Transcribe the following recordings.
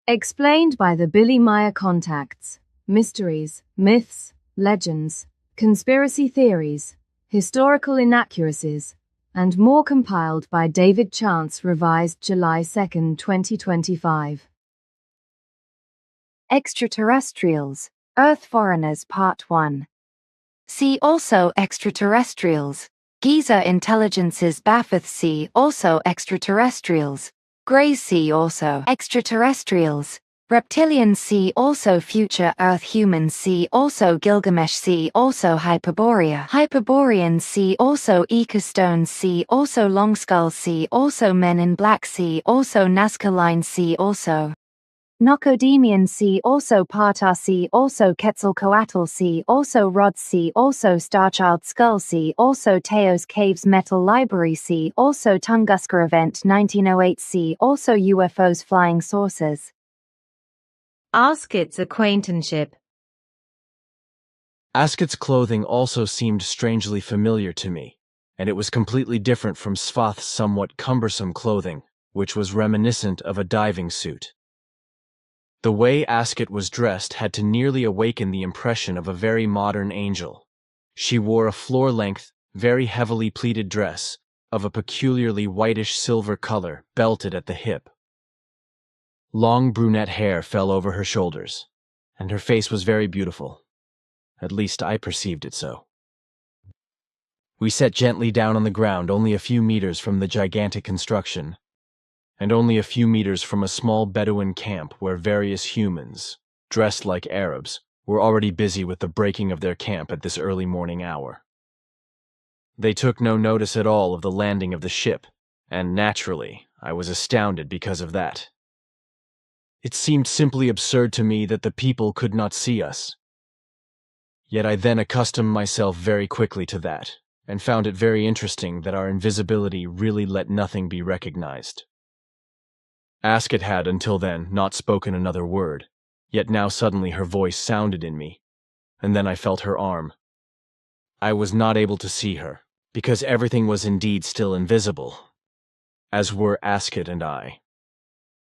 Explained by the Billy Meier Contacts, Mysteries, Myths, Legends, Conspiracy Theories, Historical Inaccuracies, and more, compiled by David Chance, revised July 2, 2025. Extraterrestrials, Earth Foreigners Part 1. See also Extraterrestrials, Giza Intelligences Bafoth. See also Extraterrestrials, Greys. See also Extraterrestrials, Reptilians. See also Future Earth Humans. See also Gilgamesh. See also Hyperboreans. See also Ecostones. See also Longskulls. See also Men in Black. See also Nazca Lines. See also Nocodemians. See also Partar. See also Quetzalcoatl. See also Rods. See also Starchild Skull. See also Teos Caves Metal Library. See also Tunguska Event 1908. See also UFOs Flying Saucers. Askit's acquaintanceship. Askit's clothing also seemed strangely familiar to me, and it was completely different from Svath's somewhat cumbersome clothing, which was reminiscent of a diving suit. The way Askit was dressed had to nearly awaken the impression of a very modern angel. She wore a floor-length, very heavily pleated dress, of a peculiarly whitish-silver color, belted at the hip. Long brunette hair fell over her shoulders, and her face was very beautiful. At least I perceived it so. We sat gently down on the ground only a few meters from the gigantic construction, and only a few meters from a small Bedouin camp where various humans, dressed like Arabs, were already busy with the breaking of their camp at this early morning hour. They took no notice at all of the landing of the ship, and naturally, I was astounded because of that. It seemed simply absurd to me that the people could not see us. Yet I then accustomed myself very quickly to that, and found it very interesting that our invisibility really let nothing be recognized. Askit had, until then, not spoken another word, yet now suddenly her voice sounded in me, and then I felt her arm. I was not able to see her, because everything was indeed still invisible, as were Askit and I.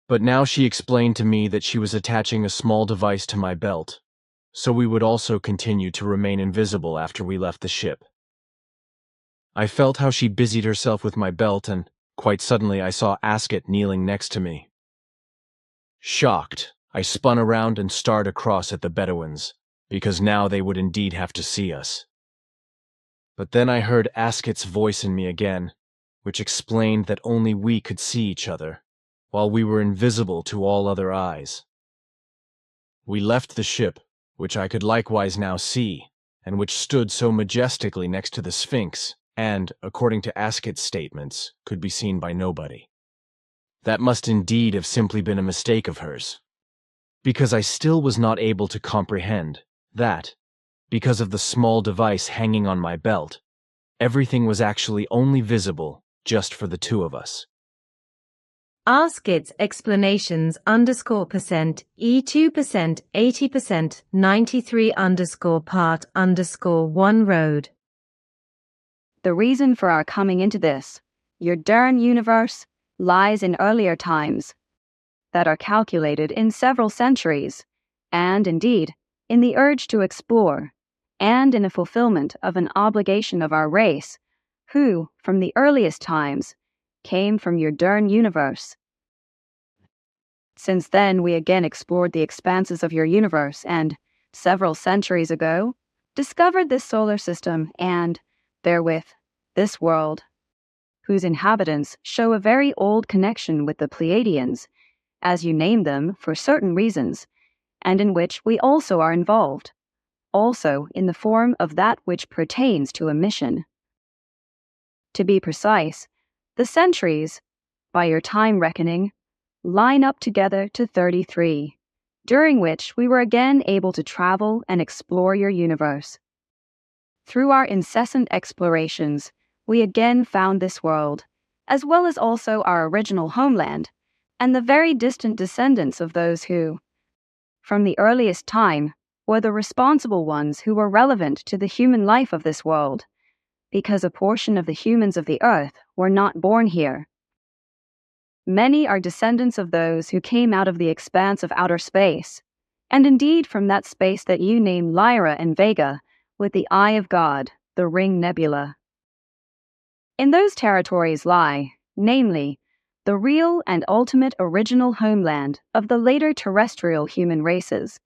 But now she explained to me that she was attaching a small device to my belt, so we would also continue to remain invisible after we left the ship. I felt how she busied herself with my belt, and quite suddenly I saw Askit kneeling next to me. Shocked, I spun around and stared across at the Bedouins, because now they would indeed have to see us. But then I heard Askit's voice in me again, which explained that only we could see each other, while we were invisible to all other eyes. We left the ship, which I could likewise now see, and which stood so majestically next to the Sphinx, and, according to Askit's statements, could be seen by nobody. That must indeed have simply been a mistake of hers, because I still was not able to comprehend that, because of the small device hanging on my belt, everything was actually only visible just for the two of us. Askit's explanations _% E2% 80% 93 _part _1 road. The reason for our coming into this, your darn universe, lies in earlier times that are calculated in several centuries, and indeed in the urge to explore, and in a fulfillment of an obligation of our race, who, from the earliest times, came from your darn universe. Since then, we again explored the expanses of your universe and, several centuries ago, discovered this solar system and, therewith, this world, whose inhabitants show a very old connection with the Pleiadians, as you name them for certain reasons, and in which we also are involved, also in the form of that which pertains to a mission. To be precise, the centuries, by your time reckoning, line up together to 33, during which we were again able to travel and explore your universe. Through our incessant explorations, we again found this world, as well as also our original homeland, and the very distant descendants of those who, from the earliest time, were the responsible ones who were relevant to the human life of this world, because a portion of the humans of the earth were not born here. Many are descendants of those who came out of the expanse of outer space, and indeed from that space that you name Lyra and Vega, with the eye of God, the Ring Nebula. In those territories lie, namely, the real and ultimate original homeland of the later terrestrial human races.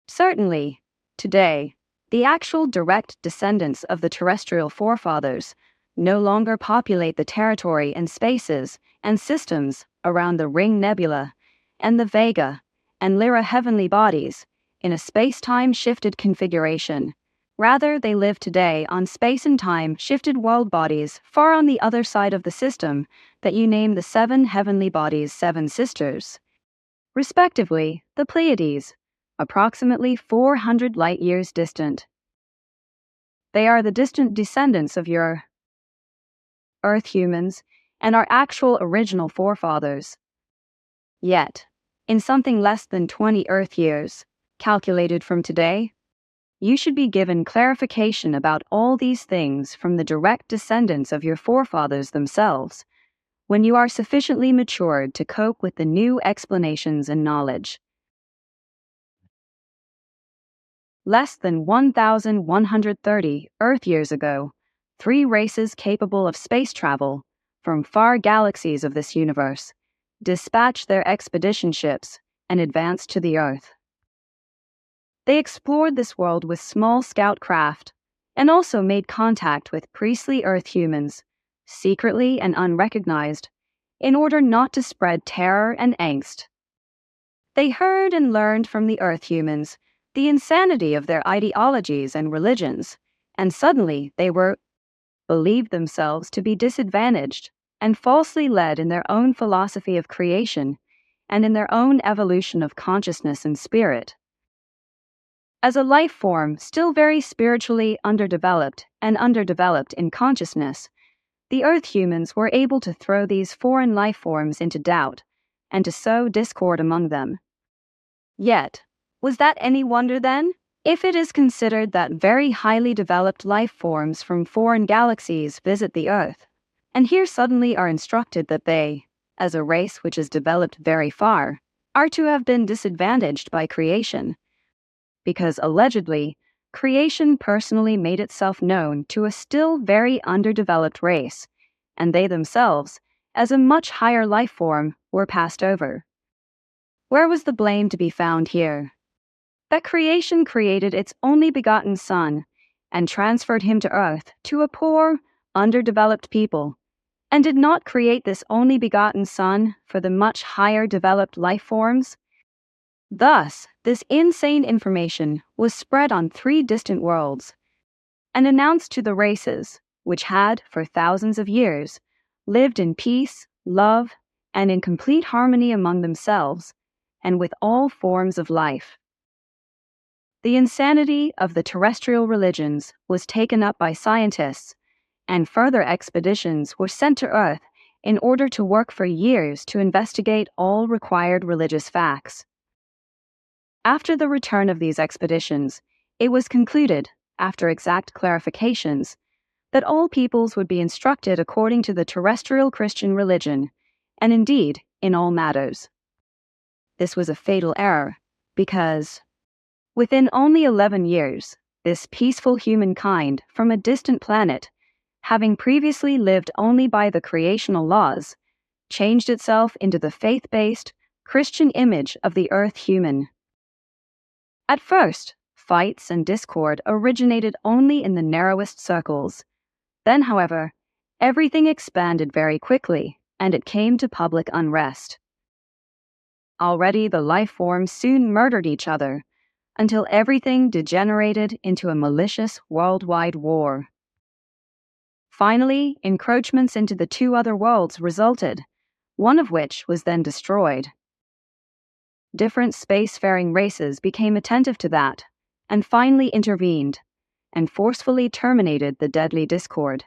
Certainly, today, the actual direct descendants of the terrestrial forefathers no longer populate the territory and spaces and systems around the Ring Nebula and the Vega and Lyra heavenly bodies in a space-time shifted configuration. Rather, they live today on space and time shifted world bodies far on the other side of the system that you name the 7 heavenly bodies' 7 sisters. Respectively, the Pleiades, approximately 400 light-years distant. They are the distant descendants of your Earth humans and our actual original forefathers. Yet, in something less than 20 Earth years, calculated from today, you should be given clarification about all these things from the direct descendants of your forefathers themselves, when you are sufficiently matured to cope with the new explanations and knowledge. Less than 1,130 Earth years ago, 3 races capable of space travel from far galaxies of this universe dispatched their expedition ships and advanced to the Earth. They explored this world with small scout craft and also made contact with priestly Earth humans, secretly and unrecognized, in order not to spread terror and angst. They heard and learned from the Earth humans the insanity of their ideologies and religions, and suddenly they believed themselves to be disadvantaged and falsely led in their own philosophy of creation and in their own evolution of consciousness and spirit. As a life form still very spiritually underdeveloped in consciousness, the Earth humans were able to throw these foreign life forms into doubt and to sow discord among them. Yet, was that any wonder then, if it is considered that very highly developed life forms from foreign galaxies visit the Earth, and here suddenly are instructed that they, as a race which is developed very far, are to have been disadvantaged by creation, because allegedly, creation personally made itself known to a still very underdeveloped race, and they themselves, as a much higher life form, were passed over. Where was the blame to be found here? That creation created its only begotten Son, and transferred him to Earth to a poor, underdeveloped people, and did not create this only begotten Son for the much higher developed life forms? Thus, this insane information was spread on 3 distant worlds, and announced to the races, which had, for thousands of years, lived in peace, love, and in complete harmony among themselves, and with all forms of life. The insanity of the terrestrial religions was taken up by scientists, and further expeditions were sent to Earth in order to work for years to investigate all required religious facts. After the return of these expeditions, it was concluded, after exact clarifications, that all peoples would be instructed according to the terrestrial Christian religion, and indeed in all matters. This was a fatal error, because, within only 11 years, this peaceful humankind from a distant planet, having previously lived only by the creational laws, changed itself into the faith-based, Christian image of the Earth human. At first, fights and discord originated only in the narrowest circles. Then, however, everything expanded very quickly, and it came to public unrest. Already the life forms soon murdered each other, until everything degenerated into a malicious worldwide war. Finally, encroachments into the 2 other worlds resulted, one of which was then destroyed. Different spacefaring races became attentive to that, and finally intervened, and forcefully terminated the deadly discord,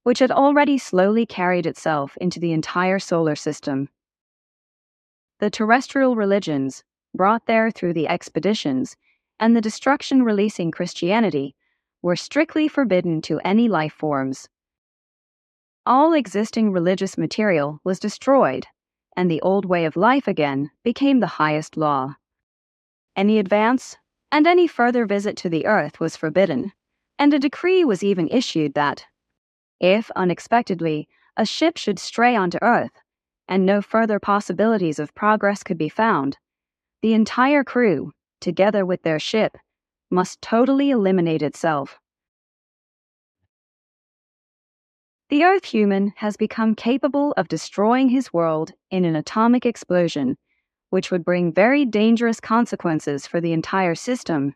which had already slowly carried itself into the entire solar system. The terrestrial religions, brought there through the expeditions, and the destruction releasing Christianity, were strictly forbidden to any life forms. all existing religious material was destroyed, and the old way of life again became the highest law. Any advance and any further visit to the earth was forbidden, and a decree was even issued that, if unexpectedly a ship should stray onto earth, and no further possibilities of progress could be found, the entire crew, together with their ship, must totally eliminate itself. The Earth human has become capable of destroying his world in an atomic explosion, which would bring very dangerous consequences for the entire system.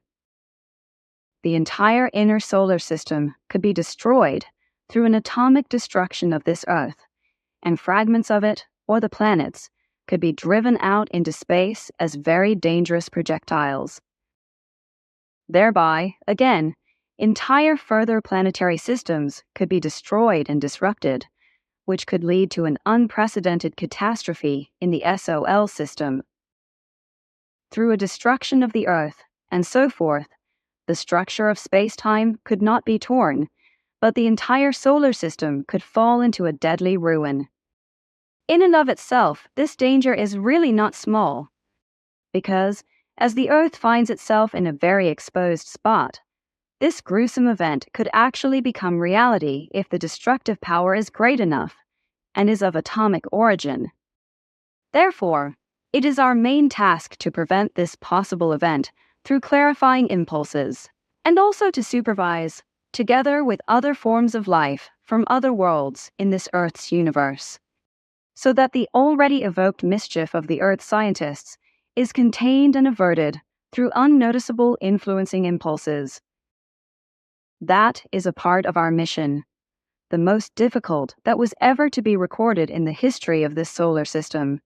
The entire inner solar system could be destroyed through an atomic destruction of this Earth, and fragments of it, or the planets, could be driven out into space as very dangerous projectiles. Thereby, again, entire further planetary systems could be destroyed and disrupted, which could lead to an unprecedented catastrophe in the SOL system. Through a destruction of the Earth, and so forth, the structure of space-time could not be torn, but the entire solar system could fall into a deadly ruin. In and of itself, this danger is really not small, because, as the Earth finds itself in a very exposed spot, this gruesome event could actually become reality if the destructive power is great enough and is of atomic origin. Therefore, it is our main task to prevent this possible event through clarifying impulses, and also to supervise, together with other forms of life from other worlds in this Earth's universe, so that the already evoked mischief of the Earth scientists is contained and averted through unnoticeable influencing impulses. That is a part of our mission, the most difficult that was ever to be recorded in the history of this solar system.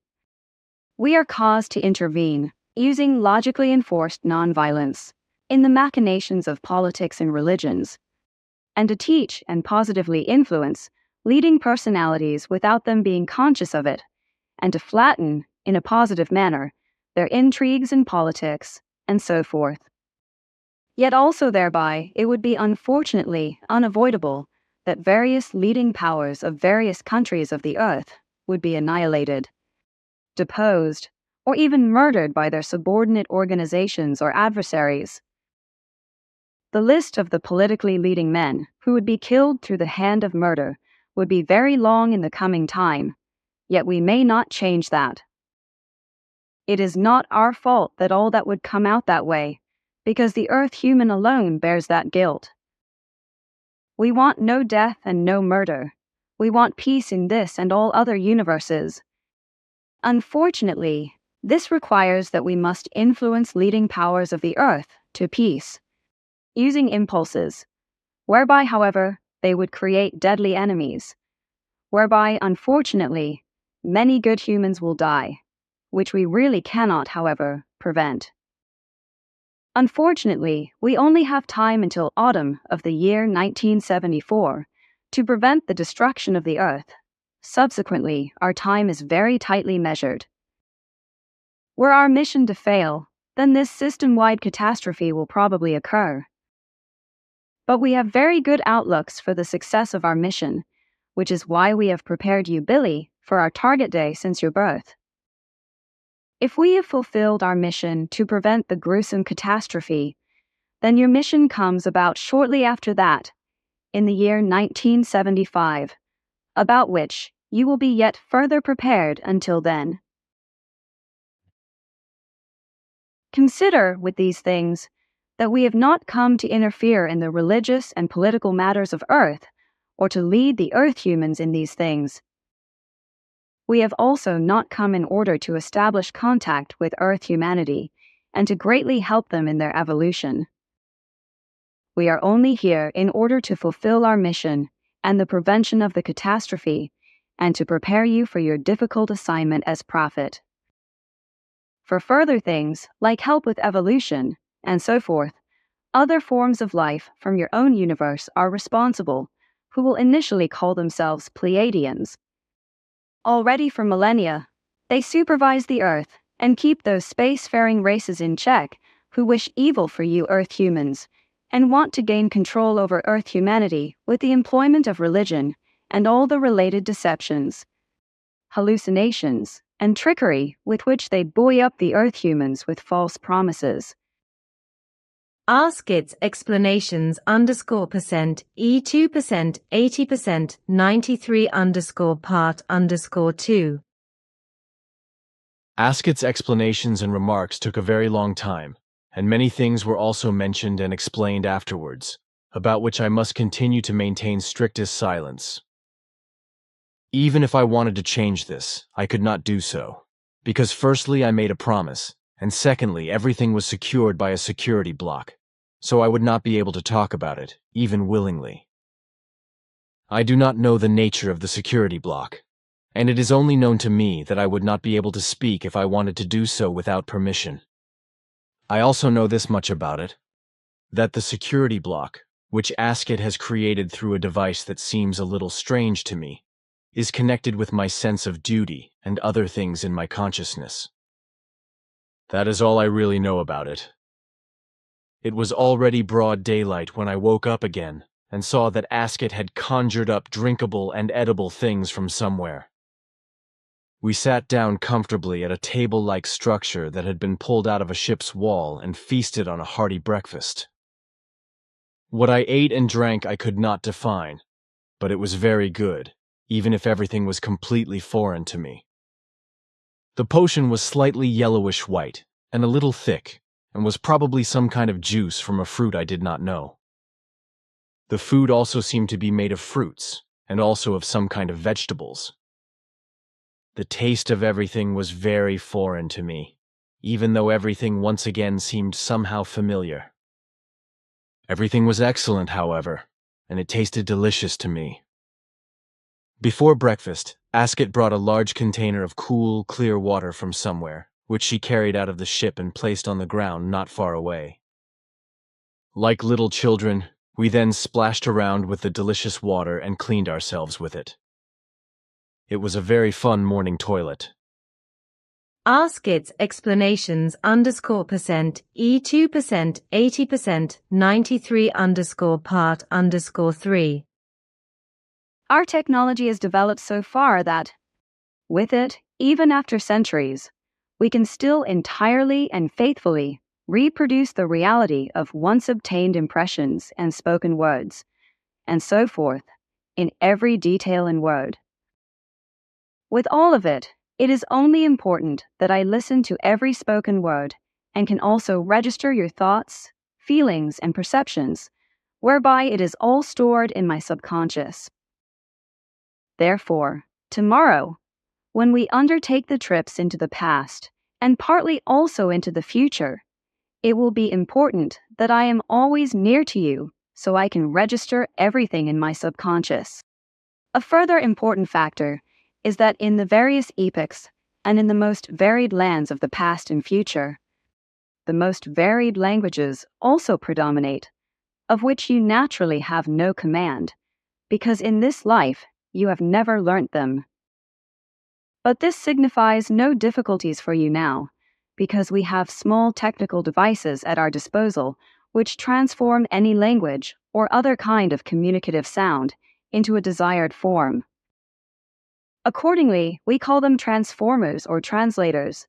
We are caused to intervene, using logically enforced nonviolence, in the machinations of politics and religions, and to teach and positively influence leading personalities without them being conscious of it, and to flatten, in a positive manner, their intrigues in politics, and so forth. Yet also thereby it would be unfortunately unavoidable that various leading powers of various countries of the earth would be annihilated, deposed, or even murdered by their subordinate organizations or adversaries. The list of the politically leading men who would be killed through the hand of murder would be very long in the coming time, yet we may not change that. It is not our fault that all that would come out that way, because the Earth human alone bears that guilt. We want no death and no murder. We want peace in this and all other universes. Unfortunately, this requires that we must influence leading powers of the Earth to peace, using impulses, whereby, however, they would create deadly enemies, whereby, unfortunately, many good humans will die, which we really cannot, however, prevent. Unfortunately, we only have time until autumn of the year 1974 to prevent the destruction of the Earth. Subsequently, our time is very tightly measured. Were our mission to fail, then this system-wide catastrophe will probably occur. But we have very good outlooks for the success of our mission, which is why we have prepared you, Billy, for our target day since your birth. If we have fulfilled our mission to prevent the gruesome catastrophe, then your mission comes about shortly after that, in the year 1975, about which you will be yet further prepared until then. Consider, with these things, that we have not come to interfere in the religious and political matters of Earth, or to lead the Earth humans in these things. We have also not come in order to establish contact with Earth humanity, and to greatly help them in their evolution. We are only here in order to fulfill our mission and the prevention of the catastrophe, and to prepare you for your difficult assignment as prophet. For further things, like help with evolution, and so forth, other forms of life from your own universe are responsible, who will initially call themselves Pleiadians. Already for millennia, they supervise the Earth and keep those spacefaring races in check who wish evil for you Earth humans, and want to gain control over Earth humanity with the employment of religion and all the related deceptions, hallucinations, and trickery with which they buoy up the Earth humans with false promises. Ask its explanations %, E2%, 80%, 93 part 2. Askett's explanations and remarks took a very long time, and many things were also mentioned and explained afterwards, about which I must continue to maintain strictest silence. Even if I wanted to change this, I could not do so, because firstly I made a promise, and secondly everything was secured by a security block, so I would not be able to talk about it, even willingly. I do not know the nature of the security block, and it is only known to me that I would not be able to speak if I wanted to do so without permission. I also know this much about it, that the security block, which Askett has created through a device that seems a little strange to me, is connected with my sense of duty and other things in my consciousness. That is all I really know about it. It was already broad daylight when I woke up again and saw that Askett had conjured up drinkable and edible things from somewhere. We sat down comfortably at a table-like structure that had been pulled out of a ship's wall and feasted on a hearty breakfast. What I ate and drank I could not define, but it was very good, even if everything was completely foreign to me. The potion was slightly yellowish white and a little thick, and was probably some kind of juice from a fruit I did not know. The food also seemed to be made of fruits, and also of some kind of vegetables. The taste of everything was very foreign to me, even though everything once again seemed somehow familiar. Everything was excellent, however, and it tasted delicious to me. Before breakfast, Askett brought a large container of cool, clear water from somewhere, which she carried out of the ship and placed on the ground not far away. Like little children, we then splashed around with the delicious water and cleaned ourselves with it. It was a very fun morning toilet. Ask its explanations %, E2%, 80%, 93 part 3. Our technology has developed so far that, with it, even after centuries, we can still entirely and faithfully reproduce the reality of once obtained impressions and spoken words, and so forth, in every detail and word. With all of it, it is only important that I listen to every spoken word and can also register your thoughts, feelings, and perceptions, whereby it is all stored in my subconscious. Therefore, tomorrow, when we undertake the trips into the past, and partly also into the future, it will be important that I am always near to you so I can register everything in my subconscious. A further important factor is that in the various epochs and in the most varied lands of the past and future, the most varied languages also predominate, of which you naturally have no command, because in this life you have never learnt them. But this signifies no difficulties for you now, because we have small technical devices at our disposal which transform any language or other kind of communicative sound into a desired form. Accordingly, we call them transformers or translators.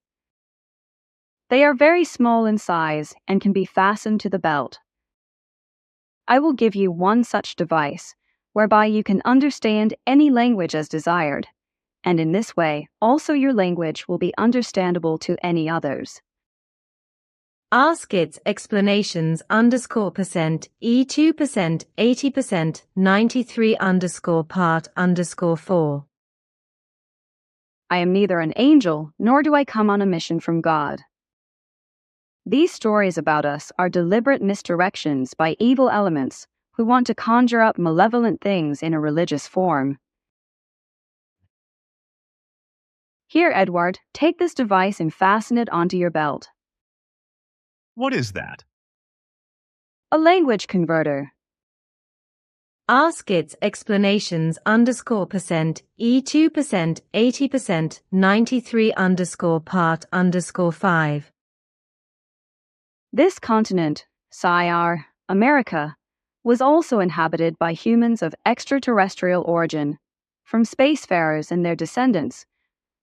They are very small in size and can be fastened to the belt. I will give you one such device, whereby you can understand any language as desired, and in this way, also your language will be understandable to any others. Ask its explanations %, E2%, 80%, 93 part 4. I am neither an angel, nor do I come on a mission from God. These stories about us are deliberate misdirections by evil elements who want to conjure up malevolent things in a religious form. Here, Edward, take this device and fasten it onto your belt. What is that? A language converter. Ask its explanations %, E2%, 80%, 93 part 5. This continent, America, was also inhabited by humans of extraterrestrial origin, from spacefarers and their descendants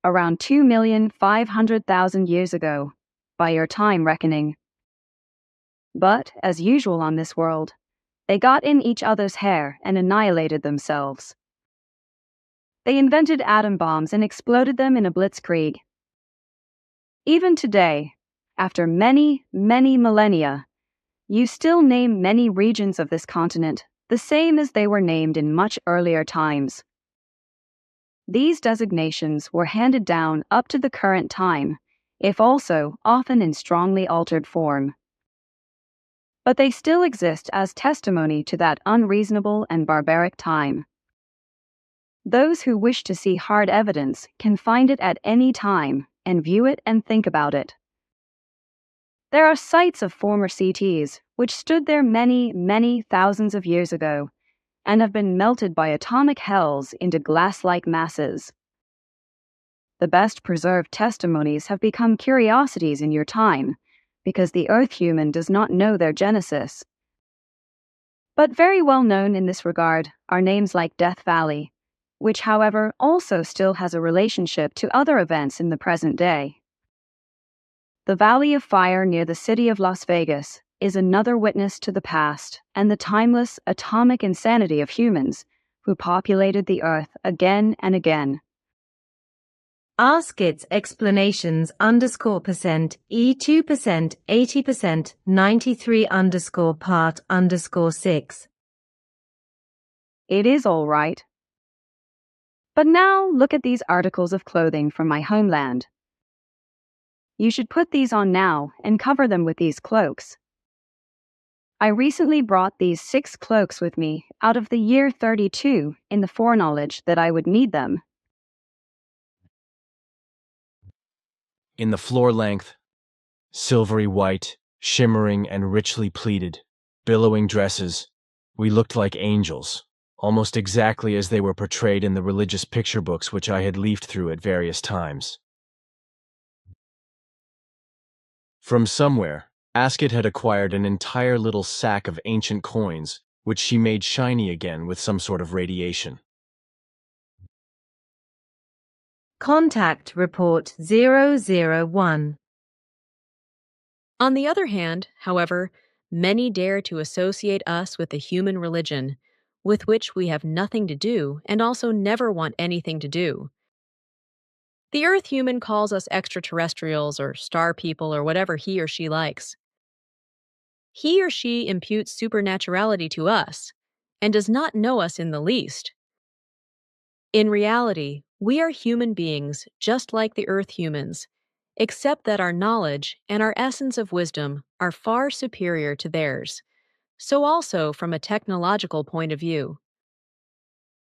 around 2,500,000 years ago, by your time reckoning. But, as usual on this world, they got in each other's hair and annihilated themselves. They invented atom bombs and exploded them in a blitzkrieg. Even today, after many, many millennia, you still name many regions of this continent the same as they were named in much earlier times. These designations were handed down up to the current time, if also often in strongly altered form. But they still exist as testimony to that unreasonable and barbaric time. Those who wish to see hard evidence can find it at any time and view it and think about it. There are sites of former CTs which stood there many, many thousands of years ago and have been melted by atomic hells into glass-like masses. The best preserved testimonies have become curiosities in your time because the Earth human does not know their genesis. But very well known in this regard are names like Death Valley, which, however, also still has a relationship to other events in the present day. The Valley of Fire near the city of Las Vegas is another witness to the past and the timeless atomic insanity of humans who populated the Earth again and again. Ask its explanations %, E2%, 80%, 93 part _6. It is all right. But now look at these articles of clothing from my homeland. You should put these on now and cover them with these cloaks. I recently brought these 6 cloaks with me out of the year 32 in the foreknowledge that I would need them. In the floor-length, silvery white, shimmering and richly pleated, billowing dresses, we looked like angels, almost exactly as they were portrayed in the religious picture books which I had leafed through at various times. From somewhere, Ascot had acquired an entire little sack of ancient coins, which she made shiny again with some sort of radiation. Contact Report 001. On the other hand, however, many dare to associate us with the human religion, with which we have nothing to do and also never want anything to do. The Earth human calls us extraterrestrials or star people or whatever he or she likes. He or she imputes supernaturality to us and does not know us in the least. In reality, we are human beings just like the Earth humans, except that our knowledge and our essence of wisdom are far superior to theirs, so also from a technological point of view.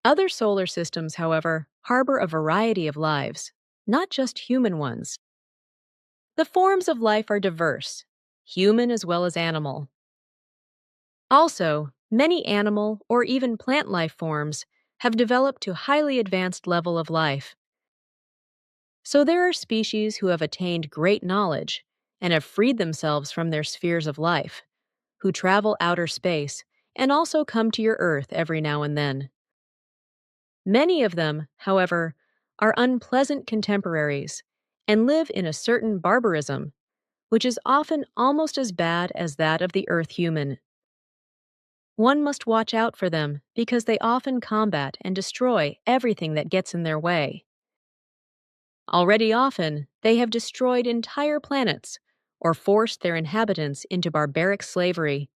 Other solar systems, however, harbor a variety of lives, not just human ones. The forms of life are diverse, human as well as animal. Also, many animal or even plant life forms have developed to a highly advanced level of life. So there are species who have attained great knowledge and have freed themselves from their spheres of life, who travel outer space and also come to your Earth every now and then. Many of them, however, are unpleasant contemporaries and live in a certain barbarism, which is often almost as bad as that of the Earth human. One must watch out for them because they often combat and destroy everything that gets in their way. Already often, they have destroyed entire planets or forced their inhabitants into barbaric slavery.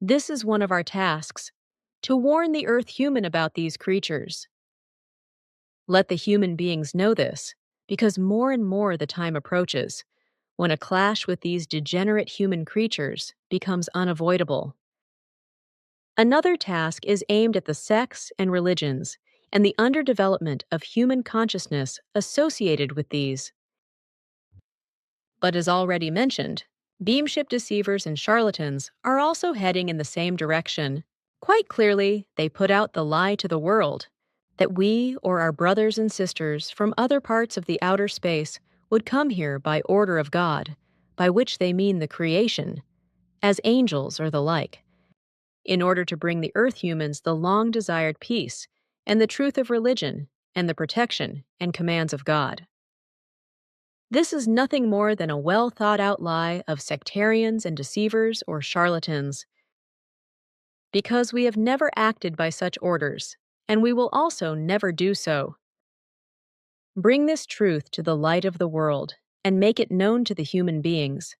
This is one of our tasks, to warn the Earth human about these creatures. Let the human beings know this, because more and more the time approaches, when a clash with these degenerate human creatures becomes unavoidable. Another task is aimed at the sects and religions and the underdevelopment of human consciousness associated with these. But as already mentioned, beamship deceivers and charlatans are also heading in the same direction. Quite clearly, they put out the lie to the world that we or our brothers and sisters from other parts of the outer space would come here by order of God, by which they mean the creation, as angels or the like, in order to bring the Earth humans the long-desired peace and the truth of religion, and the protection and commands of God. This is nothing more than a well-thought-out lie of sectarians and deceivers or charlatans, because we have never acted by such orders, and we will also never do so. Bring this truth to the light of the world, and make it known to the human beings.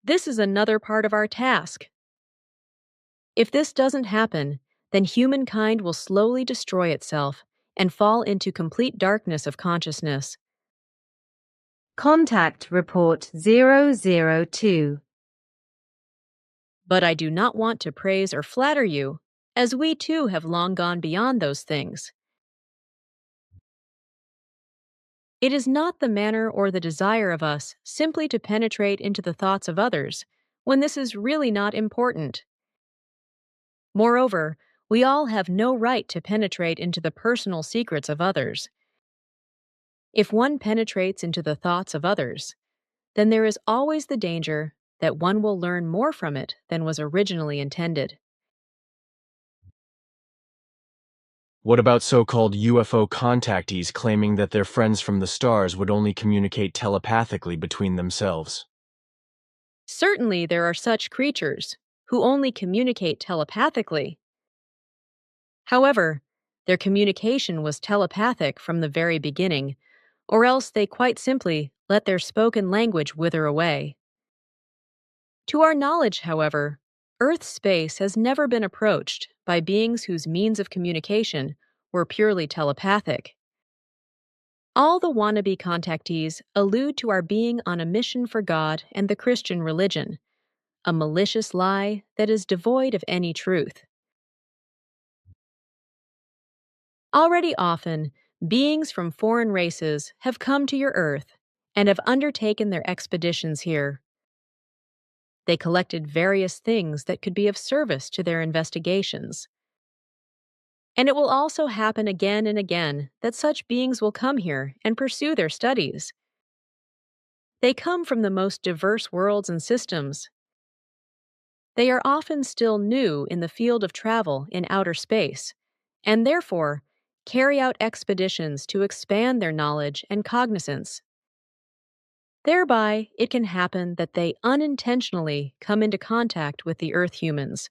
This is another part of our task. If this doesn't happen, then humankind will slowly destroy itself and fall into complete darkness of consciousness. Contact Report 002. But I do not want to praise or flatter you, as we too have long gone beyond those things. It is not the manner or the desire of us simply to penetrate into the thoughts of others, when this is really not important. Moreover, we all have no right to penetrate into the personal secrets of others. If one penetrates into the thoughts of others, then there is always the danger that one will learn more from it than was originally intended. What about so-called UFO contactees claiming that their friends from the stars would only communicate telepathically between themselves? Certainly there are such creatures who only communicate telepathically. However, their communication was telepathic from the very beginning, or else they quite simply let their spoken language wither away. To our knowledge, however, Earth's space has never been approached by beings whose means of communication were purely telepathic. All the wannabe contactees allude to our being on a mission for God and the Christian religion, a malicious lie that is devoid of any truth. Already often, beings from foreign races have come to your Earth and have undertaken their expeditions here. They collected various things that could be of service to their investigations. And it will also happen again and again that such beings will come here and pursue their studies. They come from the most diverse worlds and systems. They are often still new in the field of travel in outer space, and therefore carry out expeditions to expand their knowledge and cognizance. Thereby, it can happen that they unintentionally come into contact with the Earth humans,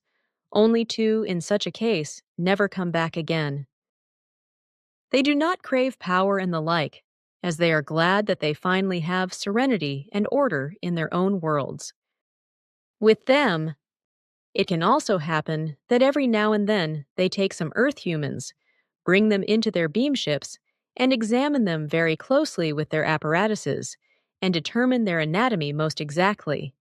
only to, in such a case, never come back again. They do not crave power and the like, as they are glad that they finally have serenity and order in their own worlds. With them, it can also happen that every now and then they take some Earth humans, bring them into their beam ships, and examine them very closely with their apparatuses, and determine their anatomy most exactly.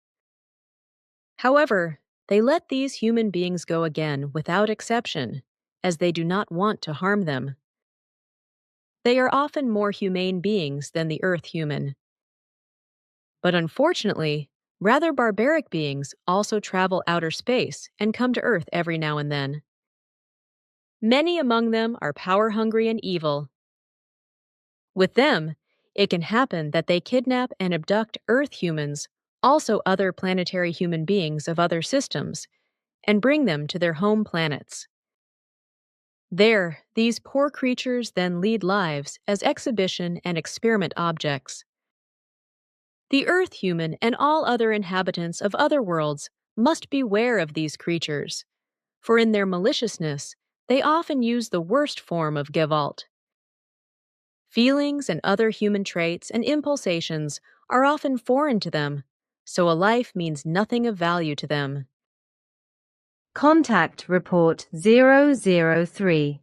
However, they let these human beings go again without exception, as they do not want to harm them. They are often more humane beings than the Earth human. But unfortunately, rather barbaric beings also travel outer space and come to Earth every now and then. Many among them are power-hungry and evil. With them, it can happen that they kidnap and abduct Earth humans, also other planetary human beings of other systems, and bring them to their home planets. There, these poor creatures then lead lives as exhibition and experiment objects. The Earth human and all other inhabitants of other worlds must beware of these creatures, for in their maliciousness, they often use the worst form of Gewalt. Feelings and other human traits and impulsations are often foreign to them, so a life means nothing of value to them. Contact Report 003.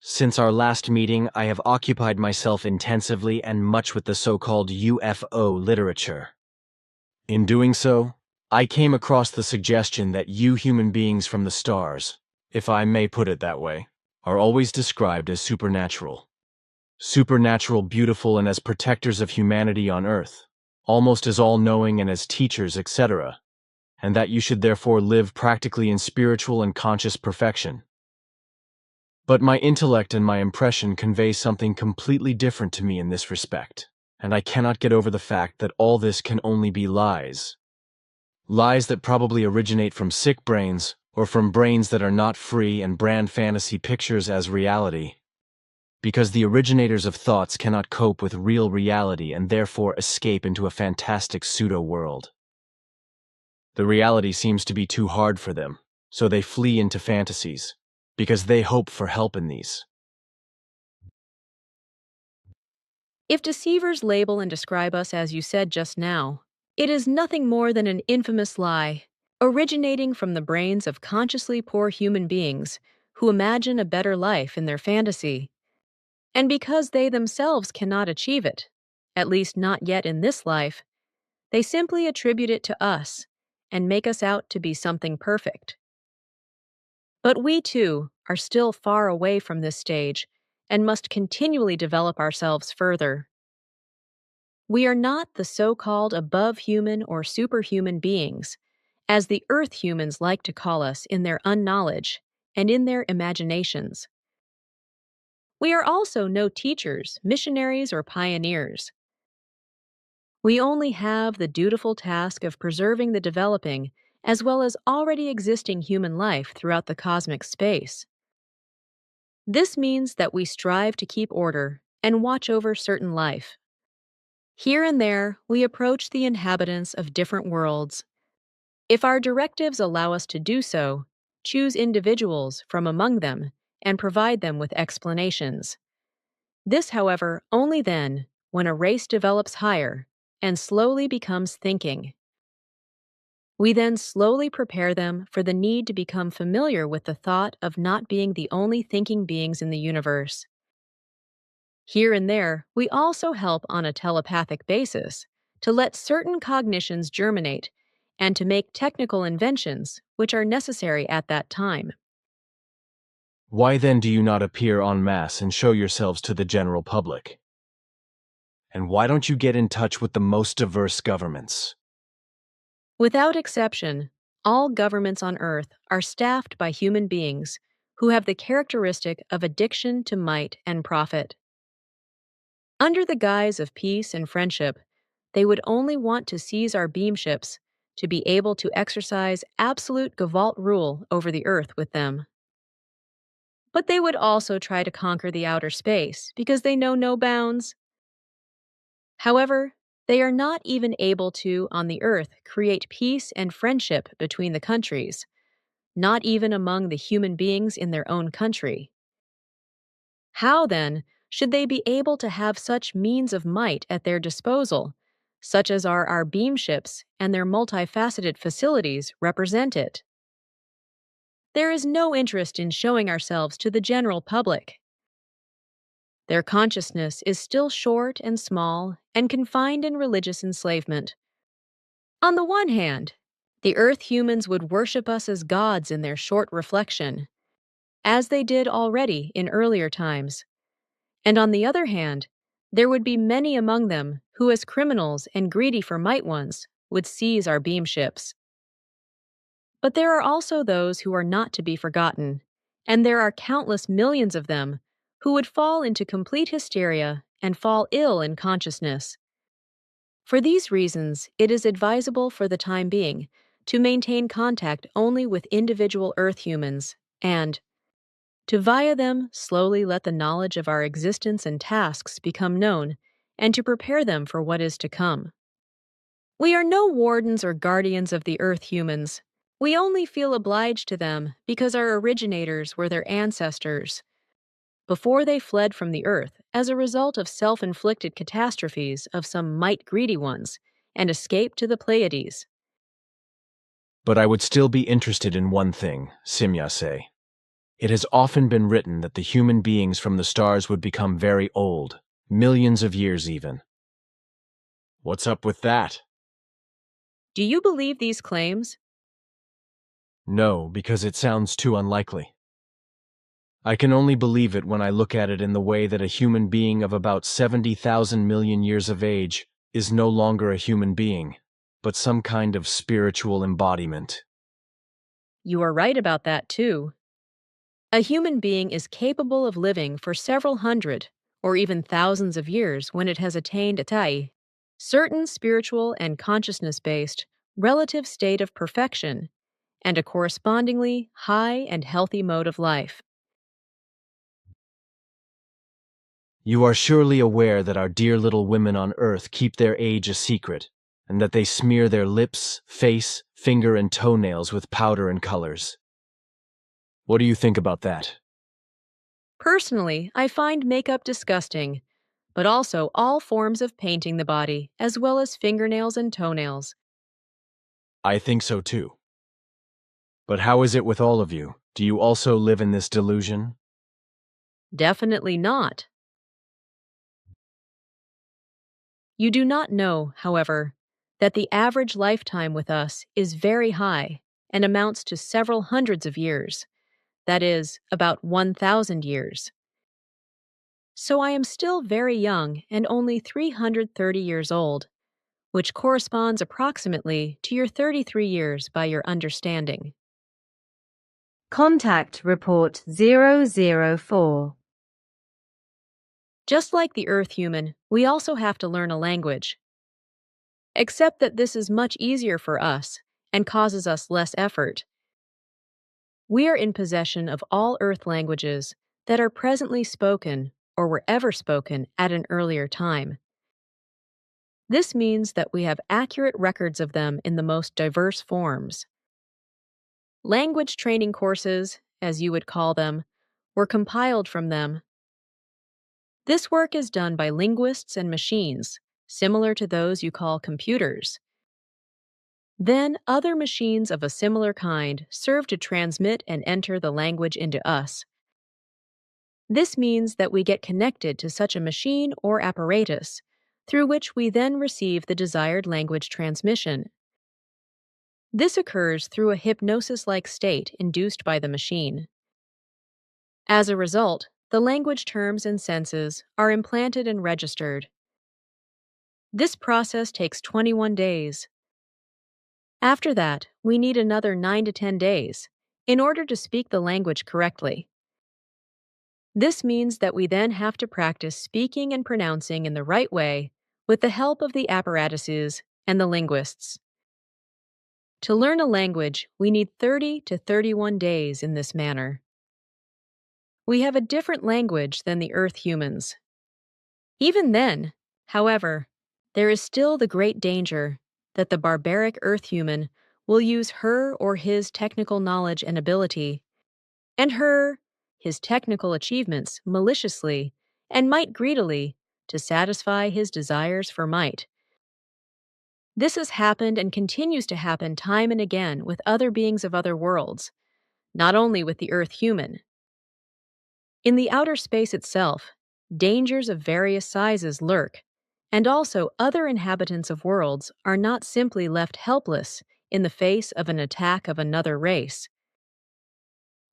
Since our last meeting, I have occupied myself intensively and much with the so-called UFO literature. In doing so, I came across the suggestion that you human beings from the stars, if I may put it that way, are always described as supernatural. Supernatural, beautiful, and as protectors of humanity on Earth, almost as all-knowing and as teachers, etc., and that you should therefore live practically in spiritual and conscious perfection. But my intellect and my impression convey something completely different to me in this respect, and I cannot get over the fact that all this can only be lies. Lies that probably originate from sick brains or from brains that are not free and brand fantasy pictures as reality. Because the originators of thoughts cannot cope with real reality and therefore escape into a fantastic pseudo-world. The reality seems to be too hard for them, so they flee into fantasies, because they hope for help in these. If deceivers label and describe us as you said just now, it is nothing more than an infamous lie, originating from the brains of consciously poor human beings who imagine a better life in their fantasy. And because they themselves cannot achieve it, at least not yet in this life, they simply attribute it to us and make us out to be something perfect. But we, too, are still far away from this stage and must continually develop ourselves further. We are not the so-called above-human or superhuman beings, as the Earth humans like to call us in their unknowledge and in their imaginations. We are also no teachers, missionaries, or pioneers. We only have the dutiful task of preserving the developing as well as already existing human life throughout the cosmic space. This means that we strive to keep order and watch over certain life. Here and there, we approach the inhabitants of different worlds. If our directives allow us to do so, choose individuals from among them and provide them with explanations. This, however, only then, when a race develops higher and slowly becomes thinking. We then slowly prepare them for the need to become familiar with the thought of not being the only thinking beings in the universe. Here and there, we also help on a telepathic basis to let certain cognitions germinate and to make technical inventions which are necessary at that time. Why then do you not appear en masse and show yourselves to the general public? And why don't you get in touch with the most diverse governments? Without exception, all governments on Earth are staffed by human beings who have the characteristic of addiction to might and profit. Under the guise of peace and friendship, they would only want to seize our beamships to be able to exercise absolute Gestalt rule over the Earth with them. But they would also try to conquer the outer space because they know no bounds. However, they are not even able to, on the Earth, create peace and friendship between the countries, not even among the human beings in their own country. How, then, should they be able to have such means of might at their disposal, such as are our beamships and their multifaceted facilities represent it? There is no interest in showing ourselves to the general public. Their consciousness is still short and small and confined in religious enslavement. On the one hand, the Earth humans would worship us as gods in their short reflection, as they did already in earlier times. And on the other hand, there would be many among them who, as criminals and greedy for might ones, would seize our beamships. But there are also those who are not to be forgotten, and there are countless millions of them who would fall into complete hysteria and fall ill in consciousness. For these reasons, it is advisable for the time being to maintain contact only with individual Earth humans and, to via them slowly let the knowledge of our existence and tasks become known, and to prepare them for what is to come. We are no wardens or guardians of the Earth humans. We only feel obliged to them because our originators were their ancestors, before they fled from the Earth as a result of self-inflicted catastrophes of some might-greedy ones, and escaped to the Pleiades. But I would still be interested in one thing, Simyase. It has often been written that the human beings from the stars would become very old, millions of years even. What's up with that? Do you believe these claims? No, because it sounds too unlikely. I can only believe it when I look at it in the way that a human being of about 70,000 million years of age is no longer a human being, but some kind of spiritual embodiment. You are right about that, too. A human being is capable of living for several hundred or even thousands of years when it has attained a tai, certain spiritual and consciousness-based, relative state of perfection, and a correspondingly high and healthy mode of life. You are surely aware that our dear little women on Earth keep their age a secret, and that they smear their lips, face, finger, and toenails with powder and colors. What do you think about that? Personally, I find makeup disgusting, but also all forms of painting the body, as well as fingernails and toenails. I think so too. But how is it with all of you? Do you also live in this delusion? Definitely not. You do not know, however, that the average lifetime with us is very high and amounts to several hundreds of years. That is, about 1,000 years. So I am still very young and only 330 years old, which corresponds approximately to your 33 years by your understanding. Contact Report 004. Just like the Earth human, we also have to learn a language. Except that this is much easier for us and causes us less effort. We are in possession of all Earth languages that are presently spoken or were ever spoken at an earlier time. This means that we have accurate records of them in the most diverse forms. Language training courses, as you would call them, were compiled from them. This work is done by linguists and machines, similar to those you call computers. Then other machines of a similar kind serve to transmit and enter the language into us. This means that we get connected to such a machine or apparatus, through which we then receive the desired language transmission. This occurs through a hypnosis-like state induced by the machine. As a result, the language terms and senses are implanted and registered. This process takes 21 days. After that, we need another 9 to 10 days in order to speak the language correctly. This means that we then have to practice speaking and pronouncing in the right way with the help of the apparatuses and the linguists. To learn a language, we need 30 to 31 days in this manner. We have a different language than the Earth humans. Even then, however, there is still the great danger that the barbaric Earth human will use her or his technical knowledge and ability, and his technical achievements maliciously and might greedily to satisfy his desires for might. This has happened and continues to happen time and again with other beings of other worlds, not only with the Earth human. In the outer space itself, dangers of various sizes lurk, and also other inhabitants of worlds are not simply left helpless in the face of an attack of another race.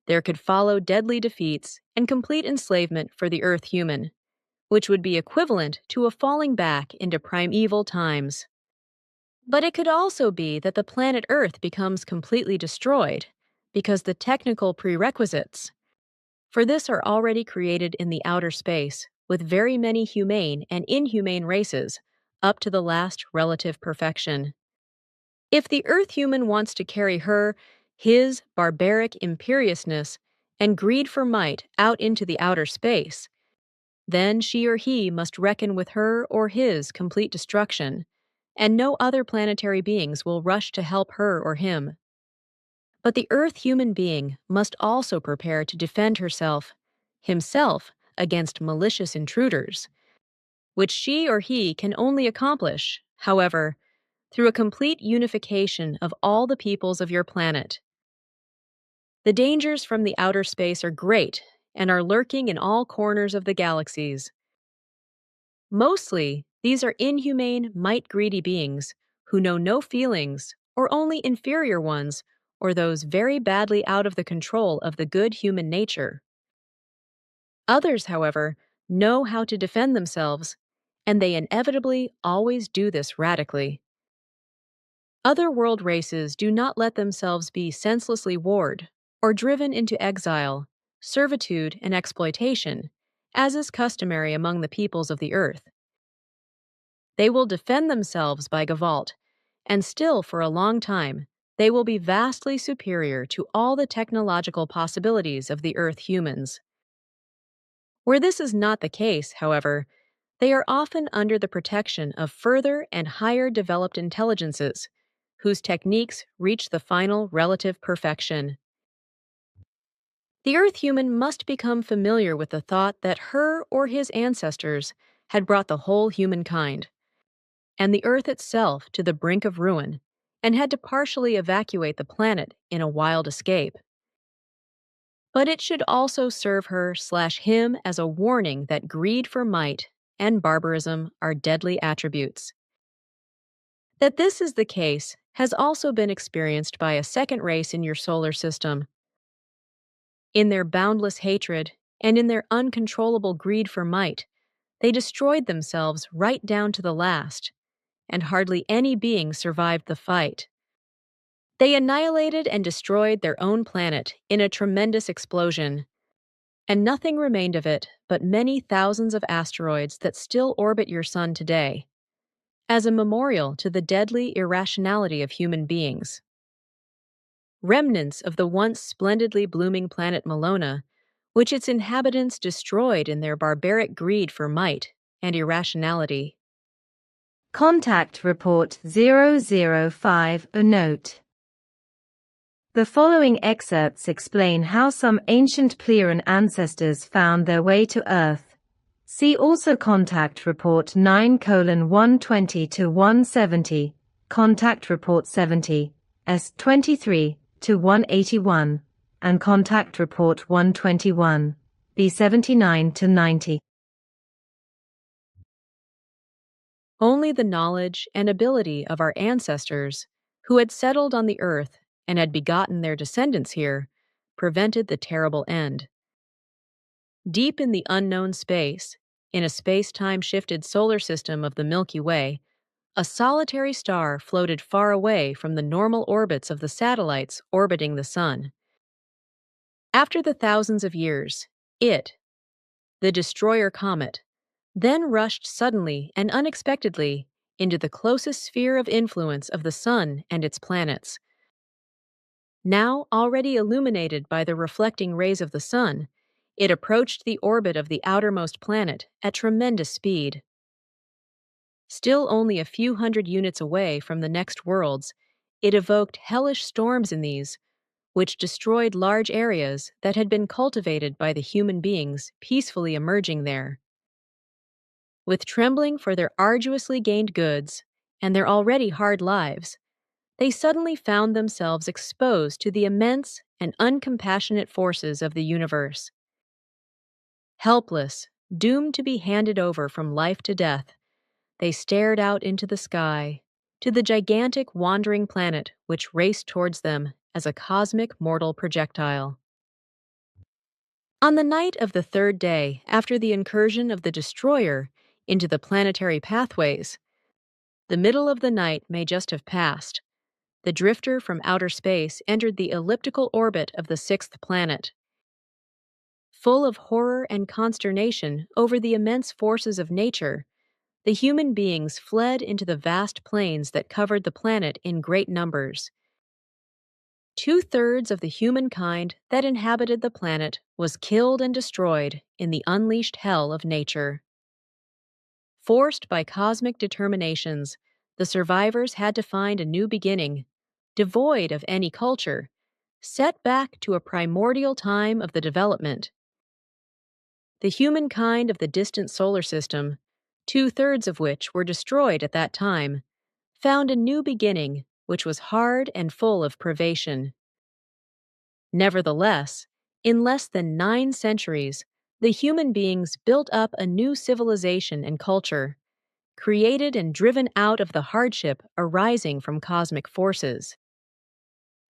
There could follow deadly defeats and complete enslavement for the Earth human, which would be equivalent to a falling back into primeval times. But it could also be that the planet Earth becomes completely destroyed because the technical prerequisites for this are already created in the outer space with very many humane and inhumane races up to the last relative perfection. If the Earth human wants to carry his barbaric imperiousness and greed for might out into the outer space, then she or he must reckon with her or his complete destruction, and no other planetary beings will rush to help her or him. But the Earth human being must also prepare to defend himself, against malicious intruders, which she or he can only accomplish, however, through a complete unification of all the peoples of your planet. The dangers from the outer space are great and are lurking in all corners of the galaxies. Mostly, these are inhumane, might-greedy beings who know no feelings, or only inferior ones, or those very badly out of the control of the good human nature. Others, however, know how to defend themselves, and they inevitably always do this radically. Other world races do not let themselves be senselessly warred or driven into exile, servitude, and exploitation, as is customary among the peoples of the earth. They will defend themselves by Gavalt, and still for a long time, they will be vastly superior to all the technological possibilities of the Earth humans. Where this is not the case, however, they are often under the protection of further and higher developed intelligences, whose techniques reach the final relative perfection. The Earth human must become familiar with the thought that her or his ancestors had brought the whole humankind, and the Earth itself to the brink of ruin, and had to partially evacuate the planet in a wild escape. But it should also serve her/him as a warning that greed for might and barbarism are deadly attributes. That this is the case has also been experienced by a second race in your solar system. In their boundless hatred and in their uncontrollable greed for might, they destroyed themselves right down to the last, and hardly any being survived the fight. They annihilated and destroyed their own planet in a tremendous explosion, and nothing remained of it but many thousands of asteroids that still orbit your sun today, as a memorial to the deadly irrationality of human beings. Remnants of the once splendidly blooming planet Malona, which its inhabitants destroyed in their barbaric greed for might and irrationality. Contact Report 005, a note. The following excerpts explain how some ancient Pleiadian ancestors found their way to Earth. See also Contact Report 9:120-170, Contact Report 70, S23-181, and Contact Report 121, B79-90. Only the knowledge and ability of our ancestors, who had settled on the Earth and had begotten their descendants here, prevented the terrible end. Deep in the unknown space, in a space-time shifted solar system of the Milky Way, a solitary star floated far away from the normal orbits of the satellites orbiting the Sun. After the thousands of years, it, the destroyer comet, then rushed suddenly and unexpectedly into the closest sphere of influence of the Sun and its planets. Now already illuminated by the reflecting rays of the Sun, it approached the orbit of the outermost planet at tremendous speed. Still only a few hundred units away from the next worlds, it evoked hellish storms in these, which destroyed large areas that had been cultivated by the human beings peacefully emerging there. With trembling for their arduously gained goods and their already hard lives, they suddenly found themselves exposed to the immense and uncompassionate forces of the universe. Helpless, doomed to be handed over from life to death, they stared out into the sky, to the gigantic wandering planet which raced towards them as a cosmic mortal projectile. On the night of the third day after the incursion of the destroyer into the planetary pathways, the middle of the night may just have passed. The drifter from outer space entered the elliptical orbit of the sixth planet. Full of horror and consternation over the immense forces of nature, the human beings fled into the vast plains that covered the planet in great numbers. 2/3 of the humankind that inhabited the planet was killed and destroyed in the unleashed hell of nature. Forced by cosmic determinations, the survivors had to find a new beginning, devoid of any culture, set back to a primordial time of the development. The humankind of the distant solar system, 2/3 of which were destroyed at that time, found a new beginning which was hard and full of privation. Nevertheless, in less than 9 centuries, the human beings built up a new civilization and culture, created and driven out of the hardship arising from cosmic forces.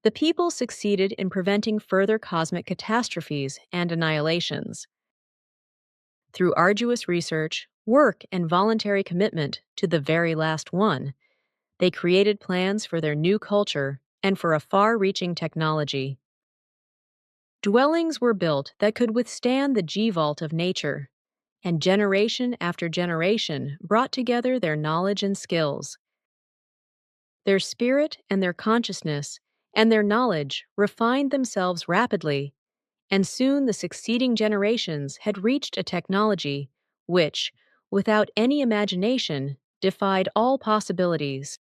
The people succeeded in preventing further cosmic catastrophes and annihilations. Through arduous research, work, and voluntary commitment to the very last one, they created plans for their new culture and for a far-reaching technology. Dwellings were built that could withstand the G-vault of nature, and generation after generation brought together their knowledge and skills. Their spirit and their consciousness and their knowledge refined themselves rapidly, and soon the succeeding generations had reached a technology which, without any imagination, defied all possibilities.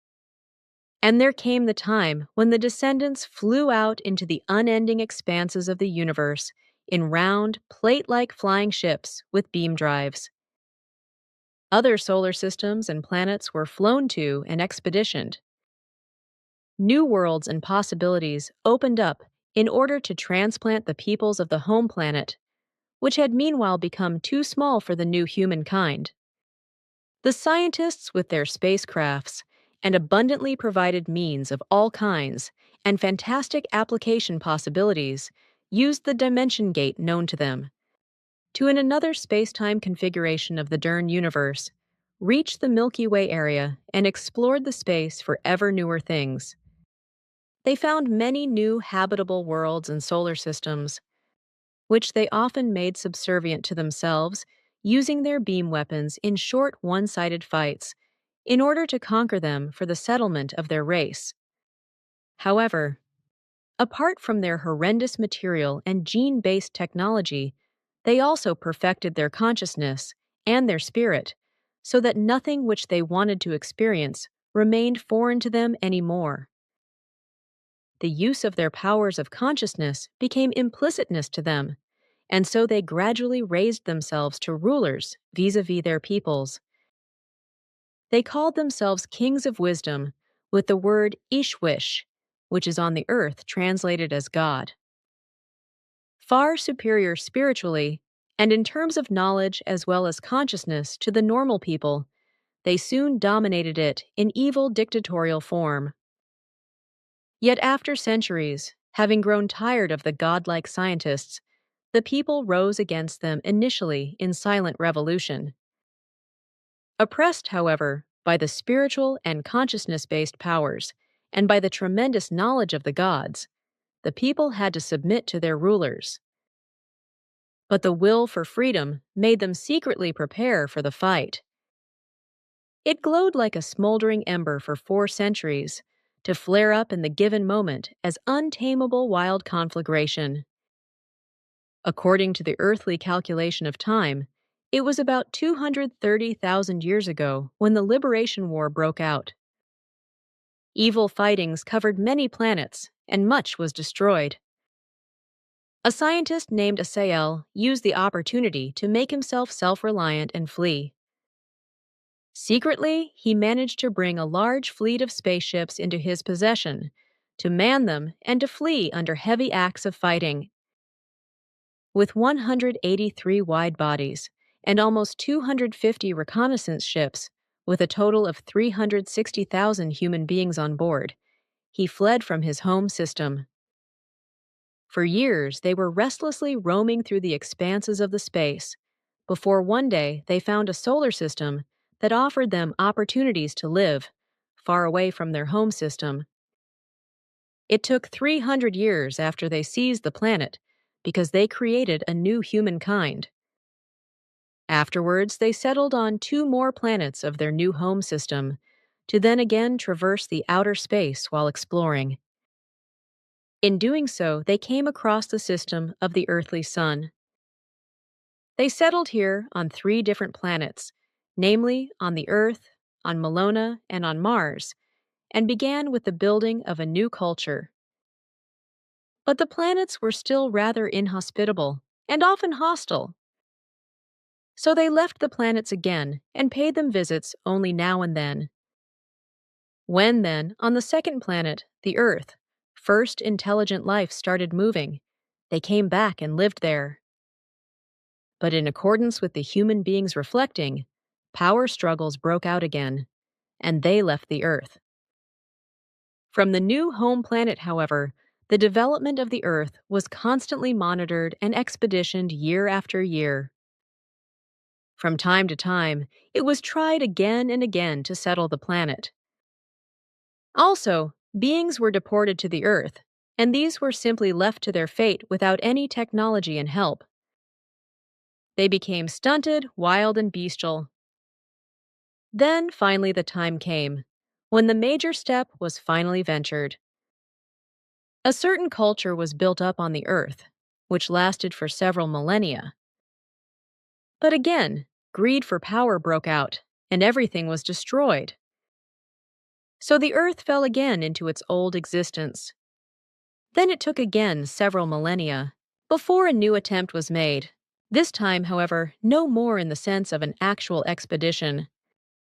And there came the time when the descendants flew out into the unending expanses of the universe in round, plate-like flying ships with beam drives. Other solar systems and planets were flown to and expeditioned. New worlds and possibilities opened up in order to transplant the peoples of the home planet, which had meanwhile become too small for the new humankind. The scientists, with their spacecrafts and abundantly provided means of all kinds and fantastic application possibilities, used the dimension gate known to them to, in another space-time configuration of the Dern universe, reach the Milky Way area and explored the space for ever newer things. They found many new habitable worlds and solar systems, which they often made subservient to themselves, using their beam weapons in short one-sided fights in order to conquer them for the settlement of their race. However, apart from their horrendous material and gene-based technology, they also perfected their consciousness and their spirit, so that nothing which they wanted to experience remained foreign to them anymore. The use of their powers of consciousness became implicitness to them, and so they gradually raised themselves to rulers vis-a-vis their peoples. They called themselves kings of wisdom, with the word Ishwish, which is on the earth translated as God. Far superior spiritually, and in terms of knowledge as well as consciousness to the normal people, they soon dominated it in evil dictatorial form. Yet after centuries, having grown tired of the godlike scientists, the people rose against them initially in silent revolution. Oppressed, however, by the spiritual and consciousness-based powers, and by the tremendous knowledge of the gods, the people had to submit to their rulers. But the will for freedom made them secretly prepare for the fight. It glowed like a smoldering ember for 4 centuries, to flare up in the given moment as untamable wild conflagration. According to the earthly calculation of time, it was about 230,000 years ago when the Liberation War broke out. Evil fightings covered many planets, and much was destroyed. A scientist named Asael used the opportunity to make himself self-reliant and flee. Secretly, he managed to bring a large fleet of spaceships into his possession, to man them and to flee under heavy acts of fighting. With 183 wide bodies and almost 250 reconnaissance ships, with a total of 360,000 human beings on board, he fled from his home system. For years, they were restlessly roaming through the expanses of the space, before one day they found a solar system that offered them opportunities to live, far away from their home system. It took 300 years after they seized the planet, because they created a new humankind. Afterwards, they settled on 2 more planets of their new home system, to then again traverse the outer space while exploring. In doing so, they came across the system of the earthly sun. They settled here on 3 different planets, namely on the Earth, on Melona, and on Mars, and began with the building of a new culture. But the planets were still rather inhospitable and often hostile. So they left the planets again and paid them visits only now and then. When then, on the second planet, the Earth, first intelligent life started moving, they came back and lived there. But in accordance with the human beings reflecting, power struggles broke out again, and they left the Earth. From the new home planet, however, the development of the Earth was constantly monitored and expeditioned year after year. From time to time, it was tried again and again to settle the planet. Also, beings were deported to the Earth, and these were simply left to their fate without any technology and help. They became stunted, wild, and bestial. Then, finally, the time came, when the major step was finally ventured. A certain culture was built up on the Earth, which lasted for several millennia. But again, greed for power broke out, and everything was destroyed. So the Earth fell again into its old existence. Then it took again several millennia before a new attempt was made. This time, however, no more in the sense of an actual expedition.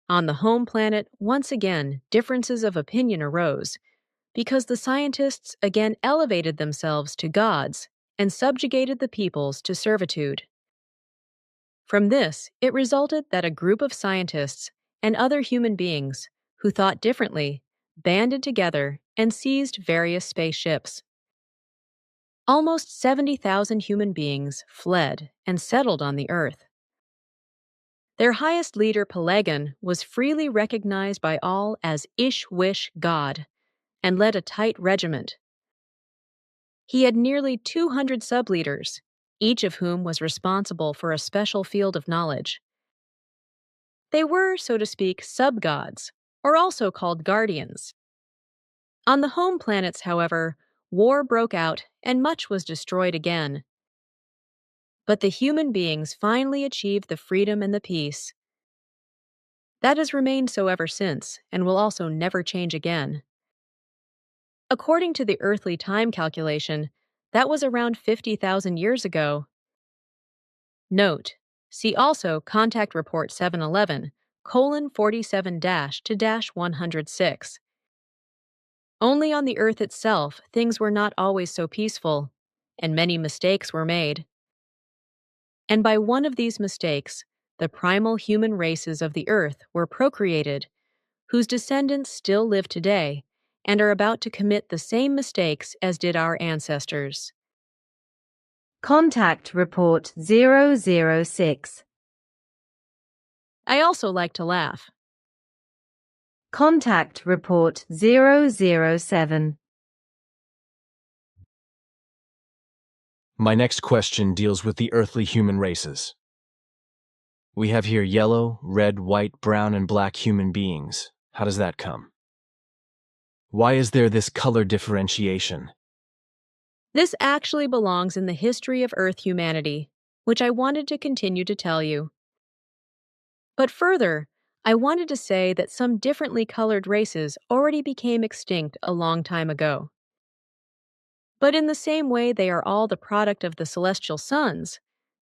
On the home planet, once again, differences of opinion arose, because the scientists again elevated themselves to gods and subjugated the peoples to servitude. From this, it resulted that a group of scientists and other human beings who thought differently banded together and seized various spaceships. Almost 70,000 human beings fled and settled on the Earth. Their highest leader, Pelagon, was freely recognized by all as Ish-Wish God and led a tight regiment. He had nearly 200 sub-leaders, each of whom was responsible for a special field of knowledge. They were, so to speak, sub-gods, or also called guardians. On the home planets, however, war broke out and much was destroyed again. But the human beings finally achieved the freedom and the peace. That has remained so ever since, and will also never change again. According to the earthly time calculation, that was around 50,000 years ago. Note, see also Contact Report 711:47-106. Only on the Earth itself things were not always so peaceful, and many mistakes were made. And by one of these mistakes, the primal human races of the Earth were procreated, whose descendants still live today and are about to commit the same mistakes as did our ancestors. Contact Report 006. I also like to laugh. Contact Report 007. My next question deals with the earthly human races. We have here yellow, red, white, brown, and black human beings. How does that come? Why is there this color differentiation? This actually belongs in the history of Earth humanity, which I wanted to continue to tell you. But further, I wanted to say that some differently colored races already became extinct a long time ago. But in the same way they are all the product of the celestial suns,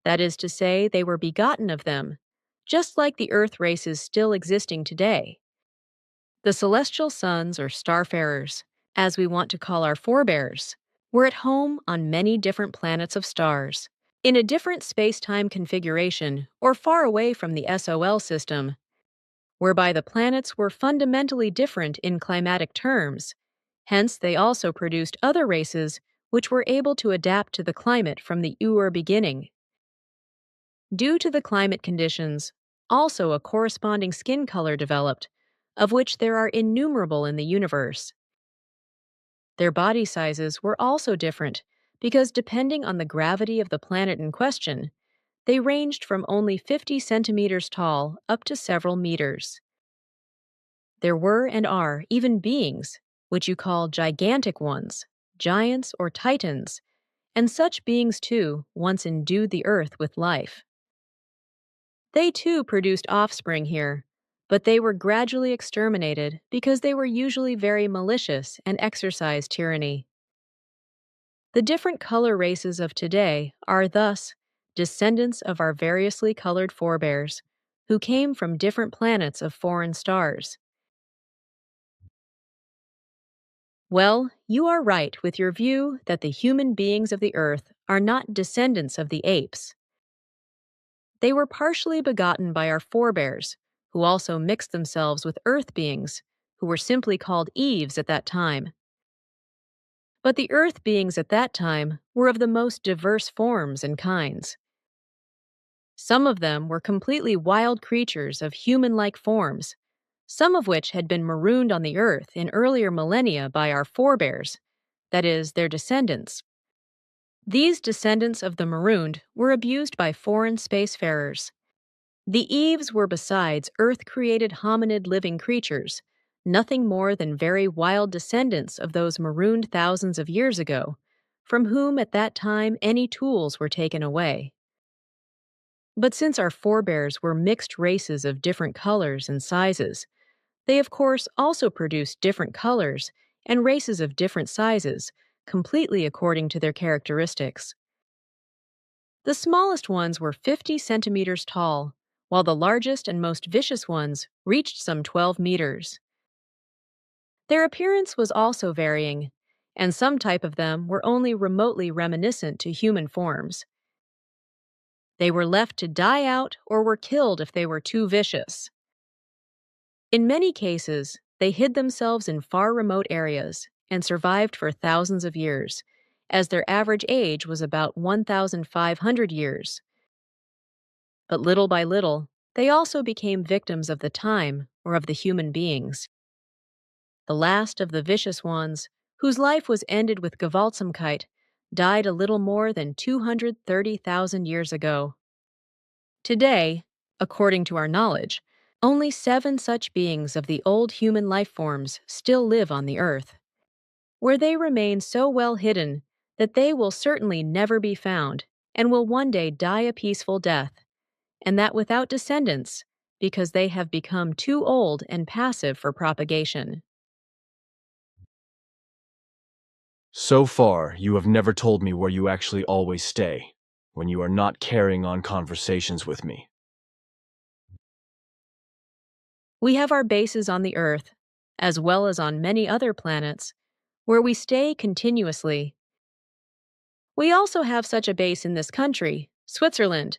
that is to say, they were begotten of them, just like the Earth races still existing today. The celestial suns, or starfarers, as we want to call our forebears, were at home on many different planets of stars, in a different space-time configuration or far away from the SOL system, whereby the planets were fundamentally different in climatic terms. Hence, they also produced other races which were able to adapt to the climate from the Ur beginning. Due to the climate conditions, also a corresponding skin color developed, of which there are innumerable in the universe. Their body sizes were also different because, depending on the gravity of the planet in question, they ranged from only 50 centimeters tall up to several meters. There were and are even beings, which you call gigantic ones, giants or titans, and such beings too once endued the earth with life. They too produced offspring here, but they were gradually exterminated because they were usually very malicious and exercised tyranny. The different color races of today are thus descendants of our variously colored forebears, who came from different planets of foreign stars. Well, you are right with your view that the human beings of the Earth are not descendants of the apes. They were partially begotten by our forebears, who also mixed themselves with Earth beings, who were simply called Eves at that time. But the Earth beings at that time were of the most diverse forms and kinds. Some of them were completely wild creatures of human-like forms, some of which had been marooned on the Earth in earlier millennia by our forebears, that is, their descendants. These descendants of the marooned were abused by foreign spacefarers. The Eves were besides Earth-created hominid living creatures, nothing more than very wild descendants of those marooned thousands of years ago, from whom at that time any tools were taken away. But since our forebears were mixed races of different colors and sizes, they of course also produced different colors and races of different sizes, completely according to their characteristics. The smallest ones were 50 centimeters tall, while the largest and most vicious ones reached some 12 meters. Their appearance was also varying, and some type of them were only remotely reminiscent to human forms. They were left to die out or were killed if they were too vicious. In many cases, they hid themselves in far remote areas and survived for thousands of years, as their average age was about 1,500 years. But little by little, they also became victims of the time or of the human beings. The last of the vicious ones, whose life was ended with Gewaltsamkeit, died a little more than 230,000 years ago. Today, according to our knowledge, only 7 such beings of the old human life forms still live on the earth, where they remain so well hidden that they will certainly never be found and will one day die a peaceful death, and that without descendants, because they have become too old and passive for propagation. So far, you have never told me where you actually always stay, when you are not carrying on conversations with me. We have our bases on the Earth, as well as on many other planets, where we stay continuously. We also have such a base in this country, Switzerland.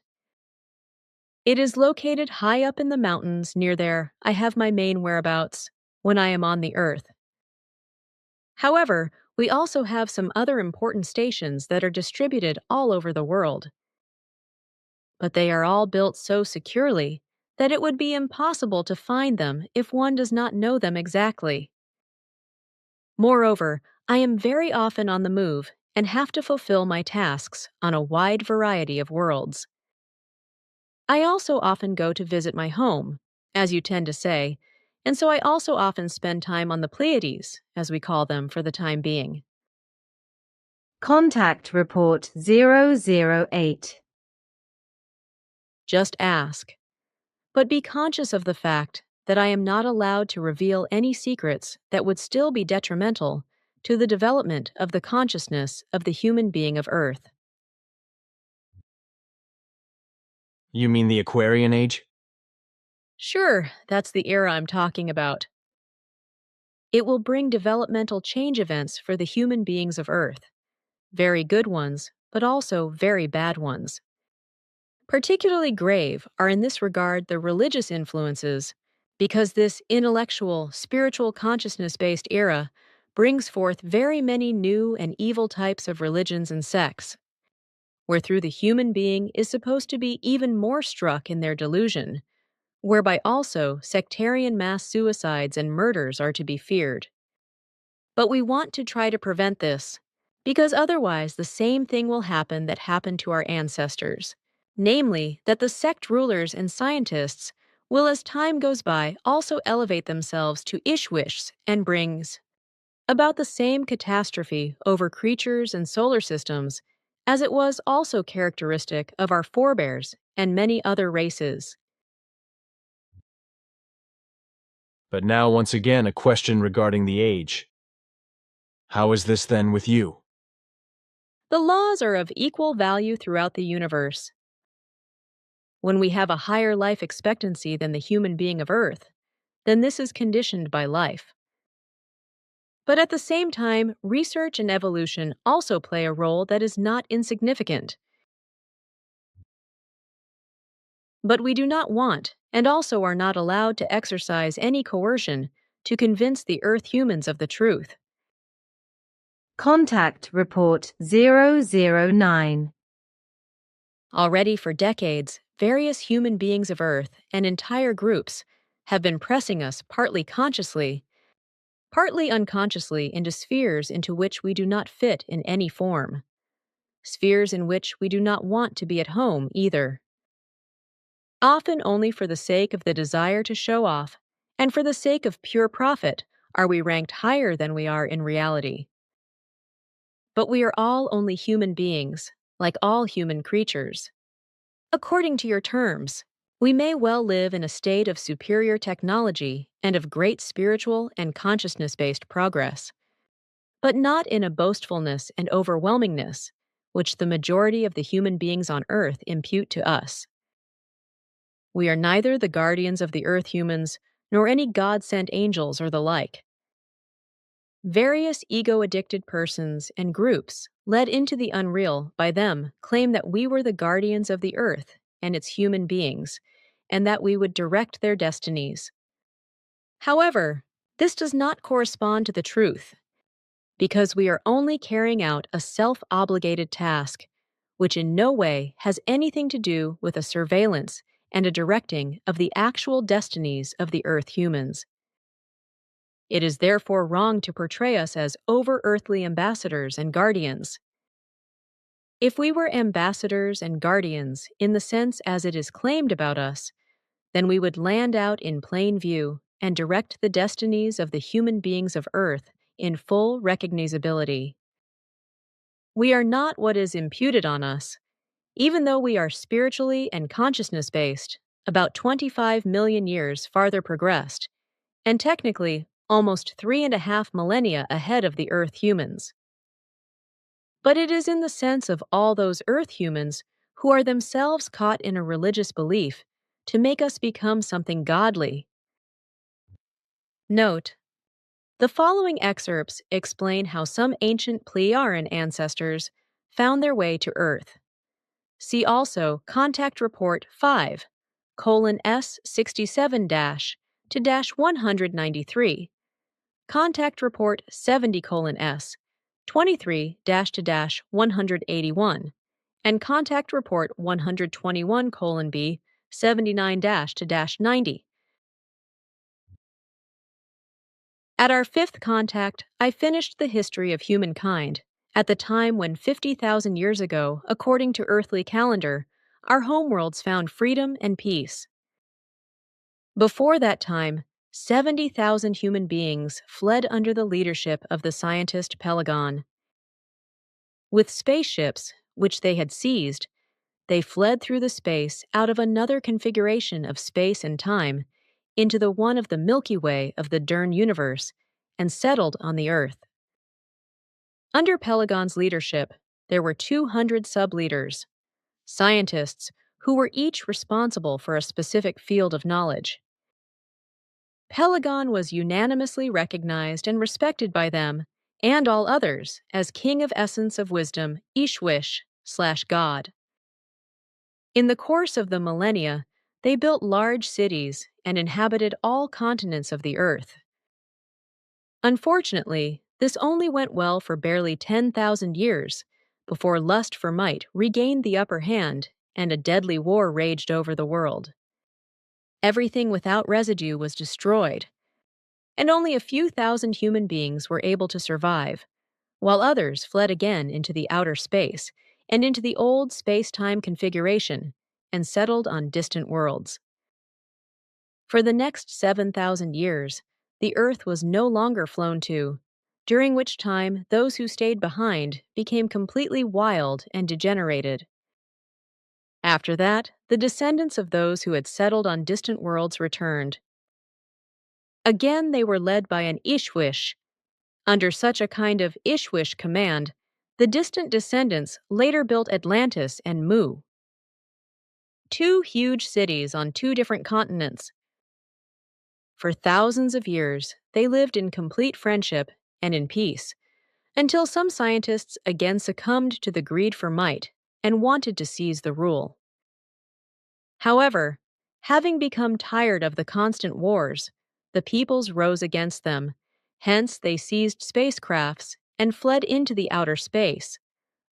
It is located high up in the mountains near there. I have my main whereabouts when I am on the Earth. However, we also have some other important stations that are distributed all over the world. But they are all built so securely that it would be impossible to find them if one does not know them exactly. Moreover, I am very often on the move and have to fulfill my tasks on a wide variety of worlds. I also often go to visit my home, as you tend to say, and so I also often spend time on the Pleiades, as we call them for the time being. Contact Report 008. Just ask. But be conscious of the fact that I am not allowed to reveal any secrets that would still be detrimental to the development of the consciousness of the human being of Earth. You mean the Aquarian Age? Sure, that's the era I'm talking about. It will bring developmental change events for the human beings of Earth. Very good ones, but also very bad ones. Particularly grave are in this regard the religious influences, because this intellectual, spiritual consciousness-based era brings forth very many new and evil types of religions and sects, where through the human being is supposed to be even more struck in their delusion, whereby also sectarian mass suicides and murders are to be feared. But we want to try to prevent this, because otherwise the same thing will happen that happened to our ancestors, namely that the sect rulers and scientists will as time goes by also elevate themselves to ishwish and brings about the same catastrophe over creatures and solar systems as it was also characteristic of our forebears and many other races. But now once again a question regarding the age. How is this then with you? The laws are of equal value throughout the universe. When we have a higher life expectancy than the human being of Earth, then this is conditioned by life. But at the same time, research and evolution also play a role that is not insignificant. But we do not want, and also are not allowed to exercise any coercion to convince the Earth humans of the truth. Contact Report 009. Already for decades, various human beings of Earth and entire groups have been pressing us partly consciously, partly unconsciously into spheres into which we do not fit in any form, spheres in which we do not want to be at home either. Often only for the sake of the desire to show off and for the sake of pure profit are we ranked higher than we are in reality. But we are all only human beings, like all human creatures. According to your terms, we may well live in a state of superior technology and of great spiritual and consciousness-based progress, but not in a boastfulness and overwhelmingness which the majority of the human beings on Earth impute to us. We are neither the guardians of the Earth humans nor any God-sent angels or the like. Various ego-addicted persons and groups led into the unreal by them claim that we were the guardians of the Earth and its human beings, and that we would direct their destinies. However, this does not correspond to the truth, because we are only carrying out a self-obligated task, which in no way has anything to do with a surveillance and a directing of the actual destinies of the Earth humans. It is therefore wrong to portray us as over-earthly ambassadors and guardians. If we were ambassadors and guardians in the sense as it is claimed about us, then we would land out in plain view and direct the destinies of the human beings of Earth in full recognizability. We are not what is imputed on us, even though we are spiritually and consciousness-based, about 25 million years farther progressed, and technically almost 3.5 millennia ahead of the Earth humans. But it is in the sense of all those Earth humans who are themselves caught in a religious belief to make us become something godly. Note: the following excerpts explain how some ancient Pleiadian ancestors found their way to Earth. See also Contact Report 5, S67- to 193, Contact Report 70:S, 23- to 181, and Contact Report 121:B, 79- to 90. At our fifth contact, I finished the history of humankind at the time when 50,000 years ago, according to earthly calendar, our homeworlds found freedom and peace. Before that time, 70,000 human beings fled under the leadership of the scientist Pelagon. With spaceships, which they had seized, they fled through the space out of another configuration of space and time into the one of the Milky Way of the Dern universe and settled on the Earth. Under Pelagon's leadership, there were 200 sub-leaders, scientists who were each responsible for a specific field of knowledge. Pelagon was unanimously recognized and respected by them and all others as King of Essence of Wisdom, Ishwish/God. In the course of the millennia, they built large cities and inhabited all continents of the Earth. Unfortunately, this only went well for barely 10,000 years before lust for might regained the upper hand and a deadly war raged over the world. Everything without residue was destroyed, and only a few thousand human beings were able to survive, while others fled again into the outer space and into the old space-time configuration and settled on distant worlds. For the next 7,000 years, the Earth was no longer flown to, during which time those who stayed behind became completely wild and degenerated. After that, the descendants of those who had settled on distant worlds returned. Again they were led by an Ishwish. Under such a kind of Ishwish command, the distant descendants later built Atlantis and Mu, two huge cities on two different continents. For thousands of years, they lived in complete friendship and in peace, until some scientists again succumbed to the greed for might and wanted to seize the rule. However, having become tired of the constant wars, the peoples rose against them. Hence, they seized spacecrafts and fled into the outer space,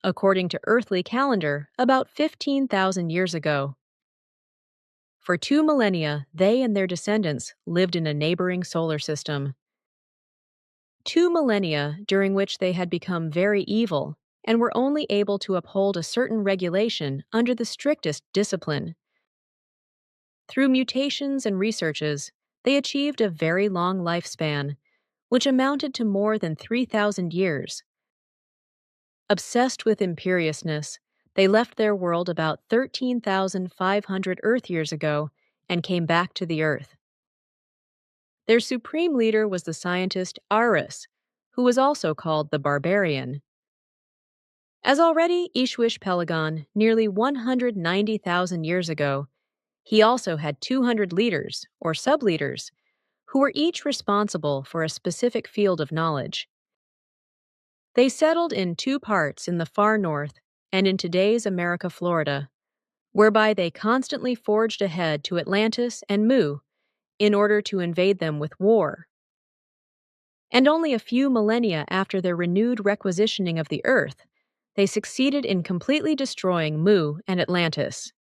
according to earthly calendar, about 15,000 years ago. For 2 millennia, they and their descendants lived in a neighboring solar system. 2 millennia during which they had become very evil and were only able to uphold a certain regulation under the strictest discipline. Through mutations and researches, they achieved a very long lifespan, which amounted to more than 3,000 years. Obsessed with imperiousness, they left their world about 13,500 Earth years ago and came back to the Earth. Their supreme leader was the scientist Arus, who was also called the Barbarian. As already Ishwish-Pelagon nearly 190,000 years ago, he also had 200 leaders, or sub-leaders, who were each responsible for a specific field of knowledge. They settled in two parts in the far north and in today's America, Florida, whereby they constantly forged ahead to Atlantis and Mu in order to invade them with war. And only a few millennia after their renewed requisitioning of the Earth, they succeeded in completely destroying Mu and Atlantis.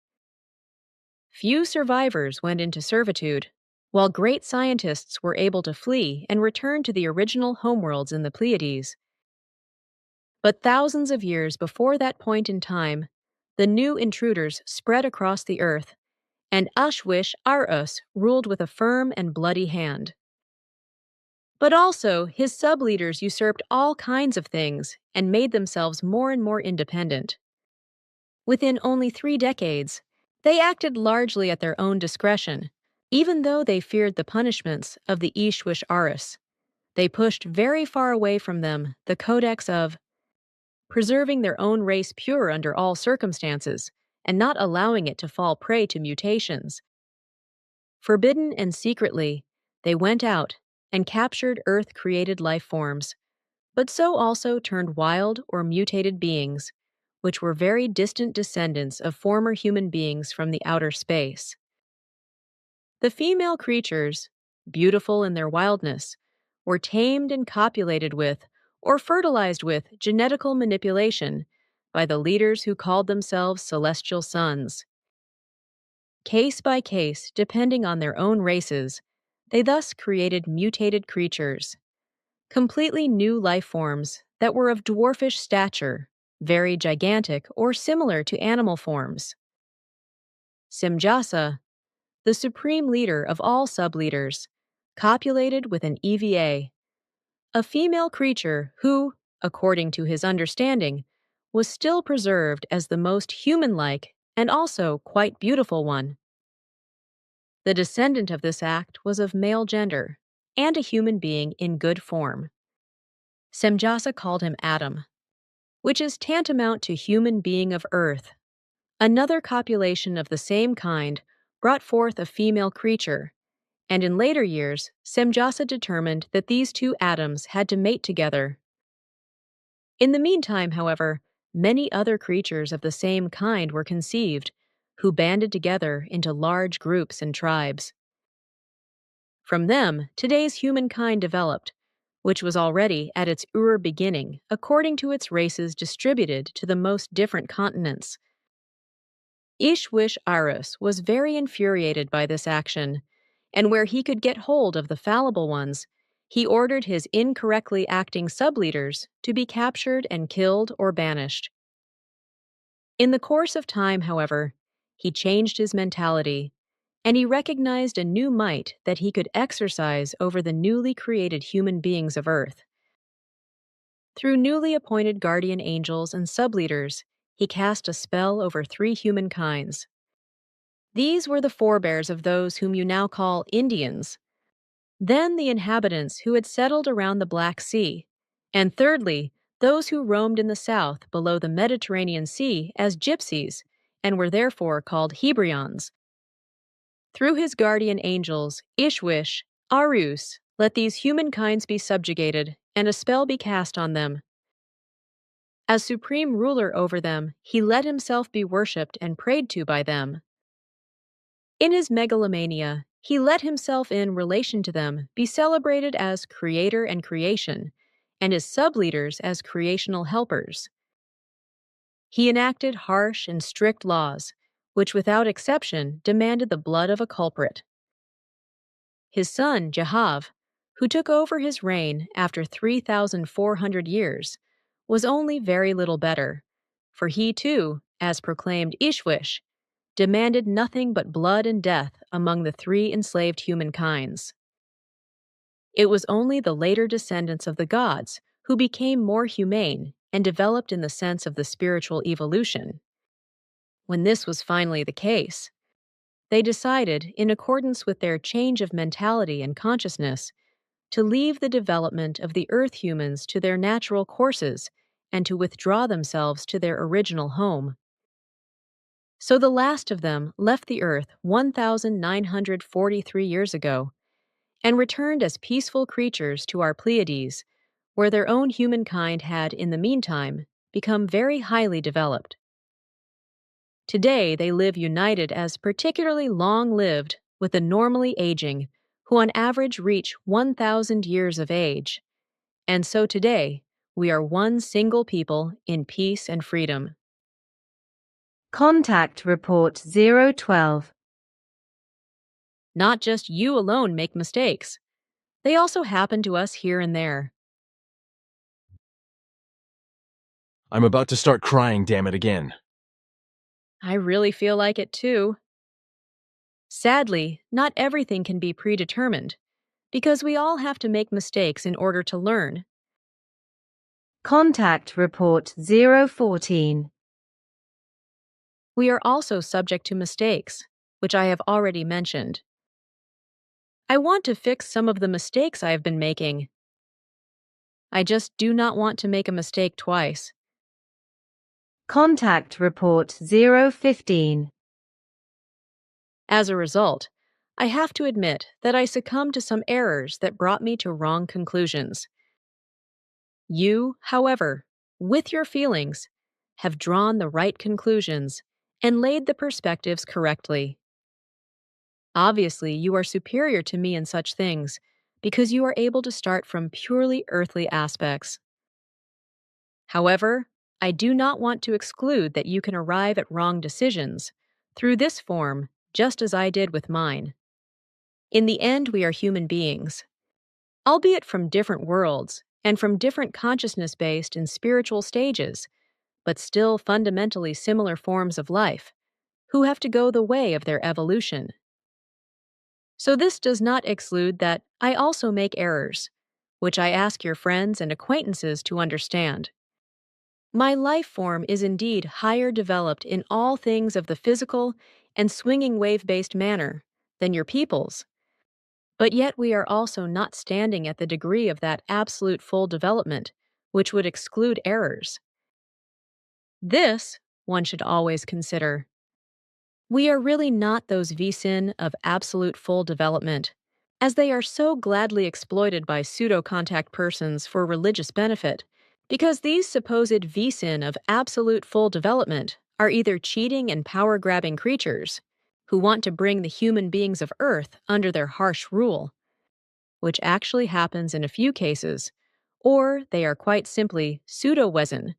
Few survivors went into servitude, while great scientists were able to flee and return to the original homeworlds in the Pleiades. But thousands of years before that point in time, the new intruders spread across the earth, and Ashwish-Arus ruled with a firm and bloody hand. But also, his sub-leaders usurped all kinds of things and made themselves more and more independent. Within only 3 decades, they acted largely at their own discretion, even though they feared the punishments of the Ishwish-Arus. They pushed very far away from them the codex of preserving their own race pure under all circumstances, and not allowing it to fall prey to mutations. Forbidden and secretly, they went out and captured Earth-created life forms, but so also turned wild or mutated beings, which were very distant descendants of former human beings from the outer space. The female creatures, beautiful in their wildness, were tamed and copulated with or fertilized with genetical manipulation by the leaders who called themselves celestial sons. Case by case, depending on their own races, they thus created mutated creatures, completely new life forms that were of dwarfish stature, very gigantic or similar to animal forms. Simjasa, the supreme leader of all sub-leaders, copulated with an EVA, a female creature who, according to his understanding, was still preserved as the most human-like and also quite beautiful one. The descendant of this act was of male gender and a human being in good form. Semjasa called him Adam, which is tantamount to human being of Earth. Another copulation of the same kind brought forth a female creature, and in later years, Semjasa determined that these two Adams had to mate together. In the meantime, however, many other creatures of the same kind were conceived, who banded together into large groups and tribes. From them, today's humankind developed, which was already at its beginning, according to its races distributed to the most different continents. Ishwish-Arus was very infuriated by this action, and where he could get hold of the fallible ones, he ordered his incorrectly acting sub-leaders to be captured and killed or banished. In the course of time, however, he changed his mentality, and he recognized a new might that he could exercise over the newly created human beings of Earth. Through newly appointed guardian angels and sub-leaders, he cast a spell over 3 humankinds. These were the forebears of those whom you now call Indians, then the inhabitants who had settled around the Black Sea, and thirdly, those who roamed in the south below the Mediterranean Sea as gypsies, and were therefore called Hebrions. Through his guardian angels, Ishwish, Arus, let these humankinds be subjugated, and a spell be cast on them. As supreme ruler over them, he let himself be worshipped and prayed to by them. In his megalomania, he let himself in relation to them be celebrated as creator and creation, and his sub-leaders as creational helpers. He enacted harsh and strict laws, which without exception demanded the blood of a culprit. His son, Jahav, who took over his reign after 3,400 years, was only very little better, for he too, as proclaimed Ishwish, demanded nothing but blood and death among the three enslaved humankinds. It was only the later descendants of the gods who became more humane and developed in the sense of the spiritual evolution. When this was finally the case, they decided, in accordance with their change of mentality and consciousness, to leave the development of the Earth humans to their natural courses and to withdraw themselves to their original home. So the last of them left the Earth 1,943 years ago and returned as peaceful creatures to our Pleiades, where their own humankind had, in the meantime, become very highly developed. Today, they live united as particularly long-lived with the normally aging, who on average reach 1,000 years of age. And so today, we are one single people in peace and freedom. Contact Report 012. Not just you alone make mistakes. They also happen to us here and there. I'm about to start crying, damn it, again. I really feel like it too. Sadly, not everything can be predetermined, because we all have to make mistakes in order to learn. Contact Report 014. We are also subject to mistakes, which I have already mentioned. I want to fix some of the mistakes I have been making. I just do not want to make a mistake twice. Contact Report 015. As a result, I have to admit that I succumbed to some errors that brought me to wrong conclusions. You, however, with your feelings, have drawn the right conclusions and laid the perspectives correctly. Obviously, you are superior to me in such things because you are able to start from purely earthly aspects. However, I do not want to exclude that you can arrive at wrong decisions through this form, just as I did with mine. In the end, we are human beings, albeit from different worlds and from different consciousness-based and spiritual stages, but still fundamentally similar forms of life, who have to go the way of their evolution. So this does not exclude that I also make errors, which I ask your friends and acquaintances to understand. My life form is indeed higher developed in all things of the physical and swinging wave-based manner than your people's, but yet we are also not standing at the degree of that absolute full development, which would exclude errors. This, one should always consider. We are really not those Vsin of absolute full development, as they are so gladly exploited by pseudo-contact persons for religious benefit, because these supposed Vsin of absolute full development are either cheating and power-grabbing creatures who want to bring the human beings of Earth under their harsh rule, which actually happens in a few cases, or they are quite simply pseudo-Wesen,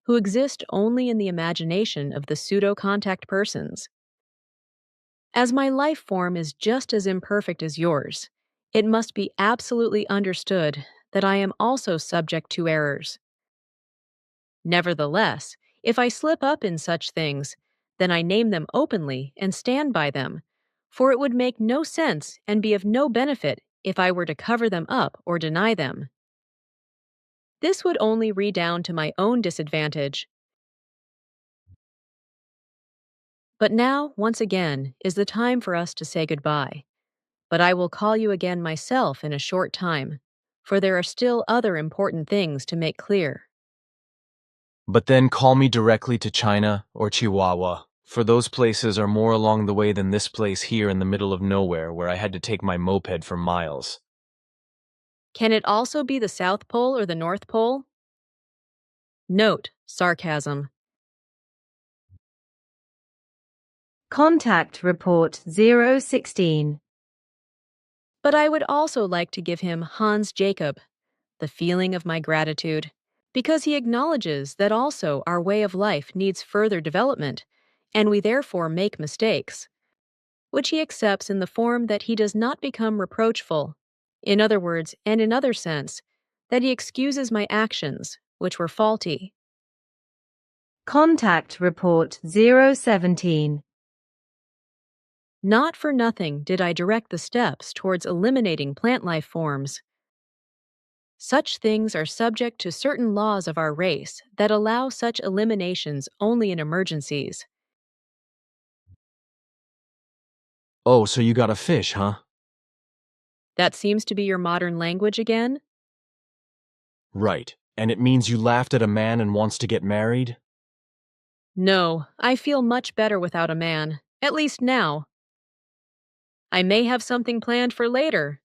who exist only in the imagination of the pseudo-contact persons. As my life form is just as imperfect as yours, it must be absolutely understood that I am also subject to errors. Nevertheless, if I slip up in such things, then I name them openly and stand by them, for it would make no sense and be of no benefit if I were to cover them up or deny them. This would only redound to my own disadvantage. But now, once again, is the time for us to say goodbye. But I will call you again myself in a short time, for there are still other important things to make clear. But then call me directly to China or Chihuahua, for those places are more along the way than this place here in the middle of nowhere where I had to take my moped for miles. Can it also be the South Pole or the North Pole? Note, sarcasm. Contact Report 016. But I would also like to give him Hans Jacob, the feeling of my gratitude, because he acknowledges that also our way of life needs further development, and we therefore make mistakes, which he accepts in the form that he does not become reproachful, in other words, and in other sense, that he excuses my actions, which were faulty. Contact Report 017. Not for nothing did I direct the steps towards eliminating plant life forms. Such things are subject to certain laws of our race that allow such eliminations only in emergencies. Oh, so you got a fish, huh? That seems to be your modern language again? Right. And it means you laughed at a man and wants to get married? No, I feel much better without a man, at least now. I may have something planned for later.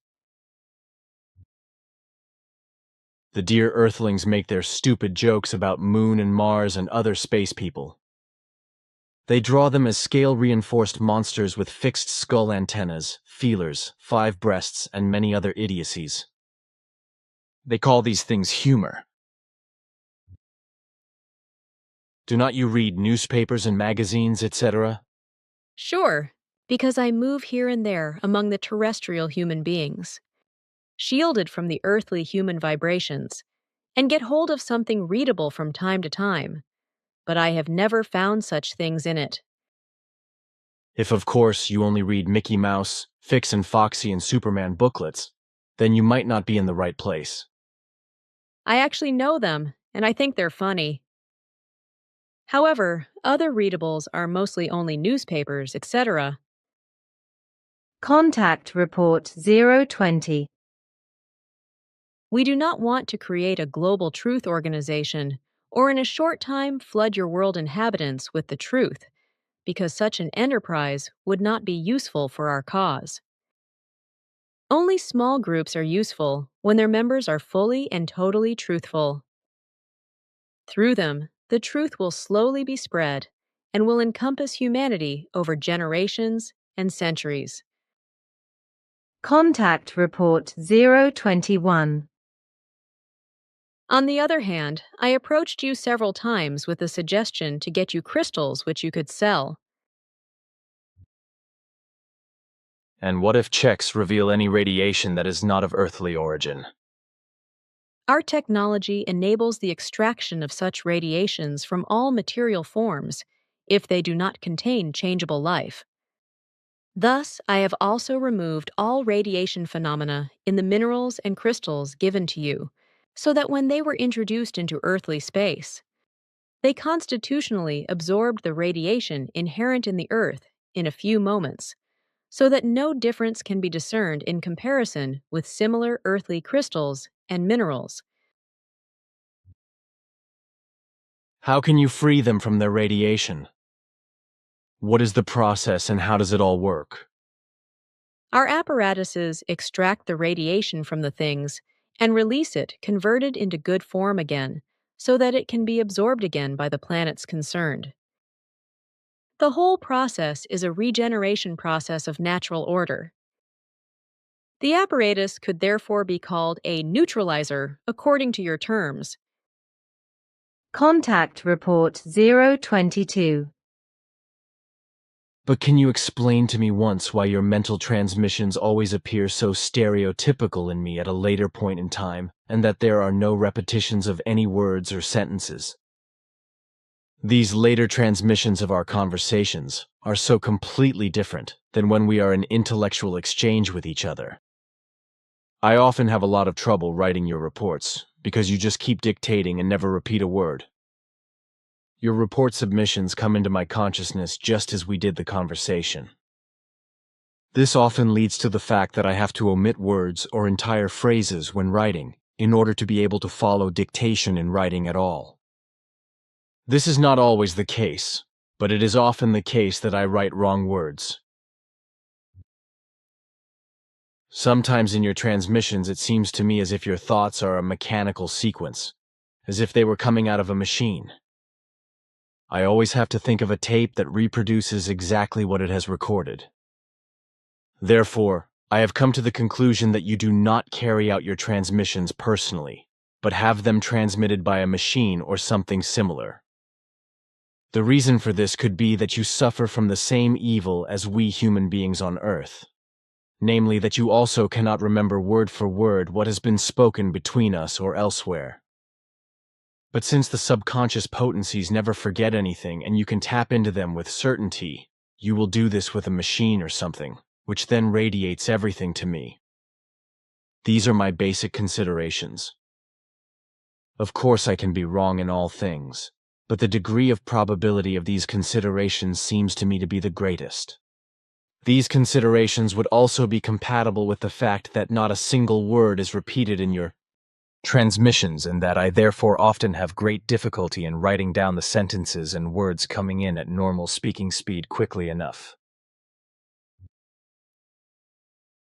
The dear Earthlings make their stupid jokes about Moon and Mars and other space people. They draw them as scale-reinforced monsters with fixed skull antennas, feelers, 5 breasts, and many other idiocies. They call these things humor. Do not you read newspapers and magazines, etc.? Sure, because I move here and there among the terrestrial human beings, shielded from the earthly human vibrations, and get hold of something readable from time to time, but I have never found such things in it. If, of course, you only read Mickey Mouse, Fix and Foxy, and Superman booklets, then you might not be in the right place. I actually know them, and I think they're funny. However, other readables are mostly only newspapers, etc. Contact Report 020. We do not want to create a global truth organization, or in a short time flood your world inhabitants with the truth, because such an enterprise would not be useful for our cause. Only small groups are useful when their members are fully and totally truthful. Through them, the truth will slowly be spread and will encompass humanity over generations and centuries. Contact Report 021. On the other hand, I approached you several times with a suggestion to get you crystals which you could sell. And what if checks reveal any radiation that is not of earthly origin? Our technology enables the extraction of such radiations from all material forms, if they do not contain changeable life. Thus, I have also removed all radiation phenomena in the minerals and crystals given to you, so that when they were introduced into earthly space, they constitutionally absorbed the radiation inherent in the earth in a few moments, so that no difference can be discerned in comparison with similar earthly crystals and minerals. How can you free them from their radiation? What is the process and how does it all work? Our apparatuses extract the radiation from the things and release it converted into good form again, so that it can be absorbed again by the planets concerned. The whole process is a regeneration process of natural order. The apparatus could therefore be called a neutralizer according to your terms. Contact Report 022. But can you explain to me once why your mental transmissions always appear so stereotypical in me at a later point in time, and that there are no repetitions of any words or sentences? These later transmissions of our conversations are so completely different than when we are in intellectual exchange with each other. I often have a lot of trouble writing your reports, because you just keep dictating and never repeat a word. Your report submissions come into my consciousness just as we did the conversation. This often leads to the fact that I have to omit words or entire phrases when writing, in order to be able to follow dictation in writing at all. This is not always the case, but it is often the case that I write wrong words. Sometimes in your transmissions it seems to me as if your thoughts are a mechanical sequence, as if they were coming out of a machine. I always have to think of a tape that reproduces exactly what it has recorded. Therefore, I have come to the conclusion that you do not carry out your transmissions personally, but have them transmitted by a machine or something similar. The reason for this could be that you suffer from the same evil as we human beings on Earth. Namely, that you also cannot remember word for word what has been spoken between us or elsewhere. But since the subconscious potencies never forget anything and you can tap into them with certainty, You will do this with a machine or something, which then radiates everything to me. These are my basic considerations. Of course, I can be wrong in all things, but the degree of probability of these considerations seems to me to be the greatest. These considerations would also be compatible with the fact that not a single word is repeated in your transmissions, and that I therefore often have great difficulty in writing down the sentences and words coming in at normal speaking speed quickly enough.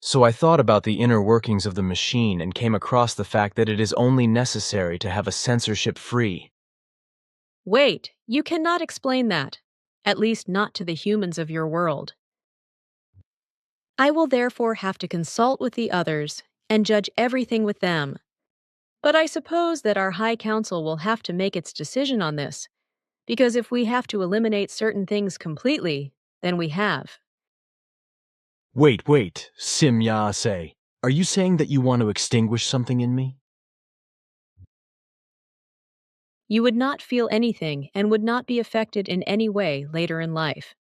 So I thought about the inner workings of the machine and came across the fact that it is only necessary to have a censorship-free. Wait, you cannot explain that, at least not to the humans of your world. I will therefore have to consult with the others and judge everything with them. But I suppose that our High Council will have to make its decision on this, because if we have to eliminate certain things completely, then we have. Wait, Sim Ya-se. Are you saying that you want to extinguish something in me? You would not feel anything and would not be affected in any way later in life.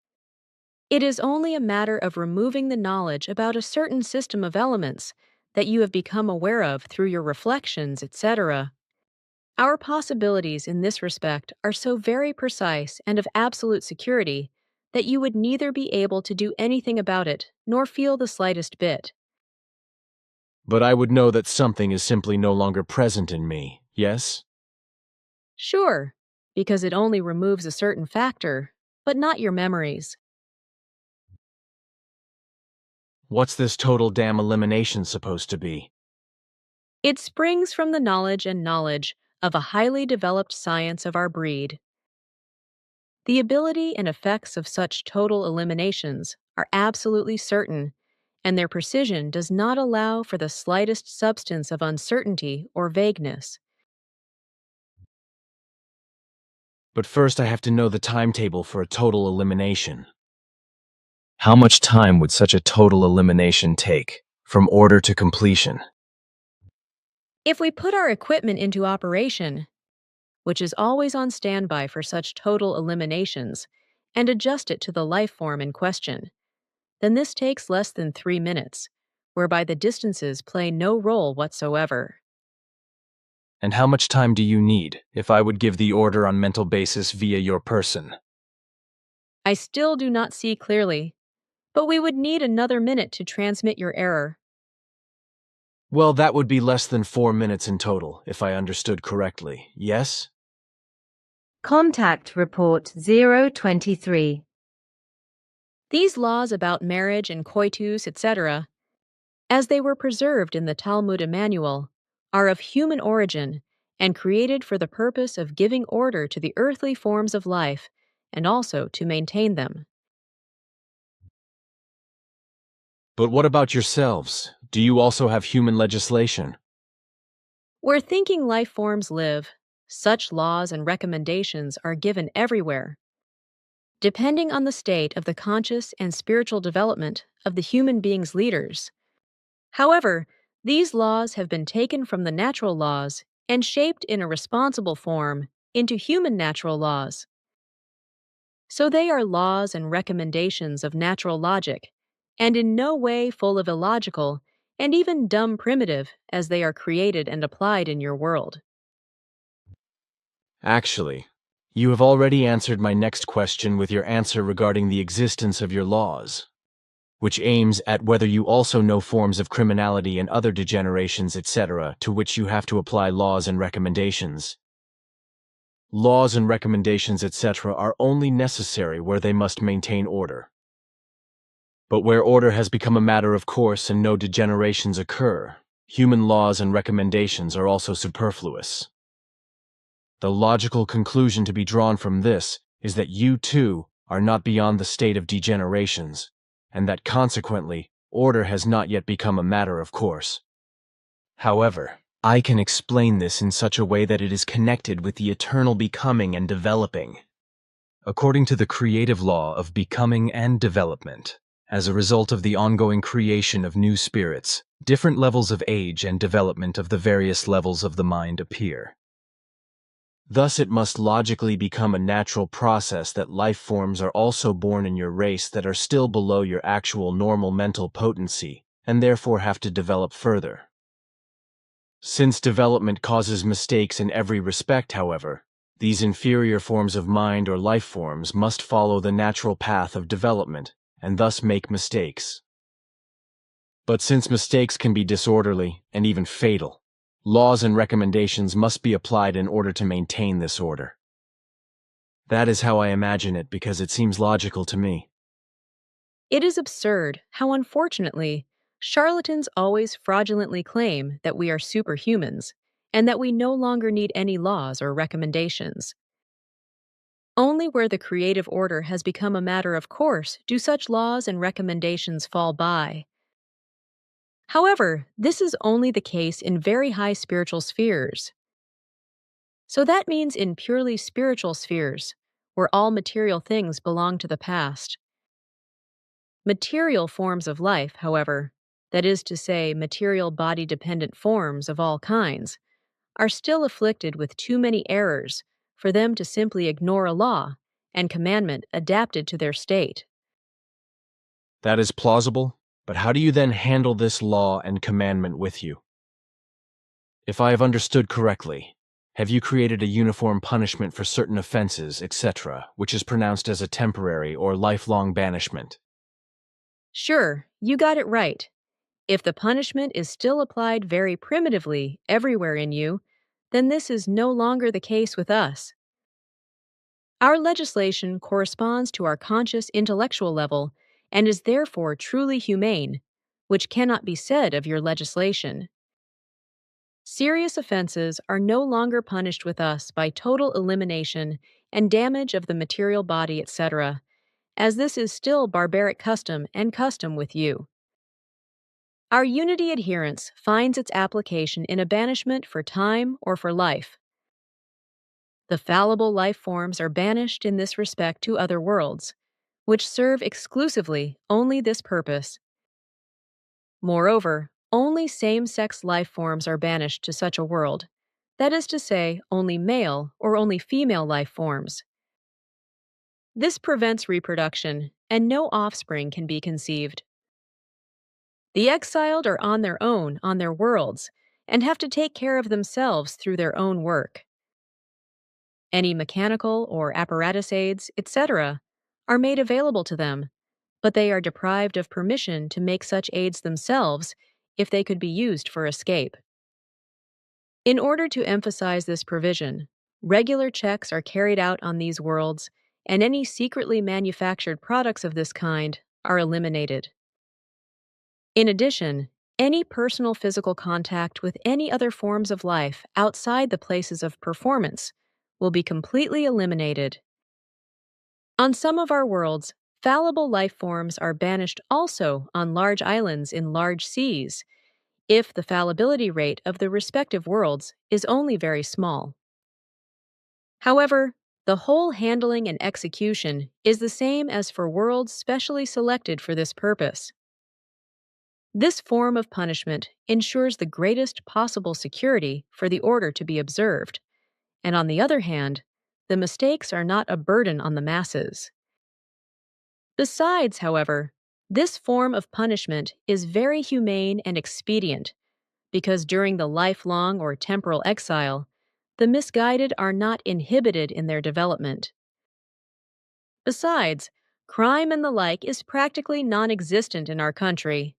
It is only a matter of removing the knowledge about a certain system of elements that you have become aware of through your reflections, etc. Our possibilities in this respect are so very precise and of absolute security that you would neither be able to do anything about it nor feel the slightest bit. But I would know that something is simply no longer present in me, yes? Sure, because it only removes a certain factor, but not your memories. What's this total damn elimination supposed to be? It springs from the knowledge of a highly developed science of our breed. The ability and effects of such total eliminations are absolutely certain, and their precision does not allow for the slightest substance of uncertainty or vagueness. But first I have to know the timetable for a total elimination. How much time would such a total elimination take, from order to completion? If we put our equipment into operation, which is always on standby for such total eliminations, and adjust it to the life form in question, then this takes less than 3 minutes, whereby the distances play no role whatsoever. And how much time do you need if I would give the order on mental basis via your person? I still do not see clearly, but we would need another minute to transmit your error. Well, that would be less than 4 minutes in total, if I understood correctly, yes? Contact Report 023. These laws about marriage and coitus, etc., as they were preserved in the Talmud Emmanuel, are of human origin and created for the purpose of giving order to the earthly forms of life and also to maintain them. But what about yourselves? Do you also have human legislation? Where thinking life forms live, such laws and recommendations are given everywhere, depending on the state of the conscious and spiritual development of the human being's leaders. However, these laws have been taken from the natural laws and shaped in a responsible form into human natural laws. So they are laws and recommendations of natural logic, and in no way full of illogical and even dumb primitive as they are created and applied in your world. Actually, you have already answered my next question with your answer regarding the existence of your laws, which aims at whether you also know forms of criminality and other degenerations, etc., to which you have to apply laws and recommendations. Laws and recommendations, etc., are only necessary where they must maintain order. But where order has become a matter of course and no degenerations occur, human laws and recommendations are also superfluous. The logical conclusion to be drawn from this is that you, too, are not beyond the state of degenerations, and that consequently, order has not yet become a matter of course. However, I can explain this in such a way that it is connected with the eternal becoming and developing. According to the creative law of becoming and development, as a result of the ongoing creation of new spirits, different levels of age and development of the various levels of the mind appear. Thus it must logically become a natural process that life forms are also born in your race that are still below your actual normal mental potency, and therefore have to develop further. Since development causes mistakes in every respect, however, these inferior forms of mind or life forms must follow the natural path of development, and thus make mistakes. But since mistakes can be disorderly and even fatal, laws and recommendations must be applied in order to maintain this order. That is how I imagine it because it seems logical to me. It is absurd how, unfortunately, charlatans always fraudulently claim that we are superhumans and that we no longer need any laws or recommendations. Only where the creative order has become a matter of course do such laws and recommendations fall by. However, this is only the case in very high spiritual spheres. So that means in purely spiritual spheres, where all material things belong to the past. Material forms of life, however, that is to say, material body-dependent forms of all kinds, are still afflicted with too many errors for them to simply ignore a law and commandment adapted to their state. That is plausible, but how do you then handle this law and commandment with you? If I have understood correctly, have you created a uniform punishment for certain offenses, etc., which is pronounced as a temporary or lifelong banishment? Sure, you got it right. If the punishment is still applied very primitively everywhere in you, then this is no longer the case with us. Our legislation corresponds to our conscious intellectual level and is therefore truly humane, which cannot be said of your legislation. Serious offenses are no longer punished with us by total elimination and damage of the material body, etc., as this is still barbaric custom and custom with you. Our unity adherence finds its application in a banishment for time or for life. The fallible life forms are banished in this respect to other worlds, which serve exclusively only this purpose. Moreover, only same-sex life forms are banished to such a world, that is to say, only male or only female life forms. This prevents reproduction, and no offspring can be conceived. The exiled are on their own on their worlds, and have to take care of themselves through their own work. Any mechanical or apparatus aids, etc., are made available to them, but they are deprived of permission to make such aids themselves if they could be used for escape. In order to emphasize this provision, regular checks are carried out on these worlds, and any secretly manufactured products of this kind are eliminated. In addition, any personal physical contact with any other forms of life outside the places of performance will be completely eliminated. On some of our worlds, fallible life forms are banished also on large islands in large seas, if the fallibility rate of the respective worlds is only very small. However, the whole handling and execution is the same as for worlds specially selected for this purpose. This form of punishment ensures the greatest possible security for the order to be observed, and on the other hand, the mistakes are not a burden on the masses. Besides, however, this form of punishment is very humane and expedient, because during the lifelong or temporal exile, the misguided are not inhibited in their development. Besides, crime and the like is practically non-existent in our country.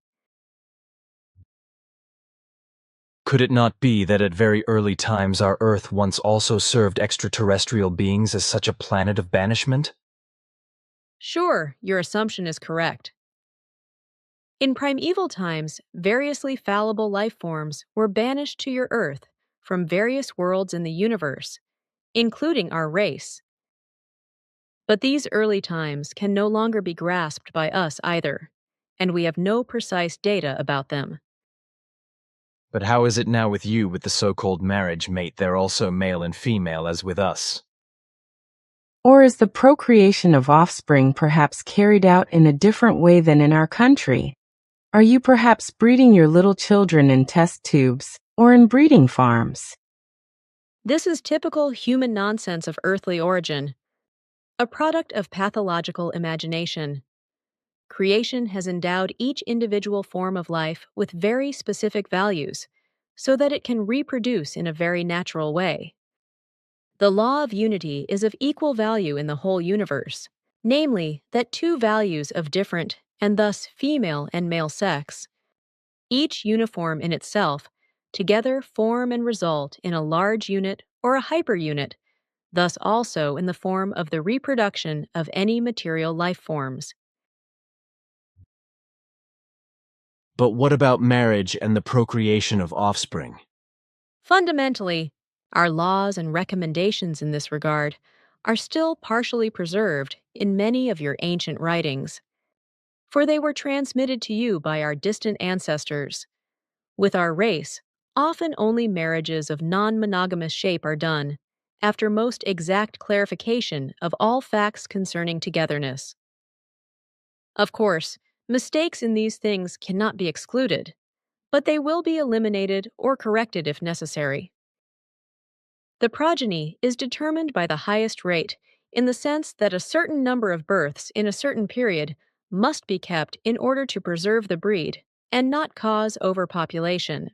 Could it not be that at very early times our Earth once also served extraterrestrial beings as such a planet of banishment? Sure, your assumption is correct. In primeval times, variously fallible life forms were banished to your Earth from various worlds in the universe, including our race. But these early times can no longer be grasped by us either, and we have no precise data about them. But how is it now with you with the so-called marriage mate there also male and female as with us? Or is the procreation of offspring perhaps carried out in a different way than in our country? Are you perhaps breeding your little children in test tubes or in breeding farms? This is typical human nonsense of earthly origin, a product of pathological imagination. Creation has endowed each individual form of life with very specific values so that it can reproduce in a very natural way. The law of unity is of equal value in the whole universe, namely, that two values of different, and thus female and male sex, each uniform in itself, together form and result in a large unit or a hyperunit, thus also in the form of the reproduction of any material life forms. But what about marriage and the procreation of offspring? Fundamentally, our laws and recommendations in this regard are still partially preserved in many of your ancient writings, for they were transmitted to you by our distant ancestors. With our race, often only marriages of non-monogamous shape are done, after most exact clarification of all facts concerning togetherness. Of course, mistakes in these things cannot be excluded, but they will be eliminated or corrected if necessary. The progeny is determined by the highest rate in the sense that a certain number of births in a certain period must be kept in order to preserve the breed and not cause overpopulation.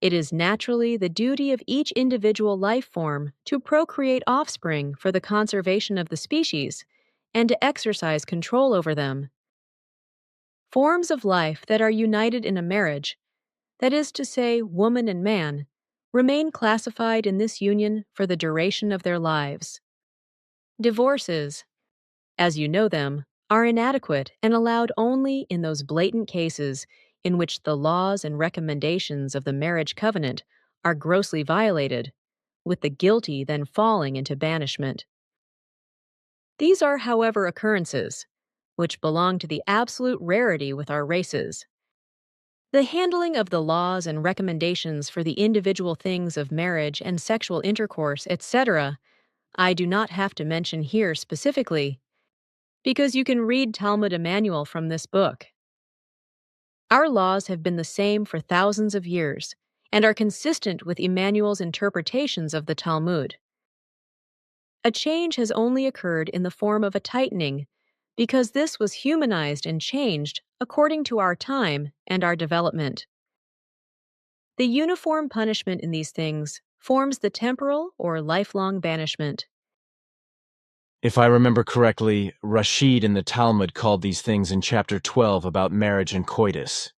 It is naturally the duty of each individual life form to procreate offspring for the conservation of the species and to exercise control over them. Forms of life that are united in a marriage, that is to say, woman and man, remain classified in this union for the duration of their lives. Divorces, as you know them, are inadequate and allowed only in those blatant cases in which the laws and recommendations of the marriage covenant are grossly violated, with the guilty then falling into banishment. These are, however, occurrences which belong to the absolute rarity with our races. The handling of the laws and recommendations for the individual things of marriage and sexual intercourse, etc., I do not have to mention here specifically, because you can read Talmud Emmanuel from this book. Our laws have been the same for thousands of years and are consistent with Emmanuel's interpretations of the Talmud. A change has only occurred in the form of a tightening, because this was humanized and changed according to our time and our development. The uniform punishment in these things forms the temporal or lifelong banishment. If I remember correctly, Rashid in the Talmud called these things in chapter 12 about marriage and coitus.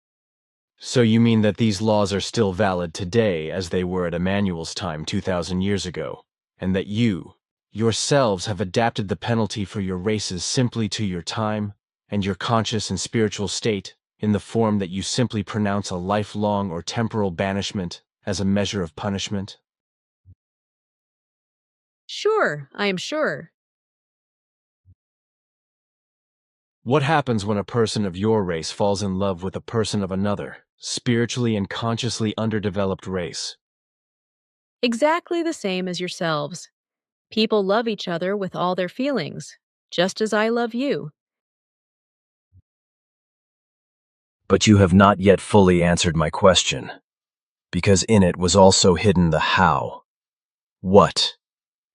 So you mean that these laws are still valid today as they were at Emmanuel's time 2,000 years ago, and that you, yourselves, have adapted the penalty for your races simply to your time and your conscious and spiritual state in the form that you simply pronounce a lifelong or temporal banishment as a measure of punishment? Sure, I am sure. What happens when a person of your race falls in love with a person of another, spiritually and consciously underdeveloped race? Exactly the same as yourselves. People love each other with all their feelings, just as I love you. But you have not yet fully answered my question, because in it was also hidden the how, what,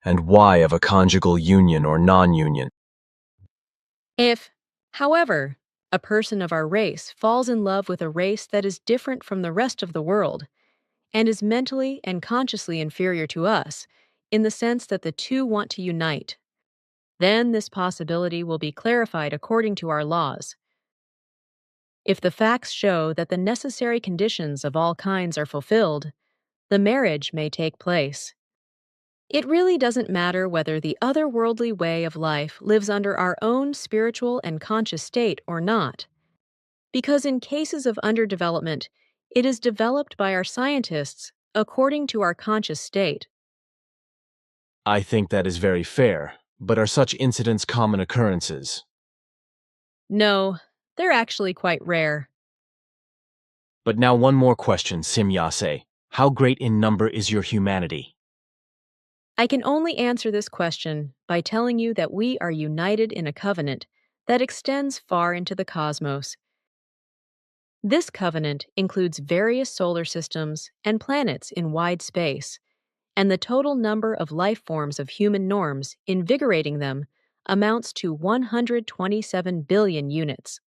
and why of a conjugal union or non-union. If, however, a person of our race falls in love with a race that is different from the rest of the world and is mentally and consciously inferior to us, in the sense that the two want to unite, then this possibility will be clarified according to our laws. If the facts show that the necessary conditions of all kinds are fulfilled, the marriage may take place. It really doesn't matter whether the otherworldly way of life lives under our own spiritual and conscious state or not, because in cases of underdevelopment, it is developed by our scientists according to our conscious state. I think that is very fair, but are such incidents common occurrences? No, they're actually quite rare. But now one more question, Simyase. How great in number is your humanity? I can only answer this question by telling you that we are united in a covenant that extends far into the cosmos. This covenant includes various solar systems and planets in wide space, and the total number of life forms of human norms invigorating them amounts to 127 billion units.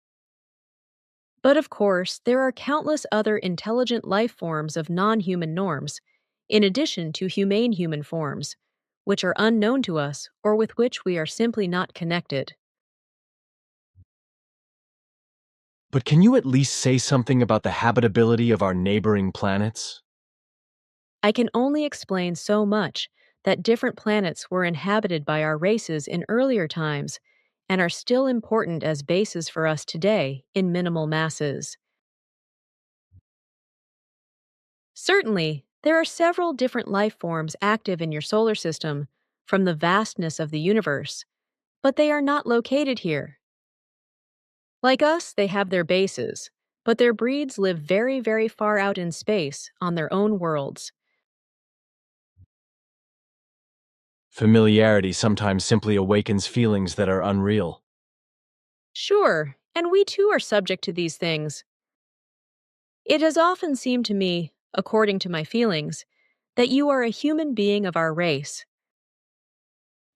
But of course, there are countless other intelligent life forms of non-human norms, in addition to humane human forms, which are unknown to us or with which we are simply not connected. But can you at least say something about the habitability of our neighboring planets? I can only explain so much that different planets were inhabited by our races in earlier times and are still important as bases for us today in minimal masses. Certainly, there are several different life forms active in your solar system from the vastness of the universe, but they are not located here. Like us, they have their bases, but their breeds live very, very far out in space on their own worlds. Familiarity sometimes simply awakens feelings that are unreal. Sure, and we too are subject to these things. It has often seemed to me, according to my feelings, that you are a human being of our race.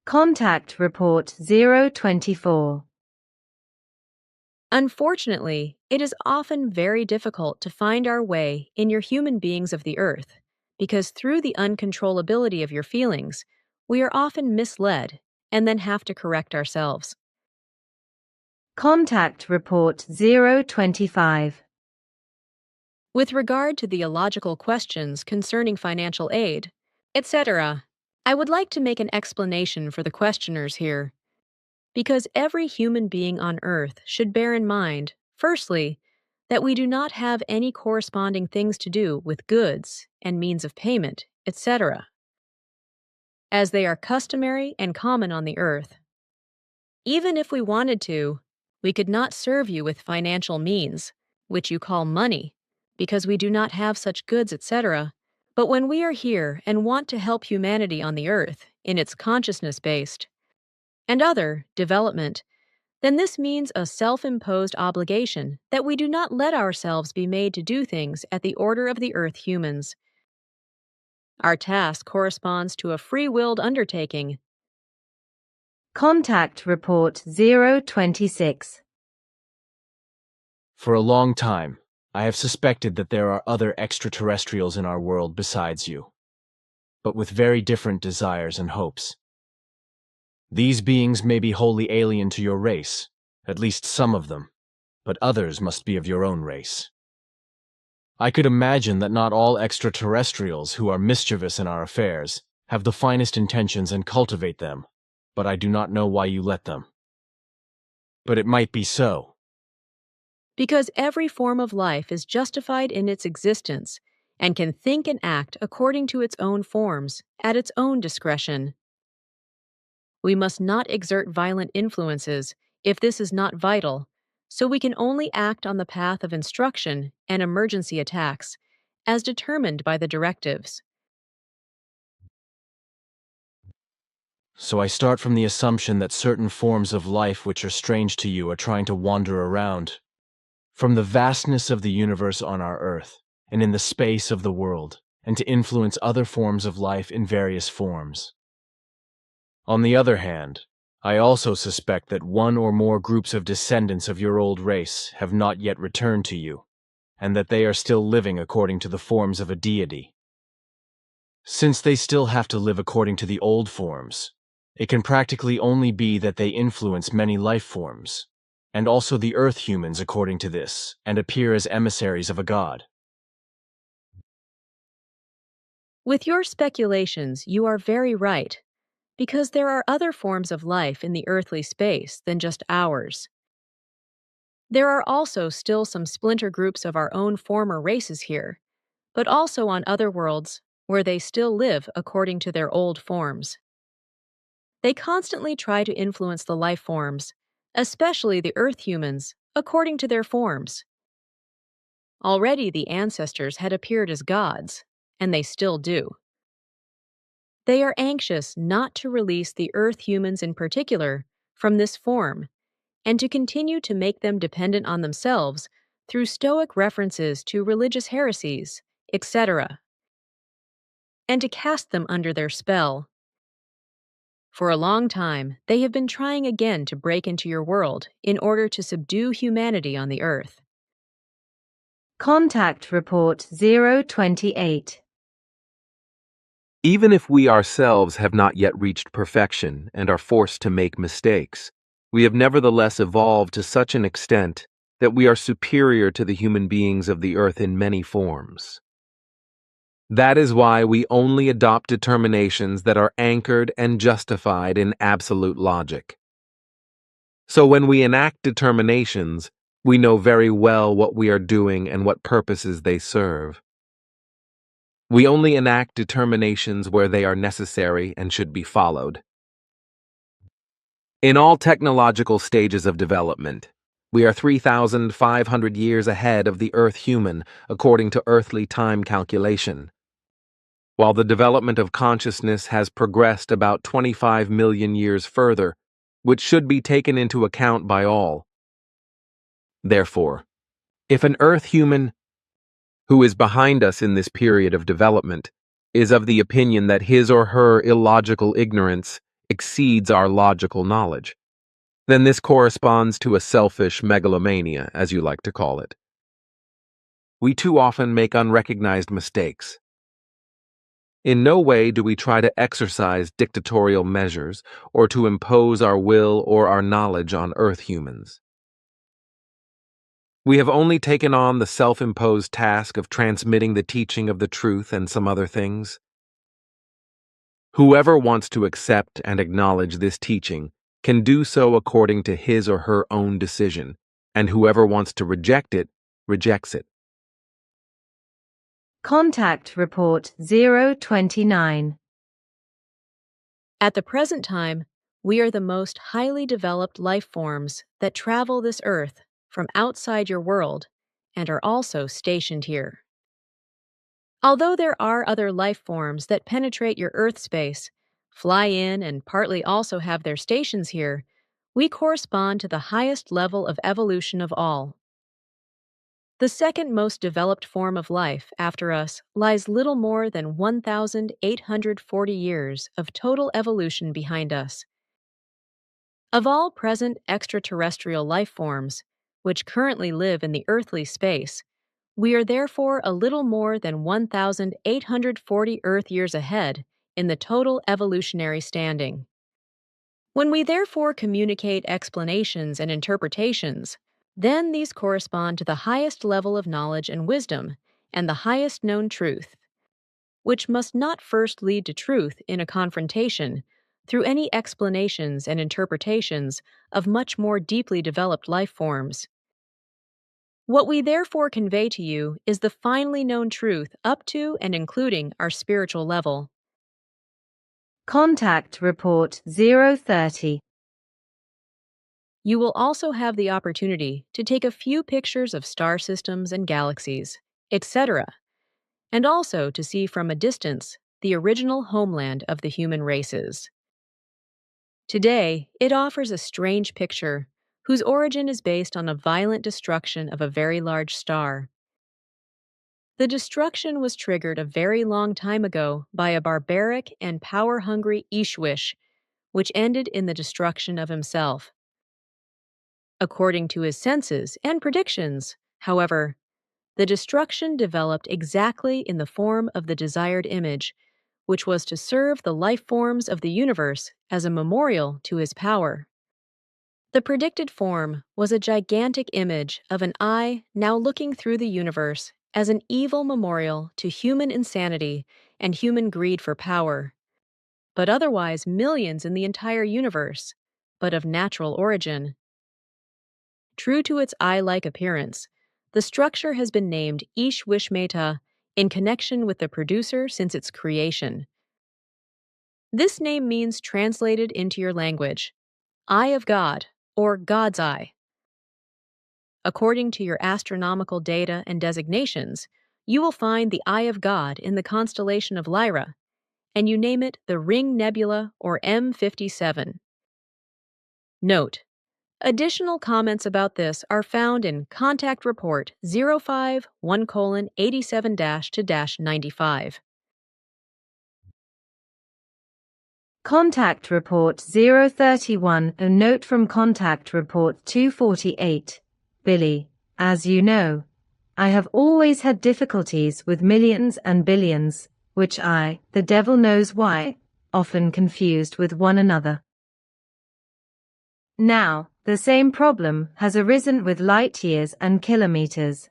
Contact Report 024. Unfortunately, it is often very difficult to find our way in your human beings of the earth, because through the uncontrollability of your feelings, we are often misled and then have to correct ourselves. Contact Report 025. With regard to the illogical questions concerning financial aid, etc., I would like to make an explanation for the questioners here. Because every human being on Earth should bear in mind, firstly, that we do not have any corresponding things to do with goods and means of payment, etc., as they are customary and common on the Earth. Even if we wanted to, we could not serve you with financial means, which you call money, because we do not have such goods, etc. But when we are here and want to help humanity on the Earth in its consciousness-based and other development, then this means a self-imposed obligation that we do not let ourselves be made to do things at the order of the Earth humans. Our task corresponds to a free-willed undertaking. Contact Report 026. For a long time, I have suspected that there are other extraterrestrials in our world besides you, but with very different desires and hopes. These beings may be wholly alien to your race, at least some of them, but others must be of your own race. I could imagine that not all extraterrestrials who are mischievous in our affairs have the finest intentions and cultivate them, but I do not know why you let them. But it might be so. Because every form of life is justified in its existence and can think and act according to its own forms, at its own discretion. We must not exert violent influences if this is not vital, so we can only act on the path of instruction and emergency attacks, as determined by the directives. So I start from the assumption that certain forms of life which are strange to you are trying to wander around from the vastness of the universe on our Earth and in the space of the world, and to influence other forms of life in various forms. On the other hand, I also suspect that one or more groups of descendants of your old race have not yet returned to you, and that they are still living according to the forms of a deity. Since they still have to live according to the old forms, it can practically only be that they influence many life forms, and also the Earth humans according to this, and appear as emissaries of a god. With your speculations, you are very right, because there are other forms of life in the earthly space than just ours. There are also still some splinter groups of our own former races here, but also on other worlds where they still live according to their old forms. They constantly try to influence the life forms, especially the Earth humans, according to their forms. Already the ancestors had appeared as gods, and they still do. They are anxious not to release the Earth humans in particular from this form, and to continue to make them dependent on themselves through Stoic references to religious heresies, etc. and to cast them under their spell. For a long time, they have been trying again to break into your world in order to subdue humanity on the Earth. Contact Report 028. Even if we ourselves have not yet reached perfection and are forced to make mistakes, we have nevertheless evolved to such an extent that we are superior to the human beings of the earth in many forms. That is why we only adopt determinations that are anchored and justified in absolute logic. So when we enact determinations, we know very well what we are doing and what purposes they serve. We only enact determinations where they are necessary and should be followed. In all technological stages of development, we are 3,500 years ahead of the Earth human according to earthly time calculation, while the development of consciousness has progressed about 25 million years further, which should be taken into account by all. Therefore, if an Earth human who is behind us in this period of development is of the opinion that his or her illogical ignorance exceeds our logical knowledge, then this corresponds to a selfish megalomania, as you like to call it. We too often make unrecognized mistakes. In no way do we try to exercise dictatorial measures or to impose our will or our knowledge on Earth humans. We have only taken on the self-imposed task of transmitting the teaching of the truth and some other things. Whoever wants to accept and acknowledge this teaching can do so according to his or her own decision, and whoever wants to reject it, rejects it. Contact Report 029. At the present time, we are the most highly developed life forms that travel this Earth from outside your world and are also stationed here. Although there are other life forms that penetrate your Earth space, fly in, and partly also have their stations here, we correspond to the highest level of evolution of all. The second most developed form of life after us lies little more than 1,840 years of total evolution behind us. Of all present extraterrestrial life forms, which currently live in the earthly space, we are therefore a little more than 1,840 Earth years ahead in the total evolutionary standing. When we therefore communicate explanations and interpretations, then these correspond to the highest level of knowledge and wisdom and the highest known truth, which must not first lead to truth in a confrontation through any explanations and interpretations of much more deeply developed life forms. What we therefore convey to you is the finely known truth up to and including our spiritual level. Contact Report 030. You will also have the opportunity to take a few pictures of star systems and galaxies, etc., and also to see from a distance the original homeland of the human races. Today, it offers a strange picture whose origin is based on a violent destruction of a very large star. The destruction was triggered a very long time ago by a barbaric and power-hungry Ishwish, which ended in the destruction of himself. According to his senses and predictions, however, the destruction developed exactly in the form of the desired image, which was to serve the life forms of the universe as a memorial to his power. The predicted form was a gigantic image of an eye now looking through the universe as an evil memorial to human insanity and human greed for power, but otherwise millions in the entire universe, but of natural origin. True to its eye-like appearance, the structure has been named Ishwishmeta in connection with the producer since its creation. This name means, translated into your language, Eye of God, or God's Eye. According to your astronomical data and designations, you will find the Eye of God in the constellation of Lyra, and you name it the Ring Nebula or M57. Note: additional comments about this are found in Contact Report 051:87-95. Contact Report 031. A note from Contact Report 248. Billy, as you know, I have always had difficulties with millions and billions, which I, the devil knows why, often confused with one another. Now, the same problem has arisen with light years and kilometers.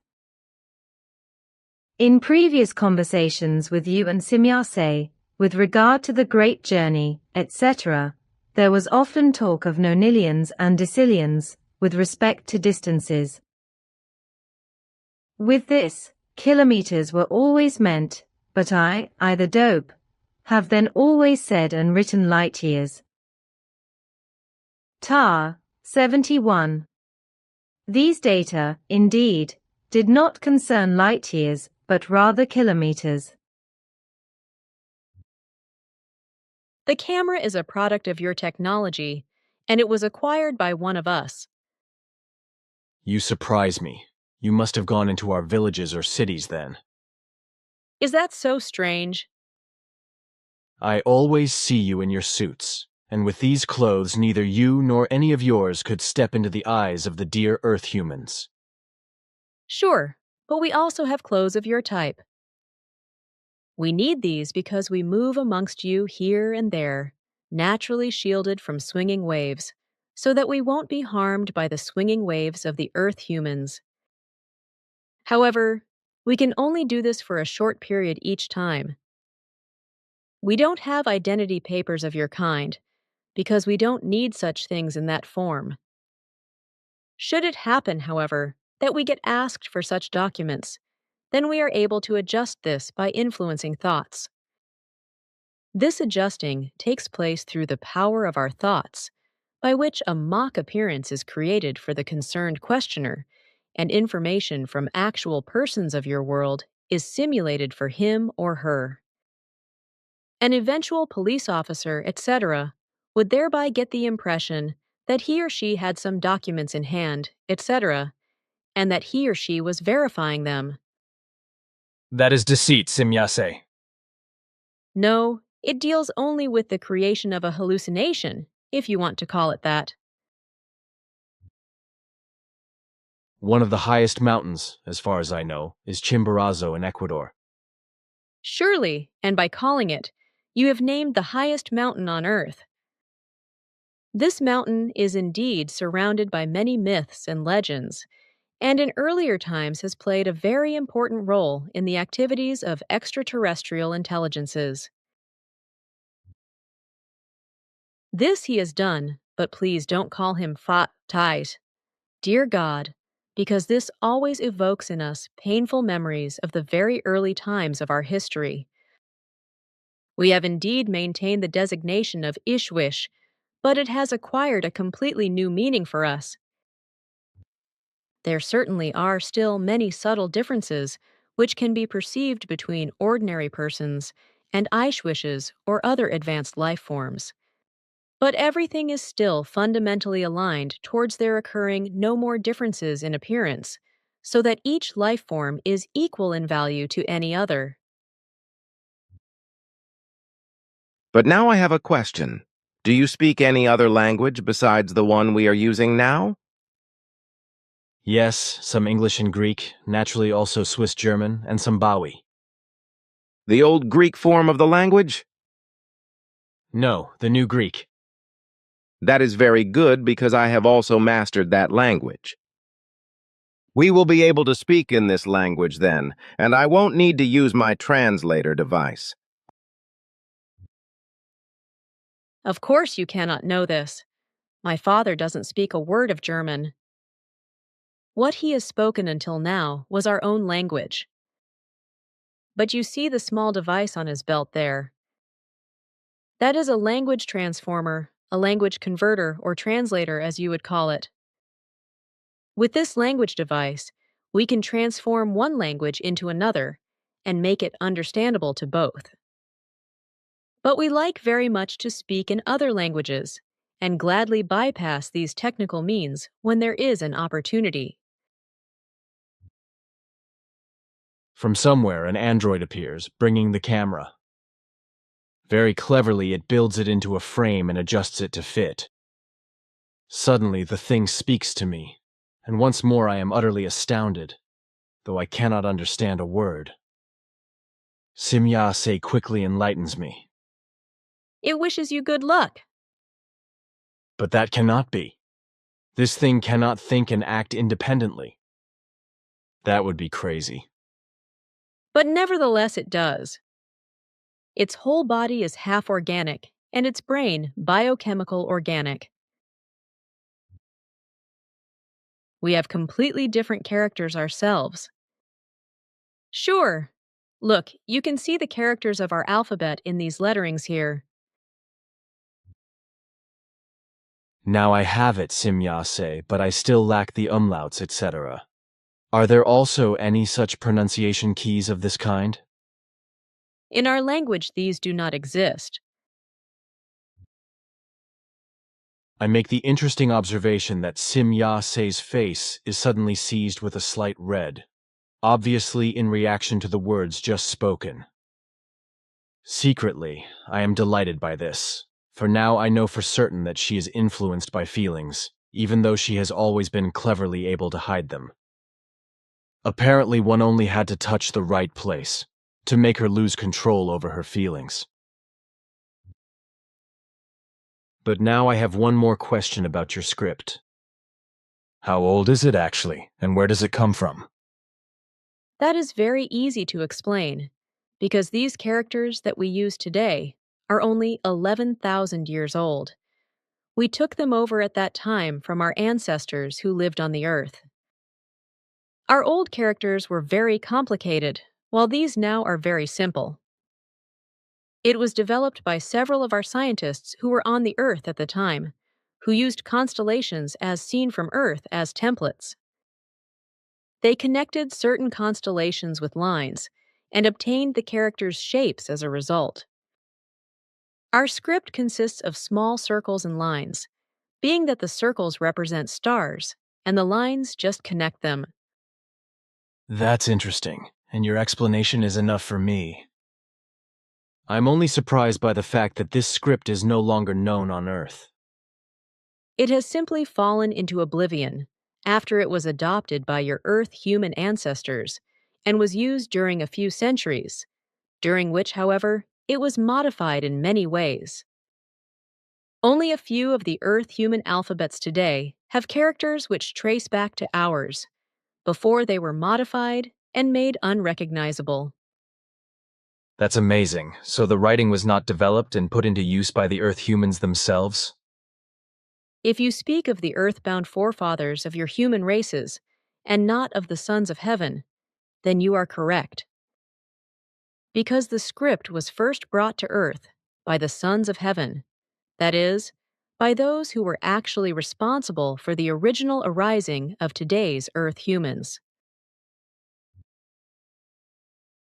In previous conversations with you and Simyase, with regard to the Great Journey, etc., there was often talk of nonillions and decillions, with respect to distances. With this, kilometers were always meant, but I, the dope, have then always said and written light years. Tar. 71. These data, indeed, did not concern light years, but rather kilometers. The camera is a product of your technology, and it was acquired by one of us. You surprise me. You must have gone into our villages or cities then. Is that so strange? I always see you in your suits, and with these clothes neither you nor any of yours could step into the eyes of the dear Earth humans. Sure, but we also have clothes of your type. We need these because we move amongst you here and there, naturally shielded from swinging waves, so that we won't be harmed by the swinging waves of the Earth humans. However, we can only do this for a short period each time. We don't have identity papers of your kind, because we don't need such things in that form. Should it happen, however, that we get asked for such documents, then we are able to adjust this by influencing thoughts. This adjusting takes place through the power of our thoughts, by which a mock appearance is created for the concerned questioner, and information from actual persons of your world is simulated for him or her. An eventual police officer, etc., would thereby get the impression that he or she had some documents in hand, etc., and that he or she was verifying them. That is deceit, Simyase. No, it deals only with the creation of a hallucination, if you want to call it that. One of the highest mountains, as far as I know, is Chimborazo in Ecuador. Surely, and by calling it, you have named the highest mountain on Earth. This mountain is indeed surrounded by many myths and legends, and in earlier times has played a very important role in the activities of extraterrestrial intelligences. This he has done, but please don't call him Fa Tais. Dear God, because this always evokes in us painful memories of the very early times of our history. We have indeed maintained the designation of Ishwish, but it has acquired a completely new meaning for us. There certainly are still many subtle differences which can be perceived between ordinary persons and Ishwishes or other advanced life forms. But everything is still fundamentally aligned towards there occurring no more differences in appearance, so that each life form is equal in value to any other. But now I have a question. Do you speak any other language besides the one we are using now? Yes, some English and Greek, naturally also Swiss German, and some Bawi. The old Greek form of the language? No, the new Greek. That is very good because I have also mastered that language. We will be able to speak in this language then, and I won't need to use my translator device. Of course you cannot know this. My father doesn't speak a word of German. What he has spoken until now was our own language. But you see the small device on his belt there. That is a language transformer, a language converter or translator as you would call it. With this language device, we can transform one language into another and make it understandable to both. But we like very much to speak in other languages and gladly bypass these technical means when there is an opportunity. From somewhere, an android appears, bringing the camera. Very cleverly, it builds it into a frame and adjusts it to fit. Suddenly, the thing speaks to me, and once more I am utterly astounded, though I cannot understand a word. Simya-se quickly enlightens me. It wishes you good luck. But that cannot be. This thing cannot think and act independently. That would be crazy. But nevertheless, it does. Its whole body is half organic, and its brain biochemical organic. We have completely different characters ourselves. Sure. Look, you can see the characters of our alphabet in these letterings here. Now I have it, Simya-se, but I still lack the umlauts, etc. Are there also any such pronunciation keys of this kind? In our language, these do not exist. I make the interesting observation that Simya-se's face is suddenly seized with a slight red, obviously in reaction to the words just spoken. Secretly, I am delighted by this, for now I know for certain that she is influenced by feelings, even though she has always been cleverly able to hide them. Apparently, one only had to touch the right place to make her lose control over her feelings. But now I have one more question about your script. How old is it actually, and where does it come from? That is very easy to explain, because these characters that we use today are only 11,000 years old. We took them over at that time from our ancestors who lived on the Earth. Our old characters were very complicated, while these now are very simple. It was developed by several of our scientists who were on the Earth at the time, who used constellations as seen from Earth as templates. They connected certain constellations with lines and obtained the characters' shapes as a result. Our script consists of small circles and lines, being that the circles represent stars and the lines just connect them. That's interesting, and your explanation is enough for me. I'm only surprised by the fact that this script is no longer known on Earth. It has simply fallen into oblivion after it was adopted by your Earth human ancestors and was used during a few centuries, during which, however, it was modified in many ways. Only a few of the Earth human alphabets today have characters which trace back to ours, before they were modified and made unrecognizable. That's amazing. So the writing was not developed and put into use by the Earth humans themselves? If you speak of the earthbound forefathers of your human races, and not of the sons of heaven, then you are correct. Because the script was first brought to earth by the sons of heaven, that is, by those who were actually responsible for the original arising of today's Earth humans.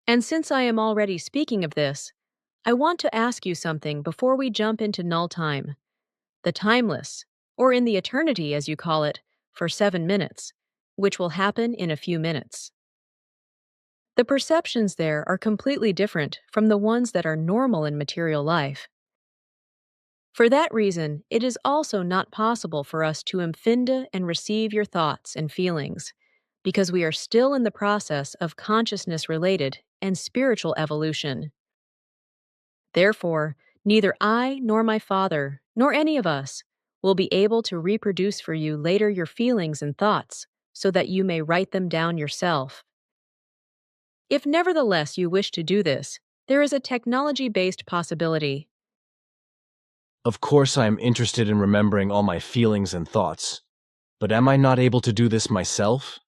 And since I am already speaking of this, I want to ask you something before we jump into null time, the timeless, or in the eternity as you call it, for 7 minutes, which will happen in a few minutes. The perceptions there are completely different from the ones that are normal in material life. For that reason, it is also not possible for us to empfinda and receive your thoughts and feelings, because we are still in the process of consciousness-related and spiritual evolution. Therefore, neither I nor my father, nor any of us, will be able to reproduce for you later your feelings and thoughts, so that you may write them down yourself. If nevertheless you wish to do this, there is a technology-based possibility. Of course I am interested in remembering all my feelings and thoughts, but am I not able to do this myself?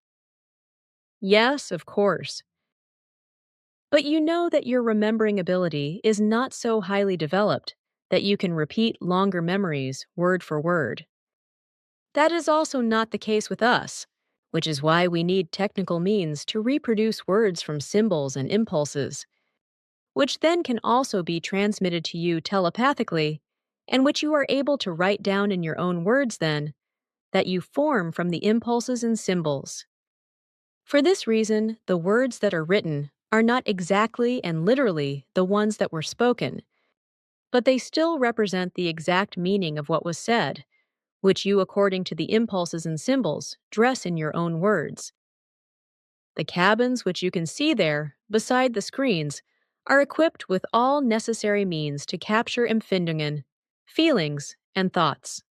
Yes, of course. But you know that your remembering ability is not so highly developed that you can repeat longer memories word for word. That is also not the case with us, which is why we need technical means to reproduce words from symbols and impulses, which then can also be transmitted to you telepathically, and which you are able to write down in your own words then, that you form from the impulses and symbols. For this reason, the words that are written are not exactly and literally the ones that were spoken, but they still represent the exact meaning of what was said, which you, according to the impulses and symbols, dress in your own words. The cabins which you can see there, beside the screens, are equipped with all necessary means to capture Empfindungen, feelings, and thoughts.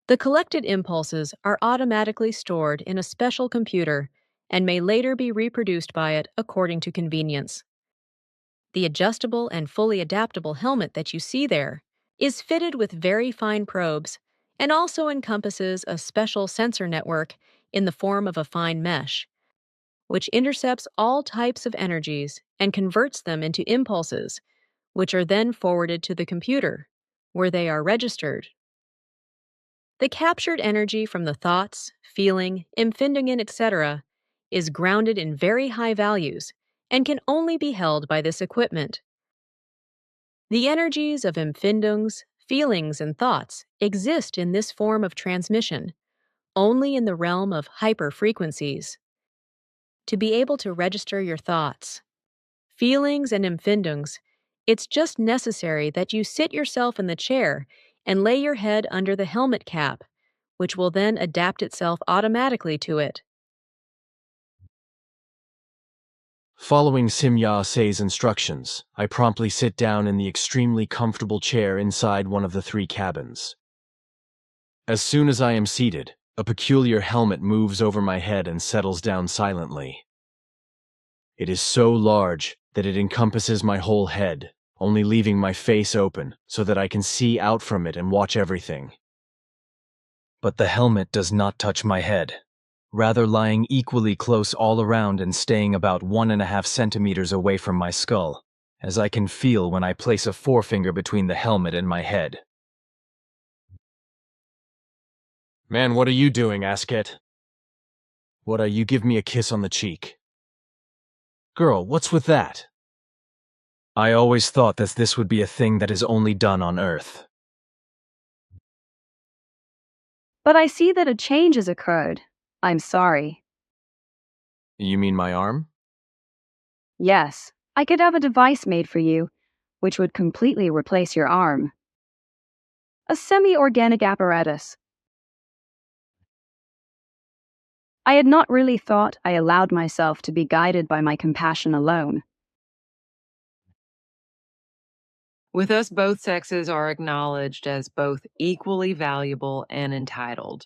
The collected impulses are automatically stored in a special computer and may later be reproduced by it according to convenience. The adjustable and fully adaptable helmet that you see there is fitted with very fine probes and also encompasses a special sensor network in the form of a fine mesh, which intercepts all types of energies and converts them into impulses, which are then forwarded to the computer, where they are registered. The captured energy from the thoughts, feeling, Empfindungen, etc., is grounded in very high values and can only be held by this equipment. The energies of Empfindungs, feelings, and thoughts exist in this form of transmission only in the realm of hyperfrequencies. To be able to register your thoughts, feelings, and Empfindungs, it's just necessary that you sit yourself in the chair and lay your head under the helmet cap, which will then adapt itself automatically to it. Following Simya-se's instructions, I promptly sit down in the extremely comfortable chair inside one of the 3 cabins. As soon as I am seated, a peculiar helmet moves over my head and settles down silently. It is so large that it encompasses my whole head, only leaving my face open so that I can see out from it and watch everything. But the helmet does not touch my head, rather lying equally close all around and staying about 1.5 centimeters away from my skull, as I can feel when I place a forefinger between the helmet and my head. Man, what are you doing, Asket? What are you give me a kiss on the cheek? Girl, what's with that? I always thought that this would be a thing that is only done on Earth. But I see that a change has occurred. I'm sorry. You mean my arm? Yes, I could have a device made for you, which would completely replace your arm. A semi-organic apparatus. I had not really thought I allowed myself to be guided by my compassion alone. With us, both sexes are acknowledged as both equally valuable and entitled.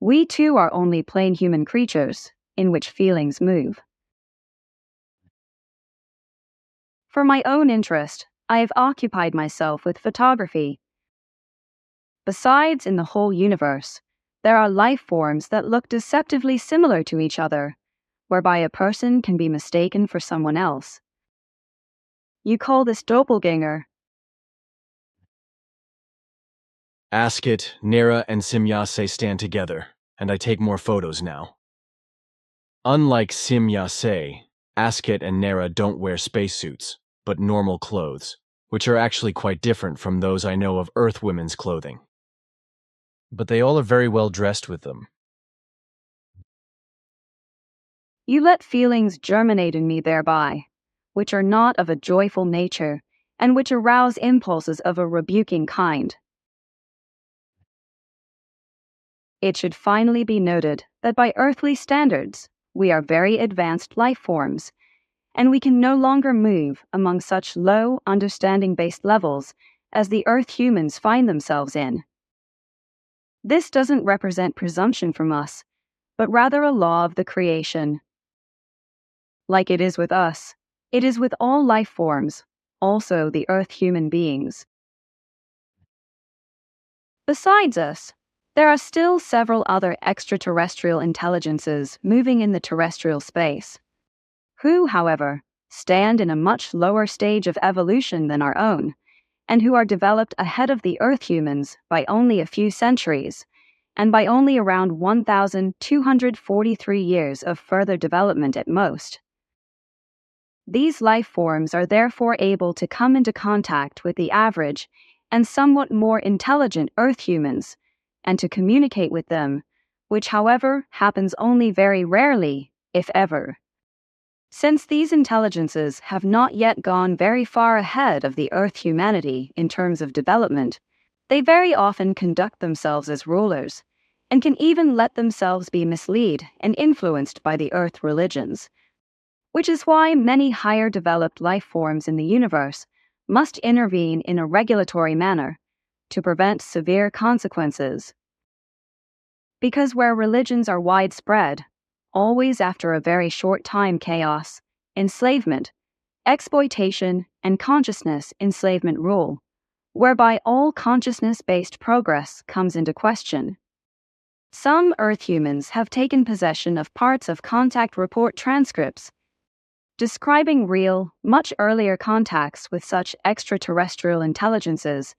We too are only plain human creatures, in which feelings move. For my own interest, I have occupied myself with photography. Besides, in the whole universe, there are life forms that look deceptively similar to each other, whereby a person can be mistaken for someone else. You call this doppelganger. Asket, Nera, and Simya-se stand together, and I take more photos now. Unlike Simya-se, Asket and Nera don't wear spacesuits, but normal clothes, which are actually quite different from those I know of Earth women's clothing. But they all are very well dressed with them. You let feelings germinate in me thereby, which are not of a joyful nature, and which arouse impulses of a rebuking kind. It should finally be noted that by earthly standards, we are very advanced life forms, and we can no longer move among such low, understanding-based levels as the Earth humans find themselves in. This doesn't represent presumption from us, but rather a law of the creation. Like it is with us, it is with all life forms, also the Earth human beings. Besides us, there are still several other extraterrestrial intelligences moving in the terrestrial space, who, however, stand in a much lower stage of evolution than our own, and who are developed ahead of the Earth humans by only a few centuries, and by only around 1,243 years of further development at most. These life forms are therefore able to come into contact with the average and somewhat more intelligent Earth humans, and to communicate with them, which, however, happens only very rarely, if ever. Since these intelligences have not yet gone very far ahead of the Earth humanity in terms of development, they very often conduct themselves as rulers, and can even let themselves be misled and influenced by the Earth religions, which is why many higher developed life forms in the universe must intervene in a regulatory manner to prevent severe consequences. Because where religions are widespread, always after a very short time chaos, enslavement, exploitation, and consciousness enslavement rule, whereby all consciousness-based progress comes into question. Some Earth humans have taken possession of parts of contact report transcripts describing real, much earlier contacts with such extraterrestrial intelligences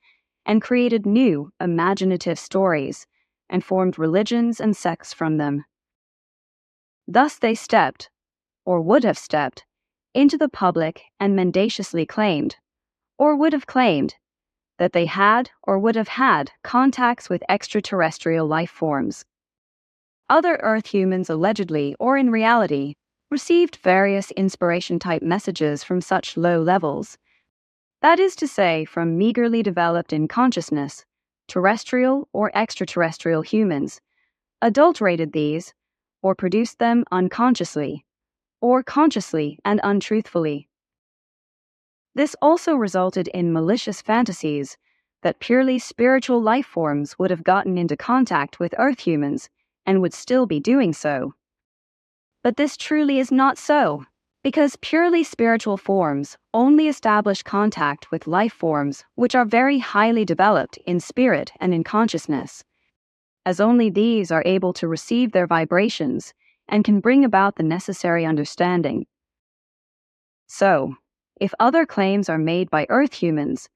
and created new, imaginative stories and formed religions and sects from them. Thus they stepped, or would have stepped, into the public and mendaciously claimed, or would have claimed, that they had or would have had contacts with extraterrestrial life forms. Other Earth humans allegedly, or in reality, received various inspiration-type messages from such low levels, that is to say, from meagerly developed in consciousness, terrestrial or extraterrestrial humans, adulterated these, or produced them unconsciously, or consciously and untruthfully. This also resulted in malicious fantasies that purely spiritual life forms would have gotten into contact with Earth humans and would still be doing so. But this truly is not so, because purely spiritual forms only establish contact with life forms which are very highly developed in spirit and in consciousness, as only these are able to receive their vibrations and can bring about the necessary understanding. So, if other claims are made by Earth humans,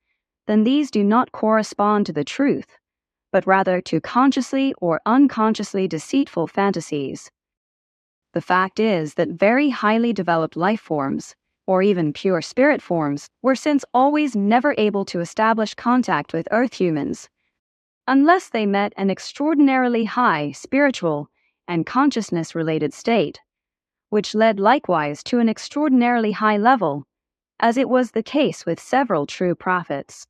then these do not correspond to the truth, but rather to consciously or unconsciously deceitful fantasies. The fact is that very highly developed life forms, or even pure spirit forms, were since always never able to establish contact with Earth humans, unless they met an extraordinarily high spiritual and consciousness-related state, which led likewise to an extraordinarily high level, as it was the case with several true prophets.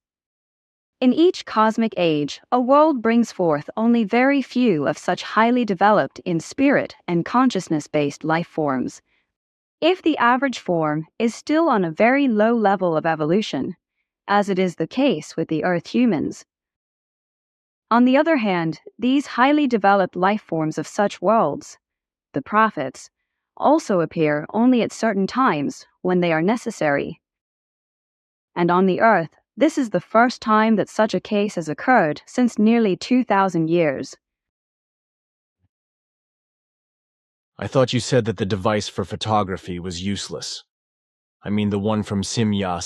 In each cosmic age, a world brings forth only very few of such highly developed in spirit and consciousness-based life forms. If the average form is still on a very low level of evolution, as it is the case with the Earth humans. On the other hand, these highly developed life forms of such worlds, the prophets, also appear only at certain times when they are necessary. And on the Earth, this is the first time that such a case has occurred since nearly 2,000 years. I thought you said that the device for photography was useless. I mean the one from Meier.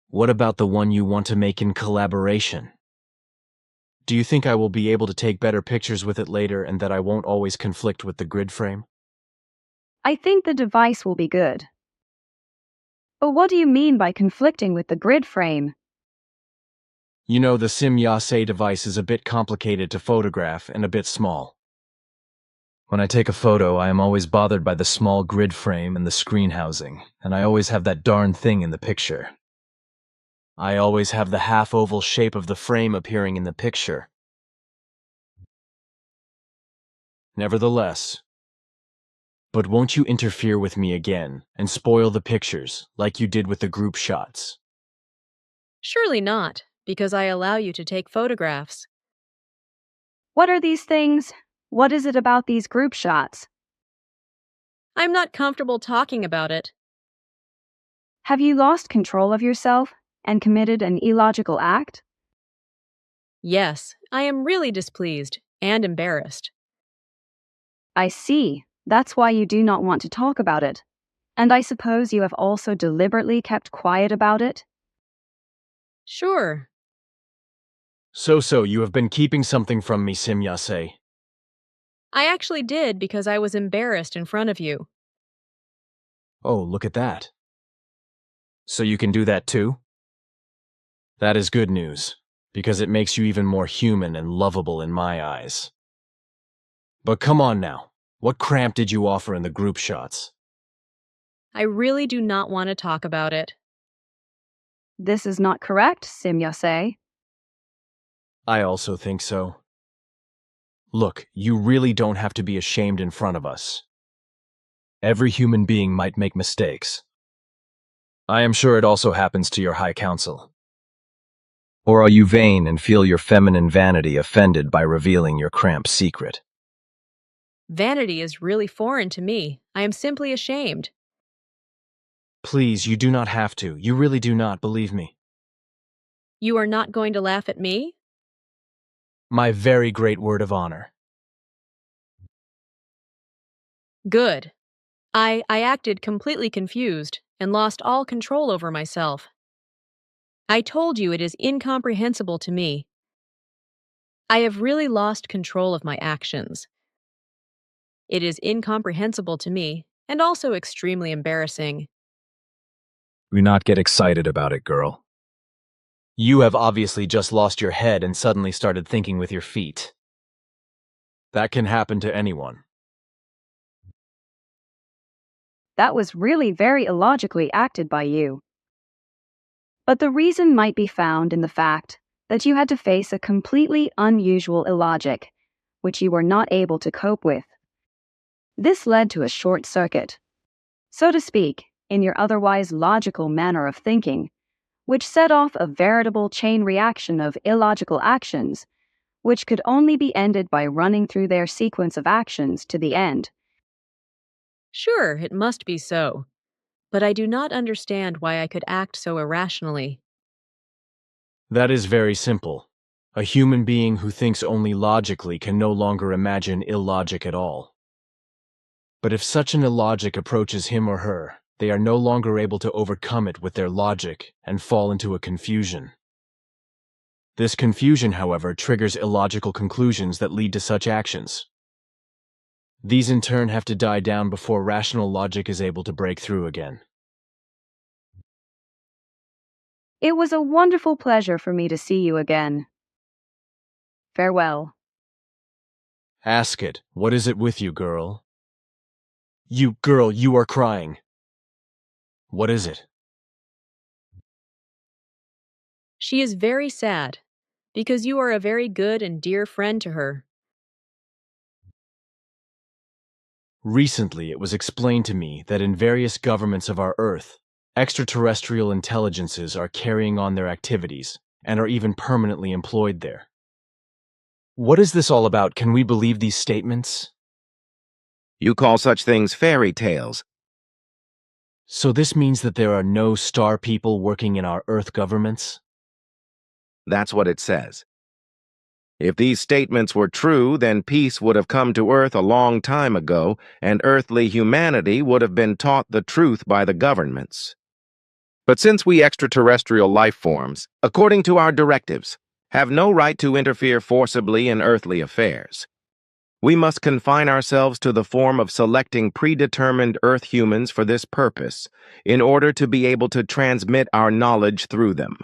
What about the one you want to make in collaboration? Do you think I will be able to take better pictures with it later and that I won't always conflict with the grid frame? I think the device will be good. But what do you mean by conflicting with the grid frame? You know, the Meier device is a bit complicated to photograph and a bit small. When I take a photo, I am always bothered by the small grid frame and the screen housing, and I always have that darn thing in the picture. I always have the half-oval shape of the frame appearing in the picture. Nevertheless, but won't you interfere with me again and spoil the pictures like you did with the group shots? Surely not, because I allow you to take photographs. What are these things? What is it about these group shots? I'm not comfortable talking about it. Have you lost control of yourself and committed an illogical act? Yes, I am really displeased and embarrassed. I see. That's why you do not want to talk about it. And I suppose you have also deliberately kept quiet about it? Sure. So you have been keeping something from me, Meier. I actually did because I was embarrassed in front of you. Oh, look at that. So you can do that too? That is good news, because it makes you even more human and lovable in my eyes. But come on now, what cramp did you offer in the group shots? I really do not want to talk about it. This is not correct, Simyase. I also think so. Look, you really don't have to be ashamed in front of us. Every human being might make mistakes. I am sure it also happens to your High Council. Or are you vain and feel your feminine vanity offended by revealing your cramped secret? Vanity is really foreign to me. I am simply ashamed. Please, you do not have to. You really do not, believe me. You are not going to laugh at me? My very great word of honor. Good. I acted completely confused and lost all control over myself. I told you it is incomprehensible to me. I have really lost control of my actions. It is incomprehensible to me and also extremely embarrassing. Do not get excited about it, girl. You have obviously just lost your head and suddenly started thinking with your feet. That can happen to anyone. That was really very illogically acted by you. But the reason might be found in the fact that you had to face a completely unusual illogic, which you were not able to cope with. This led to a short circuit, so to speak, in your otherwise logical manner of thinking, which set off a veritable chain reaction of illogical actions, which could only be ended by running through their sequence of actions to the end. Sure, it must be so. But I do not understand why I could act so irrationally. That is very simple. A human being who thinks only logically can no longer imagine illogic at all. But if such an illogic approaches him or her, they are no longer able to overcome it with their logic and fall into a confusion. This confusion, however, triggers illogical conclusions that lead to such actions. These in turn have to die down before rational logic is able to break through again. It was a wonderful pleasure for me to see you again. Farewell. Ask it, what is it with you, girl? You, girl, you are crying. What is it? She is very sad, because you are a very good and dear friend to her. Recently, it was explained to me that in various governments of our Earth, extraterrestrial intelligences are carrying on their activities and are even permanently employed there. What is this all about? Can we believe these statements? You call such things fairy tales. So this means that there are no star people working in our Earth governments? That's what it says. If these statements were true, then peace would have come to Earth a long time ago, and earthly humanity would have been taught the truth by the governments. But since we extraterrestrial life forms, according to our directives, have no right to interfere forcibly in earthly affairs, we must confine ourselves to the form of selecting predetermined Earth humans for this purpose, in order to be able to transmit our knowledge through them.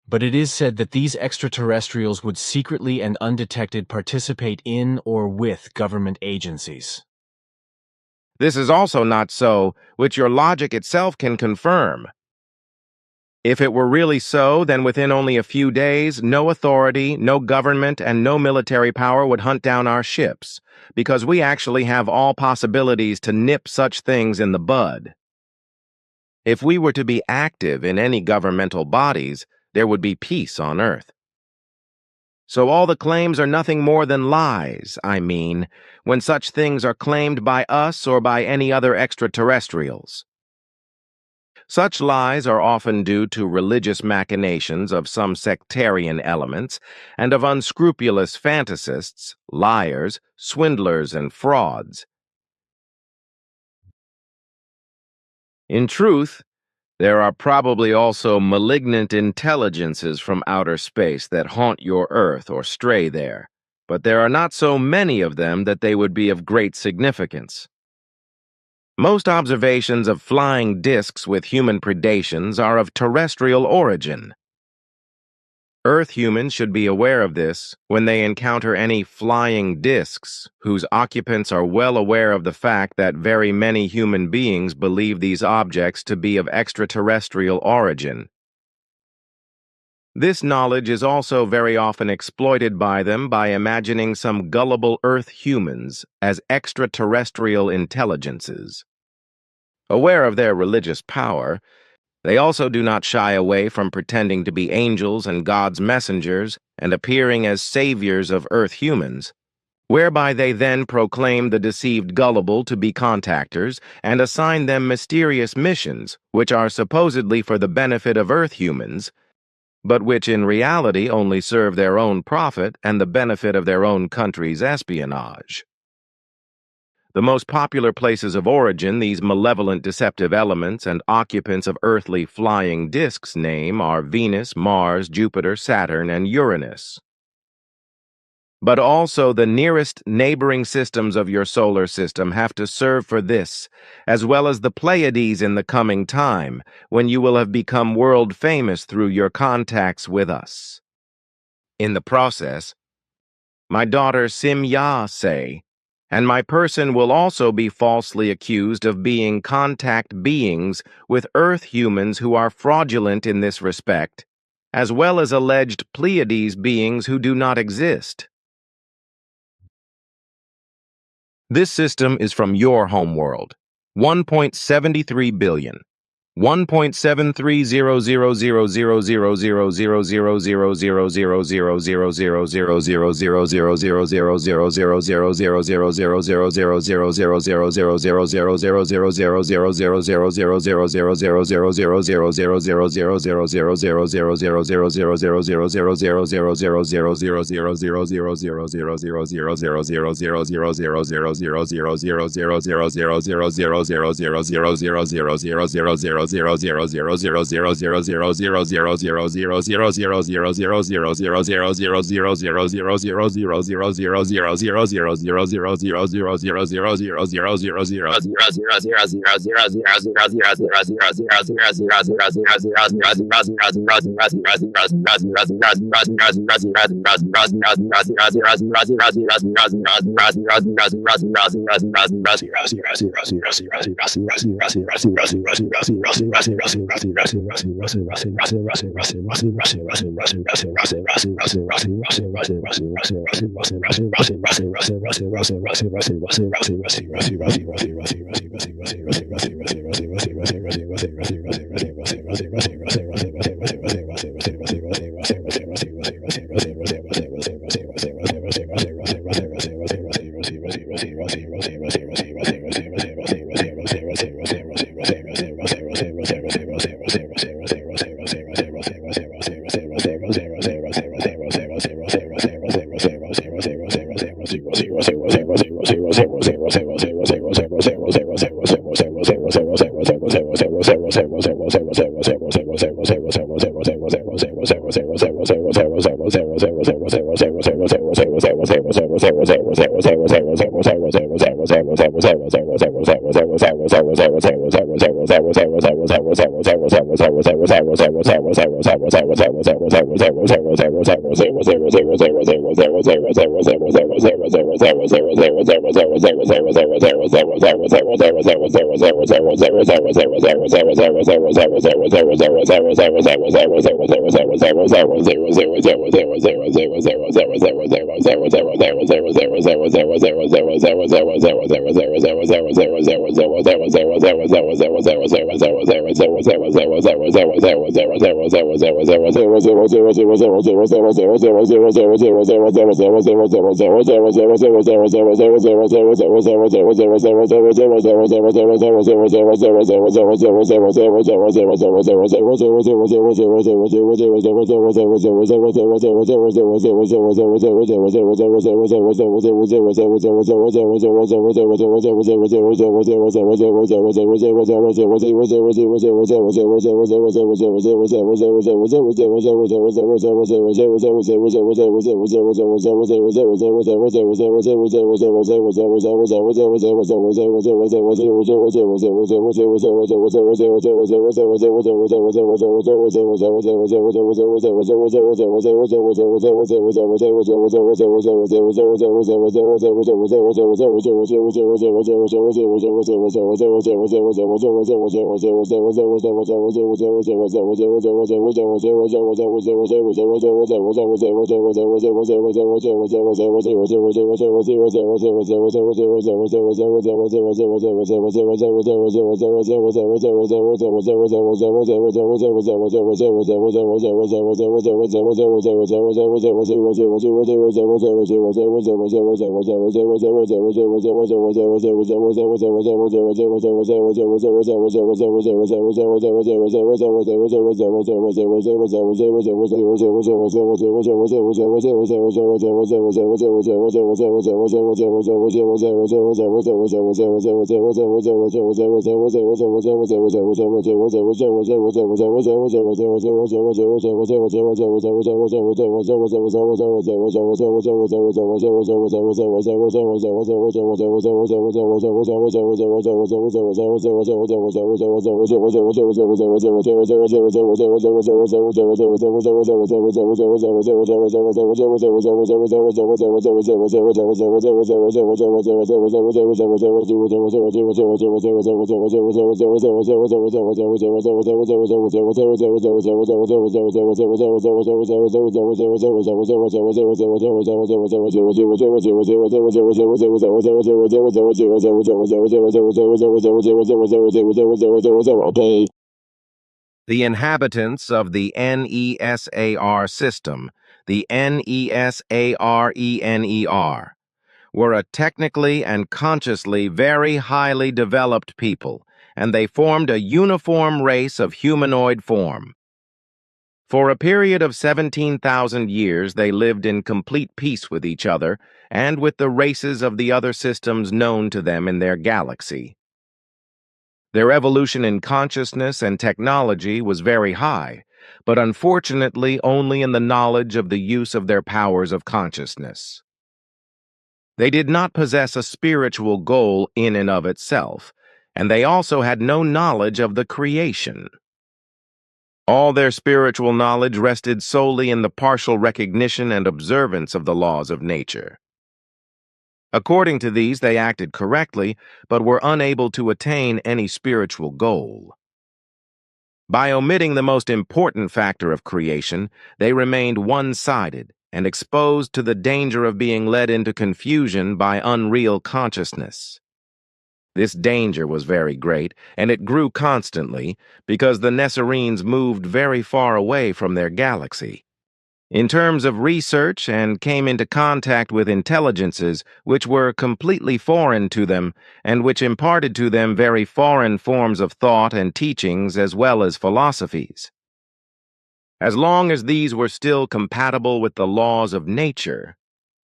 But it is said that these extraterrestrials would secretly and undetected participate in or with government agencies. This is also not so, which your logic itself can confirm. If it were really so, then within only a few days, no authority, no government, and no military power would hunt down our ships, because we actually have all possibilities to nip such things in the bud. If we were to be active in any governmental bodies, there would be peace on Earth. So all the claims are nothing more than lies, I mean, when such things are claimed by us or by any other extraterrestrials. Such lies are often due to religious machinations of some sectarian elements and of unscrupulous fantasists, liars, swindlers, and frauds. In truth, there are probably also malignant intelligences from outer space that haunt your Earth or stray there, but there are not so many of them that they would be of great significance. Most observations of flying discs with human predations are of terrestrial origin. Earth humans should be aware of this when they encounter any flying discs, whose occupants are well aware of the fact that very many human beings believe these objects to be of extraterrestrial origin. This knowledge is also very often exploited by them by imagining some gullible Earth humans as extraterrestrial intelligences. Aware of their religious power, they also do not shy away from pretending to be angels and God's messengers and appearing as saviors of Earth humans, whereby they then proclaim the deceived gullible to be contactors and assign them mysterious missions which are supposedly for the benefit of Earth humans, but which in reality only serve their own profit and the benefit of their own country's espionage. The most popular places of origin these malevolent deceptive elements and occupants of earthly flying discs name are Venus, Mars, Jupiter, Saturn, and Uranus. But also the nearest neighboring systems of your solar system have to serve for this, as well as the Pleiades in the coming time, when you will have become world famous through your contacts with us. In the process, my daughter Simya say, and my person will also be falsely accused of being contact beings with Earth humans who are fraudulent in this respect, as well as alleged Pleiades beings who do not exist. This system is from your homeworld, 1.73 billion. 0 The inhabitants of the NESAR system, the NESARENER, were a technically and consciously very highly developed people, and they formed a uniform race of humanoid form. For a period of 17,000 years, they lived in complete peace with each other and with the races of the other systems known to them in their galaxy. Their evolution in consciousness and technology was very high, but unfortunately only in the knowledge of the use of their powers of consciousness. They did not possess a spiritual goal in and of itself, and they also had no knowledge of the creation. All their spiritual knowledge rested solely in the partial recognition and observance of the laws of nature. According to these, they acted correctly, but were unable to attain any spiritual goal. By omitting the most important factor of creation, they remained one-sided and exposed to the danger of being led into confusion by unreal consciousness. This danger was very great, and it grew constantly because the Nesarines moved very far away from their galaxy. In terms of research, and came into contact with intelligences which were completely foreign to them and which imparted to them very foreign forms of thought and teachings as well as philosophies. As long as these were still compatible with the laws of nature,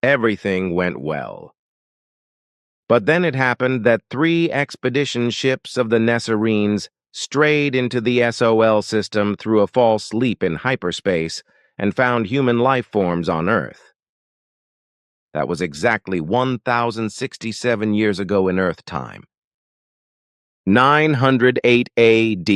everything went well. But then it happened that 3 expedition ships of the Nesarines strayed into the SOL system through a false leap in hyperspace and found human life forms on Earth. That was exactly 1,067 years ago in Earth time. 908 AD.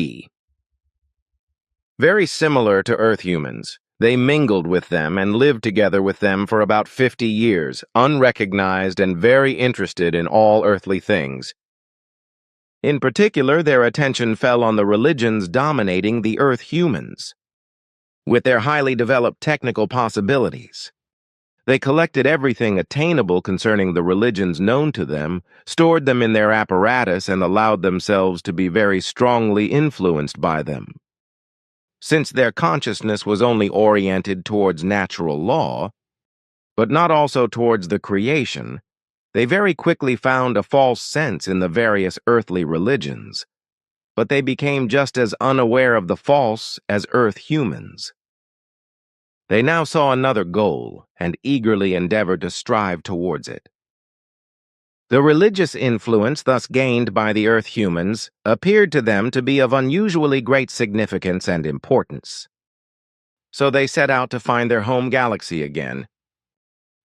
Very similar to Earth humans, they mingled with them and lived together with them for about 50 years, unrecognized and very interested in all earthly things. In particular, their attention fell on the religions dominating the Earth humans. With their highly developed technical possibilities, they collected everything attainable concerning the religions known to them, stored them in their apparatus, and allowed themselves to be very strongly influenced by them. Since their consciousness was only oriented towards natural law, but not also towards the creation, they very quickly found a false sense in the various earthly religions, but they became just as unaware of the false as Earth humans. They now saw another goal and eagerly endeavored to strive towards it. The religious influence thus gained by the Earth humans appeared to them to be of unusually great significance and importance. So they set out to find their home galaxy again.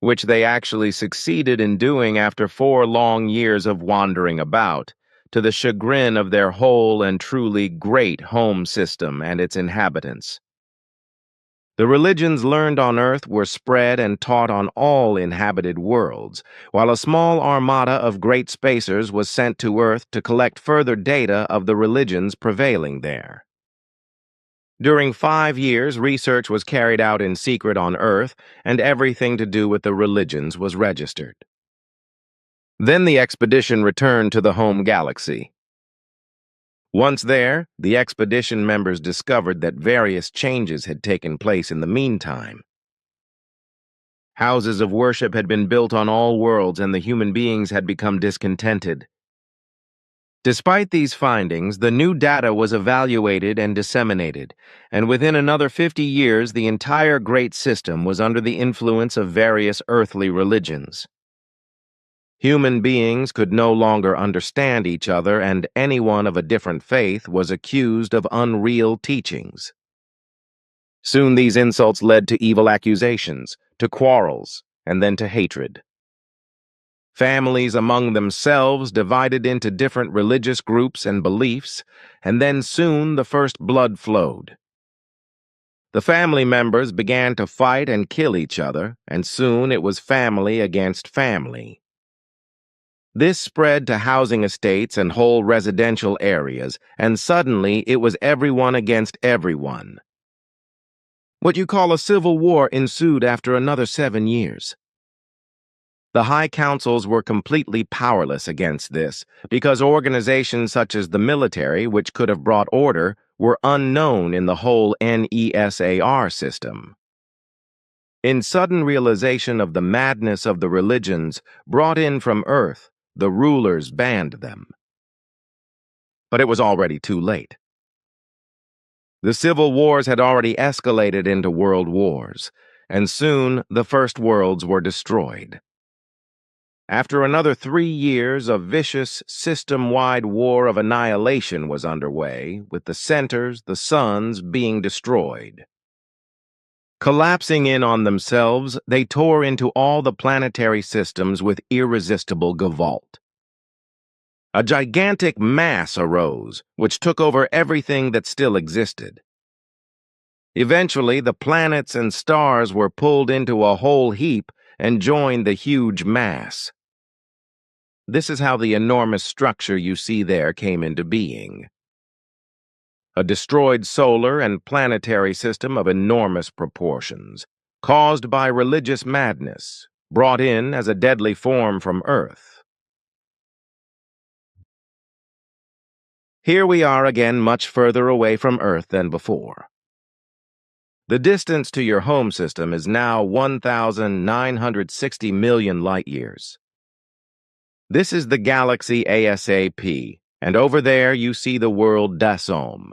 which they actually succeeded in doing after 4 long years of wandering about, to the chagrin of their whole and truly great home system and its inhabitants. The religions learned on Earth were spread and taught on all inhabited worlds, while a small armada of great spacers was sent to Earth to collect further data of the religions prevailing there. During 5 years, research was carried out in secret on Earth, and everything to do with the religions was registered. Then the expedition returned to the home galaxy. Once there, the expedition members discovered that various changes had taken place in the meantime. Houses of worship had been built on all worlds, and the human beings had become discontented. Despite these findings, the new data was evaluated and disseminated, and within another 50 years, the entire great system was under the influence of various earthly religions. Human beings could no longer understand each other, and anyone of a different faith was accused of unreal teachings. Soon these insults led to evil accusations, to quarrels, and then to hatred. Families among themselves divided into different religious groups and beliefs, and then soon the first blood flowed. The family members began to fight and kill each other, and soon it was family against family. This spread to housing estates and whole residential areas, and suddenly it was everyone against everyone. What you call a civil war ensued after another 7 years. The high councils were completely powerless against this, because organizations such as the military, which could have brought order, were unknown in the whole NESAR system. In sudden realization of the madness of the religions brought in from Earth, the rulers banned them. But it was already too late. The civil wars had already escalated into world wars, and soon the first worlds were destroyed. After another 3 years, a vicious, system-wide war of annihilation was underway, with the centers, the suns, being destroyed. Collapsing in on themselves, they tore into all the planetary systems with irresistible gavolt. A gigantic mass arose, which took over everything that still existed. Eventually, the planets and stars were pulled into a whole heap and joined the huge mass. This is how the enormous structure you see there came into being. A destroyed solar and planetary system of enormous proportions, caused by religious madness, brought in as a deadly form from Earth. Here we are again much further away from Earth than before. The distance to your home system is now 1,960 million light-years. This is the galaxy ASAP, and over there you see the world Dasome.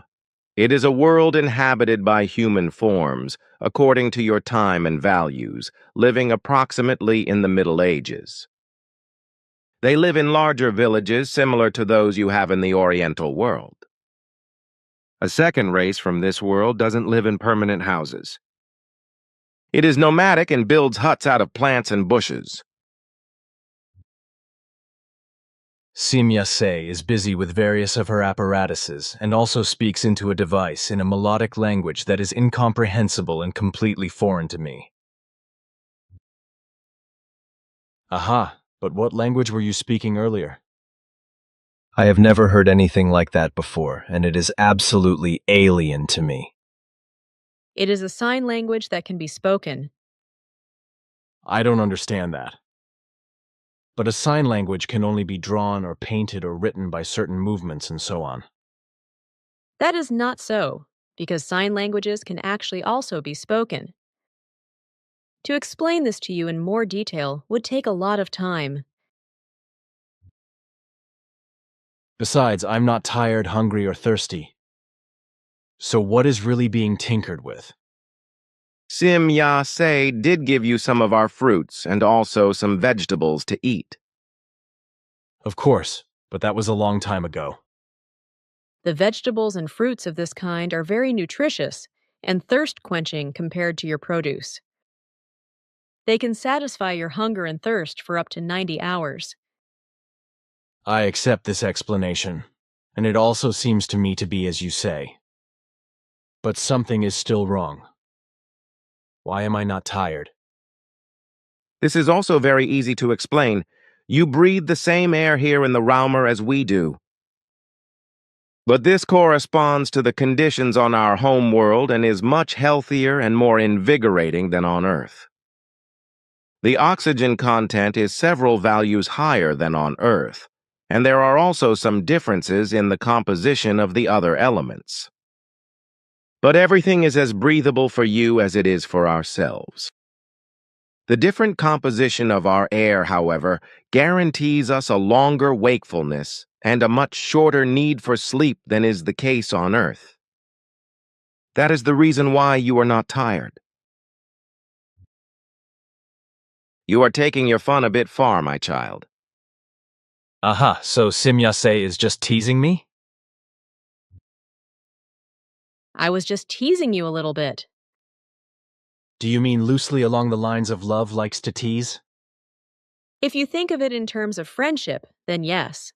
It is a world inhabited by human forms, according to your time and values, living approximately in the Middle Ages. They live in larger villages similar to those you have in the Oriental world. A second race from this world doesn't live in permanent houses. It is nomadic and builds huts out of plants and bushes. Simya-se is busy with various of her apparatuses and also speaks into a device in a melodic language that is incomprehensible and completely foreign to me. Aha, but what language were you speaking earlier? I have never heard anything like that before, and it is absolutely alien to me. It is a sign language that can be spoken. I don't understand that. But a sign language can only be drawn or painted or written by certain movements and so on. That is not so, because sign languages can actually also be spoken. To explain this to you in more detail would take a lot of time. Besides, I'm not tired, hungry, or thirsty. So what is really being tinkered with? Simya-se did give you some of our fruits and also some vegetables to eat. Of course, but that was a long time ago. The vegetables and fruits of this kind are very nutritious and thirst-quenching compared to your produce. They can satisfy your hunger and thirst for up to 90 hours. I accept this explanation, and it also seems to me to be as you say. But something is still wrong. Why am I not tired? This is also very easy to explain. You breathe the same air here in the Raumer as we do. But this corresponds to the conditions on our home world and is much healthier and more invigorating than on Earth. The oxygen content is several values higher than on Earth, and there are also some differences in the composition of the other elements. But everything is as breathable for you as it is for ourselves. The different composition of our air, however, guarantees us a longer wakefulness and a much shorter need for sleep than is the case on Earth. That is the reason why you are not tired. You are taking your fun a bit far, my child. Aha, so Simyase is just teasing me? I was just teasing you a little bit. Do you mean loosely along the lines of love likes to tease? If you think of it in terms of friendship, then yes.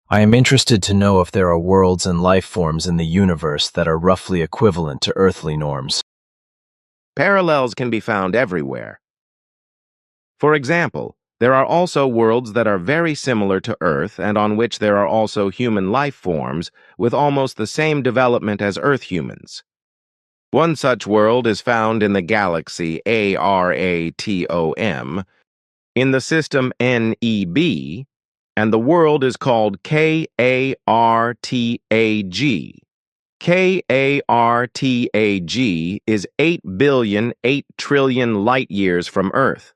I am interested to know if there are worlds and life forms in the universe that are roughly equivalent to earthly norms. Parallels can be found everywhere. For example, there are also worlds that are very similar to Earth and on which there are also human life forms with almost the same development as Earth humans. One such world is found in the galaxy ARATOM, in the system NEB, and the world is called KARTAG. KARTAG is 8,000,000,008,000,000,000 light years from Earth,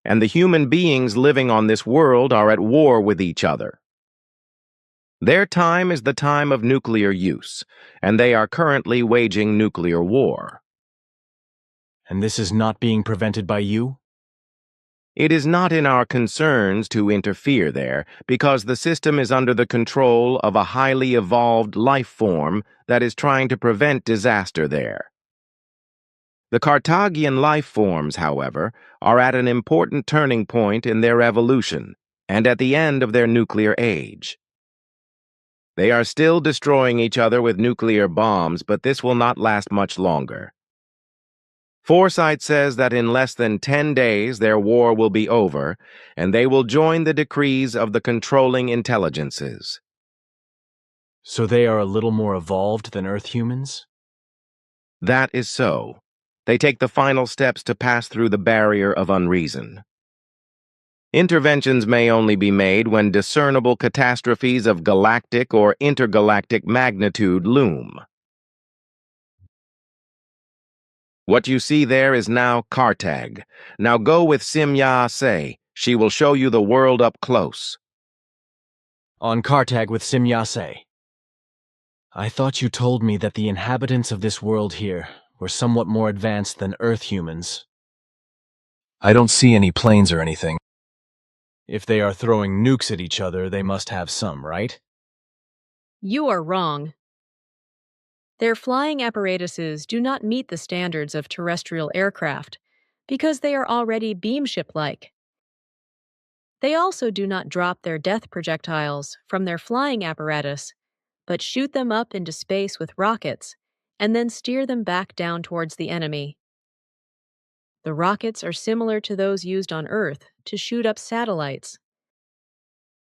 and the human beings living on this world are at war with each other. Their time is the time of nuclear use, and they are currently waging nuclear war. And this is not being prevented by you? It is not in our concerns to interfere there, because the system is under the control of a highly evolved life form that is trying to prevent disaster there. The Carthagian life forms, however, are at an important turning point in their evolution and at the end of their nuclear age. They are still destroying each other with nuclear bombs, but this will not last much longer. Foresight says that in less than 10 days their war will be over, and they will join the decrees of the controlling intelligences. So they are a little more evolved than Earth humans? That is so. They take the final steps to pass through the barrier of unreason. Interventions may only be made when discernible catastrophes of galactic or intergalactic magnitude loom. What you see there is now Cartag. Now go with Simyase. She will show you the world up close. On Cartag with Simyase. I thought you told me that the inhabitants of this world here were somewhat more advanced than Earth humans. I don't see any planes or anything. If they are throwing nukes at each other, they must have some, right? You are wrong. Their flying apparatuses do not meet the standards of terrestrial aircraft because they are already beamship-like. They also do not drop their death projectiles from their flying apparatus, but shoot them up into space with rockets and then steer them back down towards the enemy. The rockets are similar to those used on Earth to shoot up satellites.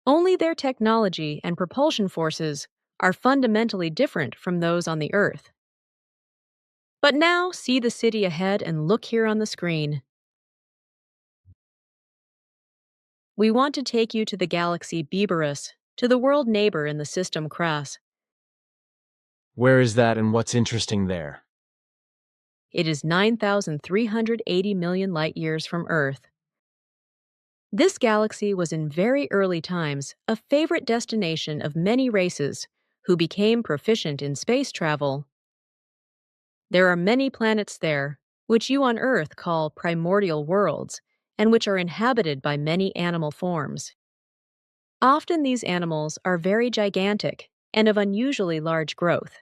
Only their technology and propulsion forces are fundamentally different from those on the Earth. But now see the city ahead and look here on the screen. We want to take you to the galaxy Beberus, to the world neighbor in the system Cras. Where is that and what's interesting there? It is 9,380 million light-years from Earth. This galaxy was in very early times a favorite destination of many races who became proficient in space travel. There are many planets there, which you on Earth call primordial worlds, and which are inhabited by many animal forms. Often these animals are very gigantic and of unusually large growth.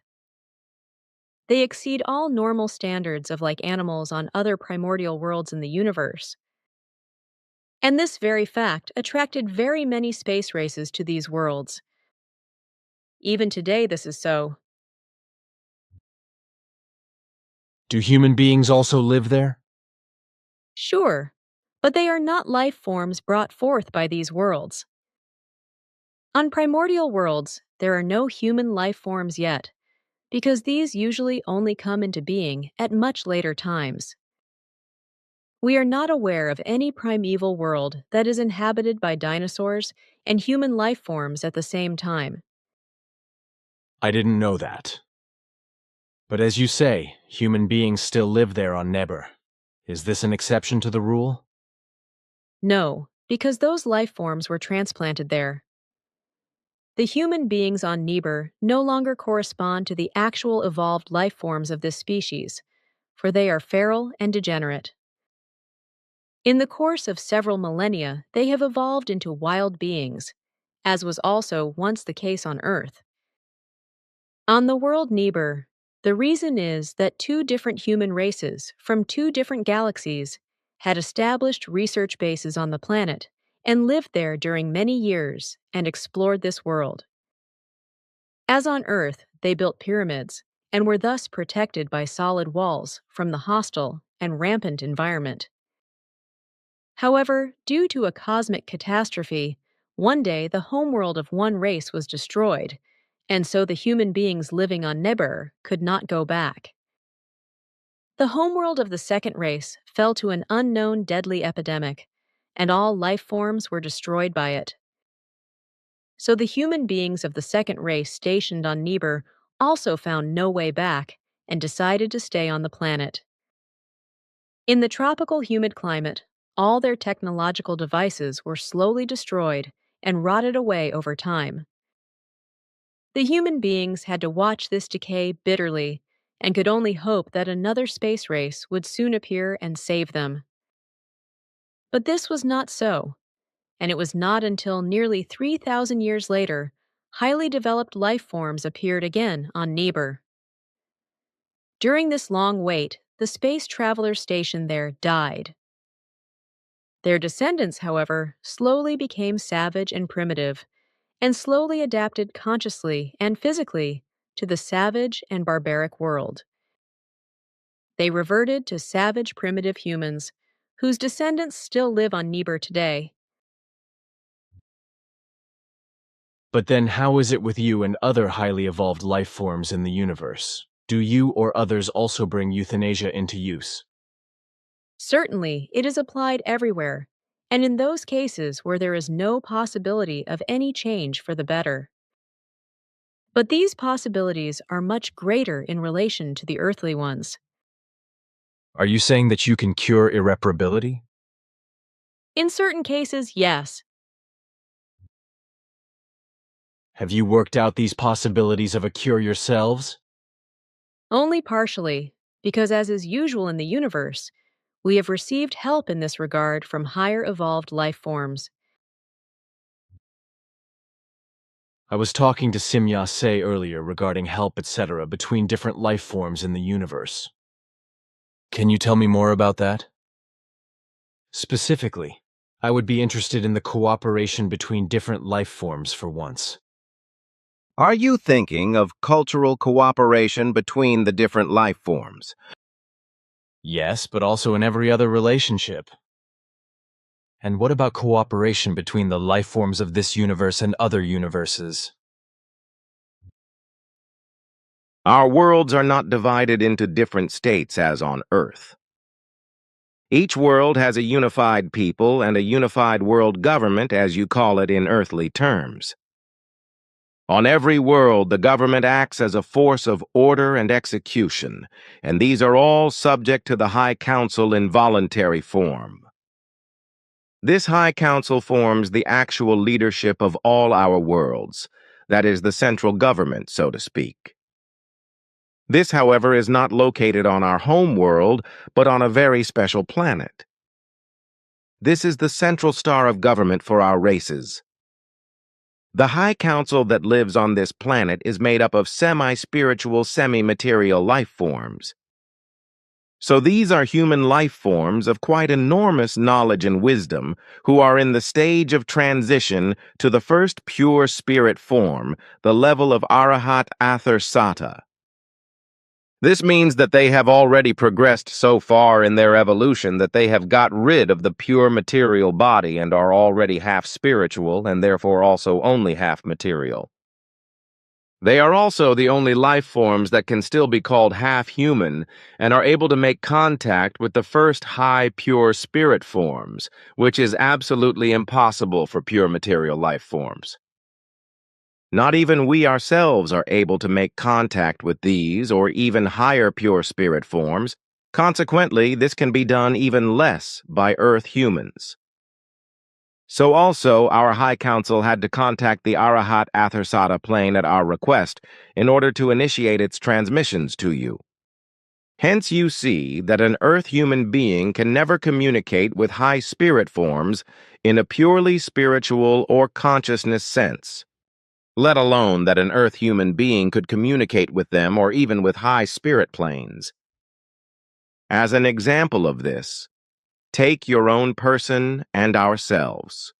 They exceed all normal standards of like animals on other primordial worlds in the universe. And this very fact attracted very many space races to these worlds. Even today, this is so. Do human beings also live there? Sure, but they are not life forms brought forth by these worlds. On primordial worlds, there are no human life forms yet, because these usually only come into being at much later times. We are not aware of any primeval world that is inhabited by dinosaurs and human life forms at the same time. I didn't know that. But as you say, human beings still live there on Neber. Is this an exception to the rule? No, because those life forms were transplanted there. The human beings on Neber no longer correspond to the actual evolved life forms of this species, for they are feral and degenerate. In the course of several millennia, they have evolved into wild beings, as was also once the case on Earth. On the world Neber, the reason is that two different human races from two different galaxies had established research bases on the planet and lived there during many years and explored this world. As on Earth, they built pyramids and were thus protected by solid walls from the hostile and rampant environment. However, due to a cosmic catastrophe, one day the homeworld of one race was destroyed, and so the human beings living on Neber could not go back. The homeworld of the second race fell to an unknown deadly epidemic, and all life forms were destroyed by it. So the human beings of the second race stationed on Neber also found no way back and decided to stay on the planet. In the tropical humid climate, all their technological devices were slowly destroyed and rotted away over time. The human beings had to watch this decay bitterly and could only hope that another space race would soon appear and save them. But this was not so, and it was not until nearly 3,000 years later highly developed life forms appeared again on Neber. During this long wait, the space travelers stationed there died. Their descendants, however, slowly became savage and primitive, and slowly adapted consciously and physically to the savage and barbaric world. They reverted to savage primitive humans, whose descendants still live on Neber today. But then how is it with you and other highly evolved life forms in the universe? Do you or others also bring euthanasia into use? Certainly, it is applied everywhere, and in those cases where there is no possibility of any change for the better. But these possibilities are much greater in relation to the earthly ones. Are you saying that you can cure irreparability? In certain cases, yes. Have you worked out these possibilities of a cure yourselves? Only partially, because as is usual in the universe, we have received help in this regard from higher evolved life forms. I was talking to Simya-se earlier regarding help, etc., between different life forms in the universe. Can you tell me more about that? Specifically, I would be interested in the cooperation between different life forms for once. Are you thinking of cultural cooperation between the different life forms? Yes, but also in every other relationship. And what about cooperation between the life forms of this universe and other universes? Our worlds are not divided into different states as on Earth. Each world has a unified people and a unified world government, as you call it in earthly terms. On every world, the government acts as a force of order and execution, and these are all subject to the High Council in voluntary form. This High Council forms the actual leadership of all our worlds, that is, the central government, so to speak. This, however, is not located on our home world, but on a very special planet. This is the central star of government for our races. The High Council that lives on this planet is made up of semi-spiritual, semi-material life forms. So these are human life forms of quite enormous knowledge and wisdom who are in the stage of transition to the first pure spirit form, the level of Arahat Atharsata. This means that they have already progressed so far in their evolution that they have got rid of the pure material body and are already half spiritual and therefore also only half material. They are also the only life forms that can still be called half-human and are able to make contact with the first high pure spirit forms, which is absolutely impossible for pure material life forms. Not even we ourselves are able to make contact with these or even higher pure spirit forms. Consequently, this can be done even less by Earth humans. So also, our High Council had to contact the Arahat Atharsata plane at our request in order to initiate its transmissions to you. Hence you see that an Earth human being can never communicate with high spirit forms in a purely spiritual or consciousness sense, let alone that an Earth human being could communicate with them or even with high spirit planes. As an example of this, take your own person and ourselves.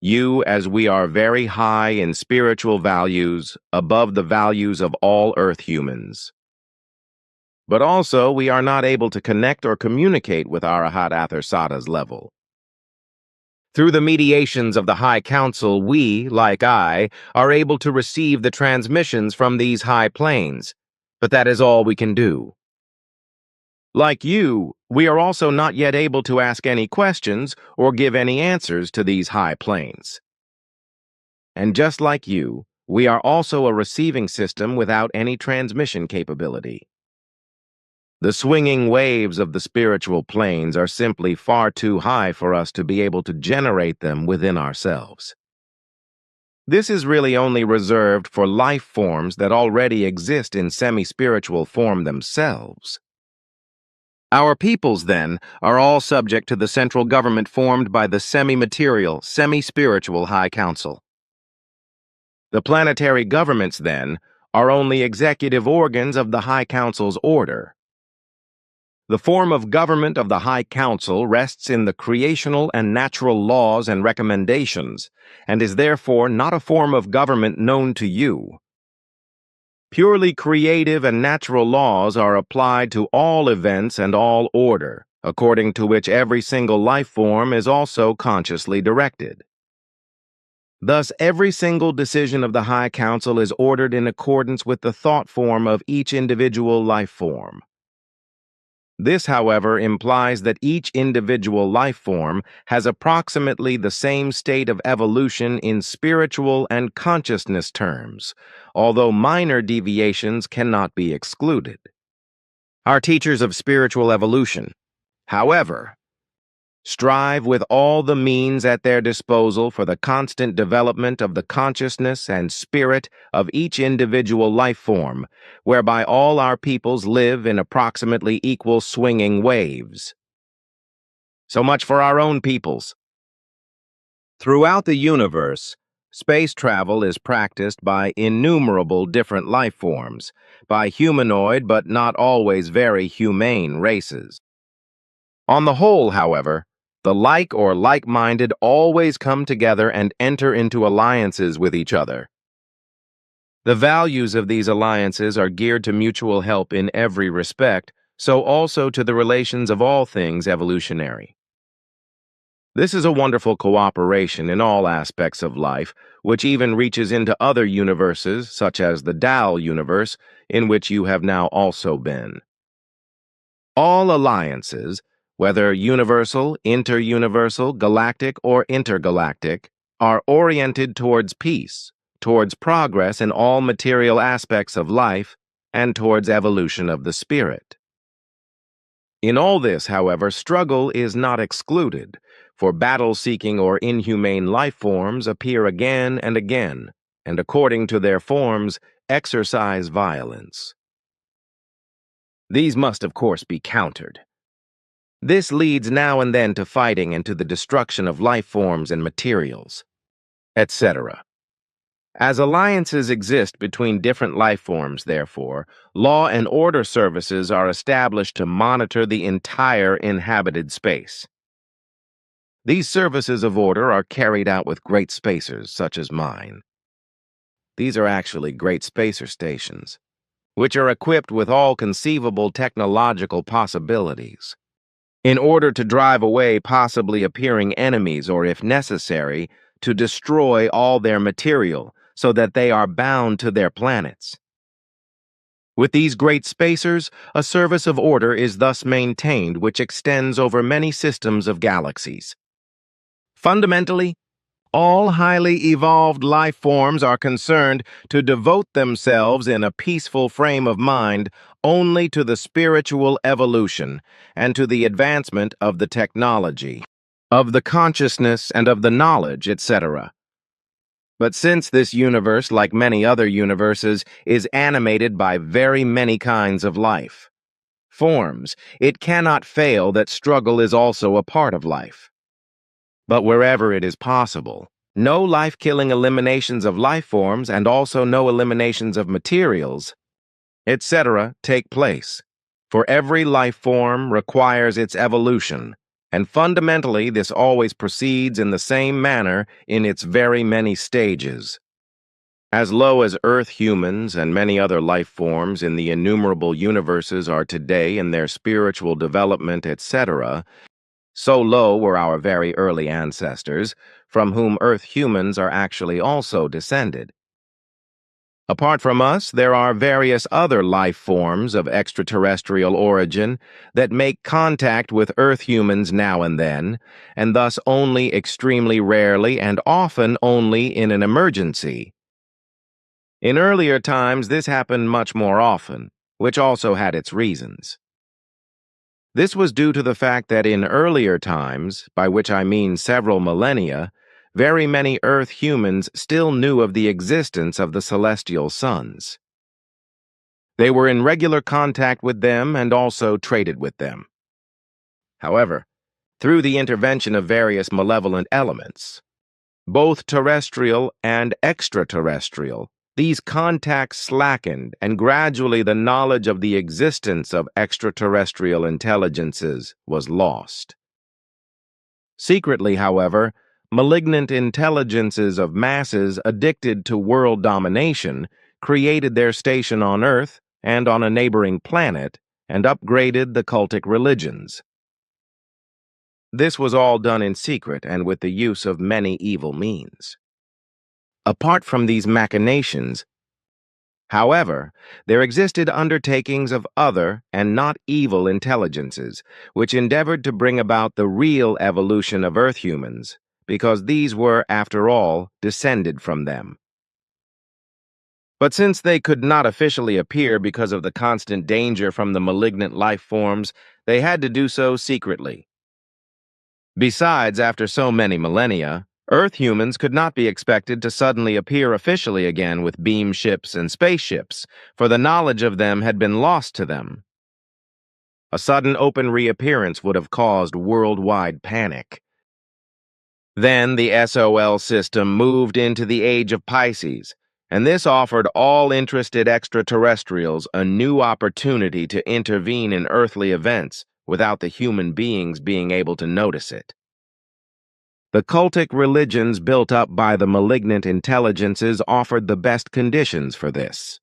You, as we are very high in spiritual values, above the values of all Earth humans. But also, we are not able to connect or communicate with Arahat Atharsata's level. Through the mediations of the High Council, we, like I, are able to receive the transmissions from these high planes, but that is all we can do. Like you, we are also not yet able to ask any questions or give any answers to these high planes. And just like you, we are also a receiving system without any transmission capability. The swinging waves of the spiritual planes are simply far too high for us to be able to generate them within ourselves. This is really only reserved for life forms that already exist in semi-spiritual form themselves. Our peoples, then, are all subject to the central government formed by the semi-material, semi-spiritual High Council. The planetary governments, then, are only executive organs of the High Council's order. The form of government of the High Council rests in the creational and natural laws and recommendations, and is therefore not a form of government known to you. Purely creative and natural laws are applied to all events and all order, according to which every single life form is also consciously directed. Thus, every single decision of the High Council is ordered in accordance with the thought form of each individual life form. This, however, implies that each individual life form has approximately the same state of evolution in spiritual and consciousness terms, although minor deviations cannot be excluded. Our teachers of spiritual evolution, however, strive with all the means at their disposal for the constant development of the consciousness and spirit of each individual life form, whereby all our peoples live in approximately equal swinging waves. So much for our own peoples. Throughout the universe, space travel is practiced by innumerable different life forms, by humanoid but not always very humane races. On the whole, however, the like or like-minded always come together and enter into alliances with each other. The values of these alliances are geared to mutual help in every respect, so also to the relations of all things evolutionary. This is a wonderful cooperation in all aspects of life, which even reaches into other universes, such as the Dal universe, in which you have now also been. All alliances, whether universal, inter-universal, galactic, or intergalactic, are oriented towards peace, towards progress in all material aspects of life, and towards evolution of the spirit. In all this, however, struggle is not excluded, for battle-seeking or inhumane life forms appear again and again, and according to their forms, exercise violence. These must, of course, be countered. This leads now and then to fighting and to the destruction of life forms and materials, etc. As alliances exist between different life forms, therefore, law and order services are established to monitor the entire inhabited space. These services of order are carried out with great spacers, such as mine. These are actually great spacer stations, which are equipped with all conceivable technological possibilities. In order to drive away possibly appearing enemies or, if necessary, to destroy all their material so that they are bound to their planets. With these great spacers, a service of order is thus maintained which extends over many systems of galaxies. Fundamentally, all highly evolved life forms are concerned to devote themselves in a peaceful frame of mind only to the spiritual evolution and to the advancement of the technology, of the consciousness and of the knowledge, etc. But since this universe, like many other universes, is animated by very many kinds of life forms, it cannot fail that struggle is also a part of life. But wherever it is possible, no life-killing eliminations of life forms and also no eliminations of materials, etc., take place. For every life form requires its evolution, and fundamentally this always proceeds in the same manner in its very many stages. As low as Earth humans and many other life forms in the innumerable universes are today in their spiritual development, etc., so low were our very early ancestors, from whom Earth humans are actually also descended. Apart from us, there are various other life forms of extraterrestrial origin that make contact with Earth humans now and then, and thus only extremely rarely and often only in an emergency. In earlier times, this happened much more often, which also had its reasons. This was due to the fact that in earlier times, by which I mean several millennia, very many Earth humans still knew of the existence of the celestial suns. They were in regular contact with them and also traded with them. However, through the intervention of various malevolent elements, both terrestrial and extraterrestrial, these contacts slackened, and gradually the knowledge of the existence of extraterrestrial intelligences was lost. Secretly, however, malignant intelligences of masses addicted to world domination created their station on Earth and on a neighboring planet and upgraded the cultic religions. This was all done in secret and with the use of many evil means. Apart from these machinations, however, there existed undertakings of other and not evil intelligences, which endeavored to bring about the real evolution of Earth humans, because these were, after all, descended from them. But since they could not officially appear because of the constant danger from the malignant life forms, they had to do so secretly. Besides, after so many millennia, Earth humans could not be expected to suddenly appear officially again with beam ships and spaceships, for the knowledge of them had been lost to them. A sudden open reappearance would have caused worldwide panic. Then the SOL system moved into the age of Pisces, and this offered all interested extraterrestrials a new opportunity to intervene in earthly events without the human beings being able to notice it. The cultic religions built up by the malignant intelligences offered the best conditions for this.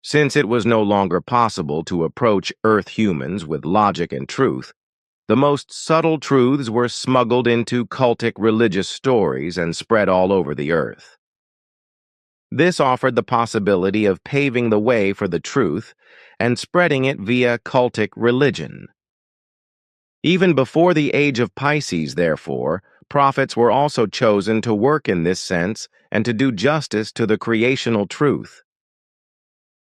Since it was no longer possible to approach Earth humans with logic and truth, the most subtle truths were smuggled into cultic religious stories and spread all over the Earth. This offered the possibility of paving the way for the truth and spreading it via cultic religion. Even before the age of Pisces, therefore, prophets were also chosen to work in this sense and to do justice to the creational truth.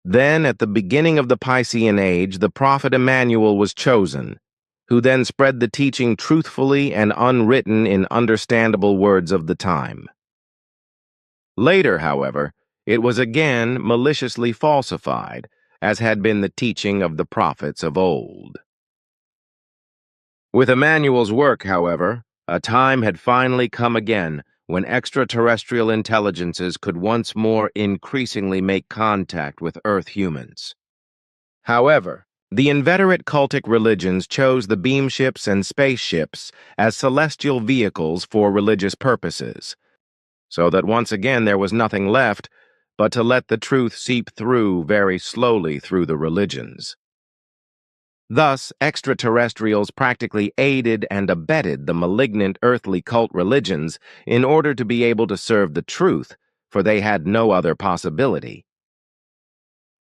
Then, at the beginning of the Piscean age, the prophet Emmanuel was chosen, who then spread the teaching truthfully and unwritten in understandable words of the time. Later, however, it was again maliciously falsified, as had been the teaching of the prophets of old. With Emmanuel's work, however, a time had finally come again when extraterrestrial intelligences could once more increasingly make contact with Earth humans. However, the inveterate cultic religions chose the beamships and spaceships as celestial vehicles for religious purposes, so that once again there was nothing left but to let the truth seep through very slowly through the religions. Thus, extraterrestrials practically aided and abetted the malignant earthly cult religions in order to be able to serve the truth, for they had no other possibility.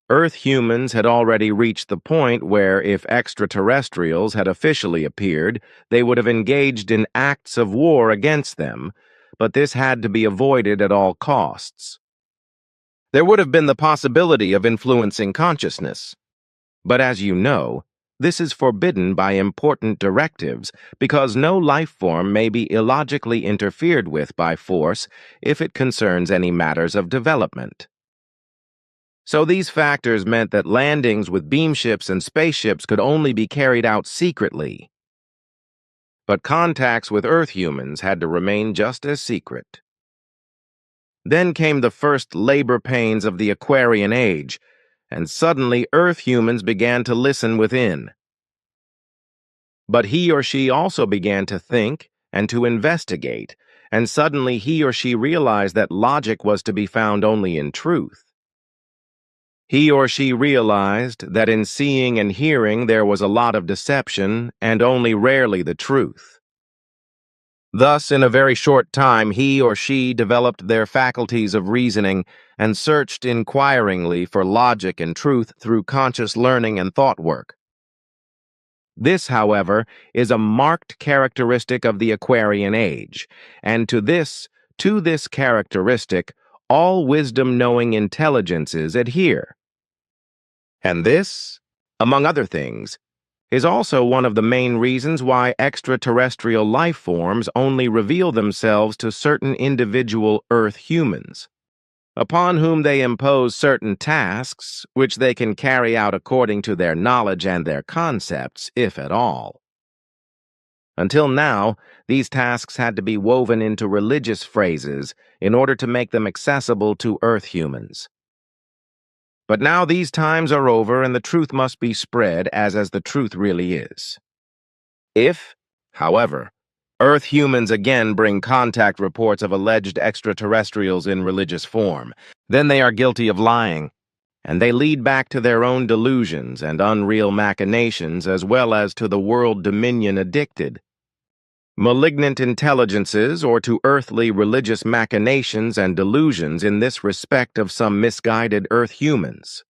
Earth humans had already reached the point where, if extraterrestrials had officially appeared, they would have engaged in acts of war against them, but this had to be avoided at all costs. There would have been the possibility of influencing consciousness, but as you know, this is forbidden by important directives because no life form may be illogically interfered with by force if it concerns any matters of development. So these factors meant that landings with beamships and spaceships could only be carried out secretly. But contacts with Earth humans had to remain just as secret. Then came the first labor pains of the Aquarian Age, and suddenly Earth humans began to listen within. But he or she also began to think and to investigate, and suddenly he or she realized that logic was to be found only in truth. He or she realized that in seeing and hearing there was a lot of deception and only rarely the truth. Thus, in a very short time, he or she developed their faculties of reasoning and searched inquiringly for logic and truth through conscious learning and thought work. This, however, is a marked characteristic of the Aquarian Age, and to this characteristic, all wisdom-knowing intelligences adhere. And this, among other things, is also one of the main reasons why extraterrestrial life forms only reveal themselves to certain individual Earth humans, upon whom they impose certain tasks which they can carry out according to their knowledge and their concepts, if at all. Until now, these tasks had to be woven into religious phrases in order to make them accessible to Earth humans. But now these times are over and the truth must be spread as the truth really is. If, however, Earth humans again bring contact reports of alleged extraterrestrials in religious form, then they are guilty of lying, and they lead back to their own delusions and unreal machinations as well as to the world dominion addicted. Malignant intelligences or to earthly religious machinations and delusions in this respect of some misguided Earth humans.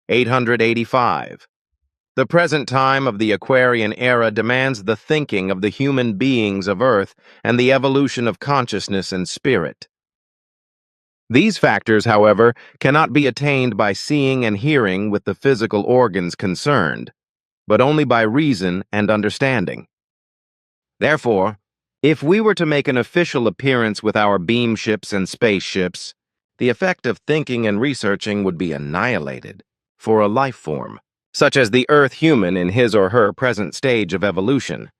885. The present time of the Aquarian era demands the thinking of the human beings of Earth and the evolution of consciousness and spirit. These factors, however, cannot be attained by seeing and hearing with the physical organs concerned, but only by reason and understanding. Therefore, if we were to make an official appearance with our beamships and spaceships, the effect of thinking and researching would be annihilated for a life form, such as the Earth human in his or her present stage of evolution,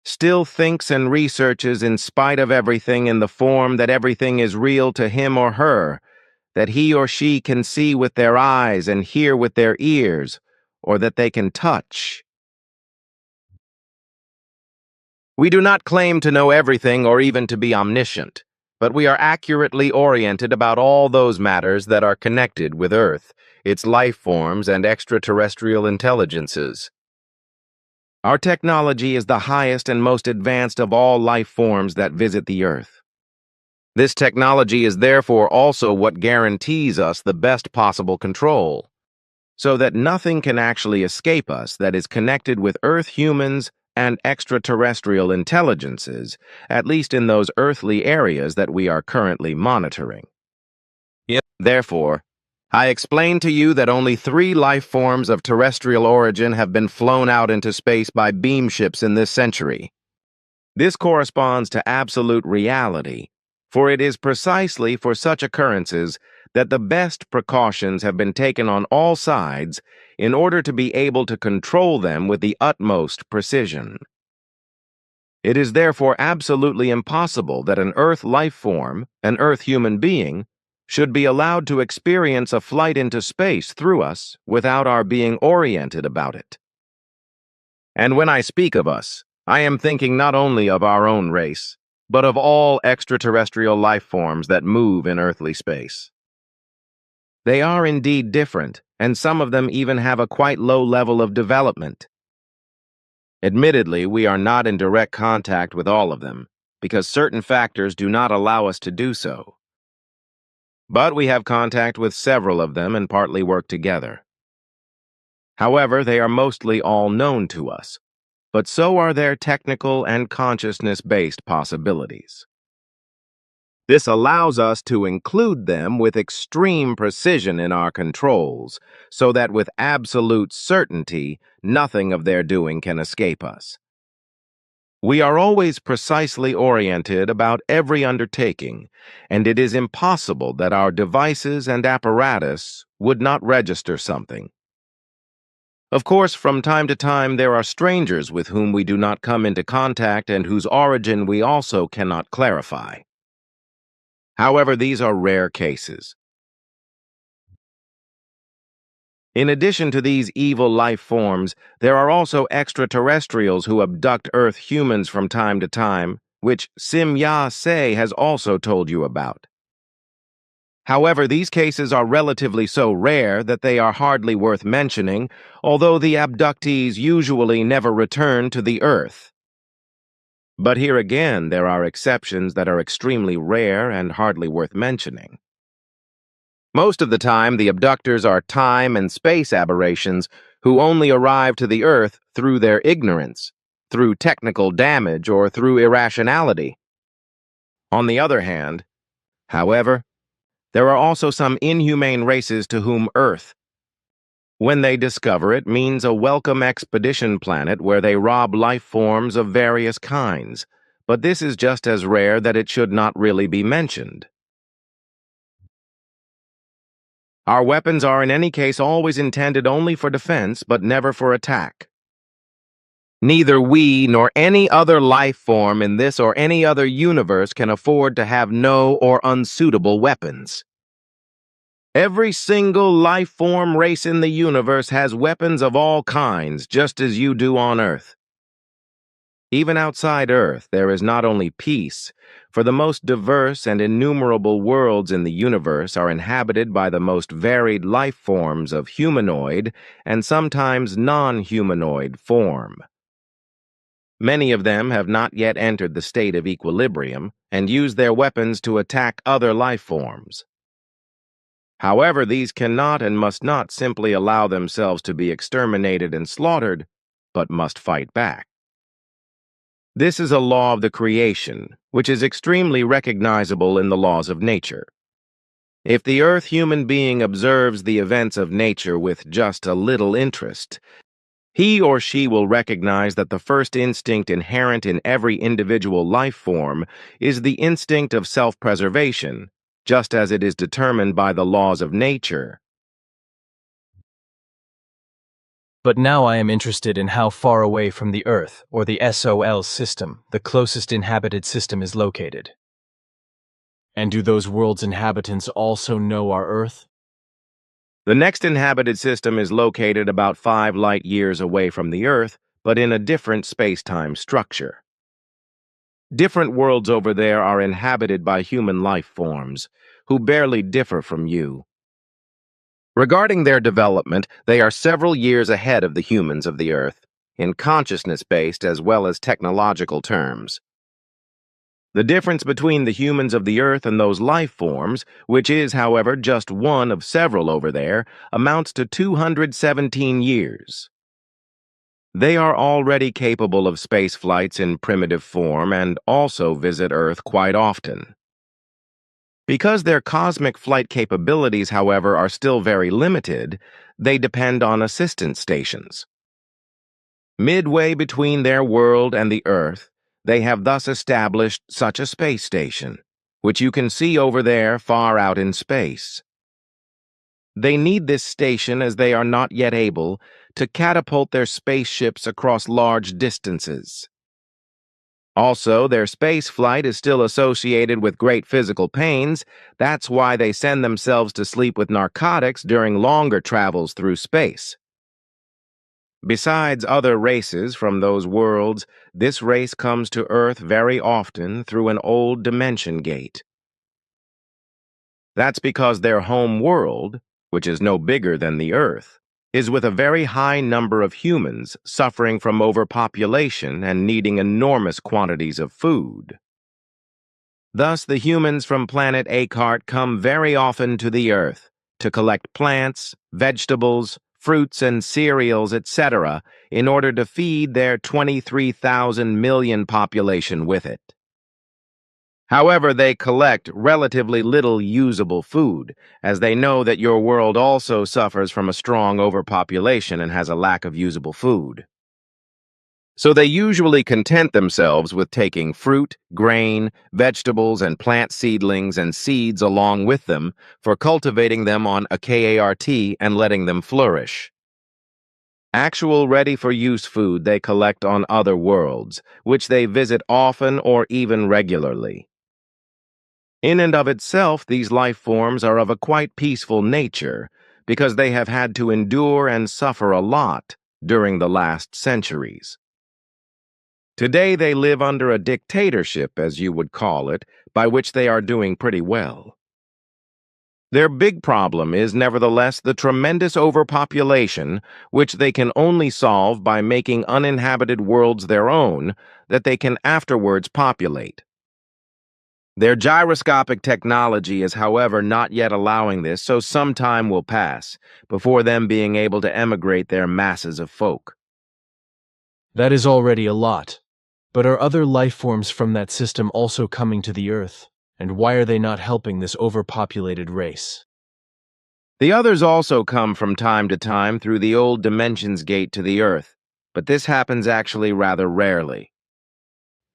still thinks and researches in spite of everything in the form that everything is real to him or her, that he or she can see with their eyes and hear with their ears, or that they can touch. We do not claim to know everything or even to be omniscient, but we are accurately oriented about all those matters that are connected with Earth, its life forms, and extraterrestrial intelligences. Our technology is the highest and most advanced of all life forms that visit the Earth. This technology is therefore also what guarantees us the best possible control, so that nothing can actually escape us that is connected with Earth humans and extraterrestrial intelligences, at least in those earthly areas that we are currently monitoring. Therefore, I explain to you that only 3 life forms of terrestrial origin have been flown out into space by beamships in this century. This corresponds to absolute reality, for it is precisely for such occurrences that the best precautions have been taken on all sides in order to be able to control them with the utmost precision. It is therefore absolutely impossible that an Earth life form, an Earth human being, should be allowed to experience a flight into space through us without our being oriented about it. And when I speak of us, I am thinking not only of our own race, but of all extraterrestrial life forms that move in earthly space. They are indeed different, and some of them even have a quite low level of development. Admittedly, we are not in direct contact with all of them, because certain factors do not allow us to do so. But we have contact with several of them and partly work together. However, they are mostly all known to us, but so are their technical and consciousness-based possibilities. This allows us to include them with extreme precision in our controls, so that with absolute certainty, nothing of their doing can escape us. We are always precisely oriented about every undertaking, and it is impossible that our devices and apparatus would not register something. Of course, from time to time there are strangers with whom we do not come into contact and whose origin we also cannot clarify. However, these are rare cases. In addition to these evil life forms, there are also extraterrestrials who abduct Earth humans from time to time, which Meier has also told you about. However, these cases are relatively so rare that they are hardly worth mentioning, although the abductees usually never return to the Earth. But here again, there are exceptions that are extremely rare and hardly worth mentioning. Most of the time, the abductors are time and space aberrations who only arrive to the Earth through their ignorance, through technical damage, or through irrationality. On the other hand, however, there are also some inhumane races to whom Earth, when they discover it, means a welcome expedition planet where they rob life forms of various kinds, but this is just as rare that it should not really be mentioned. Our weapons are in any case always intended only for defense, but never for attack. Neither we nor any other life form in this or any other universe can afford to have no or unsuitable weapons. Every single life form race in the universe has weapons of all kinds, just as you do on Earth. Even outside Earth, there is not only peace, for the most diverse and innumerable worlds in the universe are inhabited by the most varied life forms of humanoid and sometimes non-humanoid form. Many of them have not yet entered the state of equilibrium and use their weapons to attack other life forms. However, these cannot and must not simply allow themselves to be exterminated and slaughtered, but must fight back. This is a law of the creation, which is extremely recognizable in the laws of nature. If the Earth human being observes the events of nature with just a little interest, he or she will recognize that the first instinct inherent in every individual life form is the instinct of self-preservation, just as it is determined by the laws of nature. But now I am interested in how far away from the Earth, or the SOL system, the closest inhabited system is located. And do those worlds' inhabitants also know our Earth? The next inhabited system is located about 5 light years away from the Earth, but in a different space-time structure. Different worlds over there are inhabited by human life forms, who barely differ from you. Regarding their development, they are several years ahead of the humans of the Earth, in consciousness-based as well as technological terms. The difference between the humans of the Earth and those life forms, which is, however, just one of several over there, amounts to 217 years. They are already capable of space flights in primitive form and also visit Earth quite often. Because their cosmic flight capabilities, however, are still very limited, they depend on assistance stations. Midway between their world and the Earth, they have thus established such a space station, which you can see over there far out in space. They need this station as they are not yet able to catapult their spaceships across large distances. Also, their space flight is still associated with great physical pains. That's why they send themselves to sleep with narcotics during longer travels through space. Besides other races from those worlds, this race comes to Earth very often through an old dimension gate. That's because their home world, which is no bigger than the Earth, is with a very high number of humans suffering from overpopulation and needing enormous quantities of food. Thus, the humans from planet Akart come very often to the Earth to collect plants, vegetables, fruits and cereals, etc., in order to feed their 23,000 million population with it. However, they collect relatively little usable food, as they know that your world also suffers from a strong overpopulation and has a lack of usable food. So they usually content themselves with taking fruit, grain, vegetables, and plant seedlings and seeds along with them for cultivating them on a KART and letting them flourish. Actual ready-for-use food they collect on other worlds, which they visit often or even regularly. In and of itself, these life forms are of a quite peaceful nature because they have had to endure and suffer a lot during the last centuries. Today they live under a dictatorship, as you would call it, by which they are doing pretty well. Their big problem is nevertheless the tremendous overpopulation, which they can only solve by making uninhabited worlds their own that they can afterwards populate. Their gyroscopic technology is, however, not yet allowing this, so some time will pass before them being able to emigrate their masses of folk. That is already a lot. But are other life forms from that system also coming to the Earth? And why are they not helping this overpopulated race? The others also come from time to time through the old dimensions gate to the Earth, but this happens actually rather rarely.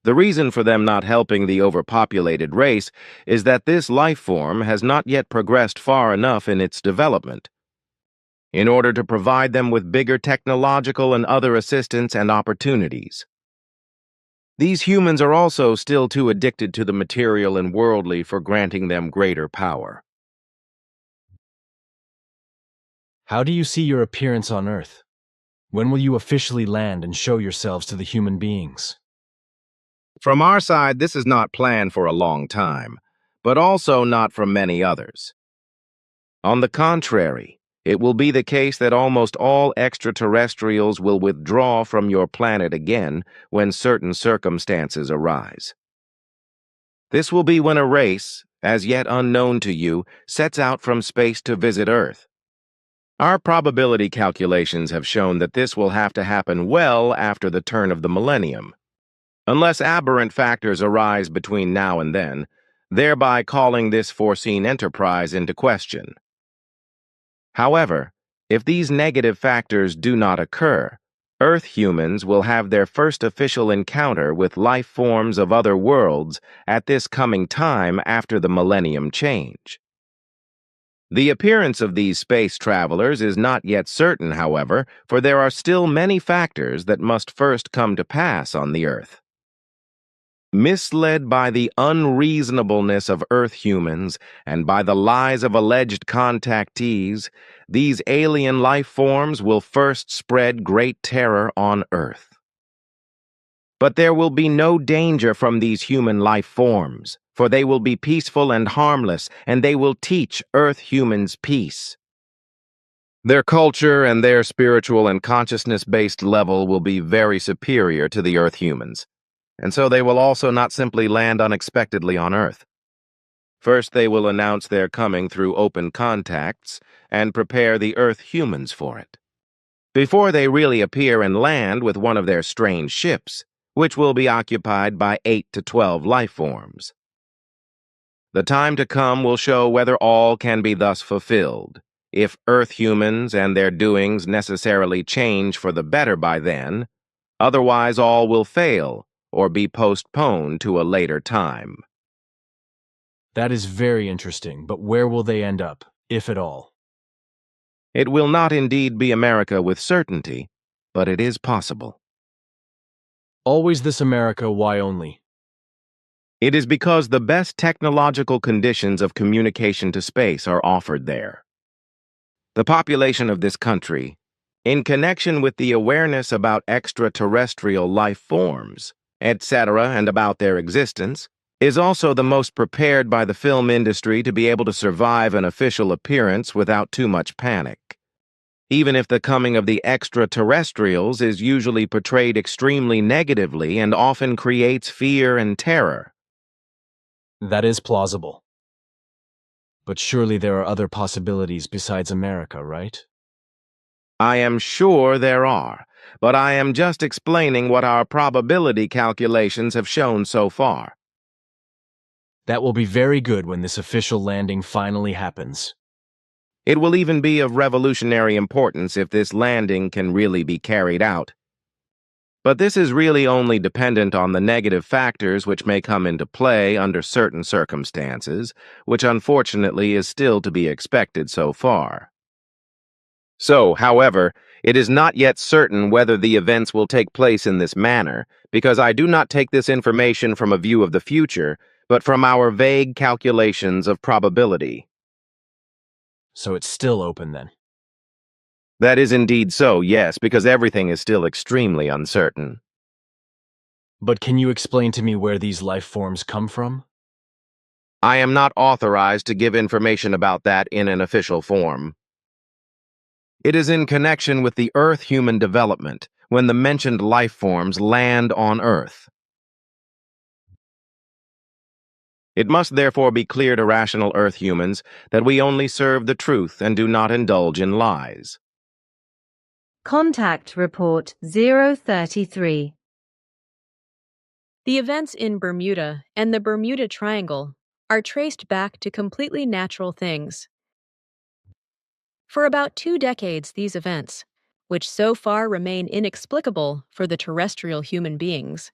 The reason for them not helping the overpopulated race is that this life form has not yet progressed far enough in its development. In order to provide them with bigger technological and other assistance and opportunities. These humans are also still too addicted to the material and worldly for granting them greater power. How do you see your appearance on Earth? When will you officially land and show yourselves to the human beings? From our side, this is not planned for a long time, but also not from many others. On the contrary, it will be the case that almost all extraterrestrials will withdraw from your planet again when certain circumstances arise. This will be when a race, as yet unknown to you, sets out from space to visit Earth. Our probability calculations have shown that this will have to happen well after the turn of the millennium, unless aberrant factors arise between now and then, thereby calling this foreseen enterprise into question. However, if these negative factors do not occur, Earth humans will have their first official encounter with life forms of other worlds at this coming time after the millennium change. The appearance of these space travelers is not yet certain, however, for there are still many factors that must first come to pass on the Earth. Misled by the unreasonableness of Earth humans and by the lies of alleged contactees, these alien life forms will first spread great terror on Earth. But there will be no danger from these human life forms, for they will be peaceful and harmless, and they will teach Earth humans peace. Their culture and their spiritual and consciousness-based level will be very superior to the Earth humans. And so they will also not simply land unexpectedly on Earth. First, they will announce their coming through open contacts and prepare the Earth humans for it, before they really appear and land with one of their strange ships, which will be occupied by 8 to 12 life forms. The time to come will show whether all can be thus fulfilled, if Earth humans and their doings necessarily change for the better by then, otherwise all will fail, or be postponed to a later time. That is very interesting, but where will they end up, if at all? It will not indeed be America with certainty, but it is possible. Always this America, why only? It is because the best technological conditions of communication to space are offered there. The population of this country, in connection with the awareness about extraterrestrial life forms, etc., and about their existence, is also the most prepared by the film industry to be able to survive an official appearance without too much panic. Even if the coming of the extraterrestrials is usually portrayed extremely negatively and often creates fear and terror. That is plausible. But surely there are other possibilities besides America, right? I am sure there are, but I am just explaining what our probability calculations have shown so far. That will be very good when this official landing finally happens. It will even be of revolutionary importance if this landing can really be carried out. But this is really only dependent on the negative factors which may come into play under certain circumstances, which unfortunately is still to be expected so far. So, however, it is not yet certain whether the events will take place in this manner, because I do not take this information from a view of the future, but from our vague calculations of probability. So it's still open then. That is indeed so, yes, because everything is still extremely uncertain. But can you explain to me where these life forms come from? I am not authorized to give information about that in an official form. It is in connection with the Earth human development when the mentioned life forms land on Earth. It must therefore be clear to rational Earth humans that we only serve the truth and do not indulge in lies. Contact Report 033. The events in Bermuda and the Bermuda Triangle are traced back to completely natural things. For about 2 decades, these events, which so far remain inexplicable for the terrestrial human beings,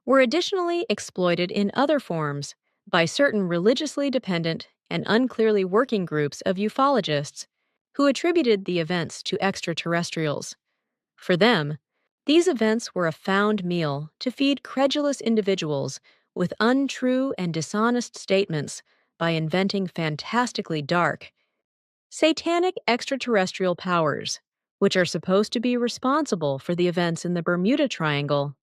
were additionally exploited in other forms by certain religiously dependent and unclearly working groups of ufologists who attributed the events to extraterrestrials. For them, these events were a found meal to feed credulous individuals with untrue and dishonest statements by inventing fantastically dark, satanic extraterrestrial powers, which are supposed to be responsible for the events in the Bermuda Triangle.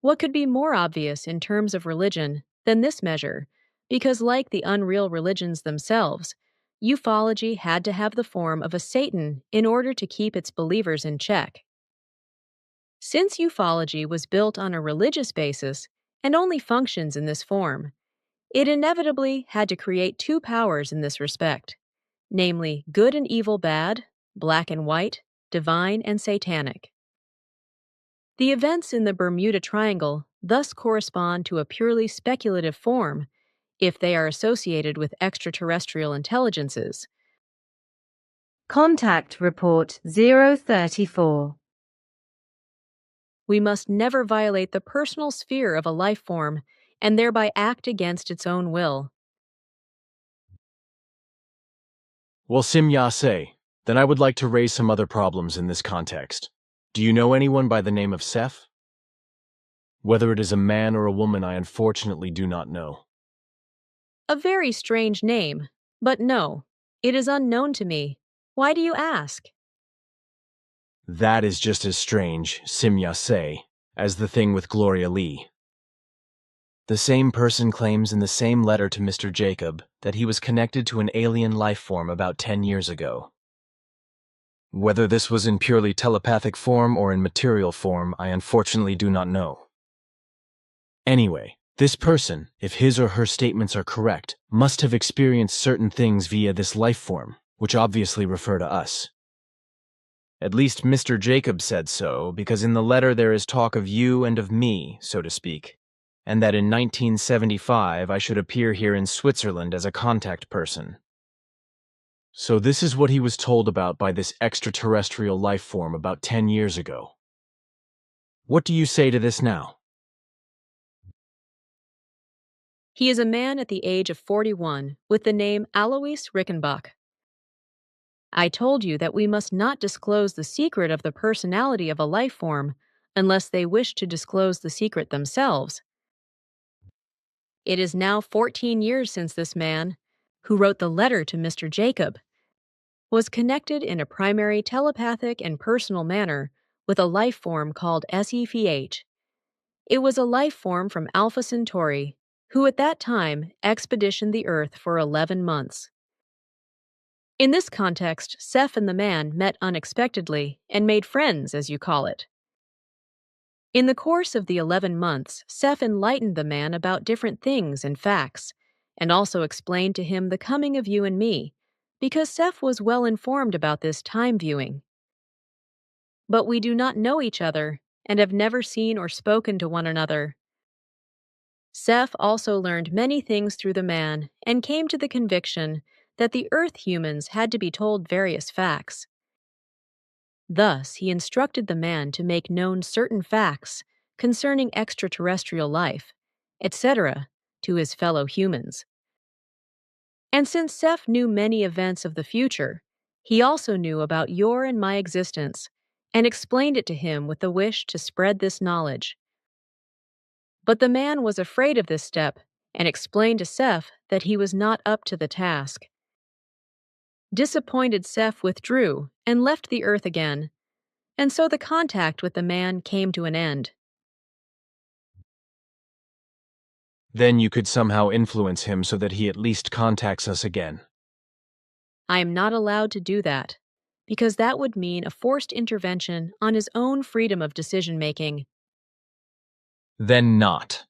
What could be more obvious in terms of religion than this measure? Because, like the unreal religions themselves, ufology had to have the form of a Satan in order to keep its believers in check. Since ufology was built on a religious basis and only functions in this form, it inevitably had to create two powers in this respect, namely good and evil bad, black and white, divine and satanic. The events in the Bermuda Triangle thus correspond to a purely speculative form if they are associated with extraterrestrial intelligences. Contact Report 034. We must never violate the personal sphere of a life form and thereby act against its own will. Well, Simya-se, then I would like to raise some other problems in this context. Do you know anyone by the name of Seth? Whether it is a man or a woman, I unfortunately do not know. A very strange name, but no, it is unknown to me. Why do you ask? That is just as strange, Simya-se, as the thing with Gloria Lee. The same person claims in the same letter to Mr. Jacob that he was connected to an alien life form about 10 years ago. Whether this was in purely telepathic form or in material form, I unfortunately do not know. Anyway, this person, if his or her statements are correct, must have experienced certain things via this life form, which obviously refer to us. At least Mr. Jacob said so, because in the letter there is talk of you and of me, so to speak, and that in 1975 I should appear here in Switzerland as a contact person. So this is what he was told about by this extraterrestrial life form about 10 years ago. What do you say to this now? He is a man at the age of 41 with the name Alois Rickenbach. I told you that we must not disclose the secret of the personality of a life form unless they wished to disclose the secret themselves. It is now 14 years since this man, who wrote the letter to Mr. Jacob, was connected in a primary telepathic and personal manner with a life form called SEPH. It was a life form from Alpha Centauri, who at that time expeditioned the Earth for 11 months. In this context, Seth and the man met unexpectedly and made friends, as you call it. In the course of the 11 months, Seth enlightened the man about different things and facts, and also explained to him the coming of you and me, because Seth was well informed about this time viewing. But we do not know each other and have never seen or spoken to one another. Seth also learned many things through the man and came to the conviction that the Earth humans had to be told various facts. Thus, he instructed the man to make known certain facts concerning extraterrestrial life, etc., to his fellow humans. And since Seth knew many events of the future, he also knew about your and my existence and explained it to him with the wish to spread this knowledge. But the man was afraid of this step and explained to Seth that he was not up to the task. Disappointed, Seth withdrew and left the Earth again, and so the contact with the man came to an end. Then you could somehow influence him so that he at least contacts us again. I am not allowed to do that, because that would mean a forced intervention on his own freedom of decision-making. Then not.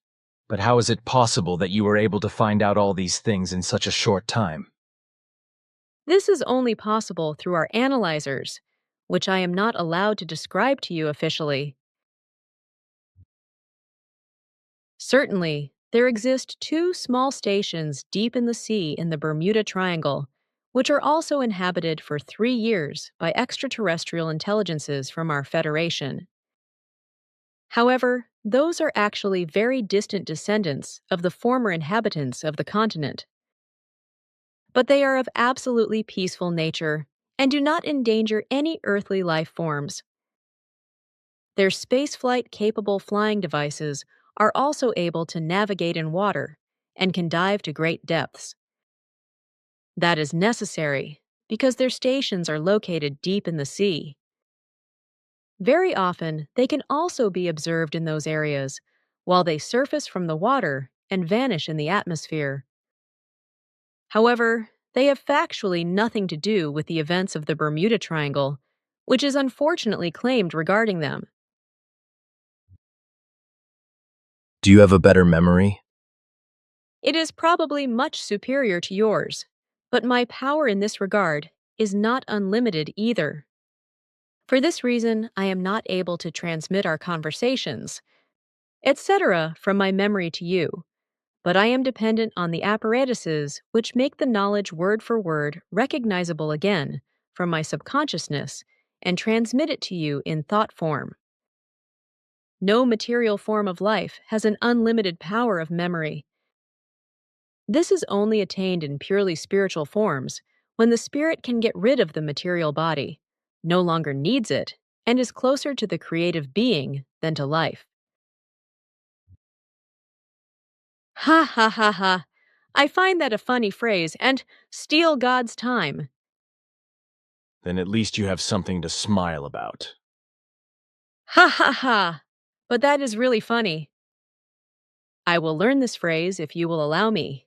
But how is it possible that you were able to find out all these things in such a short time? This is only possible through our analyzers, which I am not allowed to describe to you officially. Certainly, there exist 2 small stations deep in the sea in the Bermuda Triangle, which are also inhabited for 3 years by extraterrestrial intelligences from our Federation. However, those are actually very distant descendants of the former inhabitants of the continent. But they are of absolutely peaceful nature and do not endanger any earthly life forms. Their spaceflight-capable flying devices are also able to navigate in water and can dive to great depths. That is necessary because their stations are located deep in the sea. Very often, they can also be observed in those areas, while they surface from the water and vanish in the atmosphere. However, they have factually nothing to do with the events of the Bermuda Triangle, which is unfortunately claimed regarding them. Do you have a better memory? It is probably much superior to yours, but my power in this regard is not unlimited either. For this reason, I am not able to transmit our conversations, etc., from my memory to you, but I am dependent on the apparatuses which make the knowledge word for word recognizable again from my subconsciousness and transmit it to you in thought form. No material form of life has an unlimited power of memory. This is only attained in purely spiritual forms when the spirit can get rid of the material body, no longer needs it, and is closer to the creative being than to life. Ha ha ha ha! I find that a funny phrase and steal God's time. Then at least you have something to smile about. Ha ha ha! But that is really funny. I will learn this phrase if you will allow me.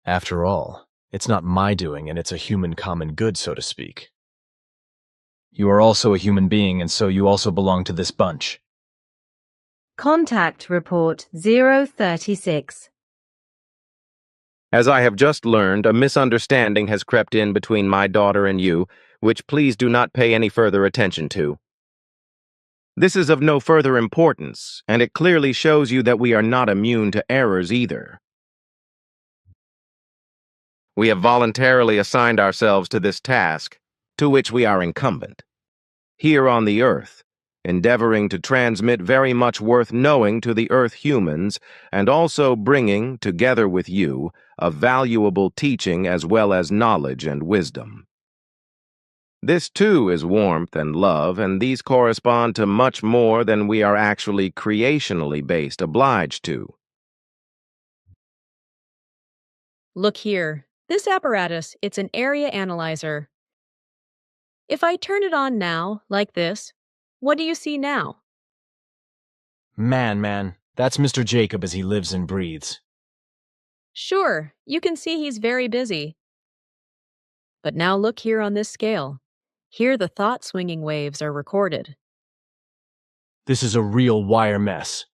After all, it's not my doing and it's a human common good, so to speak. You are also a human being and so you also belong to this bunch. Contact Report 036. As I have just learned, a misunderstanding has crept in between my daughter and you, which please do not pay any further attention to. This is of no further importance, and it clearly shows you that we are not immune to errors either. We have voluntarily assigned ourselves to this task, to which we are incumbent, here on the Earth, endeavoring to transmit very much worth knowing to the Earth humans, and also bringing, together with you, a valuable teaching as well as knowledge and wisdom. This too is warmth and love, and these correspond to much more than we are actually creationally based obliged to. Look here. This apparatus, it's an area analyzer. If I turn it on now, like this, what do you see now? Man, that's Mr. Jacob as he lives and breathes. Sure, you can see he's very busy. But now look here on this scale. Here the thought-swinging waves are recorded, This is a real wire mess.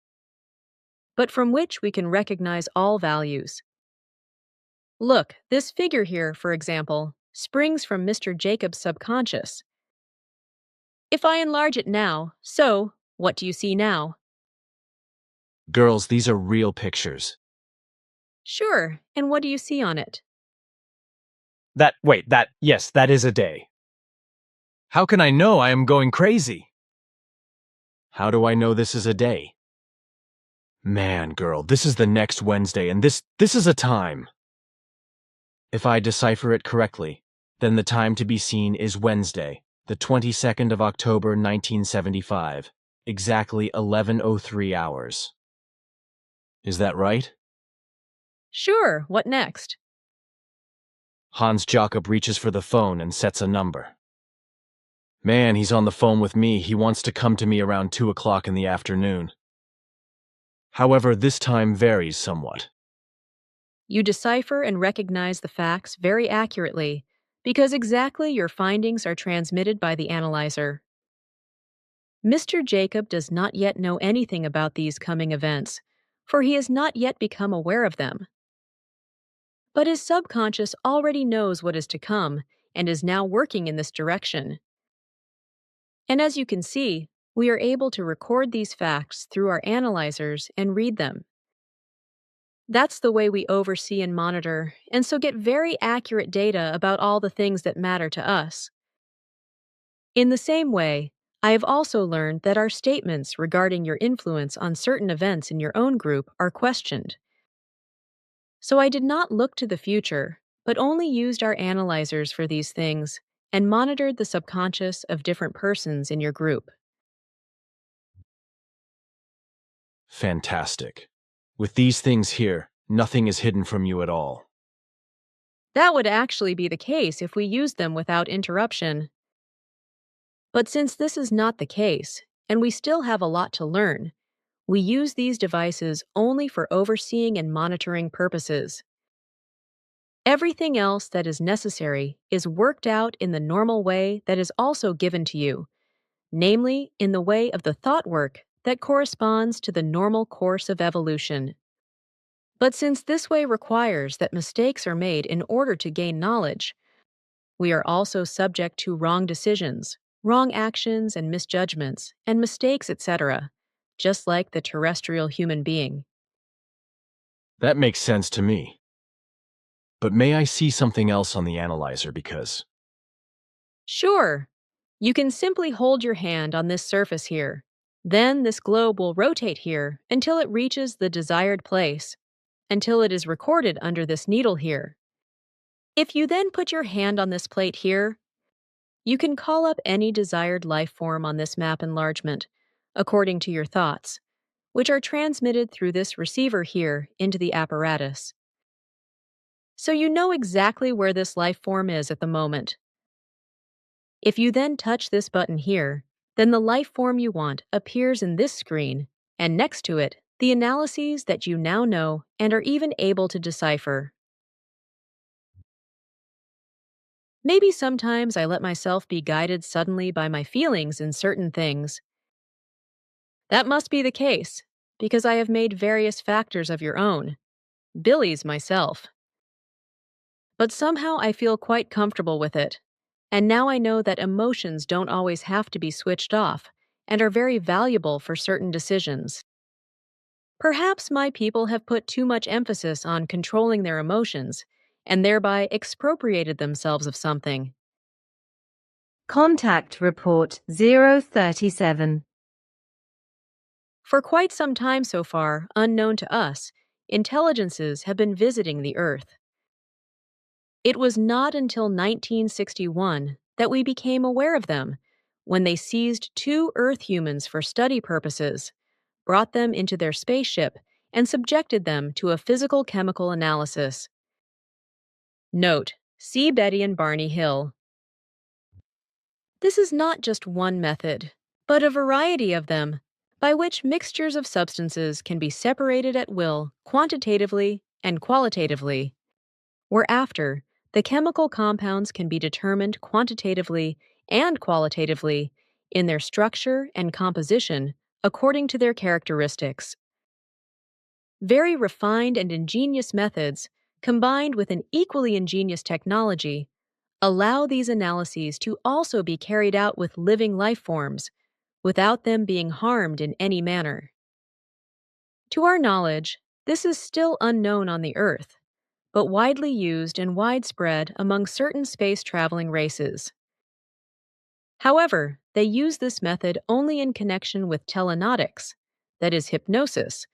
but from which we can recognize all values. Look, this figure here, for example, springs from Mr. Jacob's subconscious. If I enlarge it now, so, what do you see now? Girls, these are real pictures. Sure, and what do you see on it? Yes, that is a day. How can I know I am going crazy? How do I know this is a day? Man, girl, this is the next Wednesday, and this is a time. If I decipher it correctly, then the time to be seen is Wednesday, the 22nd of October, 1975, exactly 11:03 hours. Is that right? Sure, what next? Hans Jakob reaches for the phone and sets a number. Man, he's on the phone with me. He wants to come to me around 2 o'clock in the afternoon. However, this time varies somewhat. You decipher and recognize the facts very accurately because exactly your findings are transmitted by the analyzer. Mr. Jacob does not yet know anything about these coming events, for he has not yet become aware of them. But his subconscious already knows what is to come and is now working in this direction. And as you can see, we are able to record these facts through our analyzers and read them. That's the way we oversee and monitor, and so get very accurate data about all the things that matter to us. In the same way, I have also learned that our statements regarding your influence on certain events in your own group are questioned. So I did not look to the future, but only used our analyzers for these things and monitored the subconscious of different persons in your group. Fantastic. With these things here, nothing is hidden from you at all. That would actually be the case if we used them without interruption. But since this is not the case, and we still have a lot to learn, we use these devices only for overseeing and monitoring purposes. Everything else that is necessary is worked out in the normal way that is also given to you, namely in the way of the thought work that corresponds to the normal course of evolution. But since this way requires that mistakes are made in order to gain knowledge, we are also subject to wrong decisions, wrong actions and misjudgments, and mistakes, etc., just like the terrestrial human being. That makes sense to me. But may I see something else on the analyzer because... Sure. You can simply hold your hand on this surface here. Then this globe will rotate here until it reaches the desired place, until it is recorded under this needle here. If you then put your hand on this plate here, you can call up any desired life form on this map enlargement, according to your thoughts, which are transmitted through this receiver here into the apparatus. So you know exactly where this life form is at the moment. If you then touch this button here, then the life form you want appears in this screen, and next to it, the analyses that you now know and are even able to decipher. Maybe sometimes I let myself be guided suddenly by my feelings in certain things. That must be the case, because I have made various factors of your own, Billy's myself. But somehow I feel quite comfortable with it, and now I know that emotions don't always have to be switched off and are very valuable for certain decisions. Perhaps my people have put too much emphasis on controlling their emotions and thereby expropriated themselves of something. Contact Report 037. For quite some time so far, unknown to us, intelligences have been visiting the Earth. It was not until 1961 that we became aware of them when they seized 2 Earth humans for study purposes, brought them into their spaceship, and subjected them to a physical-chemical analysis. Note: see Betty and Barney Hill. This is not just one method, but a variety of them, by which mixtures of substances can be separated at will quantitatively and qualitatively. Whereafter, the chemical compounds can be determined quantitatively and qualitatively in their structure and composition according to their characteristics. Very refined and ingenious methods, combined with an equally ingenious technology, allow these analyses to also be carried out with living life forms, without them being harmed in any manner. To our knowledge, this is still unknown on the Earth, but widely used and widespread among certain space-traveling races. However, they use this method only in connection with telenautics, that is hypnosis,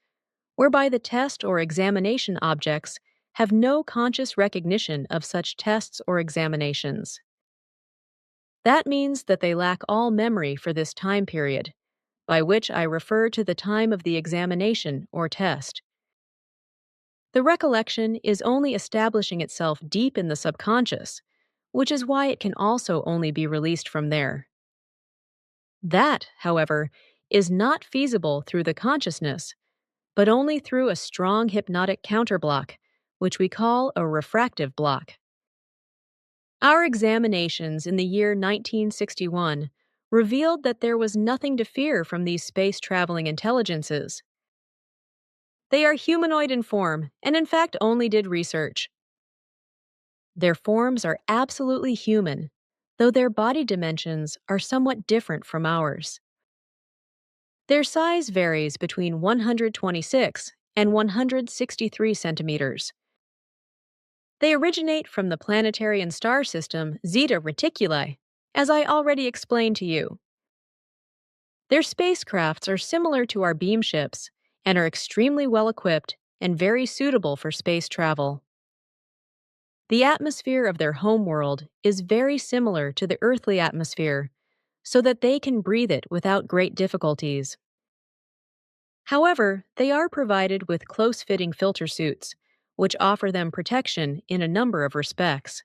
whereby the test or examination objects have no conscious recognition of such tests or examinations. That means that they lack all memory for this time period, by which I refer to the time of the examination or test. The recollection is only establishing itself deep in the subconscious, which is why it can also only be released from there. That, however, is not feasible through the consciousness, but only through a strong hypnotic counterblock, which we call a refractive block. Our examinations in the year 1961 revealed that there was nothing to fear from these space-traveling intelligences. They are humanoid in form and in fact only did research. Their forms are absolutely human, though their body dimensions are somewhat different from ours. Their size varies between 126 and 163 centimeters. They originate from the planetary and star system Zeta Reticuli, as I already explained to you. Their spacecrafts are similar to our beam ships and are extremely well equipped and very suitable for space travel. The atmosphere of their homeworld is very similar to the earthly atmosphere, so that they can breathe it without great difficulties. However, they are provided with close-fitting filter suits, which offer them protection in a number of respects.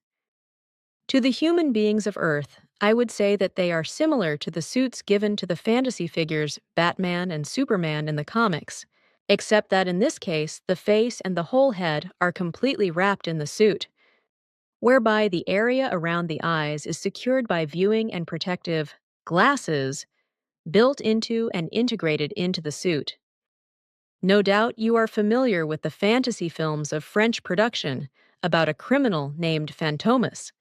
To the human beings of Earth, I would say that they are similar to the suits given to the fantasy figures Batman and Superman in the comics, except that in this case the face and the whole head are completely wrapped in the suit, whereby the area around the eyes is secured by viewing and protective glasses built into and integrated into the suit. No doubt you are familiar with the fantasy films of French production about a criminal named Fantomas.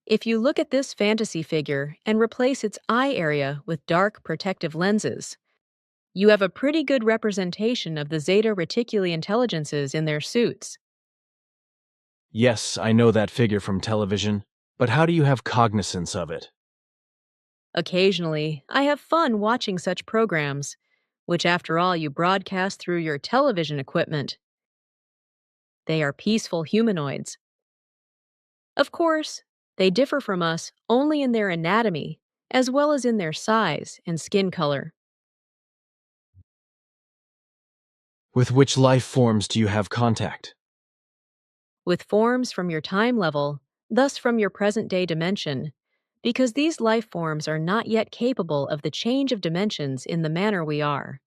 If you look at this fantasy figure and replace its eye area with dark protective lenses, you have a pretty good representation of the Zeta Reticuli intelligences in their suits. Yes, I know that figure from television, but how do you have cognizance of it? Occasionally, I have fun watching such programs, which after all you broadcast through your television equipment. They are peaceful humanoids. Of course, they differ from us only in their anatomy, as well as in their size and skin color. With which life forms do you have contact? With forms from your time level, thus from your present-day dimension, because these life forms are not yet capable of the change of dimensions in the manner we are.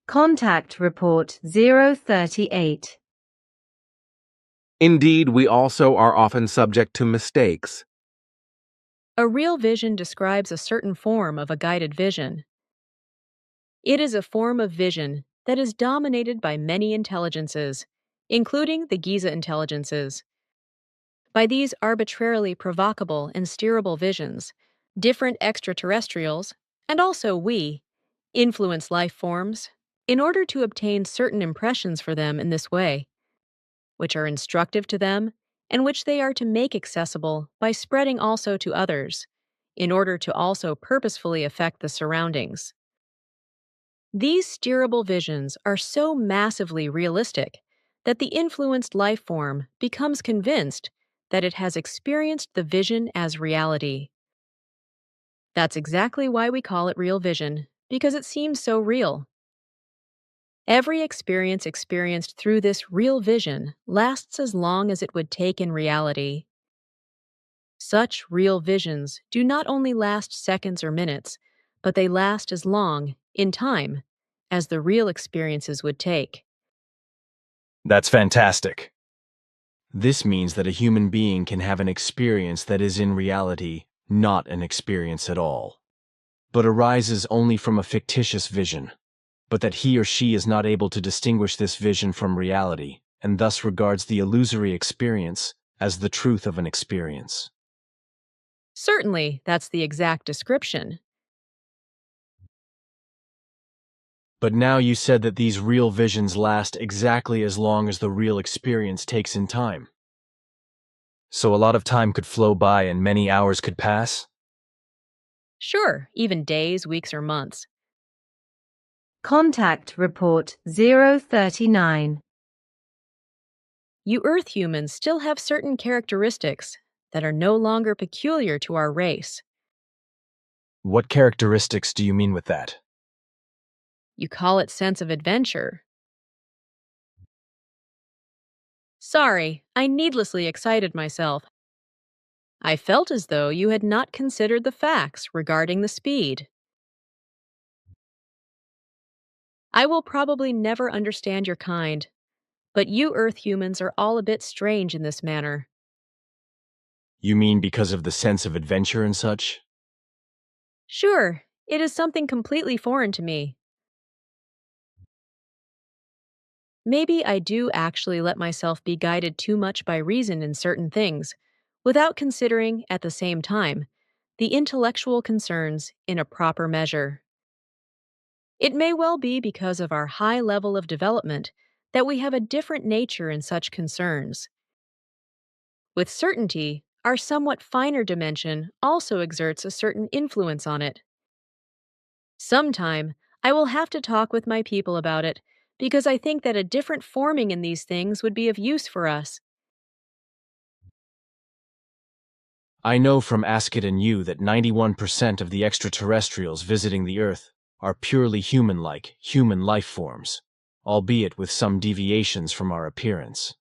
Contact Report 038. Indeed, we also are often subject to mistakes. A real vision describes a certain form of a guided vision. It is a form of vision that is dominated by many intelligences, including the Giza intelligences. By these arbitrarily provocable and steerable visions, different extraterrestrials, and also we, influence life forms in order to obtain certain impressions for them in this way, which are instructive to them and which they are to make accessible by spreading also to others, in order to also purposefully affect the surroundings. These steerable visions are so massively realistic that the influenced life form becomes convinced that it has experienced the vision as reality. That's exactly why we call it real vision, because it seems so real. Every experience experienced through this real vision lasts as long as it would take in reality. Such real visions do not only last seconds or minutes, but they last as long, in time, as the real experiences would take. That's fantastic. This means that a human being can have an experience that is in reality not an experience at all, but arises only from a fictitious vision, but that he or she is not able to distinguish this vision from reality, and thus regards the illusory experience as the truth of an experience. Certainly, that's the exact description. But now you said that these real visions last exactly as long as the real experience takes in time. So a lot of time could flow by and many hours could pass? Sure, even days, weeks, or months. Contact Report 039. You Earth humans still have certain characteristics that are no longer peculiar to our race. What characteristics do you mean with that? You call it sense of adventure. Sorry, I needlessly excited myself. I felt as though you had not considered the facts regarding the speed. I will probably never understand your kind, but you Earth humans are all a bit strange in this manner. You mean because of the sense of adventure and such? Sure, it is something completely foreign to me. Maybe I do actually let myself be guided too much by reason in certain things, without considering, at the same time, the intellectual concerns in a proper measure. It may well be because of our high level of development that we have a different nature in such concerns. With certainty, our somewhat finer dimension also exerts a certain influence on it. Sometime, I will have to talk with my people about it, because I think that a different forming in these things would be of use for us. I know from Ask It and You that 91% of the extraterrestrials visiting the Earth are purely human-like, human life forms, albeit with some deviations from our appearance.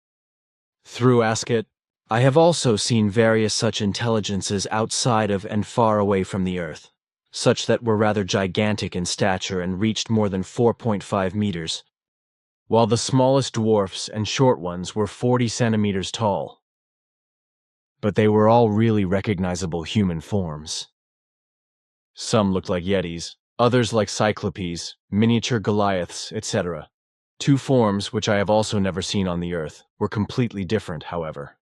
Through Ask It, I have also seen various such intelligences outside of and far away from the Earth, such that were rather gigantic in stature and reached more than 4.5 meters, while the smallest dwarfs and short ones were 40 centimeters tall. But they were all really recognizable human forms. Some looked like Yetis, others like Cyclopes, miniature Goliaths, etc. Two forms, which I have also never seen on the Earth, were completely different, however.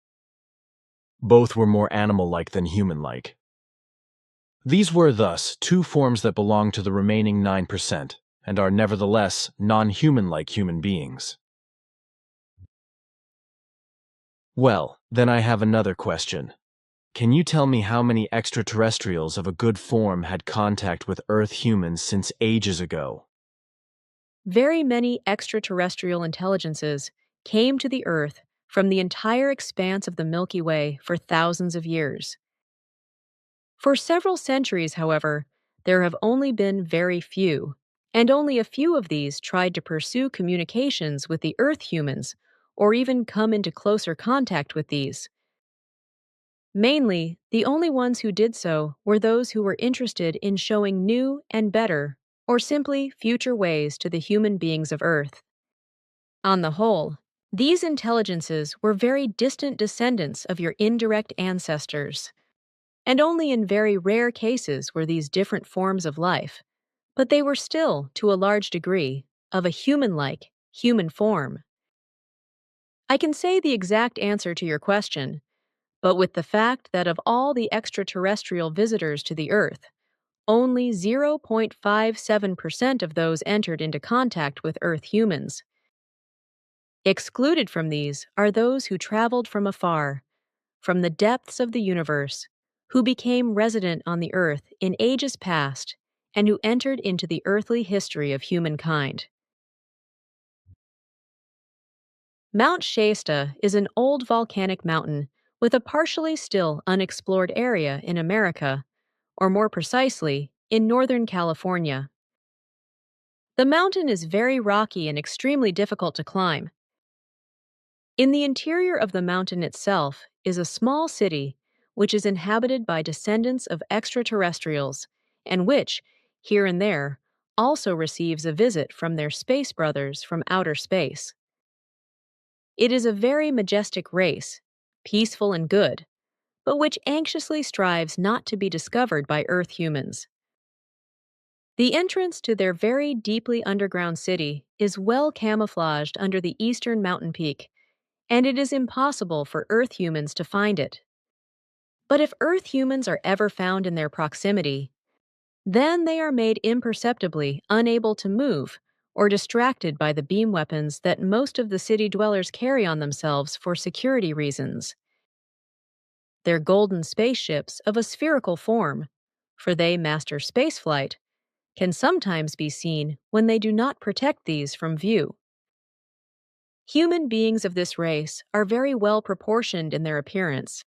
Both were more animal-like than human-like. These were, thus, two forms that belong to the remaining 9%, and are nevertheless non-human-like human beings. Well, then I have another question. Can you tell me how many extraterrestrials of a good form had contact with Earth humans since ages ago? Very many extraterrestrial intelligences came to the Earth from the entire expanse of the Milky Way for thousands of years. For several centuries, however, there have only been very few, and only a few of these tried to pursue communications with the Earth humans or even come into closer contact with these. Mainly, the only ones who did so were those who were interested in showing new and better, or simply future ways to the human beings of Earth. On the whole, these intelligences were very distant descendants of your indirect ancestors, and only in very rare cases were these different forms of life, but they were still, to a large degree, of a human-like, human form. I can say the exact answer to your question, but with the fact that of all the extraterrestrial visitors to the Earth, only 0.57% of those entered into contact with Earth humans. Excluded from these are those who traveled from afar, from the depths of the universe, who became resident on the Earth in ages past, and who entered into the earthly history of humankind. Mount Shasta is an old volcanic mountain with a partially still unexplored area in America, or more precisely, in Northern California. The mountain is very rocky and extremely difficult to climb. In the interior of the mountain itself is a small city which is inhabited by descendants of extraterrestrials, and which, here and there, also receives a visit from their space brothers from outer space. It is a very majestic race, peaceful and good, but which anxiously strives not to be discovered by Earth humans. The entrance to their very deeply underground city is well camouflaged under the eastern mountain peak, and it is impossible for Earth humans to find it. But if Earth humans are ever found in their proximity, then they are made imperceptibly unable to move or distracted by the beam weapons that most of the city dwellers carry on themselves for security reasons. Their golden spaceships of a spherical form, for they master spaceflight, can sometimes be seen when they do not protect these from view. Human beings of this race are very well proportioned in their appearance.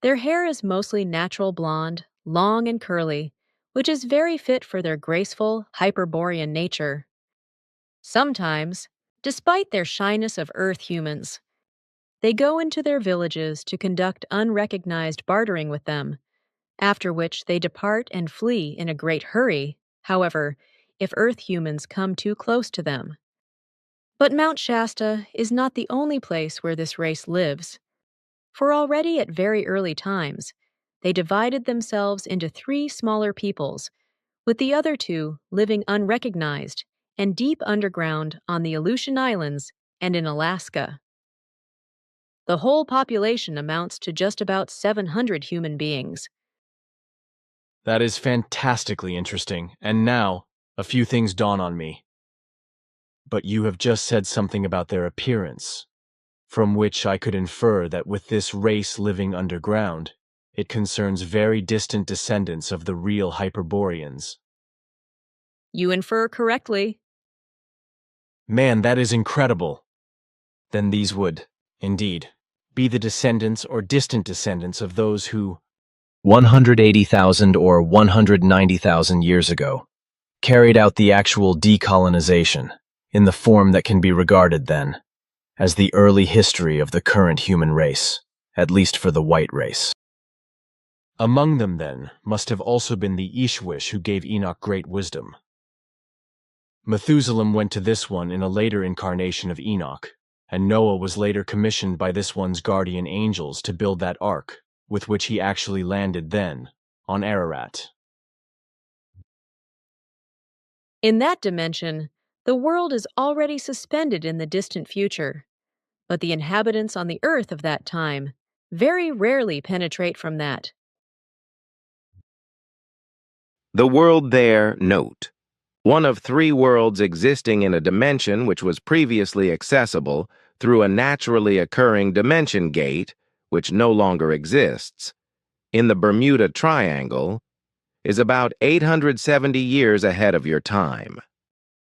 Their hair is mostly natural blonde, long and curly, which is very fit for their graceful, Hyperborean nature. Sometimes, despite their shyness of Earth humans, they go into their villages to conduct unrecognized bartering with them, after which they depart and flee in a great hurry, however, if Earth humans come too close to them. But Mount Shasta is not the only place where this race lives, for already at very early times, they divided themselves into 3 smaller peoples, with the other 2 living unrecognized and deep underground on the Aleutian Islands and in Alaska. The whole population amounts to just about 700 human beings. That is fantastically interesting, and now, a few things dawn on me. But you have just said something about their appearance, from which I could infer that with this race living underground, it concerns very distant descendants of the real Hyperboreans. You infer correctly. Man, that is incredible. Then these would, indeed, be the descendants or distant descendants of those who, 180,000 or 190,000 years ago, carried out the actual decolonization in the form that can be regarded then as the early history of the current human race, at least for the white race. Among them, then, must have also been the Ishwish who gave Enoch great wisdom. Methuselah went to this one in a later incarnation of Enoch, and Noah was later commissioned by this one's guardian angels to build that ark, with which he actually landed then, on Ararat. In that dimension, the world is already suspended in the distant future, but the inhabitants on the Earth of that time very rarely penetrate from that. The world there, note. One of 3 worlds existing in a dimension which was previously accessible through a naturally occurring dimension gate, which no longer exists, in the Bermuda Triangle, is about 870 years ahead of your time.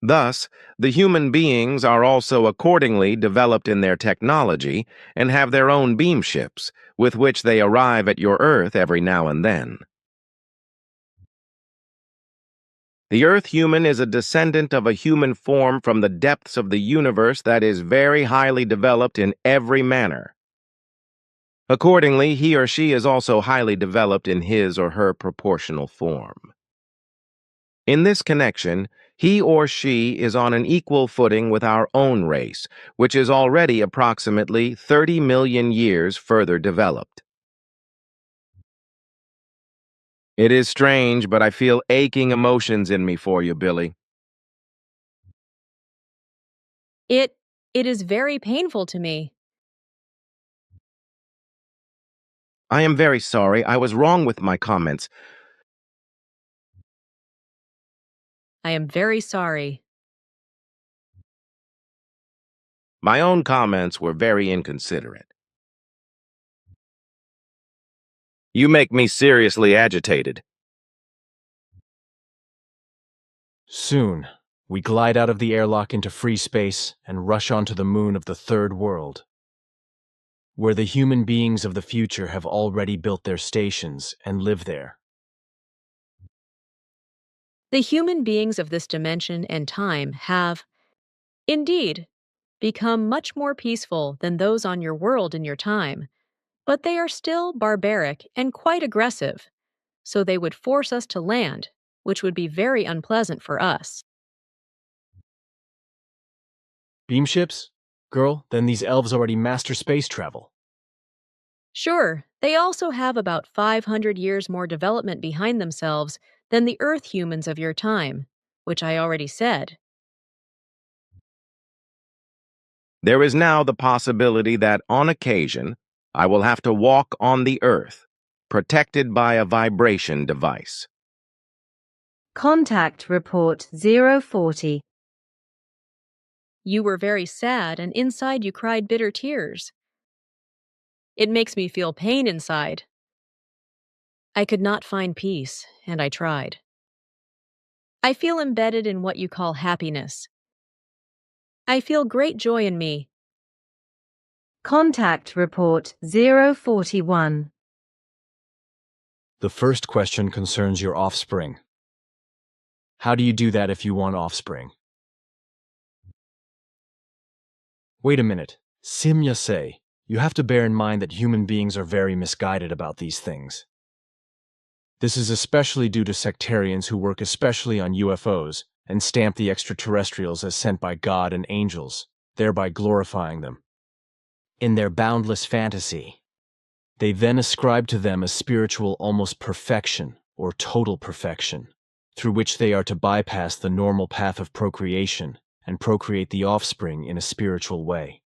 Thus, the human beings are also accordingly developed in their technology and have their own beam ships, with which they arrive at your Earth every now and then. The Earth human is a descendant of a human form from the depths of the universe that is very highly developed in every manner. Accordingly, he or she is also highly developed in his or her proportional form. In this connection, he or she is on an equal footing with our own race, which is already approximately 30 million years further developed. It is strange, but I feel aching emotions in me for you, Billy. It is very painful to me. I am very sorry. I was wrong with my comments. I am very sorry. My own comments were very inconsiderate. You make me seriously agitated. Soon, we glide out of the airlock into free space and rush onto the moon of the third world. where the human beings of the future have already built their stations and live there. The human beings of this dimension and time have, indeed, become much more peaceful than those on your world in your time, but they are still barbaric and quite aggressive, so they would force us to land, which would be very unpleasant for us. Beam ships? Girl, then these elves already master space travel. Sure, they also have about 500 years more development behind themselves than the Earth humans of your time, which I already said. There is now the possibility that, on occasion, I will have to walk on the Earth, protected by a vibration device. Contact report 040. You were very sad, and inside you cried bitter tears. It makes me feel pain inside. I could not find peace, and I tried. I feel embedded in what you call happiness. I feel great joy in me. Contact report 041. The first question concerns your offspring. How do you do that if you want offspring? Wait a minute. Simya say, you have to bear in mind that human beings are very misguided about these things. This is especially due to sectarians who work especially on UFOs and stamp the extraterrestrials as sent by God and angels, thereby glorifying them. In their boundless fantasy, they then ascribe to them a spiritual almost perfection or total perfection, through which they are to bypass the normal path of procreation and procreate the offspring in a spiritual way.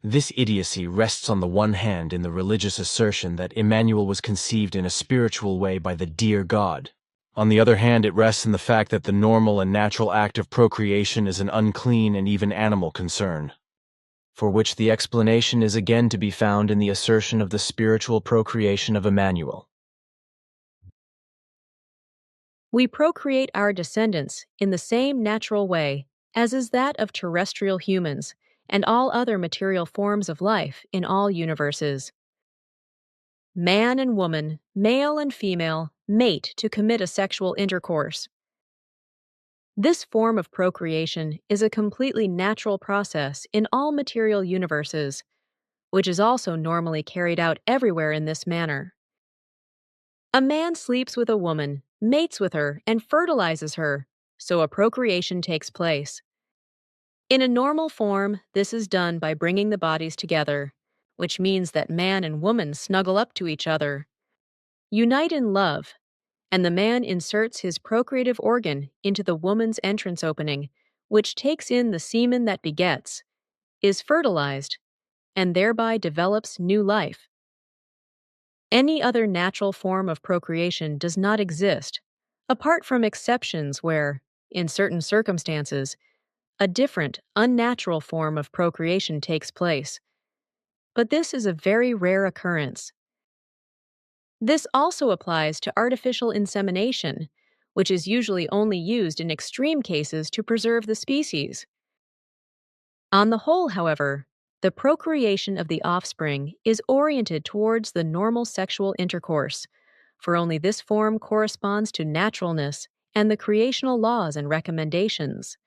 This idiocy rests on the one hand in the religious assertion that Emmanuel was conceived in a spiritual way by the dear God. On the other hand, it rests in the fact that the normal and natural act of procreation is an unclean and even animal concern, for which the explanation is again to be found in the assertion of the spiritual procreation of Emmanuel. We procreate our descendants in the same natural way as is that of terrestrial humans and all other material forms of life in all universes. Man and woman, male and female, mate to commit a sexual intercourse. This form of procreation is a completely natural process in all material universes, which is also normally carried out everywhere in this manner. A man sleeps with a woman, mates with her, and fertilizes her, so a procreation takes place. In a normal form, this is done by bringing the bodies together, which means that man and woman snuggle up to each other, unite in love, and the man inserts his procreative organ into the woman's entrance opening, which takes in the semen that begets, is fertilized, and thereby develops new life. Any other natural form of procreation does not exist, apart from exceptions where, in certain circumstances, a different, unnatural form of procreation takes place. But this is a very rare occurrence. This also applies to artificial insemination, which is usually only used in extreme cases to preserve the species. On the whole, however, the procreation of the offspring is oriented towards the normal sexual intercourse, for only this form corresponds to naturalness and the creational laws and recommendations.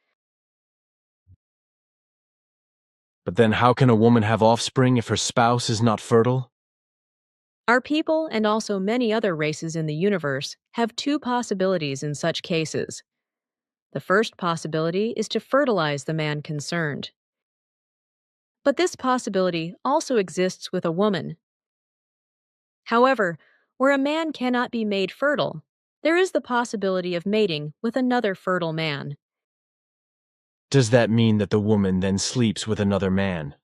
But then how can a woman have offspring if her spouse is not fertile? Our people, and also many other races in the universe, have two possibilities in such cases. The first possibility is to fertilize the man concerned. But this possibility also exists with a woman. However, where a man cannot be made fertile, there is the possibility of mating with another fertile man. Does that mean that the woman then sleeps with another man?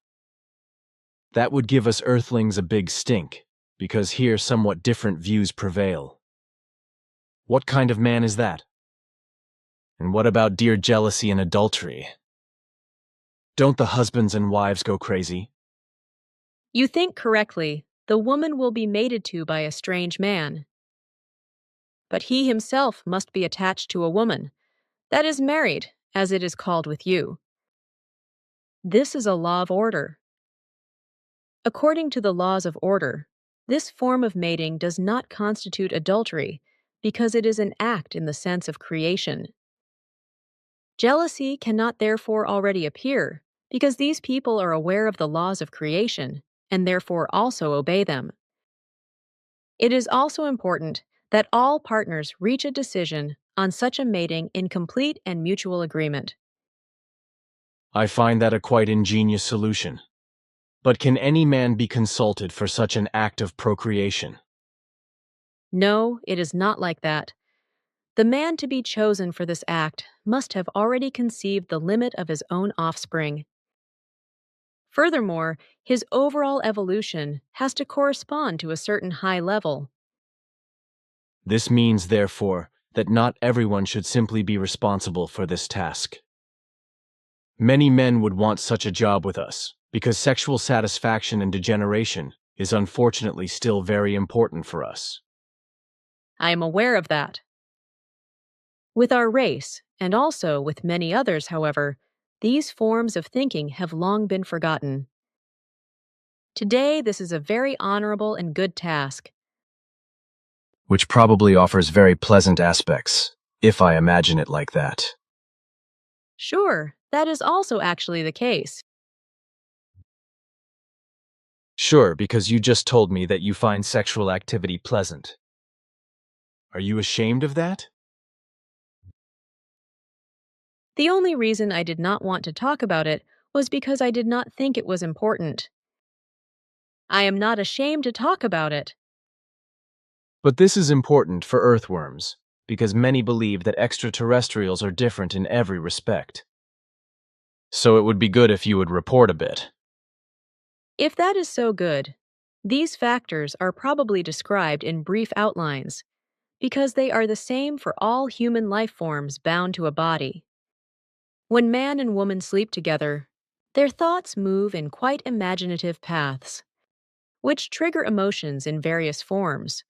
That would give us earthlings a big stink, because here somewhat different views prevail. What kind of man is that? And what about dear jealousy and adultery? Don't the husbands and wives go crazy? You think correctly, the woman will be mated to by a strange man. But he himself must be attached to a woman, that is married, as it is called with you. This is a law of order. According to the laws of order, this form of mating does not constitute adultery because it is an act in the sense of creation. Jealousy cannot therefore already appear because these people are aware of the laws of creation and therefore also obey them. It is also important that all partners reach a decision on such a mating in complete and mutual agreement. I find that a quite ingenious solution. But can any man be consulted for such an act of procreation? No, it is not like that. The man to be chosen for this act must have already conceived the limit of his own offspring. Furthermore, his overall evolution has to correspond to a certain high level. This means, therefore, that not everyone should simply be responsible for this task. Many men would want such a job with us, because sexual satisfaction and degeneration is unfortunately still very important for us. I am aware of that. With our race, and also with many others, however, these forms of thinking have long been forgotten. Today, this is a very honorable and good task. Which probably offers very pleasant aspects, if I imagine it like that. Sure, that is also actually the case. Sure, because you just told me that you find sexual activity pleasant. Are you ashamed of that? The only reason I did not want to talk about it was because I did not think it was important. I am not ashamed to talk about it. But this is important for earthworms, because many believe that extraterrestrials are different in every respect. So it would be good if you would report a bit. If that is so good, these factors are probably described in brief outlines, because they are the same for all human life forms bound to a body. When man and woman sleep together, their thoughts move in quite imaginative paths, which trigger emotions in various forms,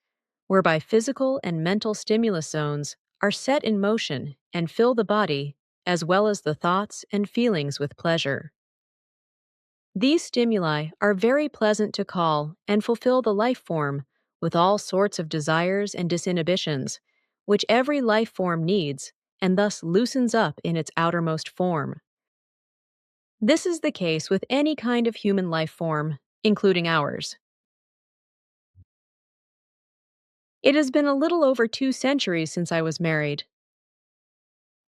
whereby physical and mental stimulus zones are set in motion and fill the body, as well as the thoughts and feelings with pleasure. These stimuli are very pleasant to call and fulfill the life form with all sorts of desires and disinhibitions, which every life form needs and thus loosens up in its outermost form. This is the case with any kind of human life form, including ours. It has been a little over 2 centuries since I was married.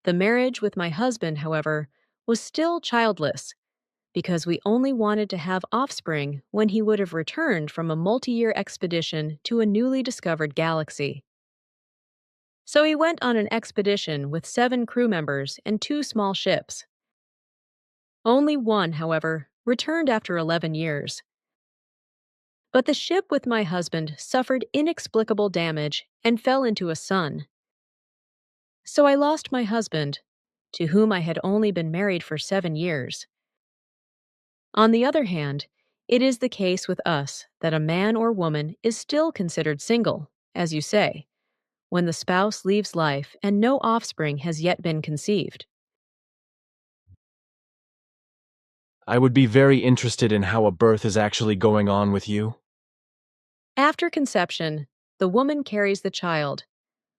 The marriage with my husband, however, was still childless, because we only wanted to have offspring when he would have returned from a multi-year expedition to a newly discovered galaxy. So he went on an expedition with 7 crew members and 2 small ships. Only one, however, returned after 11 years. But the ship with my husband suffered inexplicable damage and fell into a sun. So I lost my husband, to whom I had only been married for 7 years. On the other hand, it is the case with us that a man or woman is still considered single, as you say, when the spouse leaves life and no offspring has yet been conceived. I would be very interested in how a birth is actually going on with you. After conception, the woman carries the child,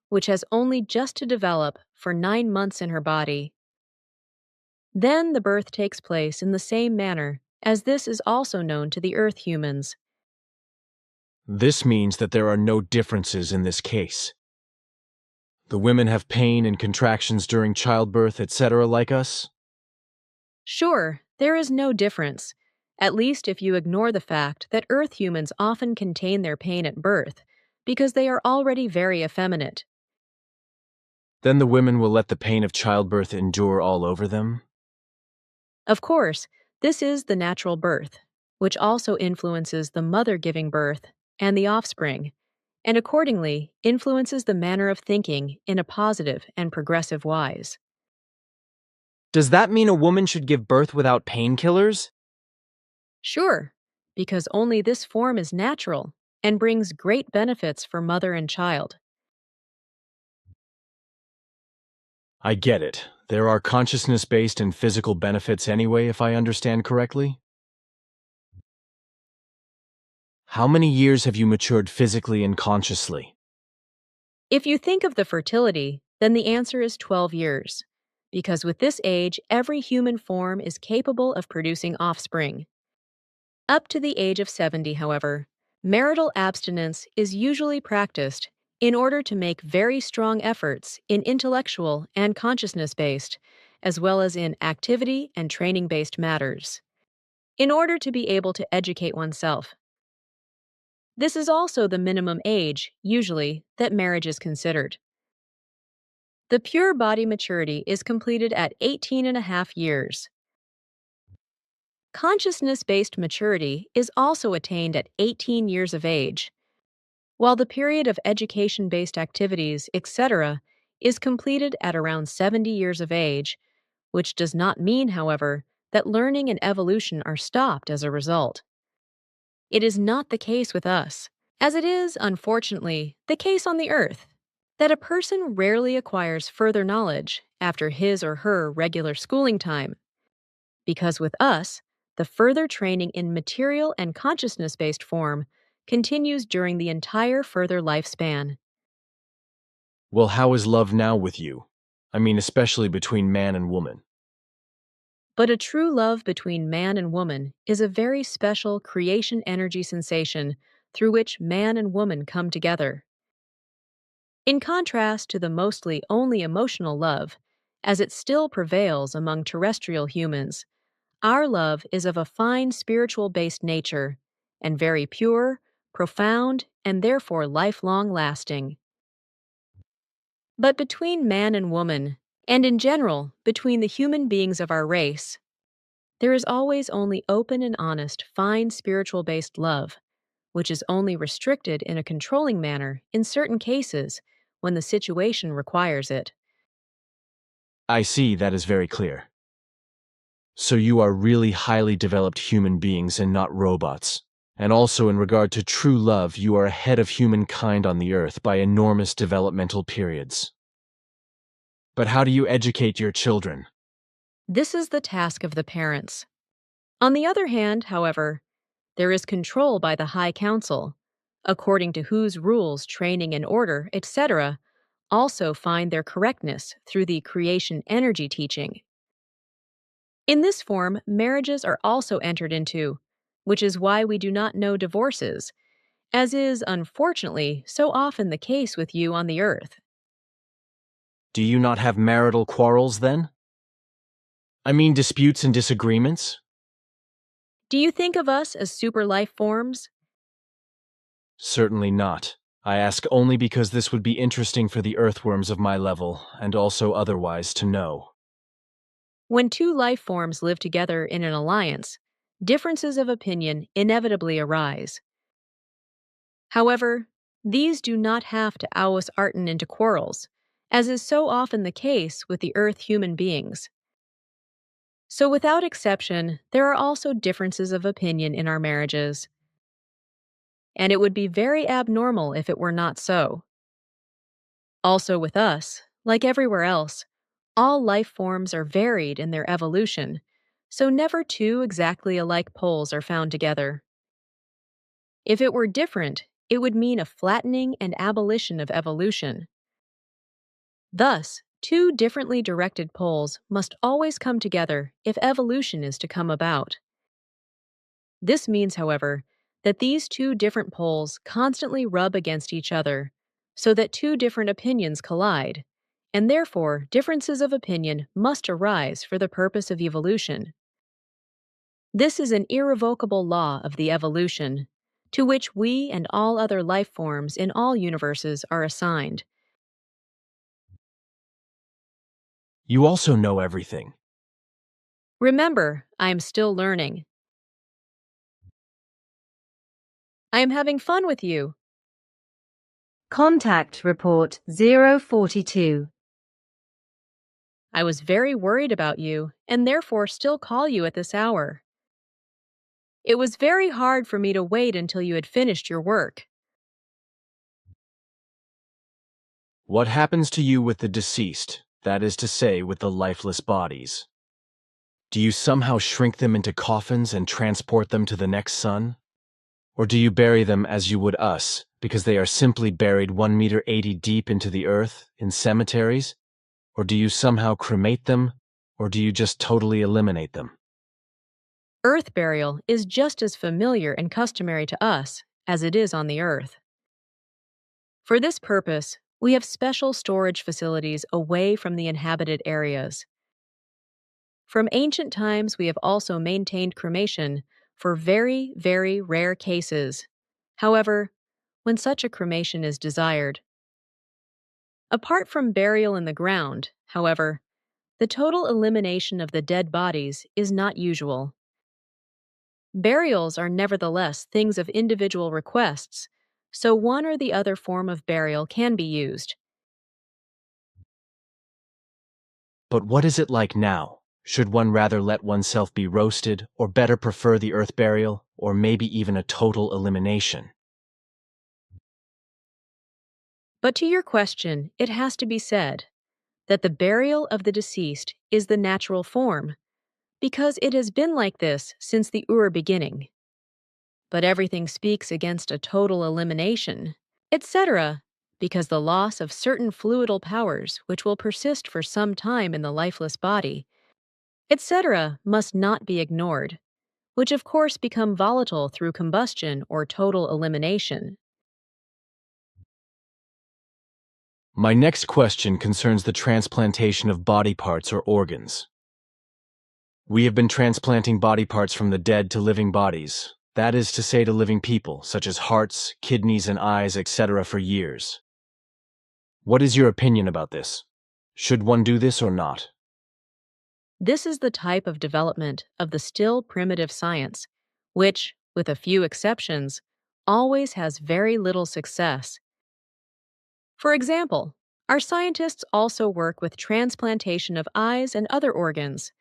which has only just to develop for 9 months in her body. Then the birth takes place in the same manner, as this is also known to the Earth humans. This means that there are no differences in this case. The women have pain and contractions during childbirth, etc., like us? Sure, there is no difference, at least if you ignore the fact that Earth humans often contain their pain at birth, because they are already very effeminate. Then the women will let the pain of childbirth endure all over them? Of course, this is the natural birth, which also influences the mother giving birth and the offspring, and accordingly influences the manner of thinking in a positive and progressive wise. Does that mean a woman should give birth without painkillers? Sure, because only this form is natural and brings great benefits for mother and child. I get it. There are consciousness-based and physical benefits anyway, if I understand correctly? How many years have you matured physically and consciously? If you think of the fertility, then the answer is 12 years, because with this age, every human form is capable of producing offspring. Up to the age of 70, however, marital abstinence is usually practiced in order to make very strong efforts in intellectual and consciousness-based, as well as in activity and training-based matters, in order to be able to educate oneself. This is also the minimum age, usually, that marriage is considered. The pure body maturity is completed at 18 and a half years. Consciousness-based maturity is also attained at 18 years of age, while the period of education-based activities, etc., is completed at around 70 years of age, which does not mean, however, that learning and evolution are stopped as a result. It is not the case with us, as it is, unfortunately, the case on the Earth, that a person rarely acquires further knowledge after his or her regular schooling time. Because with us, the further training in material and consciousness-based form continues during the entire further lifespan. Well, how is love now with you? I mean, especially between man and woman. But a true love between man and woman is a very special creation energy sensation through which man and woman come together. In contrast to the mostly only emotional love, as it still prevails among terrestrial humans, our love is of a fine spiritual-based nature, and very pure, profound, and therefore lifelong lasting. But between man and woman, and in general between the human beings of our race, there is always only open and honest, fine spiritual-based love, which is only restricted in a controlling manner in certain cases when the situation requires it. I see, that is very clear. So you are really highly developed human beings and not robots. And also in regard to true love, you are ahead of humankind on the earth by enormous developmental periods. But how do you educate your children? This is the task of the parents. On the other hand, however, there is control by the High Council, according to whose rules training and order, etc., also find their correctness through the creation energy teaching. In this form, marriages are also entered into, which is why we do not know divorces, as is, unfortunately, so often the case with you on the earth. Do you not have marital quarrels then? I mean disputes and disagreements? Do you think of us as super life forms? Certainly not. I ask only because this would be interesting for the earthworms of my level, and also otherwise to know. When two life forms live together in an alliance, differences of opinion inevitably arise. However, these do not have to ausarten into quarrels, as is so often the case with the Earth human beings. So without exception, there are also differences of opinion in our marriages. And it would be very abnormal if it were not so. Also with us, like everywhere else, all life forms are varied in their evolution, so never two exactly alike poles are found together. If it were different, it would mean a flattening and abolition of evolution. Thus, two differently directed poles must always come together if evolution is to come about. This means, however, that these two different poles constantly rub against each other, so that two different opinions collide, and therefore differences of opinion must arise for the purpose of evolution. This is an irrevocable law of the evolution, to which we and all other life forms in all universes are assigned. You also know everything. Remember, I am still learning. I am having fun with you. Contact report 042. I was very worried about you, and therefore still call you at this hour. It was very hard for me to wait until you had finished your work. What happens to you with the deceased, that is to say, with the lifeless bodies? Do you somehow shrink them into coffins and transport them to the next sun? Or do you bury them as you would us, because they are simply buried 1 meter 80 deep into the earth in cemeteries? Or do you somehow cremate them? Or do you just totally eliminate them? Earth burial is just as familiar and customary to us as it is on the Earth. For this purpose, we have special storage facilities away from the inhabited areas. From ancient times, we have also maintained cremation for very, very rare cases. However, when such a cremation is desired. Apart from burial in the ground, however, the total elimination of the dead bodies is not usual. Burials are nevertheless things of individual requests, so one or the other form of burial can be used. But what is it like now? Should one rather let oneself be roasted, or better prefer the earth burial, or maybe even a total elimination? But to your question, it has to be said that the burial of the deceased is the natural form, because it has been like this since the beginning. But everything speaks against a total elimination, etc., because the loss of certain fluidal powers which will persist for some time in the lifeless body, etc., must not be ignored, which of course become volatile through combustion or total elimination. My next question concerns the transplantation of body parts or organs. We have been transplanting body parts from the dead to living bodies, that is to say to living people, such as hearts, kidneys, and eyes, etc., for years. What is your opinion about this? Should one do this or not? This is the type of development of the still primitive science, which, with a few exceptions, always has very little success. For example, our scientists also work with transplantation of eyes and other organs.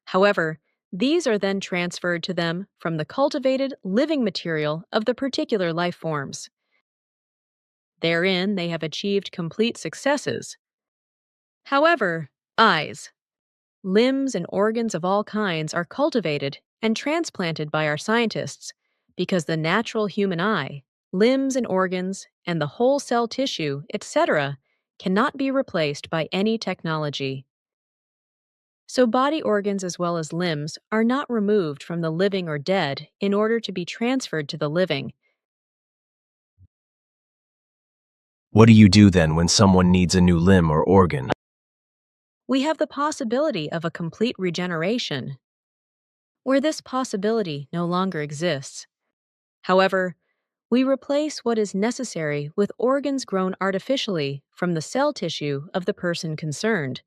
However, these are then transferred to them from the cultivated living material of the particular life forms. Therein, they have achieved complete successes. However, eyes, limbs, and organs of all kinds are cultivated and transplanted by our scientists because the natural human eye, limbs and organs, and the whole cell tissue, etc., cannot be replaced by any technology. So body organs as well as limbs are not removed from the living or dead in order to be transferred to the living. What do you do then when someone needs a new limb or organ? We have the possibility of a complete regeneration, where this possibility no longer exists. However, we replace what is necessary with organs grown artificially from the cell tissue of the person concerned,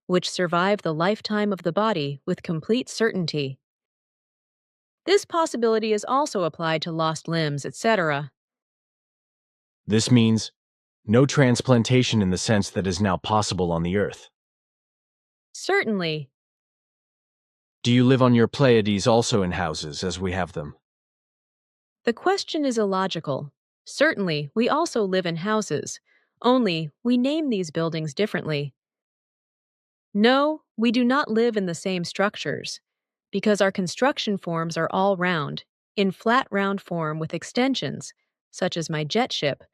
which survive the lifetime of the body with complete certainty. This possibility is also applied to lost limbs, etc. This means no transplantation in the sense that is now possible on the Earth. Certainly, Do you live on your Pleiades also in houses as we have them? the question is illogical. Certainly, we also live in houses, only we name these buildings differently. No, we do not live in the same structures, because our construction forms are all round, in flat round form with extensions, such as my jet ship,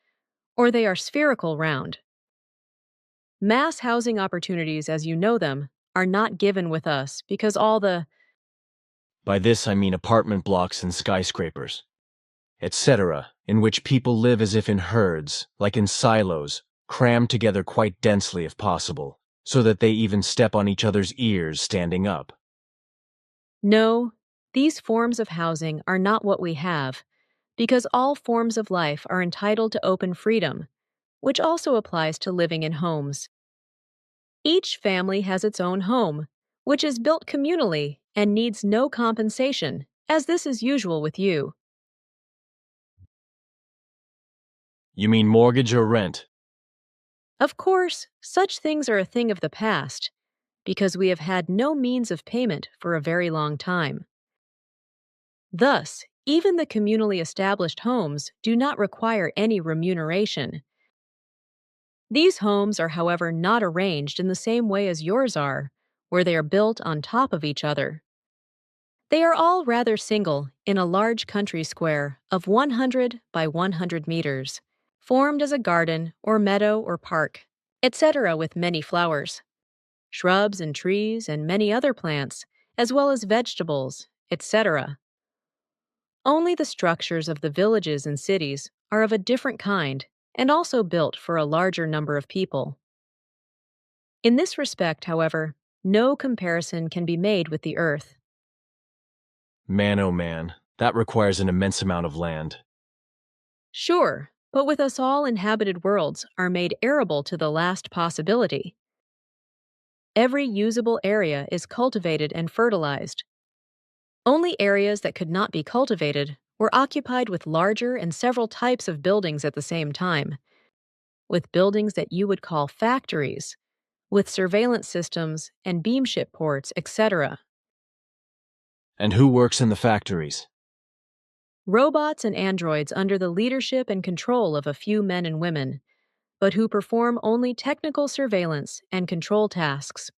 or they are spherical round. Mass housing opportunities as you know them are not given with us because all the By this I mean apartment blocks and skyscrapers, etc., in which people live as if in herds, like in silos, crammed together quite densely if possible, so that they even step on each other's ears standing up. No, these forms of housing are not what we have, because all forms of life are entitled to open freedom, which also applies to living in homes. Each family has its own home, which is built communally and needs no compensation, as this is usual with you. You mean mortgage or rent? Of course, such things are a thing of the past, because we have had no means of payment for a very long time. Thus, even the communally established homes do not require any remuneration. These homes are, however, not arranged in the same way as yours are, where they are built on top of each other. They are all rather single in a large country square of 100 by 100 meters, formed as a garden or meadow or park, etc., with many flowers, shrubs and trees and many other plants, as well as vegetables, etc. Only the structures of the villages and cities are of a different kind and also built for a larger number of people. In this respect, however, no comparison can be made with the Earth. Man, oh man, that requires an immense amount of land. Sure, but with us all inhabited worlds are made arable to the last possibility. Every usable area is cultivated and fertilized. Only areas that could not be cultivated were occupied with larger and several types of buildings at the same time, with buildings that you would call factories, with surveillance systems and beamship ports, etc. And who works in the factories? Robots and androids under the leadership and control of a few men and women, but who perform only technical surveillance and control tasks.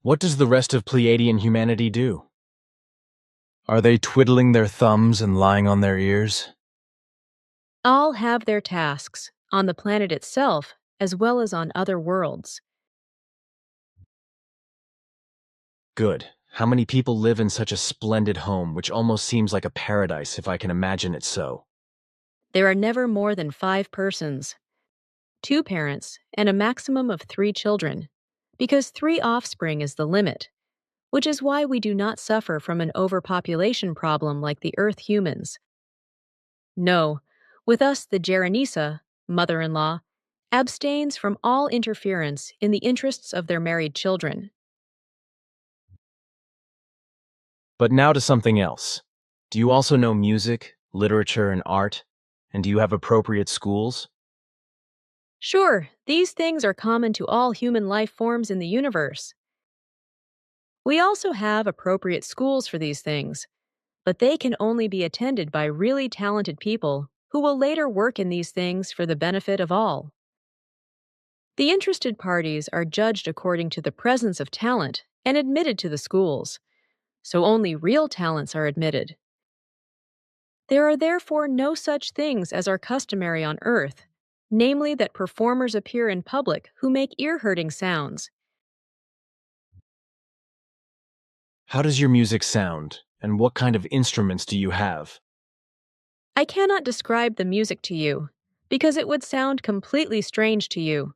What does the rest of Pleiadian humanity do? Are they twiddling their thumbs and lying on their ears? All have their tasks, on the planet itself as well as on other worlds. Good. How many people live in such a splendid home, which almost seems like a paradise if I can imagine it so? There are never more than 5 persons, 2 parents, and a maximum of 3 children, because 3 offspring is the limit, which is why we do not suffer from an overpopulation problem like the Earth humans. No, with us the Geranisa, mother-in-law, abstains from all interference in the interests of their married children. But now to something else. Do you also know music, literature, and art? And do you have appropriate schools? Sure, these things are common to all human life forms in the universe. We also have appropriate schools for these things, but they can only be attended by really talented people who will later work in these things for the benefit of all. The interested parties are judged according to the presence of talent and admitted to the schools, so only real talents are admitted. There are therefore no such things as are customary on Earth, namely that performers appear in public who make ear-hurting sounds. How does your music sound, and what kind of instruments do you have? I cannot describe the music to you, because it would sound completely strange to you.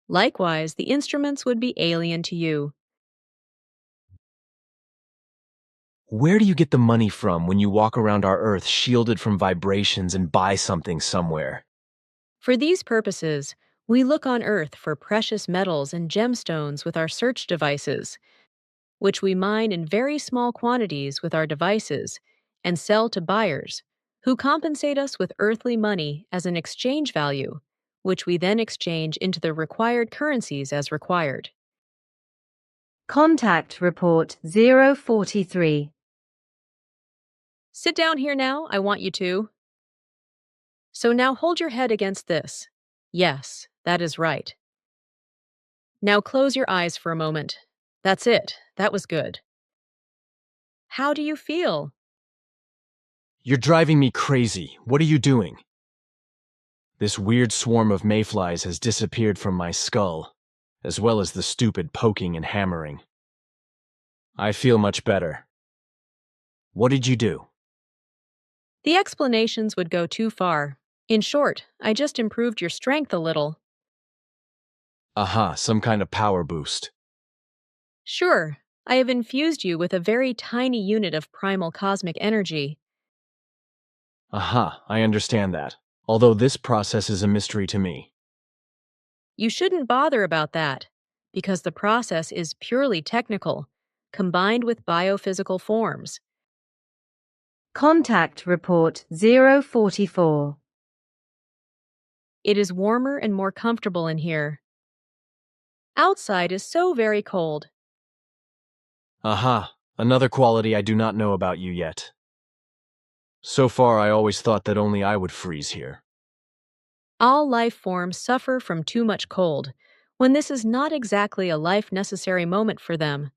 Likewise, the instruments would be alien to you. Where do you get the money from when you walk around our Earth shielded from vibrations and buy something somewhere? For these purposes, we look on Earth for precious metals and gemstones with our search devices, which we mine in very small quantities with our devices and sell to buyers, who compensate us with earthly money as an exchange value, which we then exchange into the required currencies as required. Contact Report 043. Sit down here now, I want you to. So now hold your head against this. Yes, that is right. Now close your eyes for a moment. That's it. That was good. How do you feel? You're driving me crazy. What are you doing? This weird swarm of mayflies has disappeared from my skull, as well as the stupid poking and hammering. I feel much better. What did you do? The explanations would go too far. In short, I just improved your strength a little. Aha, some kind of power boost. Sure, I have infused you with a very tiny unit of primal cosmic energy. Aha, I understand that, although this process is a mystery to me. You shouldn't bother about that, because the process is purely technical, combined with biophysical forms. Contact Report 044. It is warmer and more comfortable in here. Outside is so very cold. Aha, another quality I do not know about you yet. So far, I always thought that only I would freeze here. All life forms suffer from too much cold, when this is not exactly a life-necessary moment for them.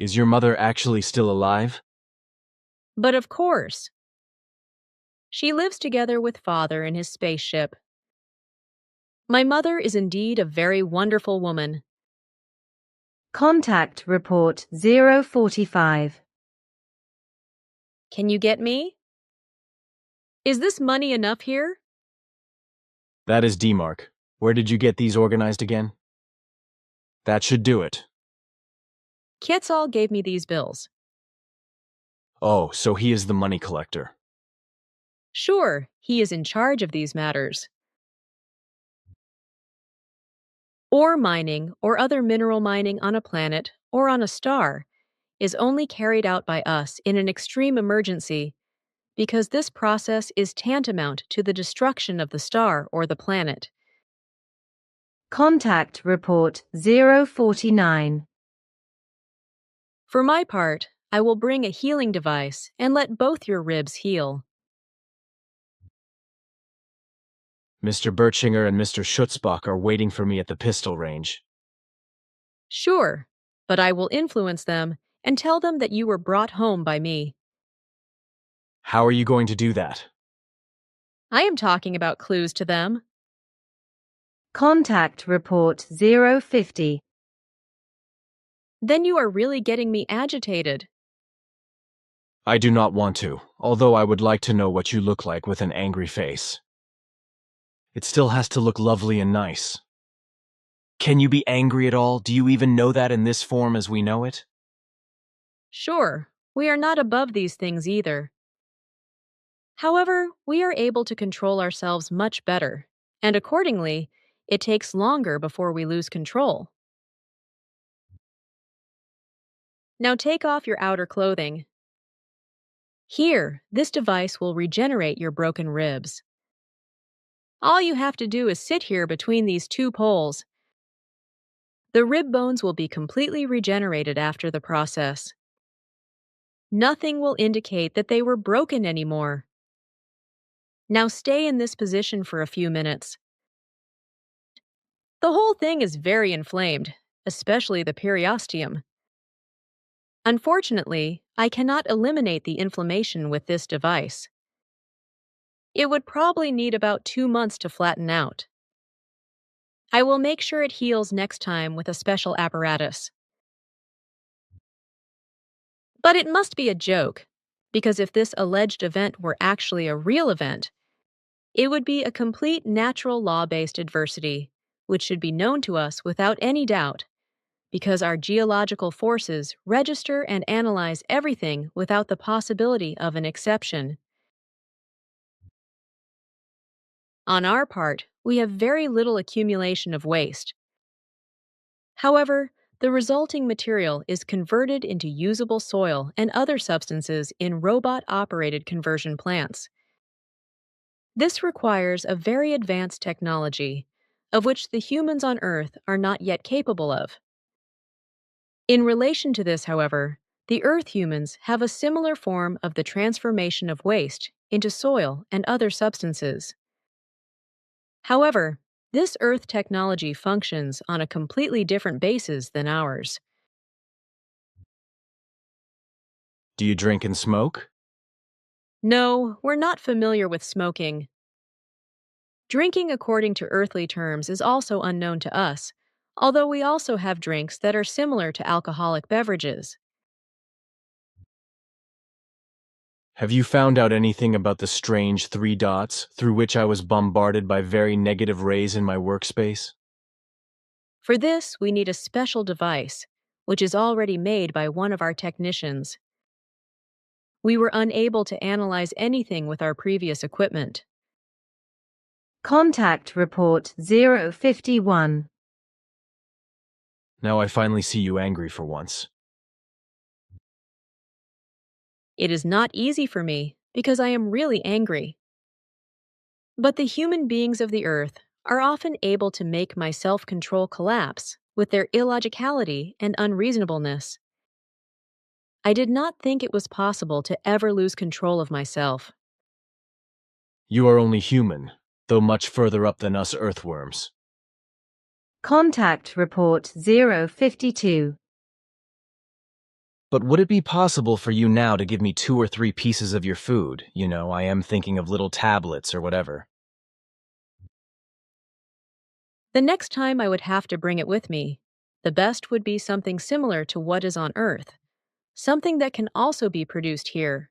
Is your mother actually still alive? But of course. She lives together with Father in his spaceship. My mother is indeed a very wonderful woman. Contact report 045. Can you get me? Is this money enough here? That is D-Mark. Where did you get these organized again? That should do it. Quetzal gave me these bills. Oh, so he is the money collector. Sure, he is in charge of these matters. Ore mining or other mineral mining on a planet or on a star is only carried out by us in an extreme emergency because this process is tantamount to the destruction of the star or the planet. Contact report 049. For my part, I will bring a healing device and let both your ribs heal. Mr. Birchinger and Mr. Schutzbach are waiting for me at the pistol range. Sure, but I will influence them and tell them that you were brought home by me. How are you going to do that? I am talking about clues to them. Contact report 050. Then you are really getting me agitated. I do not want to, although I would like to know what you look like with an angry face. It still has to look lovely and nice. Can you be angry at all? Do you even know that in this form as we know it? Sure, we are not above these things either. However, we are able to control ourselves much better, and accordingly, it takes longer before we lose control. Now take off your outer clothing. Here, this device will regenerate your broken ribs. All you have to do is sit here between these two poles. The rib bones will be completely regenerated after the process. Nothing will indicate that they were broken anymore. Now stay in this position for a few minutes. The whole thing is very inflamed, especially the periosteum. Unfortunately, I cannot eliminate the inflammation with this device. It would probably need about 2 months to flatten out. I will make sure it heals next time with a special apparatus. But it must be a joke, because if this alleged event were actually a real event, it would be a complete natural law-based adversity, which should be known to us without any doubt, because our geological forces register and analyze everything without the possibility of an exception. On our part, we have very little accumulation of waste. However, the resulting material is converted into usable soil and other substances in robot-operated conversion plants. This requires a very advanced technology, of which the humans on Earth are not yet capable of. In relation to this, however, the Earth humans have a similar form of the transformation of waste into soil and other substances. However, this Earth technology functions on a completely different basis than ours. Do you drink and smoke? No, we're not familiar with smoking. Drinking according to earthly terms is also unknown to us, although we also have drinks that are similar to alcoholic beverages. Have you found out anything about the strange 3 dots through which I was bombarded by very negative rays in my workspace? For this, we need a special device, which is already made by one of our technicians. We were unable to analyze anything with our previous equipment. Contact report 051. Now I finally see you angry for once. It is not easy for me because I am really angry. But the human beings of the Earth are often able to make my self-control collapse with their illogicality and unreasonableness. I did not think it was possible to ever lose control of myself. You are only human, though much further up than us earthworms. Contact report 052. But would it be possible for you now to give me 2 or 3 pieces of your food? You know, I am thinking of little tablets or whatever. The next time I would have to bring it with me. The best would be something similar to what is on Earth, something that can also be produced here.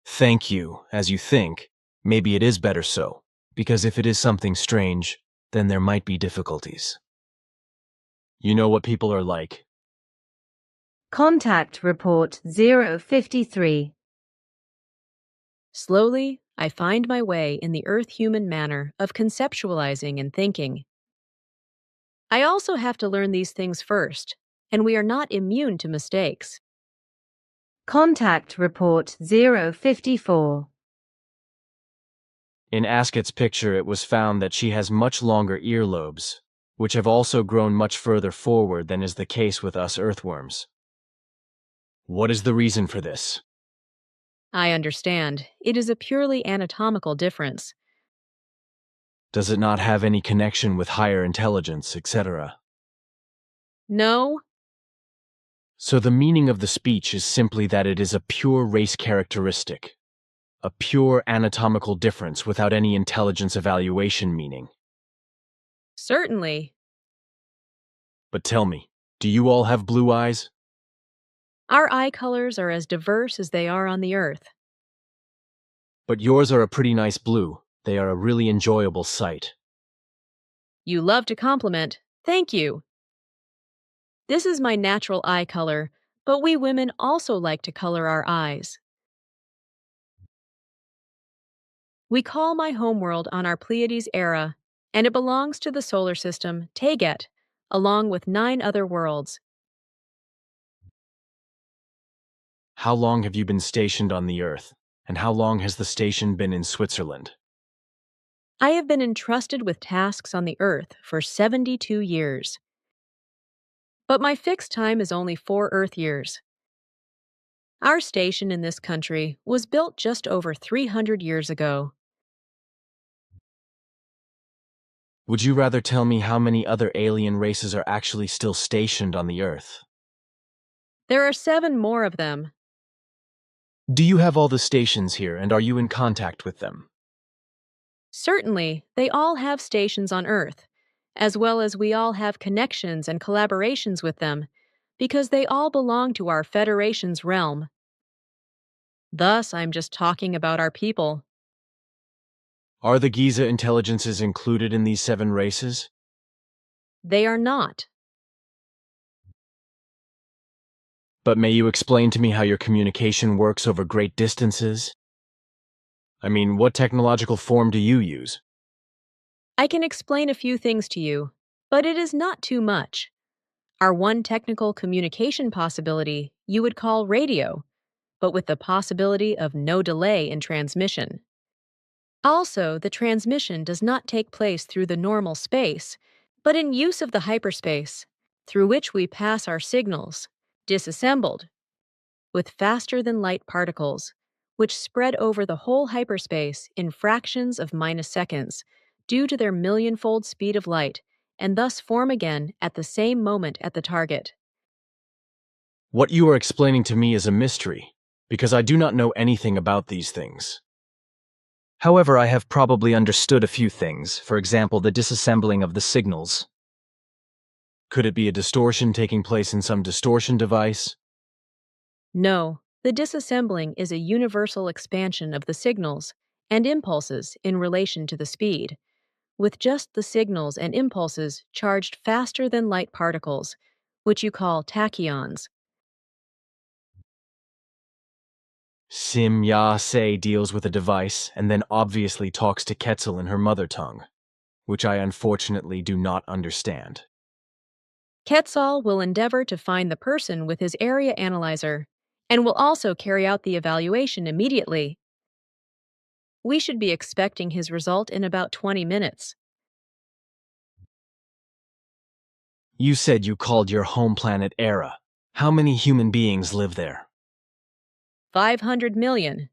Thank you, as you think. Maybe it is better so, because if it is something strange, then there might be difficulties. You know what people are like. Contact Report 053. Slowly, I find my way in the Earth-human manner of conceptualizing and thinking. I also have to learn these things first, and we are not immune to mistakes. Contact Report 054. In Ascot's picture, it was found that she has much longer earlobes, which have also grown much further forward than is the case with us earthworms. What is the reason for this? I understand. It is a purely anatomical difference. Does it not have any connection with higher intelligence, etc.? No, So the meaning of the speech is simply that it is a pure race characteristic, a pure anatomical difference without any intelligence evaluation meaning. certainly. But tell me, do you all have blue eyes? Our eye colors are as diverse as they are on the Earth. But yours are a pretty nice blue. They are a really enjoyable sight. You love to compliment. Thank you. This is my natural eye color, but we women also like to color our eyes. We call my homeworld on our Pleiades era, and it belongs to the solar system Taygete, along with 9 other worlds. How long have you been stationed on the Earth, and how long has the station been in Switzerland? I have been entrusted with tasks on the Earth for 72 years. But my fixed time is only 4 Earth years. Our station in this country was built just over 300 years ago. Would you rather tell me how many other alien races are actually still stationed on the Earth? There are 7 more of them. Do you have all the stations here, and are you in contact with them? Certainly, they all have stations on Earth, as well as we all have connections and collaborations with them, because they all belong to our Federation's realm. Thus, I'm just talking about our people. Are the Giza intelligences included in these 7 races? They are not. But may you explain to me how your communication works over great distances? I mean, what technological form do you use? I can explain a few things to you, but it is not too much. Our one technical communication possibility you would call radio, but with the possibility of no delay in transmission. Also, the transmission does not take place through the normal space, but in use of the hyperspace, through which we pass our signals, disassembled, with faster-than-light particles, which spread over the whole hyperspace in fractions of microseconds due to their millionfold speed of light, and thus form again at the same moment at the target. What you are explaining to me is a mystery, because I do not know anything about these things. However, I have probably understood a few things, for example, the disassembling of the signals. Could it be a distortion taking place in some distortion device? No, the disassembling is a universal expansion of the signals and impulses in relation to the speed, with just the signals and impulses charged faster than light particles, which you call tachyons. Sim Ya Se deals with a device and then obviously talks to Quetzal in her mother tongue, which I unfortunately do not understand. Quetzal will endeavor to find the person with his area analyzer and will also carry out the evaluation immediately. We should be expecting his result in about 20 minutes. You said you called your home planet Era. How many human beings live there? 500 million.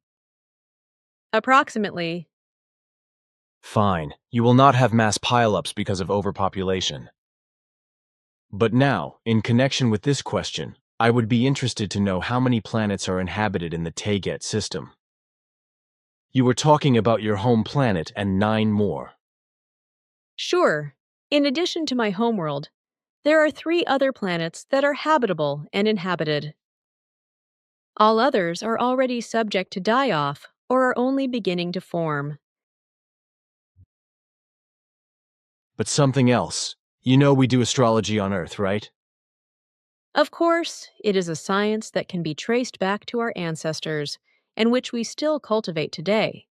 Approximately. Fine, you will not have mass pileups because of overpopulation. But now, in connection with this question, I would be interested to know how many planets are inhabited in the Taygete system. You were talking about your home planet and 9 more. Sure, in addition to my homeworld, there are 3 other planets that are habitable and inhabited. All others are already subject to die off or are only beginning to form. But something else. You know we do astrology on Earth, right? Of course, it is a science that can be traced back to our ancestors and which we still cultivate today.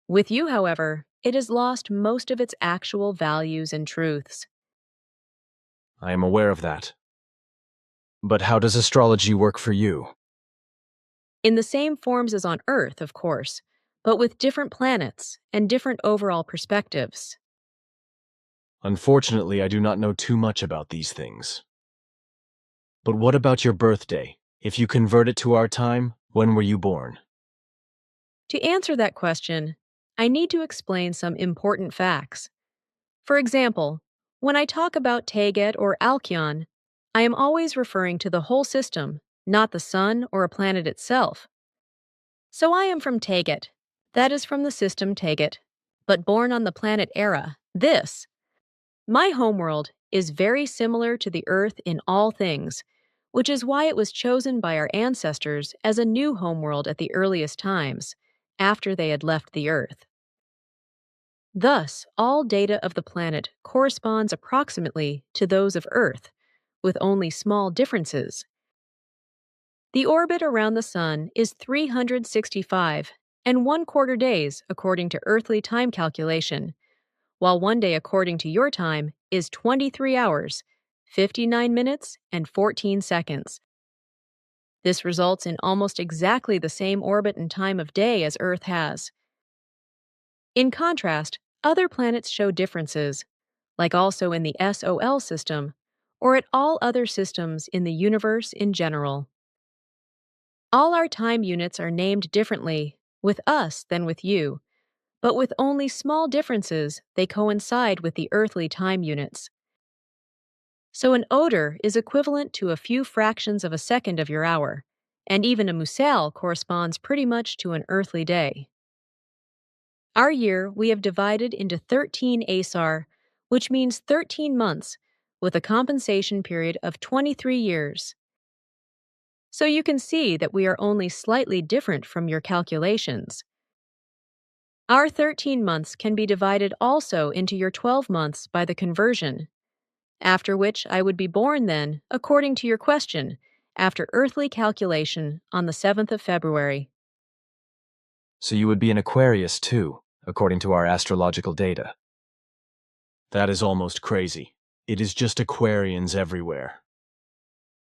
With you, however, it has lost most of its actual values and truths. I am aware of that. But how does astrology work for you? In the same forms as on Earth, of course, but with different planets and different overall perspectives. Unfortunately, I do not know too much about these things. But what about your birthday? If you convert it to our time, when were you born? To answer that question, I need to explain some important facts. For example, when I talk about Taygete or Alcyon, I am always referring to the whole system, not the sun or a planet itself. So I am from Taygete, that is from the system Taygete, but born on the planet Era, this. My homeworld is very similar to the Earth in all things, which is why it was chosen by our ancestors as a new homeworld at the earliest times, after they had left the Earth. Thus, all data of the planet corresponds approximately to those of Earth, with only small differences. The orbit around the Sun is 365 and 1/4 days according to earthly time calculation, while 1 day according to your time is 23 hours, 59 minutes, and 14 seconds. This results in almost exactly the same orbit and time of day as Earth has. In contrast, other planets show differences, like also in the SOL system, or at all other systems in the universe in general. All our time units are named differently, with us than with you, but with only small differences, they coincide with the earthly time units. So an odor is equivalent to a few fractions of a second of your hour, and even a musal corresponds pretty much to an earthly day. Our year we have divided into 13 Asar, which means 13 months, with a compensation period of 23 years. So you can see that we are only slightly different from your calculations. Our 13 months can be divided also into your 12 months by the conversion, after which I would be born then, according to your question, after earthly calculation on the 7th of February. So you would be an Aquarius too, according to our astrological data. That is almost crazy. It is just Aquarians everywhere.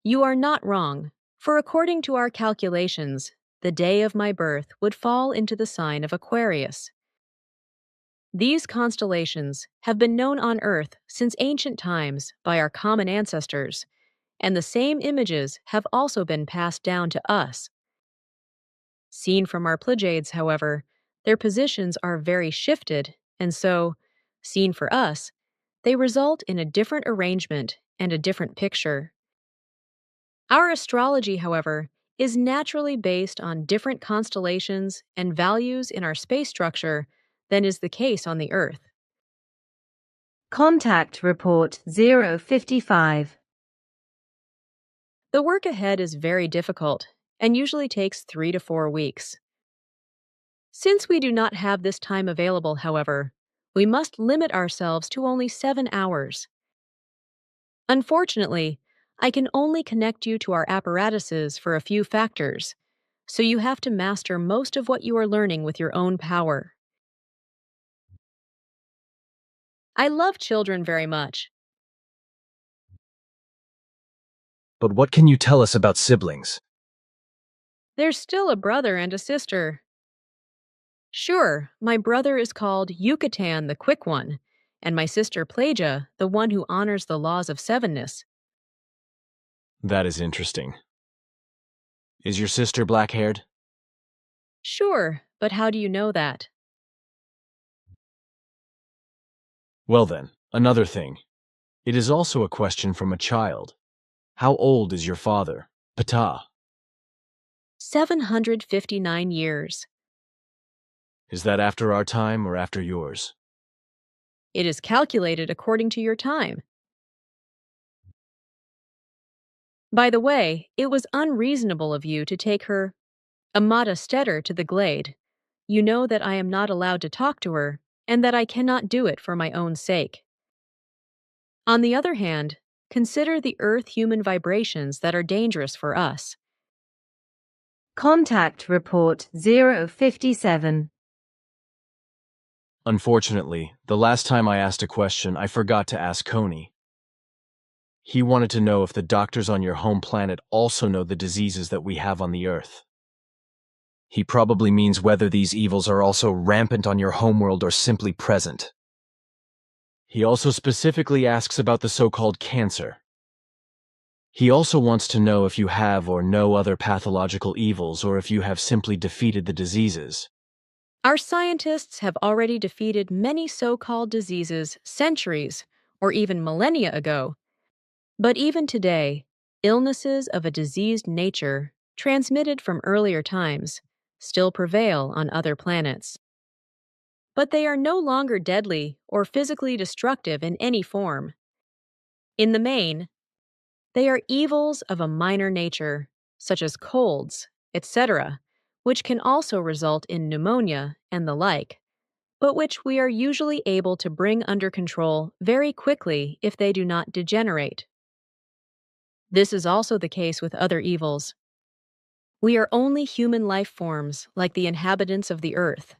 You are not wrong, for according to our calculations, the day of my birth would fall into the sign of Aquarius. These constellations have been known on Earth since ancient times by our common ancestors, and the same images have also been passed down to us. Seen from our Pleiades, however, their positions are very shifted, and so, seen for us, they result in a different arrangement and a different picture. Our astrology, however, is naturally based on different constellations and values in our space structure than is the case on the Earth. Contact Report 055. The work ahead is very difficult and usually takes 3 to 4 weeks. Since we do not have this time available, however, we must limit ourselves to only 7 hours. Unfortunately, I can only connect you to our apparatuses for a few factors, so you have to master most of what you are learning with your own power. I love children very much. But what can you tell us about siblings? There's still a brother and a sister. Sure, my brother is called Yucatan the Quick One, and my sister Plagia, the one who honors the laws of sevenness. That is interesting. Is your sister black-haired? Sure, but how do you know that? Well then, another thing. It is also a question from a child. How old is your father, Ptah? 759 years. Is that after our time or after yours? It is calculated according to your time. By the way, it was unreasonable of you to take her, Amata Stetter, to the glade. You know that I am not allowed to talk to her, and that I cannot do it for my own sake. On the other hand, consider the Earth-human vibrations that are dangerous for us. Contact Report 057. Unfortunately, the last time I asked a question, I forgot to ask Coney. He wanted to know if the doctors on your home planet also know the diseases that we have on the Earth. He probably means whether these evils are also rampant on your homeworld or simply present. He also specifically asks about the so-called cancer. He also wants to know if you have or know other pathological evils or if you have simply defeated the diseases. Our scientists have already defeated many so-called diseases centuries or even millennia ago. But even today, illnesses of a diseased nature, transmitted from earlier times, still prevail on other planets. But they are no longer deadly or physically destructive in any form. In the main, they are evils of a minor nature, such as colds, etc., which can also result in pneumonia and the like, but which we are usually able to bring under control very quickly if they do not degenerate. This is also the case with other evils. We are only human life forms like the inhabitants of the earth,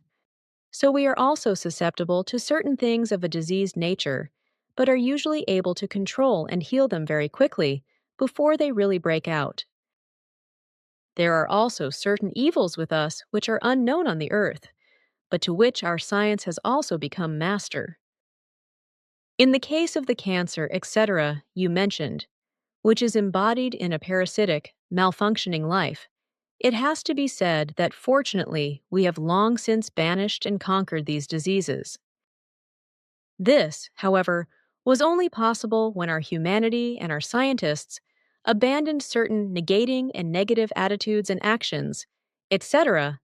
so we are also susceptible to certain things of a diseased nature, but are usually able to control and heal them very quickly before they really break out. There are also certain evils with us which are unknown on the earth, but to which our science has also become master. In the case of the cancer, etc., you mentioned, which is embodied in a parasitic, malfunctioning life, it has to be said that fortunately we have long since banished and conquered these diseases. This, however, was only possible when our humanity and our scientists abandoned certain negating and negative attitudes and actions, etc.,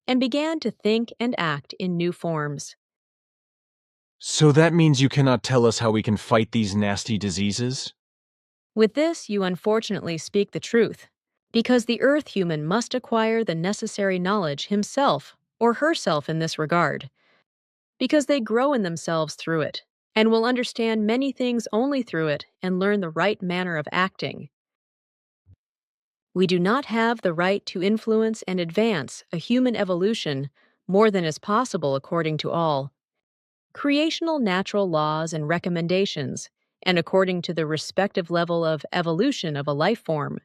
and began to think and act in new forms. So that means you cannot tell us how we can fight these nasty diseases? With this, you unfortunately speak the truth, because the Earth human must acquire the necessary knowledge himself or herself in this regard, because they grow in themselves through it, and will understand many things only through it and learn the right manner of acting. We do not have the right to influence and advance a human evolution more than is possible according to all creational natural laws and recommendations, and according to the respective level of evolution of a life form.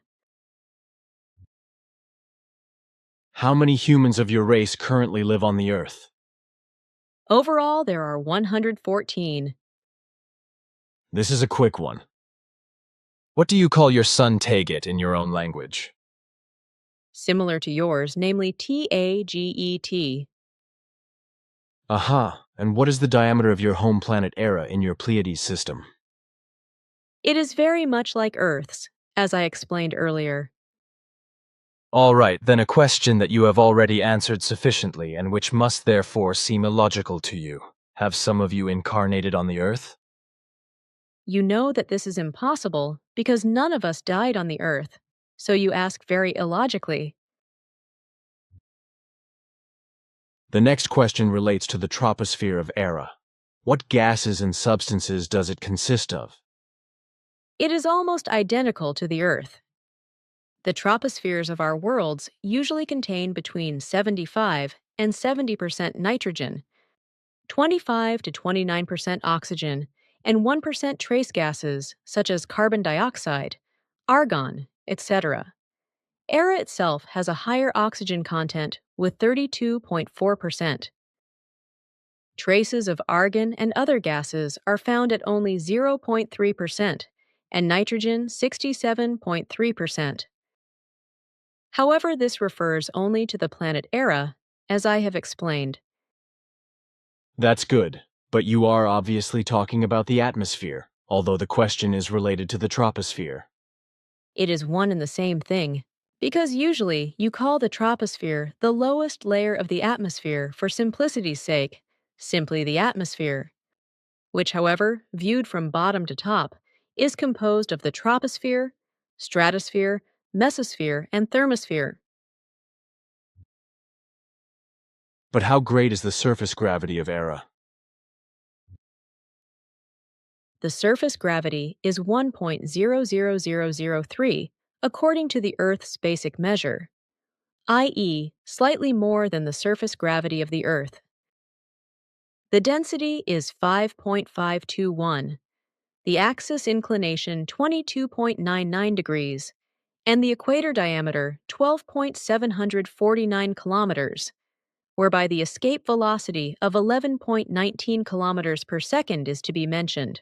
How many humans of your race currently live on the Earth? Overall, there are 114. This is a quick one. What do you call your son Taget in your own language? Similar to yours, namely Taget. Aha, and what is the diameter of your home planet Era in your Pleiades system? It is very much like Earth's, as I explained earlier. All right, then a question that you have already answered sufficiently and which must therefore seem illogical to you. Have some of you incarnated on the Earth? You know that this is impossible because none of us died on the Earth, so you ask very illogically. The next question relates to the troposphere of Era. What gases and substances does it consist of? It is almost identical to the Earth. The tropospheres of our worlds usually contain between 75 and 70% nitrogen, 25 to 29% oxygen, and 1% trace gases such as carbon dioxide, argon, etc. Era itself has a higher oxygen content with 32.4%. Traces of argon and other gases are found at only 0.3%, and nitrogen 67.3%. However, this refers only to the planet Era, as I have explained. That's good, but you are obviously talking about the atmosphere, although the question is related to the troposphere. It is one and the same thing, because usually you call the troposphere the lowest layer of the atmosphere for simplicity's sake, simply the atmosphere, which, however, viewed from bottom to top, is composed of the troposphere, stratosphere, mesosphere, and thermosphere. But how great is the surface gravity of Era? The surface gravity is 1.00003 according to the Earth's basic measure, i.e., slightly more than the surface gravity of the Earth. The density is 5.521, the axis inclination 22.99 degrees, and the equator diameter 12.749 kilometers, whereby the escape velocity of 11.19 kilometers per second is to be mentioned.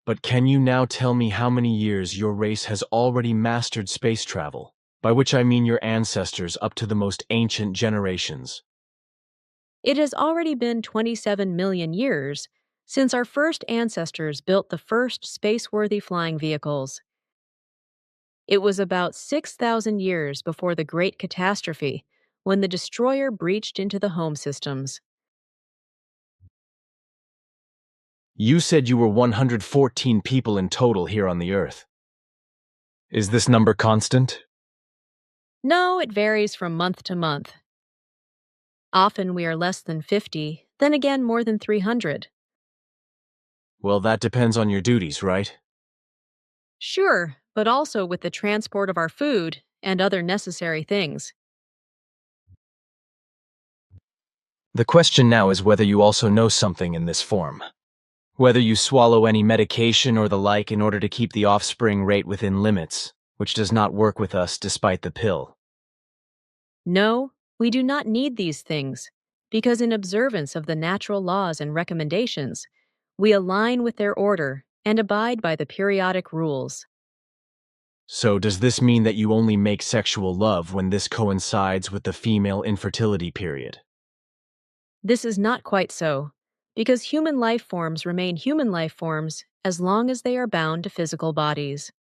But can you now tell me how many years your race has already mastered space travel, by which I mean your ancestors up to the most ancient generations? It has already been 27 million years since our first ancestors built the first space-worthy flying vehicles. It was about 6,000 years before the Great Catastrophe when the destroyer breached into the home systems. You said you were 114 people in total here on the Earth. Is this number constant? No, it varies from month to month. Often we are less than 50, then again more than 300. Well, that depends on your duties, right? Sure, but also with the transport of our food and other necessary things. The question now is whether you also know something in this form. Whether you swallow any medication or the like in order to keep the offspring rate within limits, which does not work with us despite the pill. No, we do not need these things, because in observance of the natural laws and recommendations, we align with their order and abide by the periodic rules. So does this mean that you only make sexual love when this coincides with the female infertility period? This is not quite so, because human life forms remain human life forms as long as they are bound to physical bodies.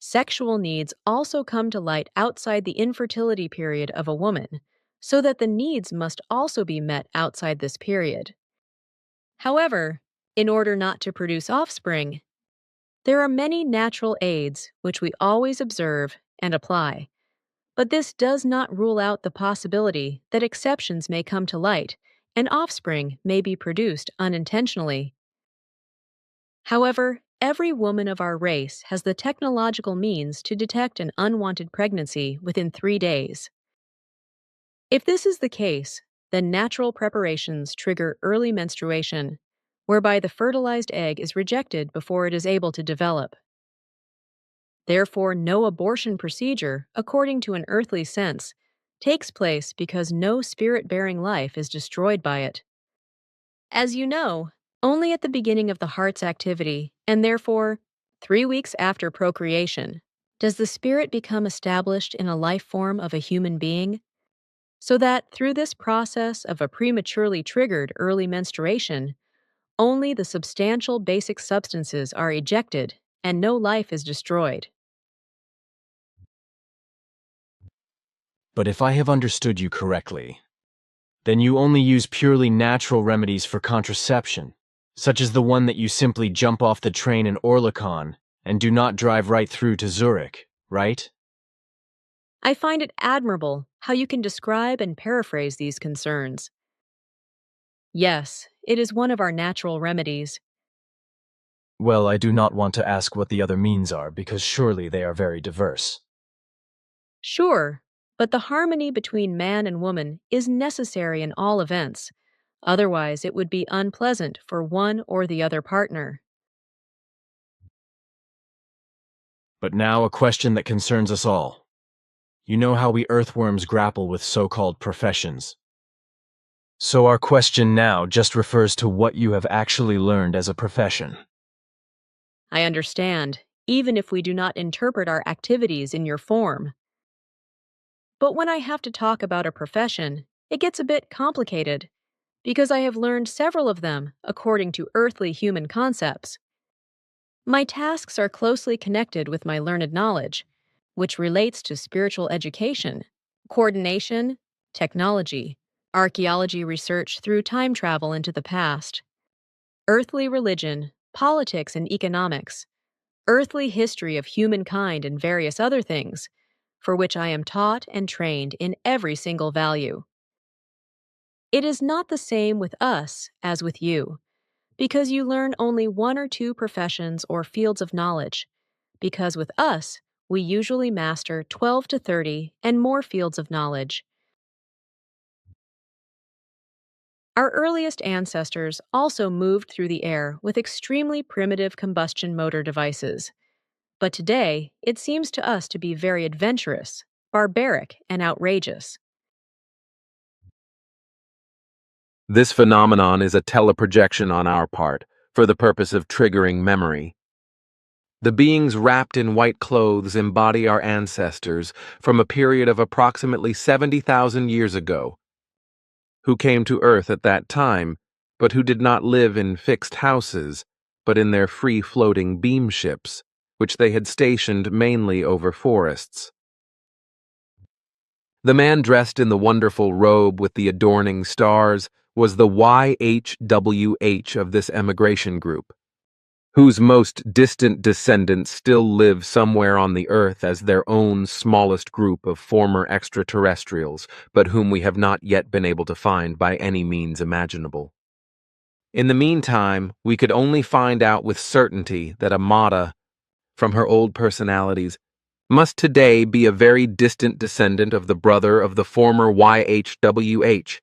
Sexual needs also come to light outside the infertility period of a woman, so that the needs must also be met outside this period. However, in order not to produce offspring, there are many natural aids which we always observe and apply, but this does not rule out the possibility that exceptions may come to light and offspring may be produced unintentionally. However, every woman of our race has the technological means to detect an unwanted pregnancy within 3 days. If this is the case, then natural preparations trigger early menstruation, whereby the fertilized egg is rejected before it is able to develop. Therefore, no abortion procedure, according to an earthly sense, takes place because no spirit-bearing life is destroyed by it. As you know, only at the beginning of the heart's activity, and therefore 3 weeks after procreation, does the spirit become established in a life form of a human being, so that through this process of a prematurely triggered early menstruation, only the substantial basic substances are ejected and no life is destroyed. But if I have understood you correctly, then you only use purely natural remedies for contraception, such as the one that you simply jump off the train in Orlikon and do not drive right through to Zurich, right? I find it admirable how you can describe and paraphrase these concerns. Yes, it is one of our natural remedies. Well, I do not want to ask what the other means are, because surely they are very diverse. Sure, but the harmony between man and woman is necessary in all events. Otherwise, it would be unpleasant for one or the other partner. But now a question that concerns us all. You know how we earthworms grapple with so-called professions. So our question now just refers to what you have actually learned as a profession. I understand, even if we do not interpret our activities in your form. But when I have to talk about a profession, it gets a bit complicated, because I have learned several of them according to earthly human concepts. My tasks are closely connected with my learned knowledge, which relates to spiritual education, coordination, technology, archaeology research through time travel into the past, earthly religion, politics and economics, earthly history of humankind and various other things, for which I am taught and trained in every single value. It is not the same with us as with you, because you learn only one or two professions or fields of knowledge, because with us, we usually master 12 to 30 and more fields of knowledge. Our earliest ancestors also moved through the air with extremely primitive combustion motor devices. But today, it seems to us to be very adventurous, barbaric, and outrageous. This phenomenon is a teleprojection on our part, for the purpose of triggering memory. The beings wrapped in white clothes embody our ancestors from a period of approximately 70,000 years ago, who came to Earth at that time, but who did not live in fixed houses, but in their free-floating beam ships, which they had stationed mainly over forests. The man dressed in the wonderful robe with the adorning stars was the YHWH of this emigration group, whose most distant descendants still live somewhere on the Earth as their own smallest group of former extraterrestrials, but whom we have not yet been able to find by any means imaginable. In the meantime, we could only find out with certainty that Amata, from her old personalities, must today be a very distant descendant of the brother of the former YHWH,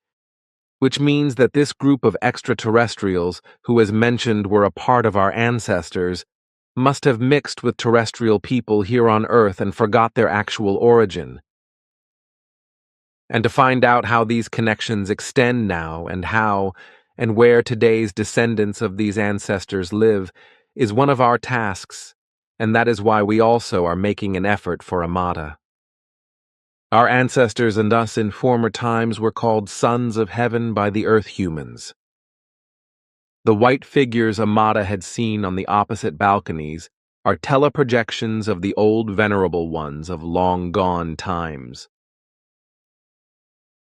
which means that this group of extraterrestrials, who as mentioned were a part of our ancestors, must have mixed with terrestrial people here on Earth and forgot their actual origin. And to find out how these connections extend now and how and where today's descendants of these ancestors live is one of our tasks, and that is why we also are making an effort for Amata. Our ancestors and us in former times were called sons of heaven by the Earth humans. The white figures Amata had seen on the opposite balconies are teleprojections of the old venerable ones of long-gone times.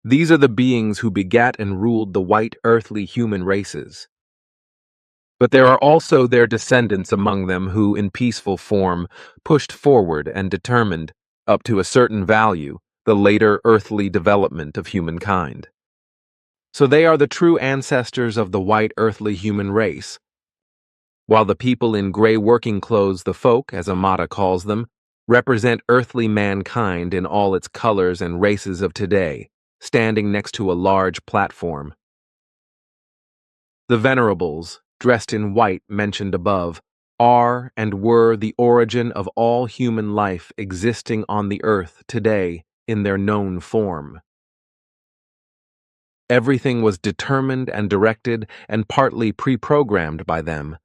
These are the beings who begat and ruled the white earthly human races. But there are also their descendants among them who, in peaceful form, pushed forward and determined, up to a certain value, the later earthly development of humankind. So they are the true ancestors of the white earthly human race, while the people in gray working clothes, the folk, as Amata calls them, represent earthly mankind in all its colors and races of today, standing next to a large platform. The venerables, dressed in white mentioned above, are and were the origin of all human life existing on the earth today in their known form. Everything was determined and directed and partly pre-programmed by them,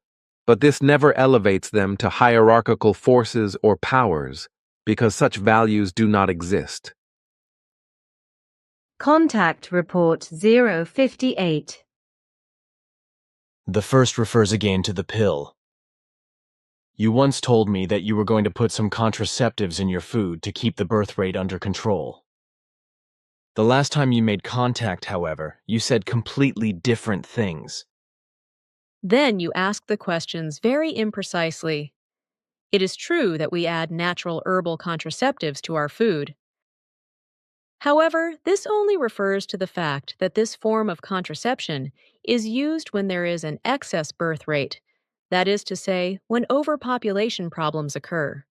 but this never elevates them to hierarchical forces or powers, because such values do not exist. Contact Report 058. The first refers again to the pill. You once told me that you were going to put some contraceptives in your food to keep the birth rate under control. The last time you made contact, however, you said completely different things. Then you ask the questions very imprecisely. It is true that we add natural herbal contraceptives to our food. However, this only refers to the fact that this form of contraception is used when there is an excess birth rate, that is to say, when overpopulation problems occur.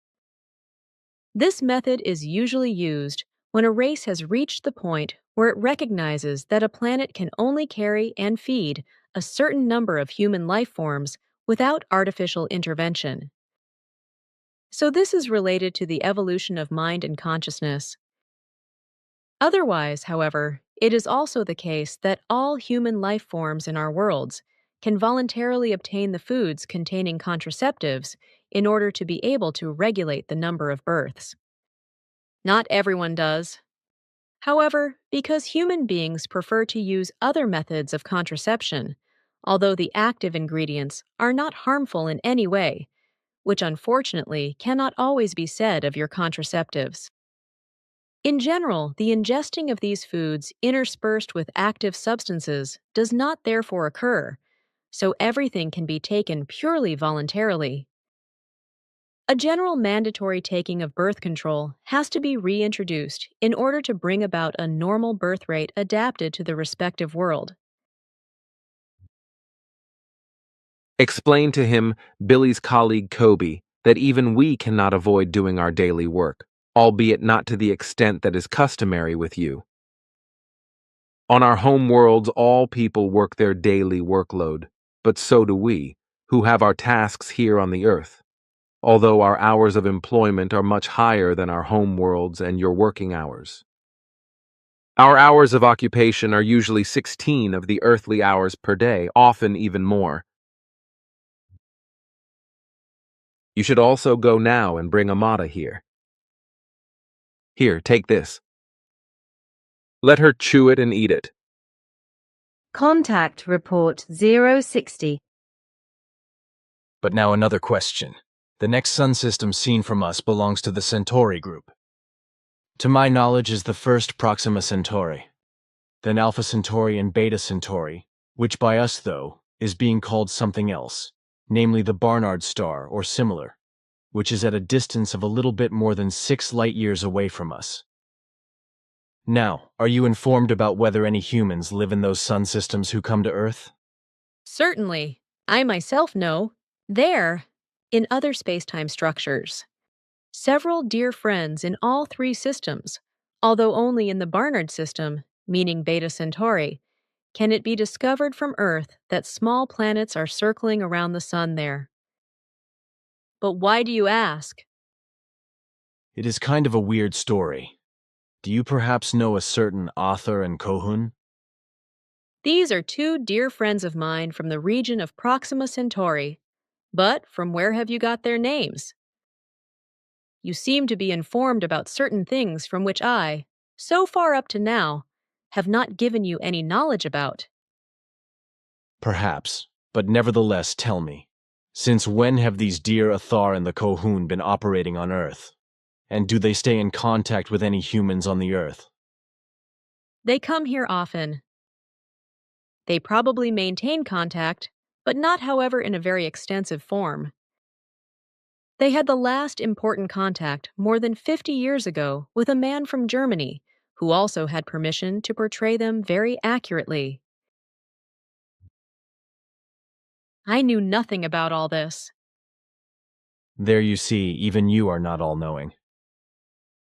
This method is usually used when a race has reached the point where it recognizes that a planet can only carry and feed a certain number of human life forms without artificial intervention. So this is related to the evolution of mind and consciousness. Otherwise, however, it is also the case that all human life forms in our worlds can voluntarily obtain the foods containing contraceptives in order to be able to regulate the number of births. Not everyone does. However, because human beings prefer to use other methods of contraception, although the active ingredients are not harmful in any way, which unfortunately cannot always be said of your contraceptives. In general, the ingesting of these foods interspersed with active substances does not therefore occur, so everything can be taken purely voluntarily. A general mandatory taking of birth control has to be reintroduced in order to bring about a normal birth rate adapted to the respective world. Explain to him, Billy's colleague Kobe, that even we cannot avoid doing our daily work, albeit not to the extent that is customary with you. On our home worlds, all people work their daily workload, but so do we, who have our tasks here on the earth, although our hours of employment are much higher than our home worlds and your working hours. Our hours of occupation are usually 16 of the earthly hours per day, often even more. You should also go now and bring Amata here. Here, take this. Let her chew it and eat it. Contact Report 060. But now another question. The next sun system seen from us belongs to the Centauri group. To my knowledge is the first Proxima Centauri, then Alpha Centauri and Beta Centauri, which by us, though, is being called something else, namely the Barnard star or similar, which is at a distance of a little bit more than 6 light-years away from us. Now, are you informed about whether any humans live in those sun systems who come to Earth? Certainly, I myself know, there, in other spacetime structures. Several dear friends in all 3 systems, although only in the Barnard system, meaning Beta Centauri, can it be discovered from Earth that small planets are circling around the sun there. But why do you ask? It is kind of a weird story. Do you perhaps know a certain Author and Kohun? These are 2 dear friends of mine from the region of Proxima Centauri. But from where have you got their names? You seem to be informed about certain things from which I, so far up to now, have not given you any knowledge about. Perhaps, but nevertheless tell me, since when have these dear Athar and the Kohun been operating on Earth? And do they stay in contact with any humans on the Earth? They come here often. They probably maintain contact, but not, however, in a very extensive form. They had the last important contact more than 50 years ago with a man from Germany who also had permission to portray them very accurately. I knew nothing about all this. There you see, even you are not all-knowing.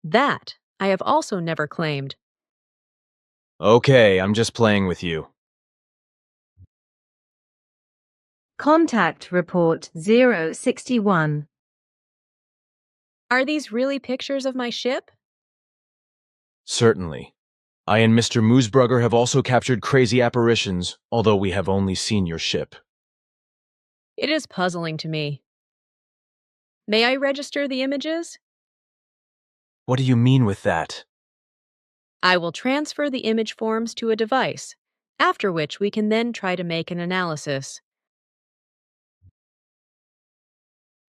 That I have also never claimed. Okay, I'm just playing with you. Contact Report 061. Are these really pictures of my ship? Certainly. I and Mr. Moosbrugger have also captured crazy apparitions, although we have only seen your ship. It is puzzling to me. May I register the images? What do you mean with that? I will transfer the image forms to a device, after which we can then try to make an analysis.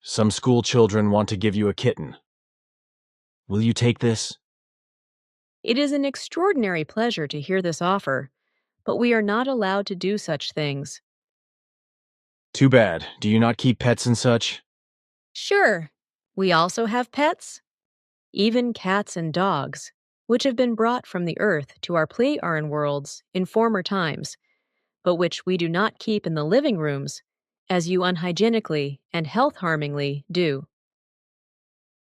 Some school children want to give you a kitten. Will you take this? It is an extraordinary pleasure to hear this offer, but we are not allowed to do such things. Too bad. Do you not keep pets and such? Sure, we also have pets, even cats and dogs, which have been brought from the Earth to our Play-Arn worlds in former times, but which we do not keep in the living rooms, as you unhygienically and health-harmingly do.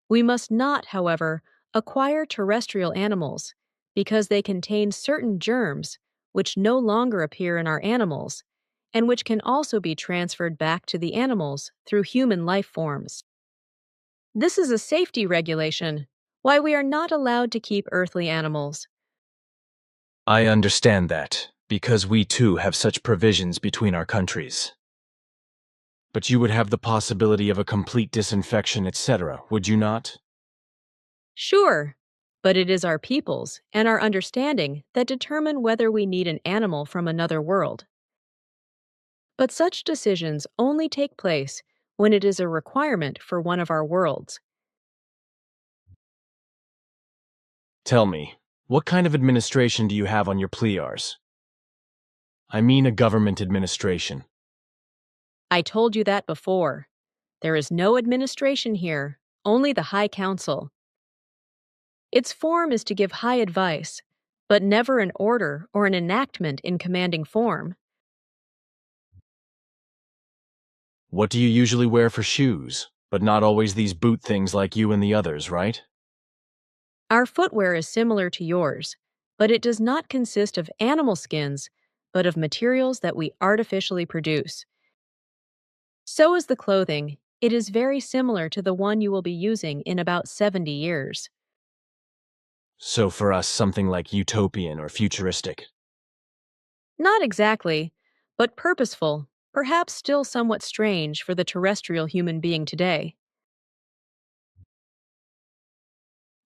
We must not, however, acquire terrestrial animals because they contain certain germs which no longer appear in our animals and which can also be transferred back to the animals through human life forms. This is a safety regulation, why we are not allowed to keep earthly animals. I understand that, because we too have such provisions between our countries. But you would have the possibility of a complete disinfection, etc., would you not? Sure, but it is our peoples and our understanding that determine whether we need an animal from another world. But such decisions only take place when it is a requirement for one of our worlds. Tell me, what kind of administration do you have on your Plears? I mean a government administration. I told you that before. There is no administration here, only the High Council. Its form is to give high advice, but never an order or an enactment in commanding form. What do you usually wear for shoes, but not always these boot things like you and the others, right? Our footwear is similar to yours, but it does not consist of animal skins, but of materials that we artificially produce. So is the clothing. It is very similar to the one you will be using in about 70 years. So for us, something like utopian or futuristic. Not exactly, but purposeful, perhaps still somewhat strange for the terrestrial human being today.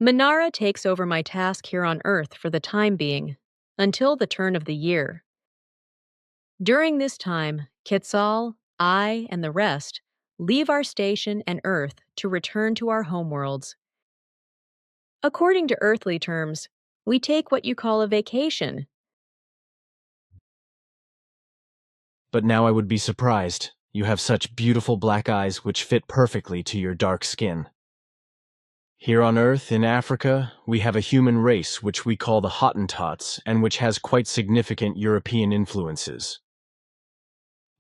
Minara takes over my task here on Earth for the time being, until the turn of the year. During this time, Quetzal, I, and the rest leave our station and Earth to return to our homeworlds. According to earthly terms, we take what you call a vacation. But now I would be surprised. You have such beautiful black eyes which fit perfectly to your dark skin. Here on Earth, in Africa, we have a human race which we call the Hottentots and which has quite significant European influences.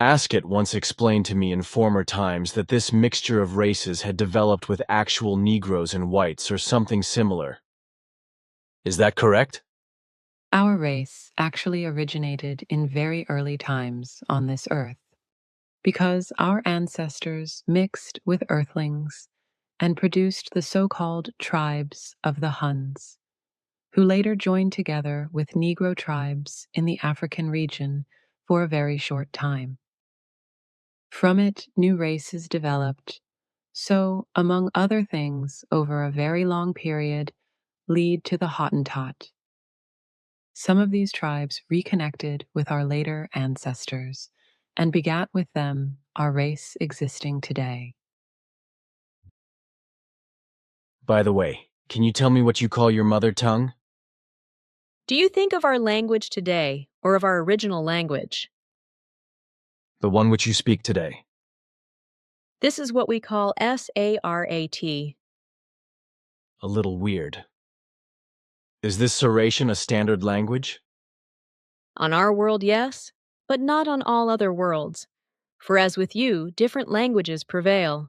Ascot once explained to me in former times that this mixture of races had developed with actual Negroes and whites or something similar. Is that correct? Our race actually originated in very early times on this earth, because our ancestors mixed with earthlings and produced the so-called tribes of the Huns, who later joined together with Negro tribes in the African region for a very short time. From it, new races developed, so, among other things, over a very long period, lead to the Hottentot. Some of these tribes reconnected with our later ancestors and begat with them our race existing today. By the way, can you tell me what you call your mother tongue? Do you think of our language today or of our original language? The one which you speak today. This is what we call SARAT. A little weird. Is this Saratian a standard language? On our world, yes, but not on all other worlds, for as with you, different languages prevail.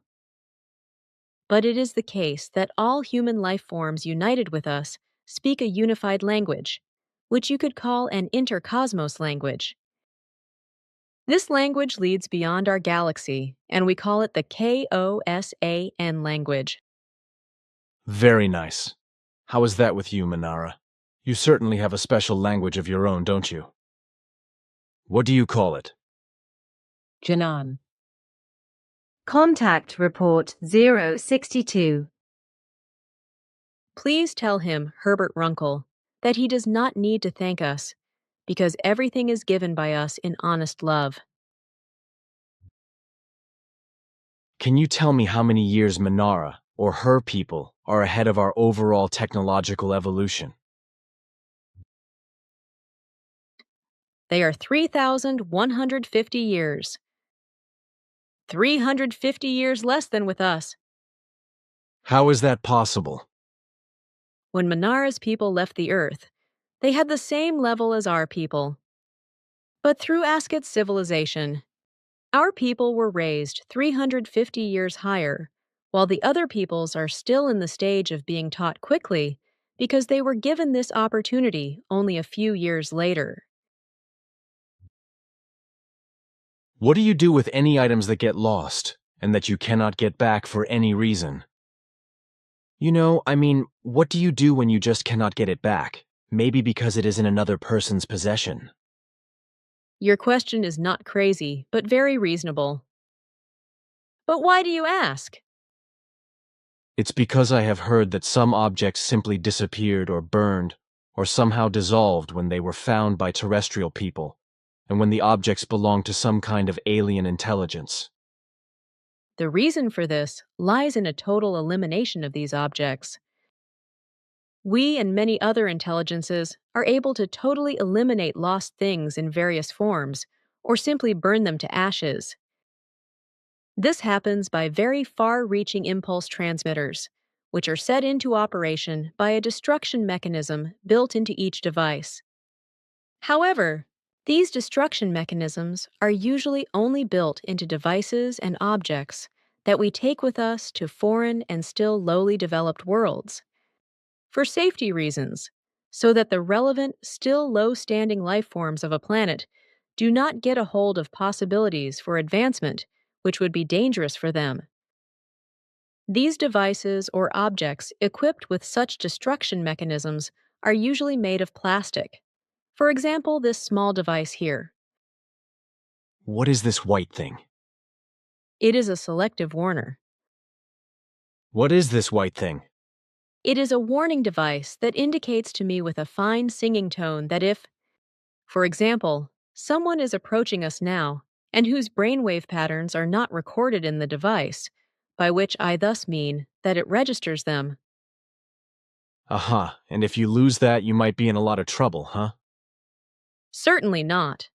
But it is the case that all human life forms united with us speak a unified language, which you could call an intercosmos language. This language leads beyond our galaxy, and we call it the KOSAN language. Very nice. How is that with you, Minara? You certainly have a special language of your own, don't you? What do you call it? Janan. Contact Report 062. Please tell him, Herbert Runkle, that he does not need to thank us, because everything is given by us in honest love. Can you tell me how many years Minara, or her people, are ahead of our overall technological evolution? They are 3,150 years. 350 years less than with us. How is that possible? When Minara's people left the Earth, they had the same level as our people. But through Ascot's civilization, our people were raised 350 years higher, while the other peoples are still in the stage of being taught quickly because they were given this opportunity only a few years later. What do you do with any items that get lost, and that you cannot get back for any reason? You know, I mean, what do you do when you just cannot get it back? Maybe because it is in another person's possession. Your question is not crazy, but very reasonable. But why do you ask? It's because I have heard that some objects simply disappeared or burned, or somehow dissolved when they were found by terrestrial people, and when the objects belonged to some kind of alien intelligence. The reason for this lies in a total elimination of these objects. We and many other intelligences are able to totally eliminate lost things in various forms, or simply burn them to ashes. This happens by very far-reaching impulse transmitters, which are set into operation by a destruction mechanism built into each device. However, these destruction mechanisms are usually only built into devices and objects that we take with us to foreign and still lowly developed worlds, for safety reasons, so that the relevant, still low-standing life forms of a planet do not get a hold of possibilities for advancement which would be dangerous for them. These devices or objects equipped with such destruction mechanisms are usually made of plastic. For example, this small device here. What is this white thing? It is a selective warner. What is this white thing? It is a warning device that indicates to me with a fine singing tone that if, for example, someone is approaching us now and whose brainwave patterns are not recorded in the device, by which I thus mean that it registers them. Aha, and if you lose that, you might be in a lot of trouble, huh? Certainly not,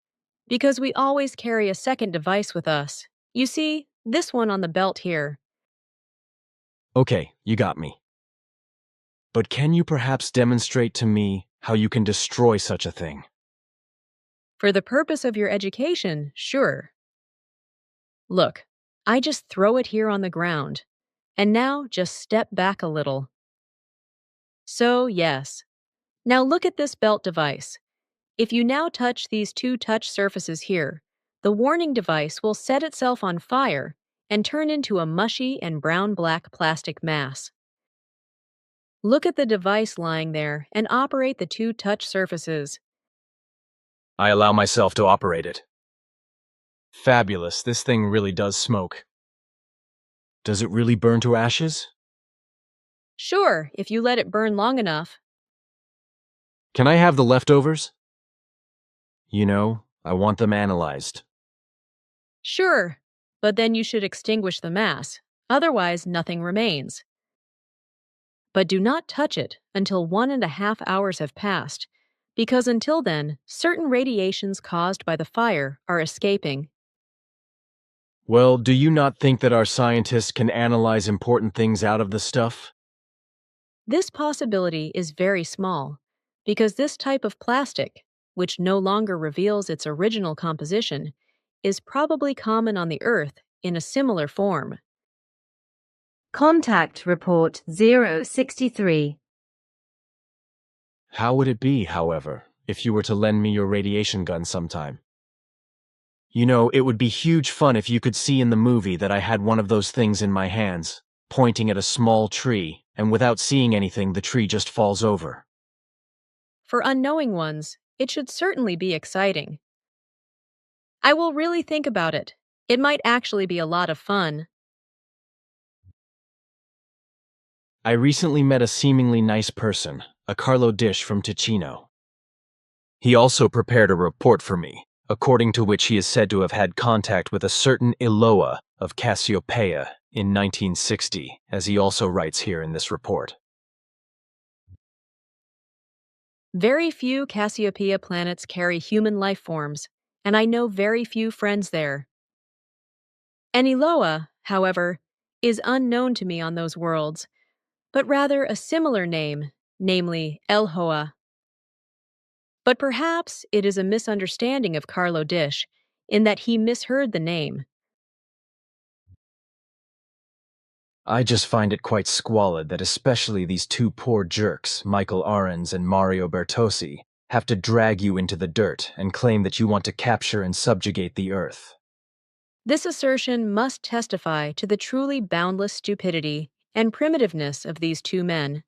because we always carry a second device with us. You see, this one on the belt here. Okay, you got me. But can you perhaps demonstrate to me how you can destroy such a thing? For the purpose of your education, sure. Look, I just throw it here on the ground, and now just step back a little. So, yes. Now look at this belt device. If you now touch these two touch surfaces here, the warning device will set itself on fire and turn into a mushy and brown-black plastic mass. Look at the device lying there and operate the two touch surfaces. I allow myself to operate it. Fabulous, this thing really does smoke. Does it really burn to ashes? Sure, if you let it burn long enough. Can I have the leftovers? You know, I want them analyzed. Sure, but then you should extinguish the mass, otherwise nothing remains. But do not touch it until 1.5 hours have passed, because until then, certain radiations caused by the fire are escaping. Well, do you not think that our scientists can analyze important things out of the stuff? This possibility is very small, because this type of plastic, which no longer reveals its original composition, is probably common on the Earth in a similar form. Contact Report 063. How would it be, however, if you were to lend me your radiation gun sometime? You know, it would be huge fun if you could see in the movie that I had one of those things in my hands, pointing at a small tree, and without seeing anything, the tree just falls over. For unknowing ones, it should certainly be exciting. I will really think about it. It might actually be a lot of fun. I recently met a seemingly nice person, a Carlo Dish from Ticino. He also prepared a report for me, according to which he is said to have had contact with a certain Iloa of Cassiopeia in 1960, as he also writes here in this report. Very few Cassiopeia planets carry human life forms, and I know very few friends there. Aniloa, however, is unknown to me on those worlds, but rather a similar name, namely Elhoa. But perhaps it is a misunderstanding of Carlo Dish, in that he misheard the name. I just find it quite squalid that especially these two poor jerks, Michael Arens and Mario Bertossi, have to drag you into the dirt and claim that you want to capture and subjugate the Earth. This assertion must testify to the truly boundless stupidity and primitiveness of these two men.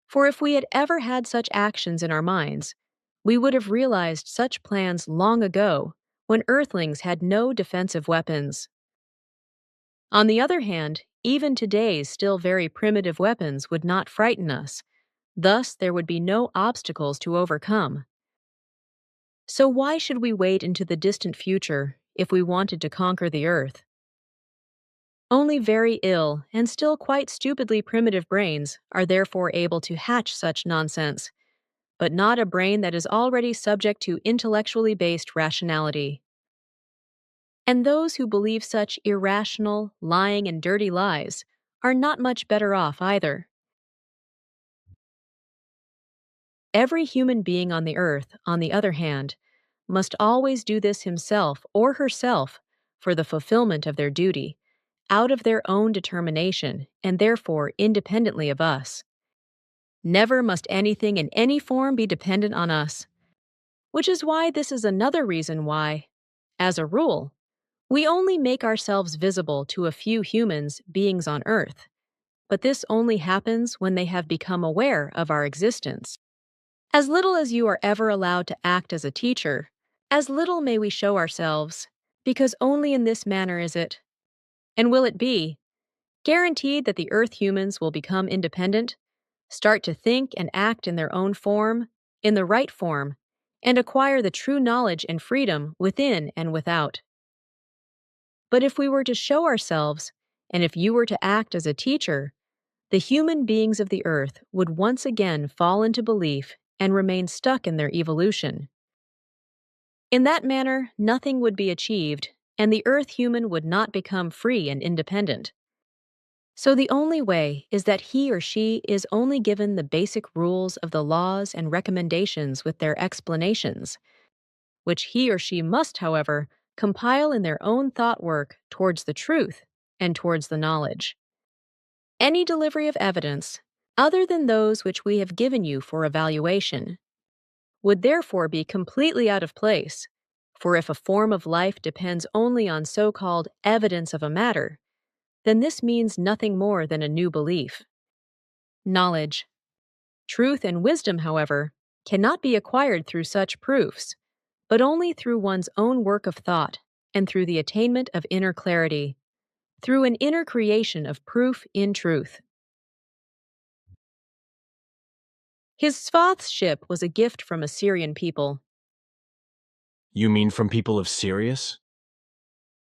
For if we had ever had such actions in our minds, we would have realized such plans long ago, when Earthlings had no defensive weapons. On the other hand, even today's still very primitive weapons would not frighten us. Thus, there would be no obstacles to overcome. So why should we wait into the distant future if we wanted to conquer the Earth? Only very ill and still quite stupidly primitive brains are therefore able to hatch such nonsense, but not a brain that is already subject to intellectually based rationality. And those who believe such irrational, lying, and dirty lies are not much better off either. Every human being on the earth, on the other hand, must always do this himself or herself for the fulfillment of their duty, out of their own determination, and therefore independently of us. Never must anything in any form be dependent on us, which is why this is another reason why, as a rule, we only make ourselves visible to a few humans, beings on Earth, but this only happens when they have become aware of our existence. As little as you are ever allowed to act as a teacher, as little may we show ourselves, because only in this manner is it, and will it be, guaranteed that the Earth humans will become independent, start to think and act in their own form, in the right form, and acquire the true knowledge and freedom within and without. But if we were to show ourselves, and if you were to act as a teacher, the human beings of the earth would once again fall into belief and remain stuck in their evolution. In that manner, nothing would be achieved, and the earth human would not become free and independent. So the only way is that he or she is only given the basic rules of the laws and recommendations with their explanations, which he or she must, however, compile in their own thought work towards the truth and towards the knowledge. Any delivery of evidence, other than those which we have given you for evaluation, would therefore be completely out of place, for if a form of life depends only on so-called evidence of a matter, then this means nothing more than a new belief. Knowledge. Truth and wisdom, however, cannot be acquired through such proofs, but only through one's own work of thought and through the attainment of inner clarity, through an inner creation of proof in truth. His Svath's ship was a gift from Assyrian people. You mean from people of Sirius?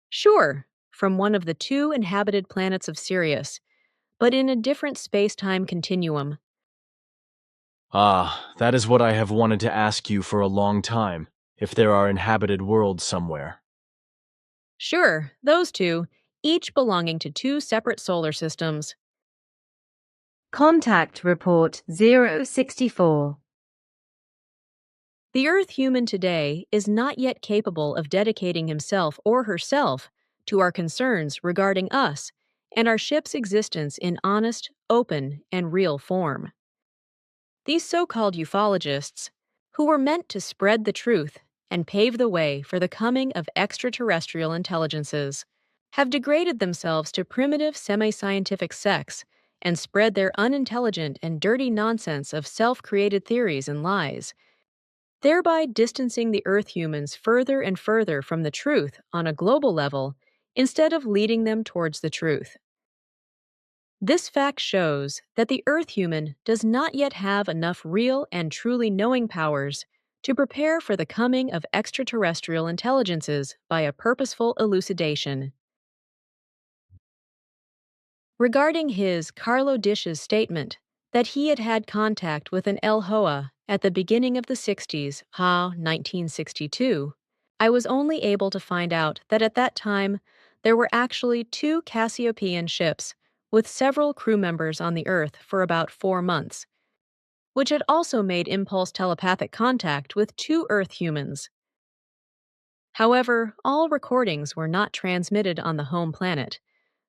Sure, from one of the 2 inhabited planets of Sirius, but in a different space-time continuum. Ah, that is what I have wanted to ask you for a long time, if there are inhabited worlds somewhere. Sure, those 2, each belonging to 2 separate solar systems. Contact Report 064. The Earth human today is not yet capable of dedicating himself or herself to our concerns regarding us and our ship's existence in honest, open, and real form. These so-called ufologists, who were meant to spread the truth and pave the way for the coming of extraterrestrial intelligences, have degraded themselves to primitive semi-scientific sects and spread their unintelligent and dirty nonsense of self-created theories and lies, thereby distancing the Earth humans further and further from the truth on a global level instead of leading them towards the truth. This fact shows that the Earth human does not yet have enough real and truly knowing powers to prepare for the coming of extraterrestrial intelligences by a purposeful elucidation. Regarding his Carlo Dish's statement that he had had contact with an El Hoa at the beginning of the 60s, 1962, I was only able to find out that at that time there were actually 2 Cassiopeian ships with several crew members on the Earth for about 4 months, which had also made impulse telepathic contact with 2 Earth humans. However, all recordings were not transmitted on the home planet,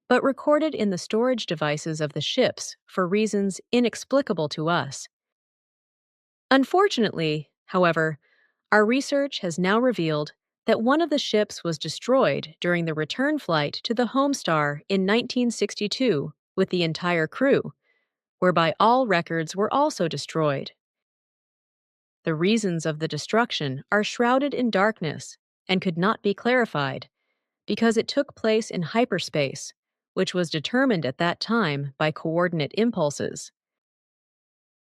but recorded in the storage devices of the ships for reasons inexplicable to us. Unfortunately, however, our research has now revealed that one of the ships was destroyed during the return flight to the home star in 1962 with the entire crew, whereby all records were also destroyed. The reasons of the destruction are shrouded in darkness and could not be clarified because it took place in hyperspace, which was determined at that time by coordinate impulses.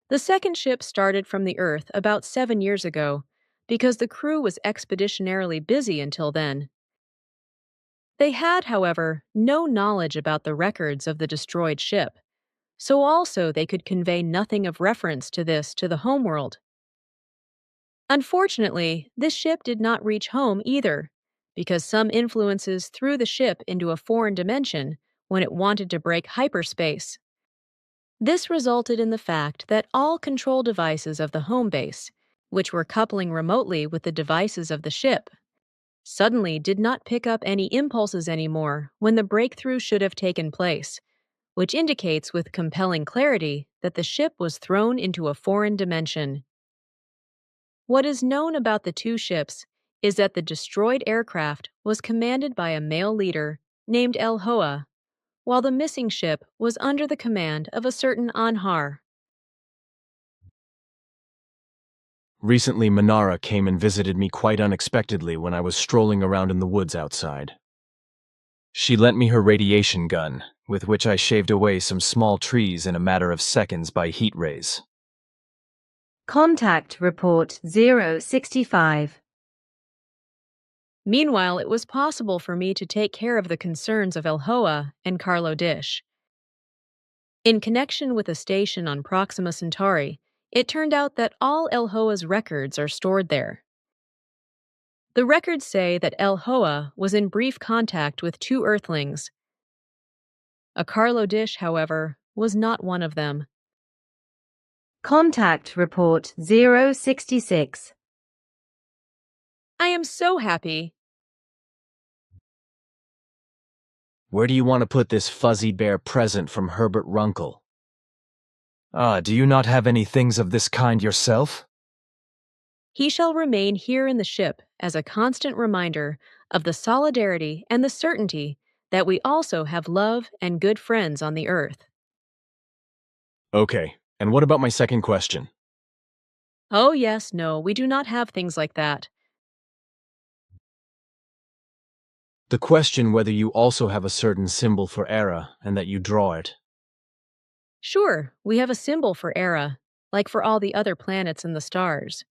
The second ship started from the Earth about 7 years ago because the crew was expeditionarily busy until then. They had, however, no knowledge about the records of the destroyed ship, so also they could convey nothing of reference to this to the homeworld. Unfortunately, this ship did not reach home either, because some influences threw the ship into a foreign dimension when it wanted to break hyperspace. This resulted in the fact that all control devices of the home base, which were coupling remotely with the devices of the ship, suddenly did not pick up any impulses anymore when the breakthrough should have taken place, which indicates with compelling clarity that the ship was thrown into a foreign dimension. What is known about the two ships is that the destroyed aircraft was commanded by a male leader named El Hoa, while the missing ship was under the command of a certain Anhar. Recently, Manara came and visited me quite unexpectedly when I was strolling around in the woods outside. She lent me her radiation gun, with which I shaved away some small trees in a matter of seconds by heat rays. Contact Report 065. Meanwhile, it was possible for me to take care of the concerns of El Hoa and Carlo Dish. In connection with a station on Proxima Centauri, it turned out that all El Hoa's records are stored there. The records say that El Hoa was in brief contact with two Earthlings. A Carlo Dish, however, was not one of them. Contact Report 066. I am so happy. Where do you want to put this fuzzy bear present from Herbert Runkle? Do you not have any things of this kind yourself? He shall remain here in the ship as a constant reminder of the solidarity and the certainty that we also have love and good friends on the earth. Okay, and what about my second question? Oh yes, no, we do not have things like that. The question whether you also have a certain symbol for Era and that you draw it. Sure, we have a symbol for Era, like for all the other planets and the stars.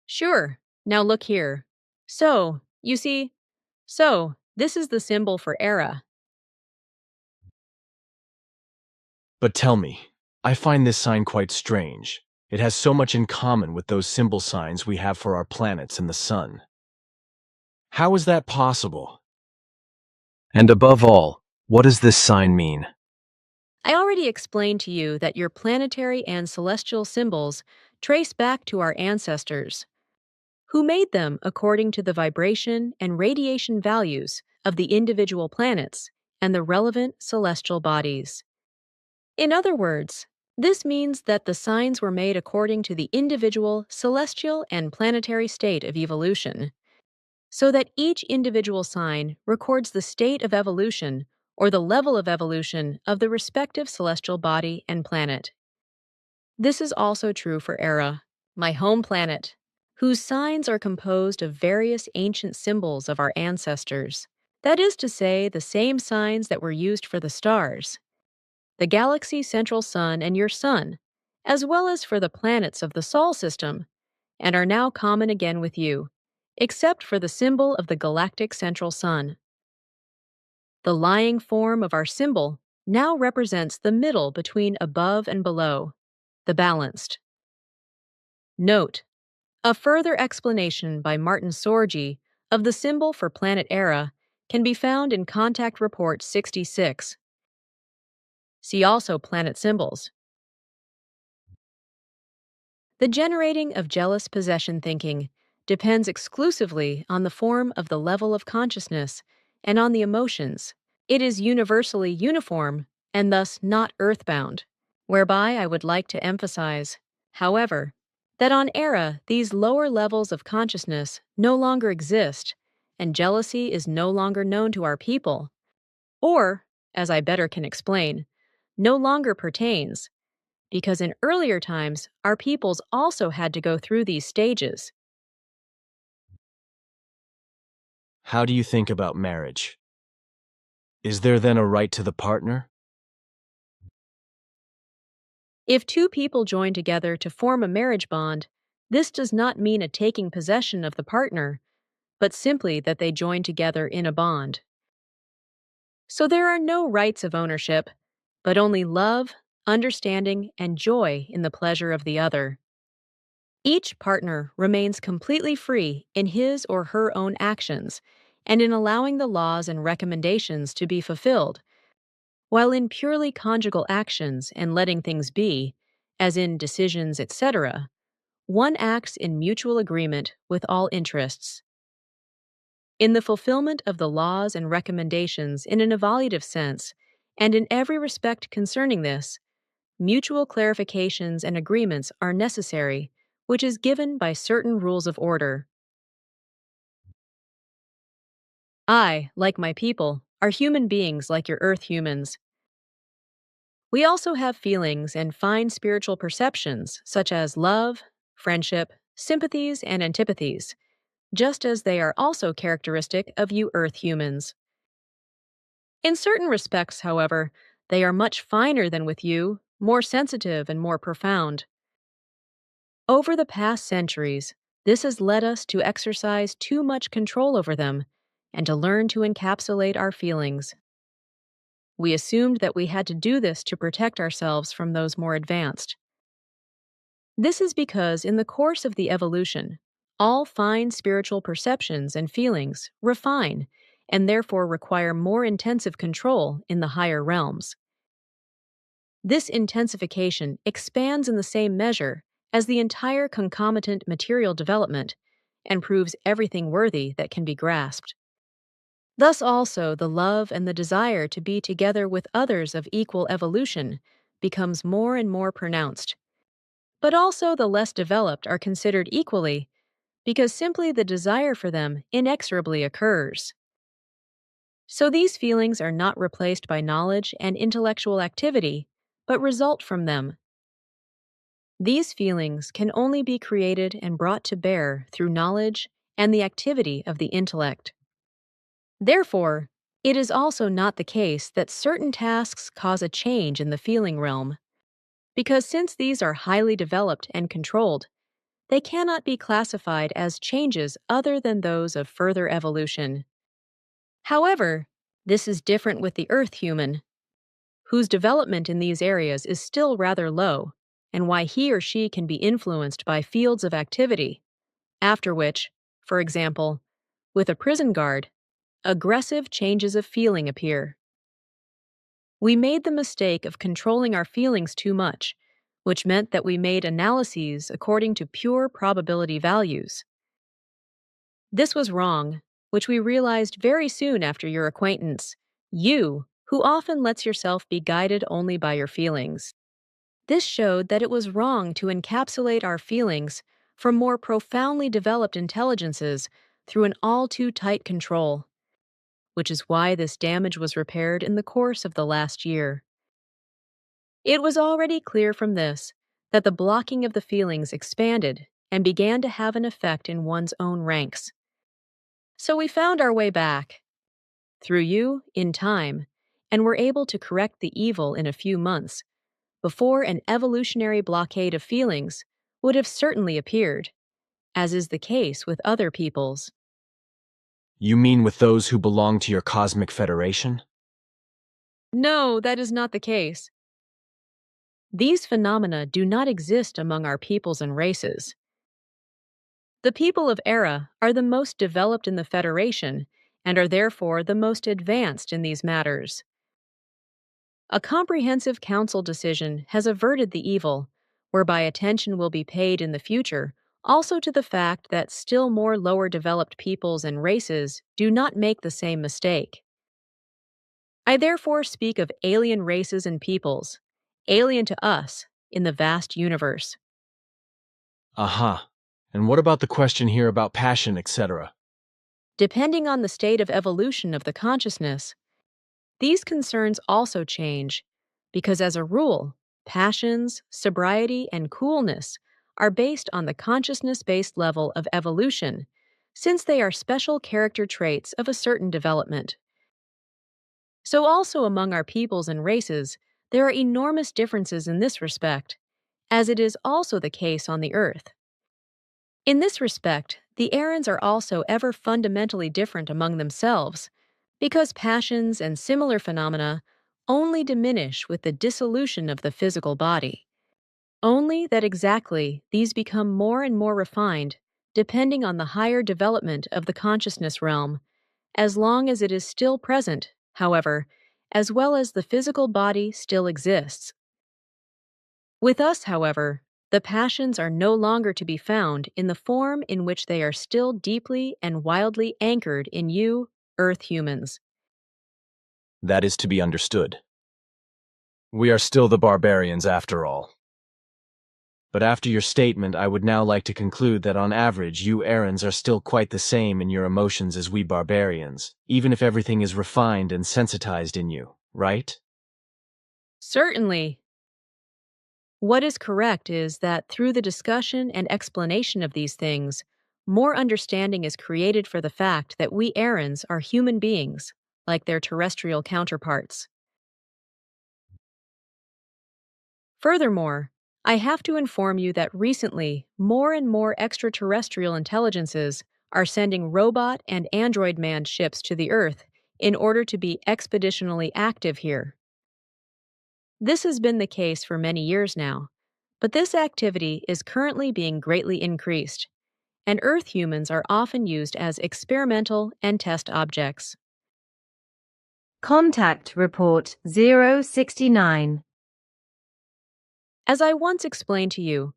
Sure, now look here. So, you see, this is the symbol for Era. But tell me, I find this sign quite strange. It has so much in common with those symbol signs we have for our planets and the sun. How is that possible? And above all, what does this sign mean? I already explained to you that your planetary and celestial symbols trace back to our ancestors, who made them according to the vibration and radiation values of the individual planets and the relevant celestial bodies. In other words, this means that the signs were made according to the individual celestial and planetary state of evolution, so that each individual sign records the state of evolution or the level of evolution of the respective celestial body and planet. This is also true for Era, my home planet, whose signs are composed of various ancient symbols of our ancestors. That is to say, the same signs that were used for the stars, the galaxy central sun and your sun, as well as for the planets of the Sol system, and are now common again with you, except for the symbol of the galactic central sun. The lying form of our symbol now represents the middle between above and below, the balanced. Note: a further explanation by Martin Sorgi of the symbol for planet Era can be found in Contact Report 66. See also planet symbols. The generating of jealous possession thinking depends exclusively on the form of the level of consciousness and on the emotions. It is universally uniform and thus not earthbound, whereby I would like to emphasize, however, that on Era these lower levels of consciousness no longer exist and jealousy is no longer known to our people, or, as I better can explain, no longer pertains, because in earlier times our peoples also had to go through these stages. How do you think about marriage? Is there then a right to the partner? If two people join together to form a marriage bond, this does not mean a taking possession of the partner, but simply that they join together in a bond. So there are no rights of ownership, but only love, understanding, and joy in the pleasure of the other. Each partner remains completely free in his or her own actions and in allowing the laws and recommendations to be fulfilled, while in purely conjugal actions and letting things be, as in decisions, etc., one acts in mutual agreement with all interests. In the fulfillment of the laws and recommendations in an evaluative sense, and in every respect concerning this, mutual clarifications and agreements are necessary, which is given by certain rules of order. I, like my people, are human beings like your Earth humans. We also have feelings and fine spiritual perceptions such as love, friendship, sympathies, and antipathies, just as they are also characteristic of you Earth humans. In certain respects, however, they are much finer than with you, more sensitive and more profound. Over the past centuries, this has led us to exercise too much control over them and to learn to encapsulate our feelings. We assumed that we had to do this to protect ourselves from those more advanced. This is because in the course of the evolution, all fine spiritual perceptions and feelings refine and therefore require more intensive control in the higher realms. This intensification expands in the same measure as the entire concomitant material development and proves everything worthy that can be grasped. Thus also the love and the desire to be together with others of equal evolution becomes more and more pronounced. But also the less developed are considered equally because simply the desire for them inexorably occurs. So these feelings are not replaced by knowledge and intellectual activity, but result from them. These feelings can only be created and brought to bear through knowledge and the activity of the intellect. Therefore, it is also not the case that certain tasks cause a change in the feeling realm, because since these are highly developed and controlled, they cannot be classified as changes other than those of further evolution. However, this is different with the Earth human, whose development in these areas is still rather low, and why he or she can be influenced by fields of activity, after which, for example, with a prison guard, aggressive changes of feeling appear. We made the mistake of controlling our feelings too much, which meant that we made analyses according to pure probability values. This was wrong, which we realized very soon after your acquaintance, you, who often lets yourself be guided only by your feelings. This showed that it was wrong to encapsulate our feelings from more profoundly developed intelligences through an all too tight control, which is why this damage was repaired in the course of the last year. It was already clear from this that the blocking of the feelings expanded and began to have an effect in one's own ranks. So we found our way back, through you, in time, and were able to correct the evil in a few months, before an evolutionary blockade of feelings would have certainly appeared, as is the case with other peoples. You mean with those who belong to your cosmic federation? No, that is not the case. These phenomena do not exist among our peoples and races. The people of Era are the most developed in the Federation and are therefore the most advanced in these matters. A comprehensive council decision has averted the evil, whereby attention will be paid in the future also to the fact that still more lower developed peoples and races do not make the same mistake. I therefore speak of alien races and peoples, alien to us in the vast universe. Aha. And what about the question here about passion, etc.? Depending on the state of evolution of the consciousness, these concerns also change, because as a rule, passions, sobriety, and coolness are based on the consciousness-based level of evolution, since they are special character traits of a certain development. So also among our peoples and races, there are enormous differences in this respect, as it is also the case on the Earth. In this respect, the Arans are also ever fundamentally different among themselves, because passions and similar phenomena only diminish with the dissolution of the physical body. Only that exactly these become more and more refined, depending on the higher development of the consciousness realm, as long as it is still present, however, as well as the physical body still exists. With us, however, the passions are no longer to be found in the form in which they are still deeply and wildly anchored in you, Earth humans. That is to be understood. We are still the barbarians after all. But after your statement, I would now like to conclude that on average, you Arans are still quite the same in your emotions as we barbarians, even if everything is refined and sensitized in you, right? Certainly. What is correct is that through the discussion and explanation of these things, more understanding is created for the fact that we Arans are human beings, like their terrestrial counterparts. Furthermore, I have to inform you that recently, more and more extraterrestrial intelligences are sending robot and android manned ships to the Earth in order to be expeditionally active here. This has been the case for many years now, but this activity is currently being greatly increased, and Earth humans are often used as experimental and test objects. Contact Report 069. As I once explained to you,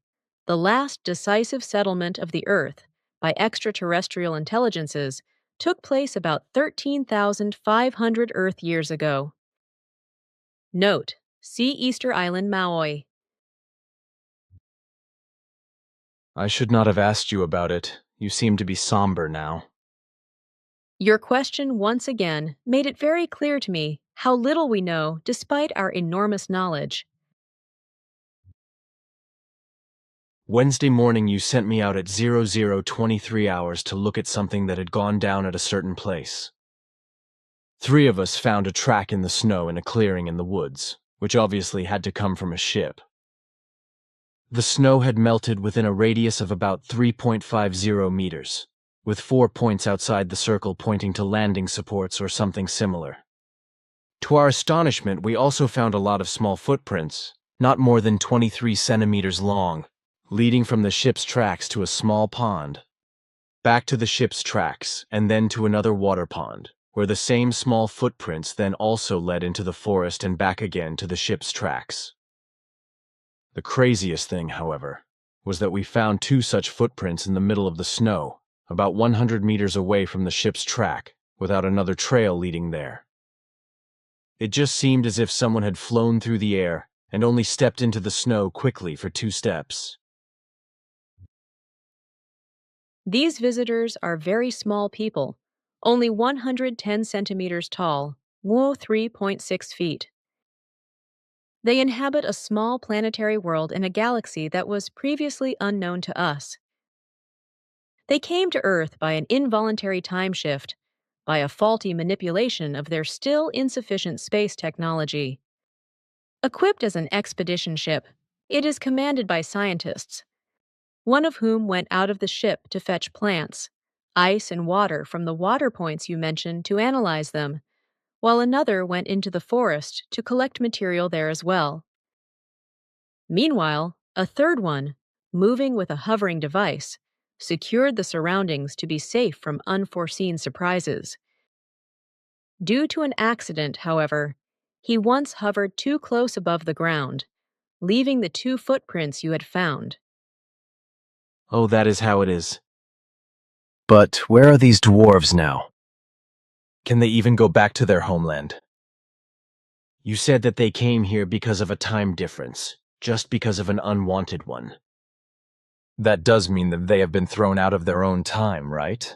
the last decisive settlement of the Earth by extraterrestrial intelligences took place about 13,500 Earth years ago. Note: see Easter Island, Maui. I should not have asked you about it. You seem to be somber now. Your question once again made it very clear to me how little we know despite our enormous knowledge. Wednesday morning you sent me out at 0023 hours to look at something that had gone down at a certain place. 3 of us found a track in the snow in a clearing in the woods, which obviously had to come from a ship. The snow had melted within a radius of about 3.50 meters, with 4 points outside the circle pointing to landing supports or something similar. To our astonishment, we also found a lot of small footprints, not more than 23 centimeters long, leading from the ship's tracks to a small pond, back to the ship's tracks, and then to another water pond, where the same small footprints then also led into the forest and back again to the ship's tracks. The craziest thing, however, was that we found 2 such footprints in the middle of the snow, about 100 meters away from the ship's track, without another trail leading there. It just seemed as if someone had flown through the air and only stepped into the snow quickly for 2 steps. These visitors are very small people, only 110 centimeters tall, 3.6 feet. They inhabit a small planetary world in a galaxy that was previously unknown to us. They came to Earth by an involuntary time shift, by a faulty manipulation of their still insufficient space technology. Equipped as an expedition ship, it is commanded by scientists, one of whom went out of the ship to fetch plants, ice, and water from the water points you mentioned to analyze them, while another went into the forest to collect material there as well. Meanwhile, a third one, moving with a hovering device, secured the surroundings to be safe from unforeseen surprises. Due to an accident, however, he once hovered too close above the ground, leaving the 2 footprints you had found. Oh, that is how it is. But where are these dwarves now? Can they even go back to their homeland? You said that they came here because of a time difference, just because of an unwanted one. That does mean that they have been thrown out of their own time, right?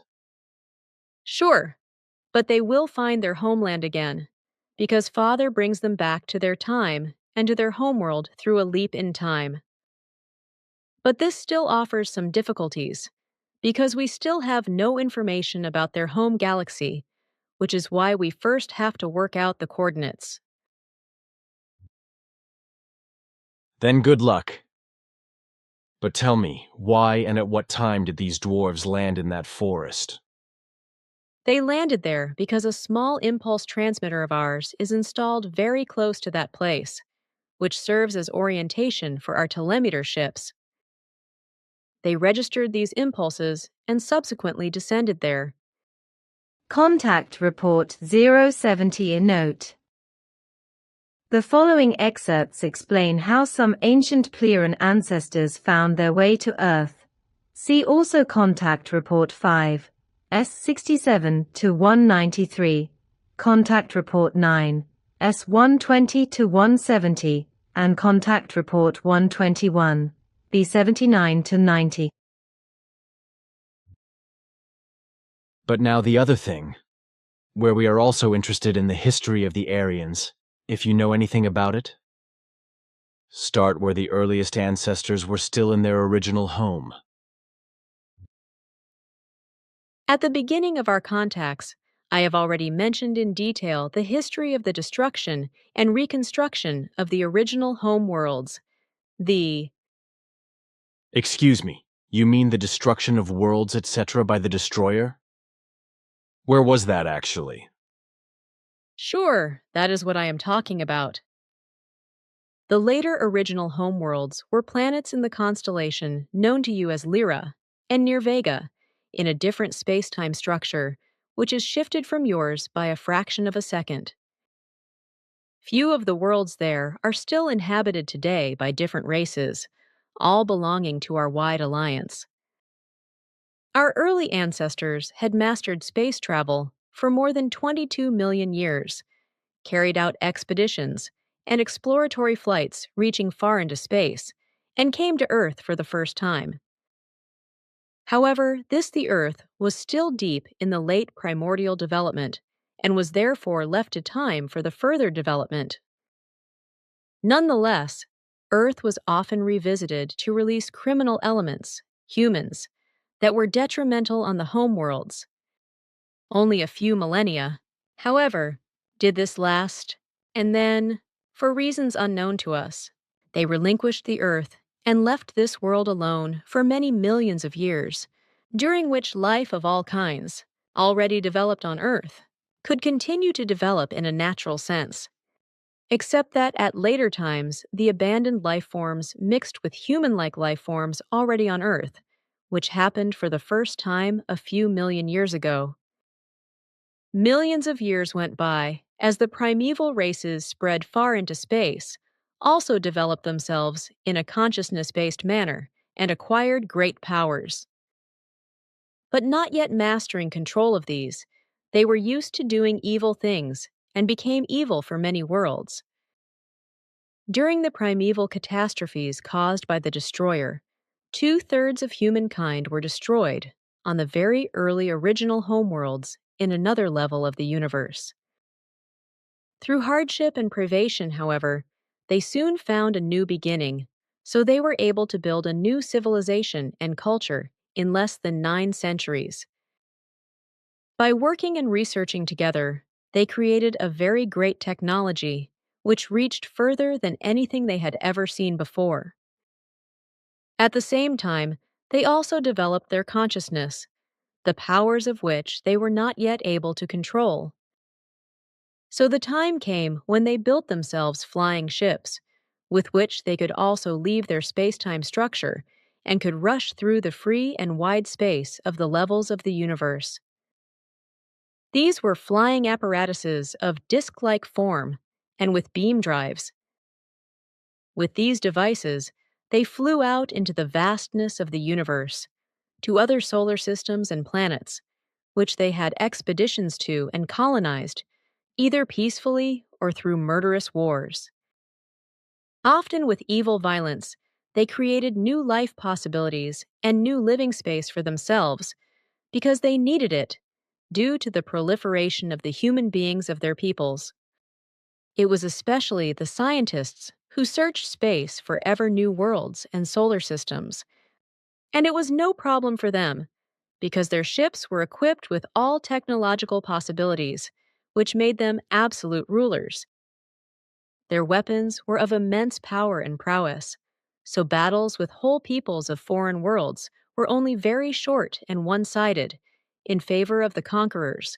Sure, but they will find their homeland again, because Father brings them back to their time and to their homeworld through a leap in time. But this still offers some difficulties, because we still have no information about their home galaxy, which is why we first have to work out the coordinates. Then good luck. But tell me, why and at what time did these dwarves land in that forest? They landed there because a small impulse transmitter of ours is installed very close to that place, which serves as orientation for our telemeter ships. They registered these impulses and subsequently descended there. Contact Report 070 in note. The following excerpts explain how some ancient Pleiadian ancestors found their way to Earth. See also Contact Report 5, S67 to 193, Contact Report 9, S120 to 170, and Contact Report 121, B79 to 90. But now the other thing, where we are also interested in the history of the Aryans, if you know anything about it. Start where the earliest ancestors were still in their original home. At the beginning of our contacts, I have already mentioned in detail the history of the destruction and reconstruction of the original home worlds. Excuse me, you mean the destruction of worlds, etc. by the Destroyer? Where was that actually? Sure, that is what I am talking about. The later original homeworlds were planets in the constellation known to you as Lyra and near Vega, in a different space-time structure, which is shifted from yours by a fraction of a second. Few of the worlds there are still inhabited today by different races, all belonging to our wide alliance. Our early ancestors had mastered space travel for more than 22 million years, carried out expeditions and exploratory flights reaching far into space, and came to Earth for the first time. However, the Earth was still deep in the late primordial development and was therefore left to time for the further development. Nonetheless, Earth was often revisited to release criminal elements, humans, that were detrimental on the homeworlds. Only a few millennia, however, did this last, and then, for reasons unknown to us, they relinquished the Earth and left this world alone for many millions of years, during which life of all kinds, already developed on Earth, could continue to develop in a natural sense. Except that at later times, the abandoned life forms mixed with human-like life forms already on Earth, which happened for the first time a few million years ago. Millions of years went by as the primeval races spread far into space, also developed themselves in a consciousness-based manner, and acquired great powers. But not yet mastering control of these, they were used to doing evil things and became evil for many worlds. During the primeval catastrophes caused by the Destroyer, 2/3 of humankind were destroyed on the very early original homeworlds in another level of the universe. Through hardship and privation, however, they soon found a new beginning, so they were able to build a new civilization and culture in less than 9 centuries. By working and researching together, they created a very great technology which reached further than anything they had ever seen before. At the same time, they also developed their consciousness, the powers of which they were not yet able to control. So the time came when they built themselves flying ships, with which they could also leave their space-time structure and could rush through the free and wide space of the levels of the universe. These were flying apparatuses of disc-like form and with beam drives. With these devices, they flew out into the vastness of the universe, to other solar systems and planets, which they had expeditions to and colonized, either peacefully or through murderous wars. Often with evil violence, they created new life possibilities and new living space for themselves because they needed it due to the proliferation of the human beings of their peoples. It was especially the scientists who searched space for ever new worlds and solar systems, and it was no problem for them because their ships were equipped with all technological possibilities, which made them absolute rulers. Their weapons were of immense power and prowess, so battles with whole peoples of foreign worlds were only very short and one-sided, in favor of the conquerors.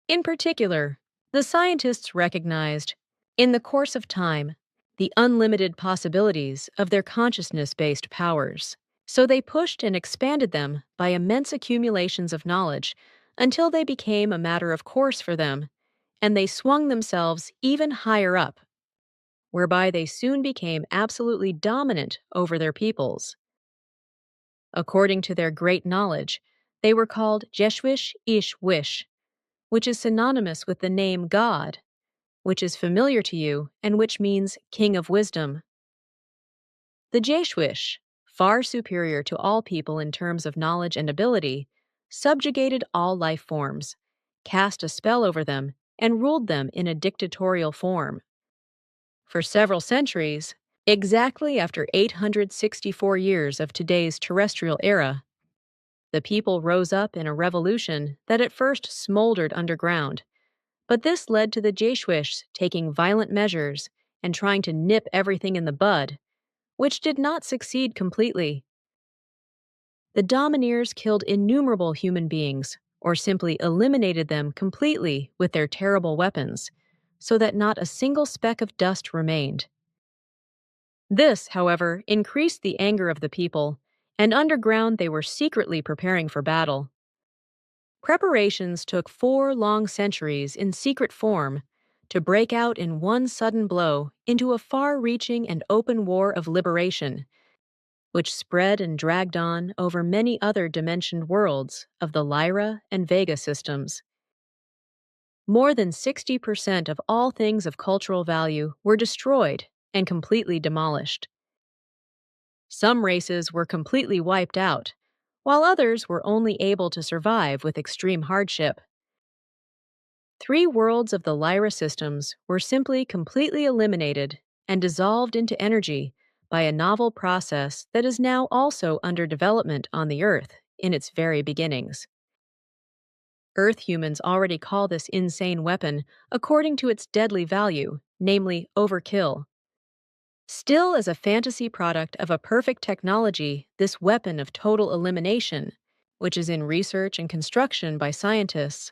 In particular, the scientists recognized, in the course of time, the unlimited possibilities of their consciousness-based powers, so they pushed and expanded them by immense accumulations of knowledge until they became a matter of course for them, and they swung themselves even higher up, whereby they soon became absolutely dominant over their peoples. According to their great knowledge, they were called Jeshwish Ish Wish, which is synonymous with the name God, which is familiar to you and which means King of Wisdom. The Jeshwish, far superior to all people in terms of knowledge and ability, subjugated all life forms, cast a spell over them, and ruled them in a dictatorial form. For several centuries, exactly after 864 years of today's terrestrial era, the people rose up in a revolution that at first smoldered underground, but this led to the Jeshwish taking violent measures and trying to nip everything in the bud, which did not succeed completely. The domineers killed innumerable human beings, or simply eliminated them completely with their terrible weapons, so that not a single speck of dust remained. This, however, increased the anger of the people, and underground they were secretly preparing for battle. Preparations took 4 long centuries in secret form to break out in one sudden blow into a far-reaching and open war of liberation, which spread and dragged on over many other dimensioned worlds of the Lyra and Vega systems. More than 60% of all things of cultural value were destroyed and completely demolished. Some races were completely wiped out, while others were only able to survive with extreme hardship. 3 worlds of the Lyra systems were simply completely eliminated and dissolved into energy by a novel process that is now also under development on the Earth in its very beginnings. Earth humans already call this insane weapon according to its deadly value, namely overkill. Still, as a fantasy product of a perfect technology, this weapon of total elimination, which is in research and construction by scientists,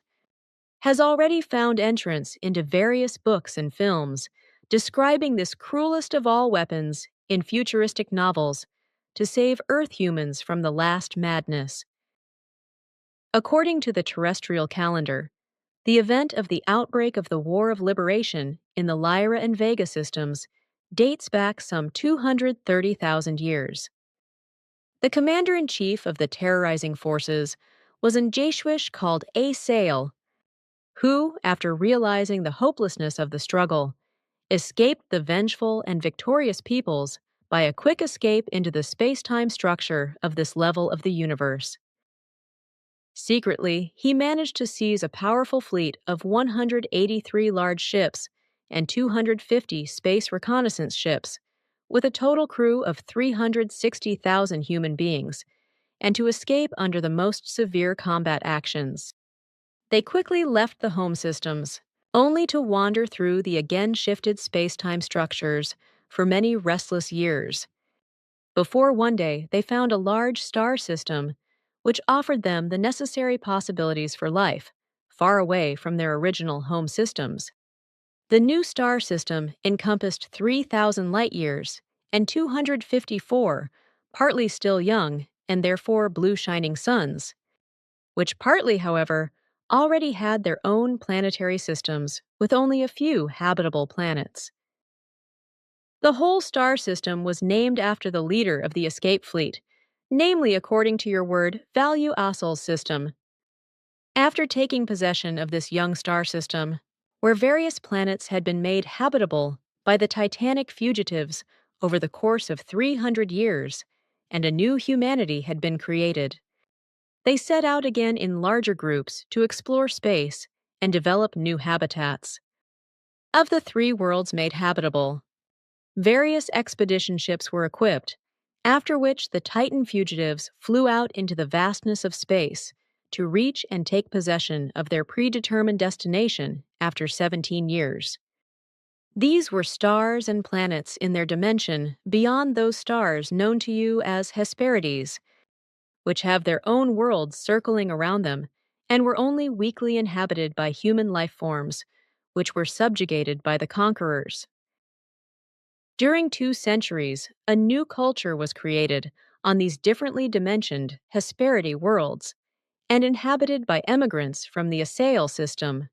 has already found entrance into various books and films describing this cruelest of all weapons in futuristic novels to save Earth humans from the last madness. According to the terrestrial calendar, the event of the outbreak of the War of Liberation in the Lyra and Vega systems dates back some 230,000 years. The commander-in-chief of the terrorizing forces was an Jeshwish called Asael, who, after realizing the hopelessness of the struggle, escaped the vengeful and victorious peoples by a quick escape into the space-time structure of this level of the universe. Secretly, he managed to seize a powerful fleet of 183 large ships and 250 space reconnaissance ships, with a total crew of 360,000 human beings, and to escape under the most severe combat actions. They quickly left the home systems, only to wander through the again shifted space-time structures for many restless years, before one day they found a large star system which offered them the necessary possibilities for life, far away from their original home systems. The new star system encompassed 3,000 light-years and 254, partly still young and therefore blue shining suns, which partly, however, already had their own planetary systems with only a few habitable planets. The whole star system was named after the leader of the escape fleet, namely, according to your word, Value Asol's system. After taking possession of this young star system, where various planets had been made habitable by the Titanic fugitives over the course of 300 years, and a new humanity had been created, they set out again in larger groups to explore space and develop new habitats. Of the 3 worlds made habitable, various expedition ships were equipped, after which the Titan fugitives flew out into the vastness of space to reach and take possession of their predetermined destination after 17 years. These were stars and planets in their dimension beyond those stars known to you as Hesperides, which have their own worlds circling around them and were only weakly inhabited by human life forms, which were subjugated by the conquerors. During 2 centuries, a new culture was created on these differently dimensioned Hesperide worlds and inhabited by emigrants from the Asael system.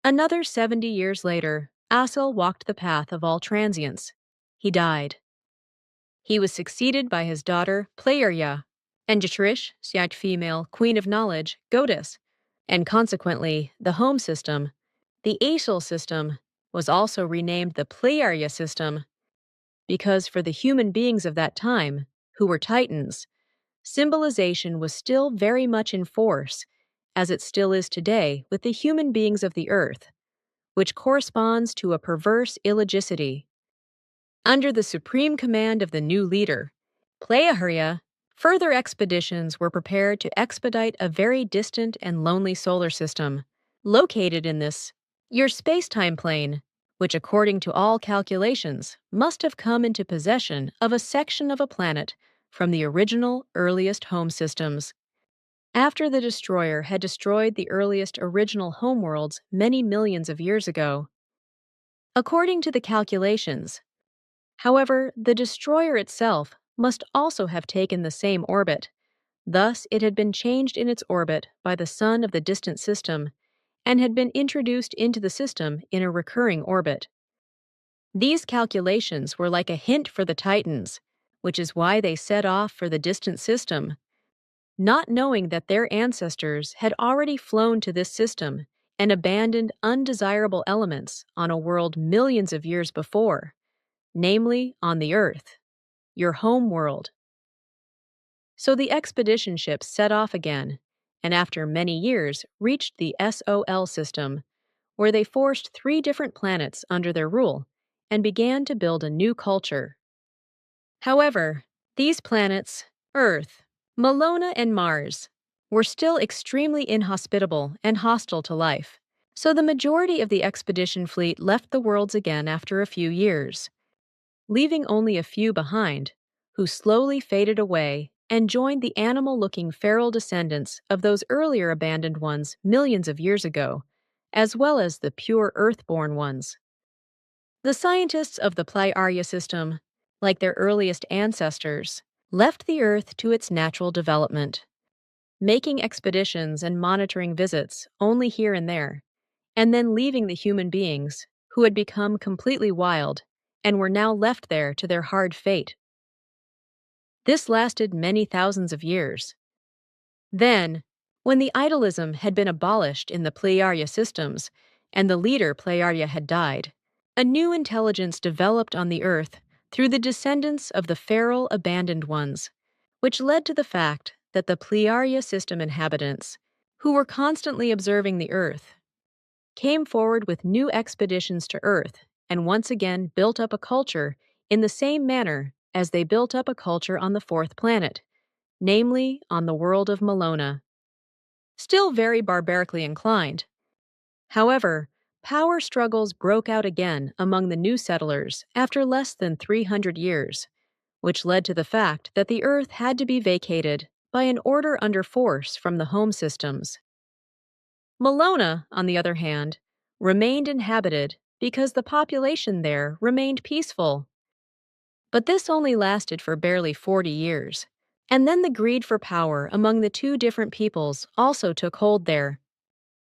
Another 70 years later, Asel walked the path of all transients. He died. He was succeeded by his daughter Pleirya, and Jatrish, Siat female, queen of knowledge, goddess, and consequently the home system, the Aesel system, was also renamed the Pleirya system, because for the human beings of that time, who were Titans, symbolization was still very much in force, as it still is today with the human beings of the earth, which corresponds to a perverse illogicity. Under the supreme command of the new leader, Pleirya, further expeditions were prepared to expedite a very distant and lonely solar system, located in this, your space-time plane, which according to all calculations must have come into possession of a section of a planet from the original earliest home systems. After the destroyer had destroyed the earliest original homeworlds many millions of years ago. According to the calculations, however, the destroyer itself must also have taken the same orbit. Thus, it had been changed in its orbit by the sun of the distant system and had been introduced into the system in a recurring orbit. These calculations were like a hint for the Titans, which is why they set off for the distant system, not knowing that their ancestors had already flown to this system and abandoned undesirable elements on a world millions of years before, namely on the Earth, your home world. So the expedition ships set off again, and after many years reached the SOL system, where they forced 3 different planets under their rule and began to build a new culture. However, these planets, Earth, Malona, and Mars, were still extremely inhospitable and hostile to life, so the majority of the expedition fleet left the worlds again after a few years, leaving only a few behind, who slowly faded away and joined the animal-looking feral descendants of those earlier abandoned ones millions of years ago, as well as the pure Earth-born ones. The scientists of the Pleirya system, like their earliest ancestors, left the Earth to its natural development, making expeditions and monitoring visits only here and there, and then leaving the human beings, who had become completely wild and were now left there to their hard fate. This lasted many thousands of years. Then, when the idolism had been abolished in the Pleirya systems, and the leader Pleirya had died, a new intelligence developed on the Earth through the descendants of the feral abandoned ones, which led to the fact that the Pleirya system inhabitants, who were constantly observing the Earth, came forward with new expeditions to Earth and once again built up a culture in the same manner as they built up a culture on the 4th planet, namely on the world of Malona. Still very barbarically inclined. However, power struggles broke out again among the new settlers after less than 300 years, which led to the fact that the Earth had to be vacated by an order under force from the home systems. Malona, on the other hand, remained inhabited because the population there remained peaceful. But this only lasted for barely 40 years, and then the greed for power among the 2 different peoples also took hold there.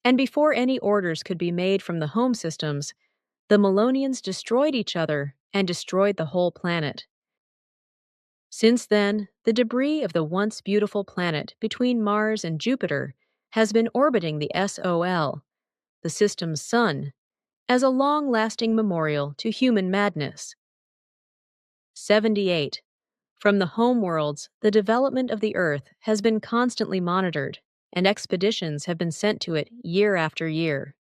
And before any orders could be made from the home systems, the Malonians destroyed each other and destroyed the whole planet. Since then, the debris of the once beautiful planet between Mars and Jupiter has been orbiting the SOL, the system's sun, as a long-lasting memorial to human madness. 78. From the home worlds, the development of the Earth has been constantly monitored, and expeditions have been sent to it year after year.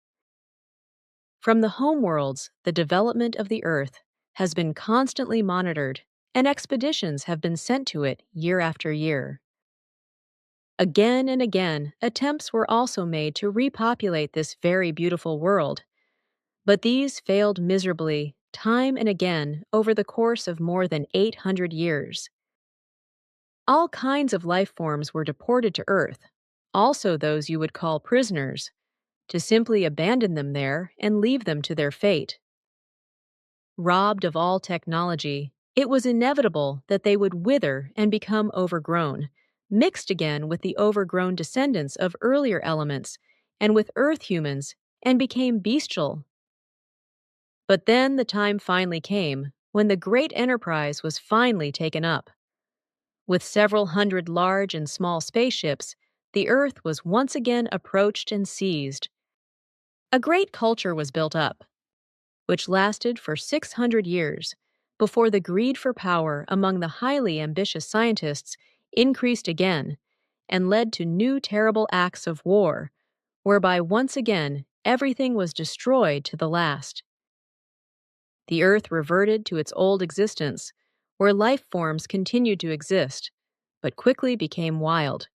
From the home worlds, the development of the Earth has been constantly monitored, and expeditions have been sent to it year after year. Again and again, attempts were also made to repopulate this very beautiful world, But these failed miserably, time and again, over the course of more than 800 years. All kinds of life forms were deported to Earth, also those you would call prisoners, to simply abandon them there and leave them to their fate. Robbed of all technology, it was inevitable that they would wither and become overgrown, mixed again with the overgrown descendants of earlier elements and with Earth humans, and became bestial. But then the time finally came when the great enterprise was finally taken up. With several hundred large and small spaceships, the Earth was once again approached and seized. A great culture was built up, which lasted for 600 years before the greed for power among the highly ambitious scientists increased again and led to new terrible acts of war, whereby once again everything was destroyed to the last. The Earth reverted to its old existence, where life forms continued to exist, but quickly became wild.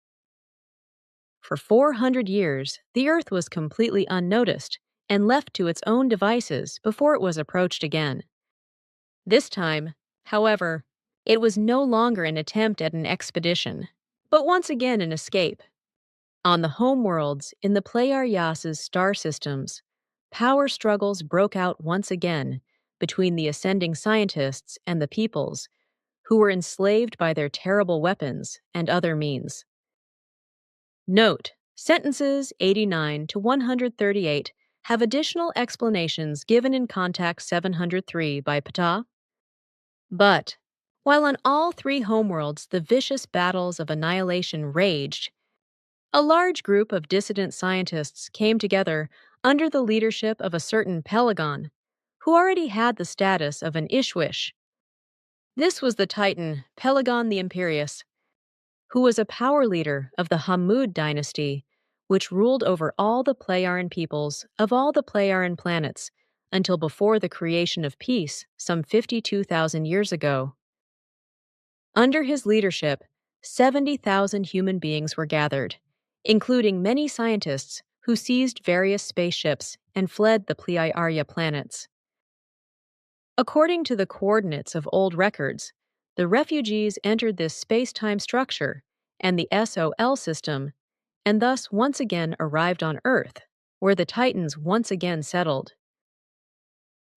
For 400 years, the Earth was completely unnoticed and left to its own devices before it was approached again. This time, however, it was no longer an attempt at an expedition, but once again an escape. On the homeworlds in the Pleiades star systems, power struggles broke out once again between the ascending scientists and the peoples, who were enslaved by their terrible weapons and other means. Note: sentences 89 to 138 have additional explanations given in Contact 703 by Ptah. But, while on all three homeworlds the vicious battles of annihilation raged, a large group of dissident scientists came together under the leadership of a certain Pelagon, who already had the status of an Ishwish. This was the Titan Pelagon the Imperious, who was a power leader of the Hammud dynasty, which ruled over all the Pleiaren peoples of all the Pleiaren planets until before the creation of peace some 52,000 years ago. Under his leadership, 70,000 human beings were gathered, including many scientists who seized various spaceships and fled the Pleiaria planets. According to the coordinates of old records, the refugees entered this space-time structure and the SOL system, and thus once again arrived on Earth, where the Titans once again settled.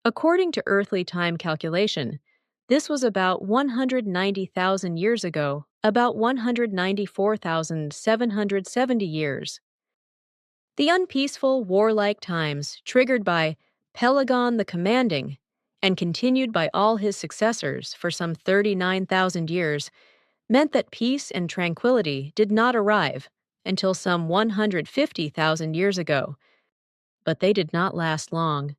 According to earthly time calculation, this was about 190,000 years ago, about 194,770 years. The unpeaceful, warlike times triggered by Pelagon the Commanding and continued by all his successors for some 39,000 years meant that peace and tranquility did not arrive until some 150,000 years ago, but they did not last long.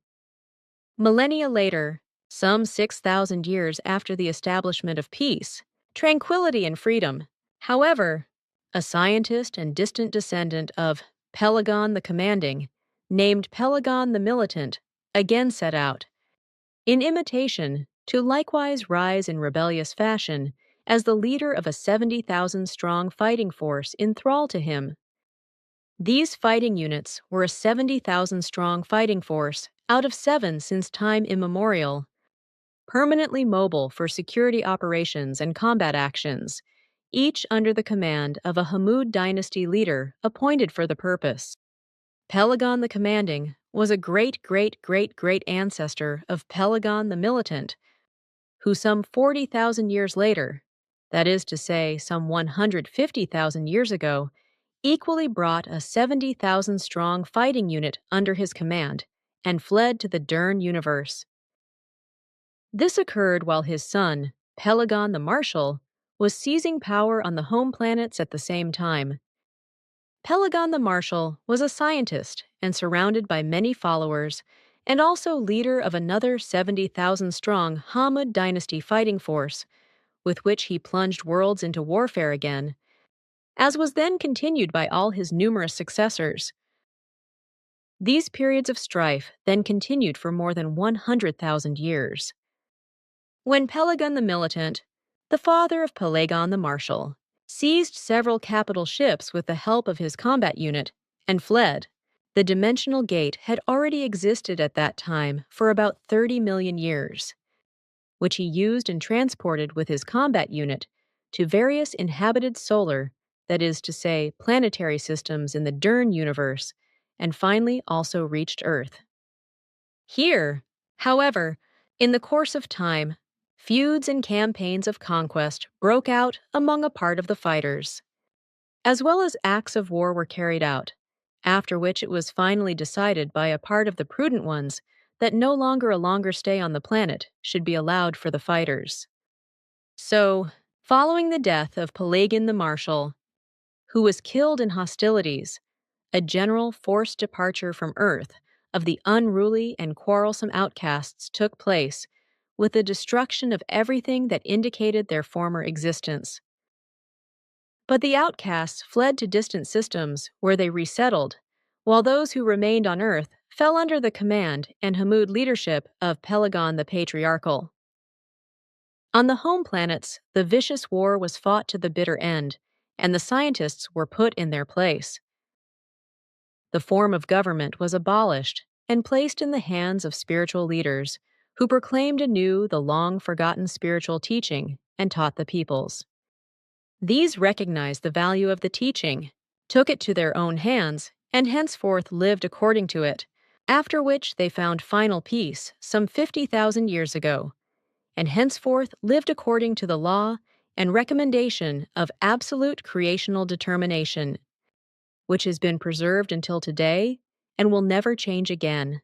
Millennia later, some 6,000 years after the establishment of peace, tranquility and freedom, however, a scientist and distant descendant of Pelagon the Commanding, named Pelagon the Militant, again set out, in imitation, to likewise rise in rebellious fashion as the leader of a 70,000-strong fighting force in thrall to him. These fighting units were a 70,000-strong fighting force out of 7 since time immemorial, permanently mobile for security operations and combat actions, each under the command of a Hammud dynasty leader appointed for the purpose. Pelagon the Commanding was a great-great-great-great ancestor of Pelagon the Militant, who some 40,000 years later, that is to say, some 150,000 years ago, equally brought a 70,000-strong fighting unit under his command and fled to the Dern universe. This occurred while his son, Pelagon the Marshal, was seizing power on the home planets at the same time. Pelagon the Marshal was a scientist and surrounded by many followers, and also leader of another 70,000-strong Hammud dynasty fighting force, with which he plunged worlds into warfare again, as was then continued by all his numerous successors. These periods of strife then continued for more than 100,000 years. When Pelagon the Militant, the father of Pelagon the Marshal, seized several capital ships with the help of his combat unit and fled, The dimensional gate had already existed at that time for about 30 million years, which he used and transported with his combat unit to various inhabited solar, that is to say, planetary systems in the Dern universe, and finally also reached Earth. Here, however, in the course of time, feuds and campaigns of conquest broke out among a part of the fighters. As well as acts of war were carried out, after which it was finally decided by a part of the prudent ones that no longer a longer stay on the planet should be allowed for the fighters. So, following the death of Pelagon the Marshal, who was killed in hostilities, a general forced departure from Earth of the unruly and quarrelsome outcasts took place, with the destruction of everything that indicated their former existence. But the outcasts fled to distant systems where they resettled, while those who remained on Earth fell under the command and Hammud leadership of Pelagon the Patriarchal. On the home planets, the vicious war was fought to the bitter end, and the scientists were put in their place. The form of government was abolished and placed in the hands of spiritual leaders, who proclaimed anew the long-forgotten spiritual teaching and taught the peoples. These recognized the value of the teaching, took it to their own hands, and henceforth lived according to it, after which they found final peace some 50,000 years ago, and henceforth lived according to the law and recommendation of absolute creational determination, which has been preserved until today and will never change again.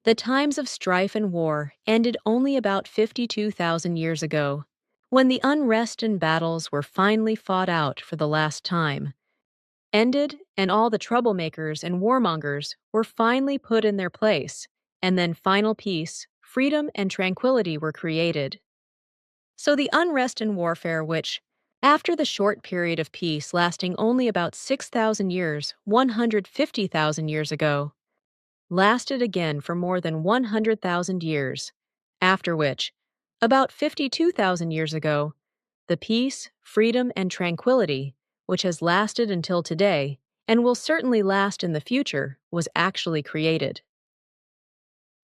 The times of strife and war ended only about 52,000 years ago, when the unrest and battles were finally fought out for the last time, ended, and all the troublemakers and warmongers were finally put in their place, and then final peace, freedom, and tranquility were created. So the unrest and warfare which, after the short period of peace lasting only about 6,000 years, 150,000 years ago, lasted again for more than 100,000 years, after which, about 52,000 years ago, the peace, freedom, and tranquility, which has lasted until today and will certainly last in the future, was actually created.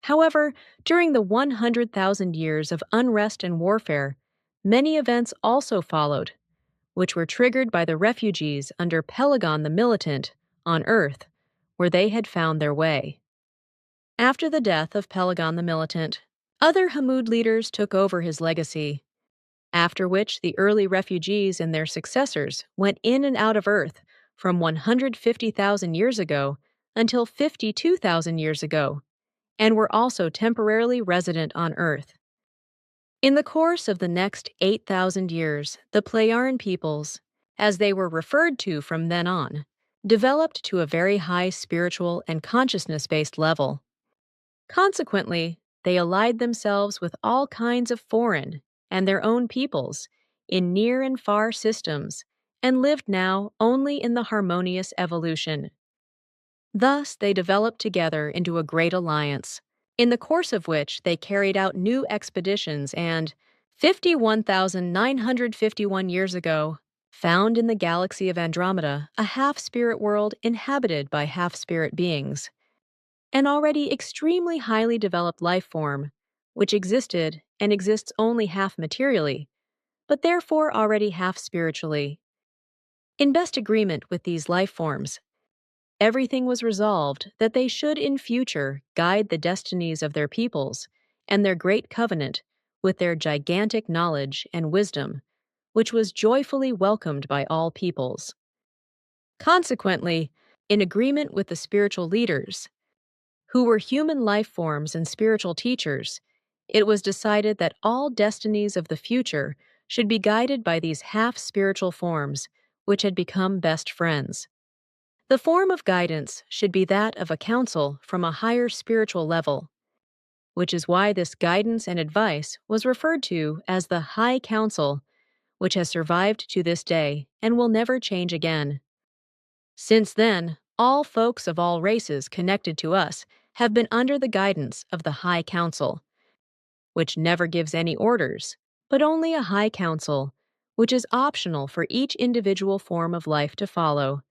However, during the 100,000 years of unrest and warfare, many events also followed, which were triggered by the refugees under Pelagon the Militant on Earth, where they had found their way. After the death of Pelagon the Militant, other Hammud leaders took over his legacy, after which the early refugees and their successors went in and out of Earth from 150,000 years ago until 52,000 years ago, and were also temporarily resident on Earth. In the course of the next 8,000 years, the Playaran peoples, as they were referred to from then on, developed to a very high spiritual and consciousness-based level. Consequently, they allied themselves with all kinds of foreign and their own peoples in near and far systems and lived now only in the harmonious evolution. Thus, they developed together into a great alliance, in the course of which they carried out new expeditions and, 51,951 years ago, found in the galaxy of Andromeda a half-spirit world inhabited by half-spirit beings, an already extremely highly developed life form, which existed and exists only half materially, but therefore already half spiritually. In best agreement with these life forms, everything was resolved that they should in future guide the destinies of their peoples and their great covenant with their gigantic knowledge and wisdom, which was joyfully welcomed by all peoples. Consequently, in agreement with the spiritual leaders, who were human life forms and spiritual teachers, it was decided that all destinies of the future should be guided by these half-spiritual forms, which had become best friends. The form of guidance should be that of a counsel from a higher spiritual level, which is why this guidance and advice was referred to as the High Council, which has survived to this day and will never change again. Since then, all folks of all races connected to us have been under the guidance of the High Council, which never gives any orders, but only a High Council, which is optional for each individual form of life to follow,